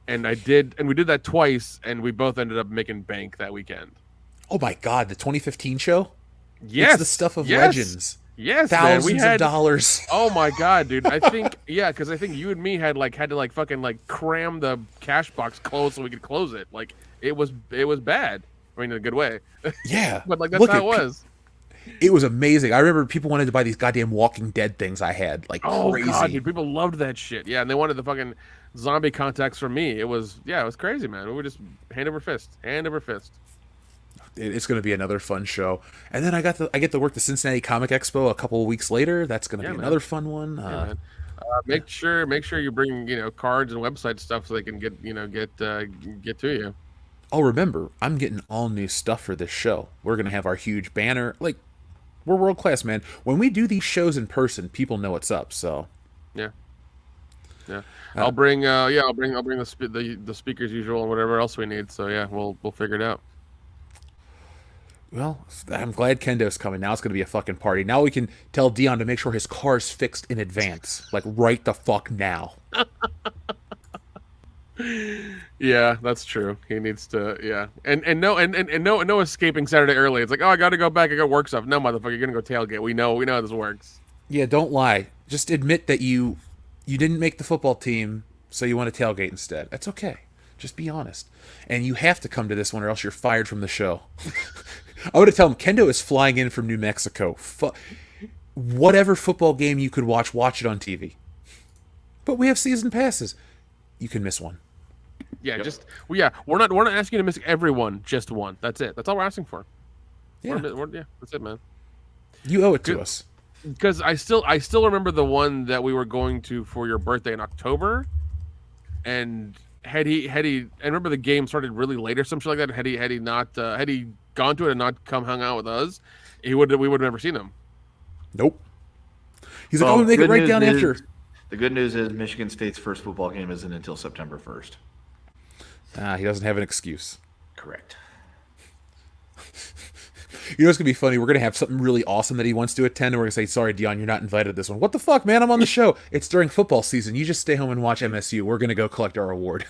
and I did, and we did that twice, and we both ended up making bank that weekend. Oh my god, the 2015 show? Yes, it's the stuff of legends. Yes, thousands of dollars. Oh my god, dude! I think because I think you and me had to fucking cram the cash box closed so we could close it. Like it was bad. I mean, in a good way. Yeah. But that's how it was. It was amazing. I remember people wanted to buy these goddamn Walking Dead things I had. Crazy. God, dude, people loved that shit. Yeah, and they wanted the fucking zombie contacts from me. It was crazy, man. We were just hand over fist. It's going to be another fun show. And then I get to work the Cincinnati Comic Expo a couple of weeks later. That's going to be another fun one. Man. Make sure you bring cards and website stuff so they can get to you. Oh, remember, I'm getting all new stuff for this show. We're going to have our huge banner. We're world class, man. When we do these shows in person, people know what's up, so. Yeah. Yeah. I'll bring the speakers usual and whatever else we need. So yeah, we'll figure it out. Well, I'm glad Kendo's coming. Now it's going to be a fucking party. Now we can tell Dion to make sure his car's fixed in advance. Like, right the fuck now. Yeah, that's true. He needs to, yeah. And no escaping Saturday early. It's like, oh, I got to go back. I got work stuff. No, motherfucker, you're going to go tailgate. We know how this works. Yeah, don't lie. Just admit that you didn't make the football team, so you want to tailgate instead. That's okay. Just be honest. And you have to come to this one or else you're fired from the show. I'm going to tell him Kendo is flying in from New Mexico. Whatever football game you could watch it on TV. But we have season passes. You can miss one. Yeah, we're not asking you to miss everyone, just one. That's it. That's all we're asking for. Yeah, that's it, man. You owe it to us. Because I still remember the one that we were going to for your birthday in October, and had he I remember the game started really late or something like that. Had he gone to it and not come hung out with us, we would have never seen him. Nope. He's like, I'm gonna make it right down after. The good news is Michigan State's first football game isn't until September 1st. He doesn't have an excuse. Correct. You know what's going to be funny? We're going to have something really awesome that he wants to attend, and we're going to say, sorry, Dion, you're not invited to this one. What the fuck, man? I'm on the show. It's during football season. You just stay home and watch MSU. We're going to go collect our award.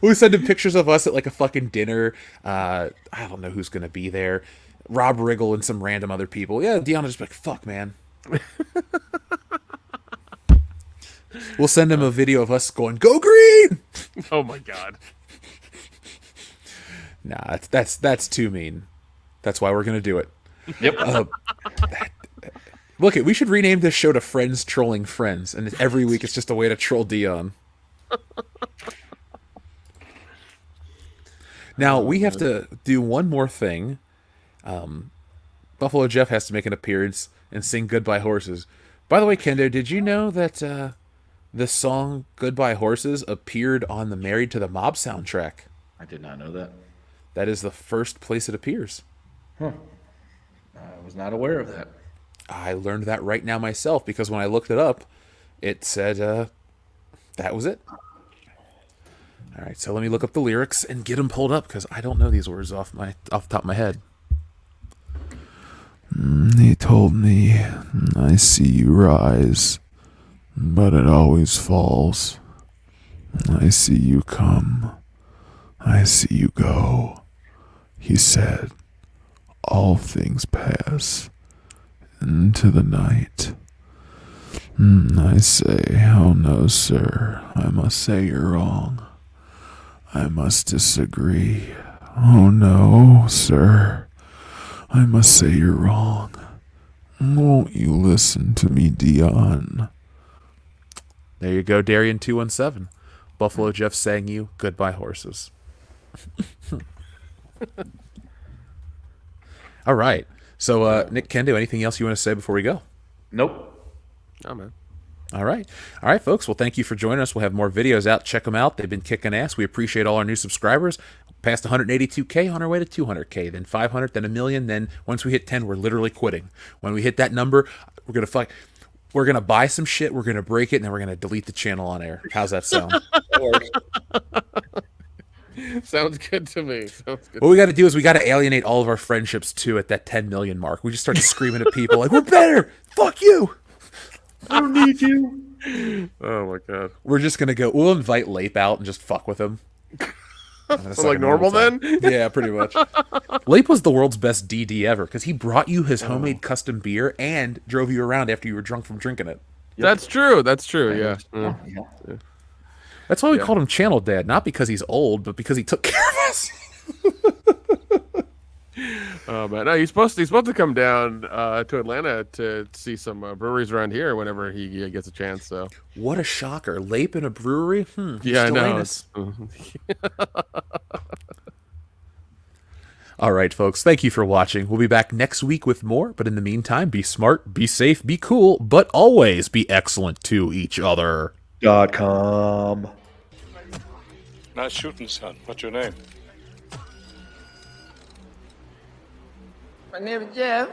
We send him pictures of us at like a fucking dinner. I don't know who's going to be there. Rob Riggle and some random other people. Yeah, Dion will just be like, fuck, man. We'll send him a video of us going, go green! Oh, my God. Nah, that's too mean. That's why we're gonna do it. Yep. Look, we should rename this show to Friends Trolling Friends, and every week it's just a way to troll Dion. Now we have to do one more thing. Buffalo Jeff has to make an appearance and sing "Goodbye Horses." By the way, Kendo, did you know that the song "Goodbye Horses" appeared on the Married to the Mob soundtrack? I did not know that. That is the first place it appears. Huh. I was not aware of that. I learned that right now myself because when I looked it up, it said that was it. All right, so let me look up the lyrics and get them pulled up because I don't know these words off the top of my head. He told me, I see you rise, but it always falls. I see you come, I see you go. He said, all things pass into the night. I say, oh no, sir, I must say you're wrong. I must disagree. Oh no, sir, I must say you're wrong. Won't you listen to me, Dion? There you go, Darian 217. Buffalo Jeff sang you "Goodbye Horses." All right. So, Nick, Kendo, anything else you want to say before we go? Nope. Oh, man. All right, folks. Well, thank you for joining us. We'll have more videos out. Check them out. They've been kicking ass. We appreciate all our new subscribers. Past 182K, on our way to 200K, then 500, then 1 million. Then once we hit 10, we're literally quitting. When we hit that number, we're going to fight. We're going to buy some shit, we're going to break it, and then we're going to delete the channel on air. How's that sound? Sounds good to me. What we got to do is we got to alienate all of our friendships, too, at that 10 million mark. We just start screaming at people like, we're better! Fuck you! I don't need you! Oh, my God. We're just going to go, we'll invite Lape out and just fuck with him. So like normal then? Yeah, pretty much. Lape was the world's best DD ever because he brought you his homemade custom beer and drove you around after you were drunk from drinking it. That's true. That's true. Yeah. Yeah. That's why we called him Channel Dad, not because he's old, but because he took care of us. Oh man, no, he's supposed to come down to Atlanta to see some breweries around here whenever he gets a chance. So what a shocker! Lape in a brewery? Yeah, I know. All right, folks. Thank you for watching. We'll be back next week with more. But in the meantime, be smart, be safe, be cool, but always be excellent to each other. .com. Nice shooting, son. What's your name? My name is Jeff.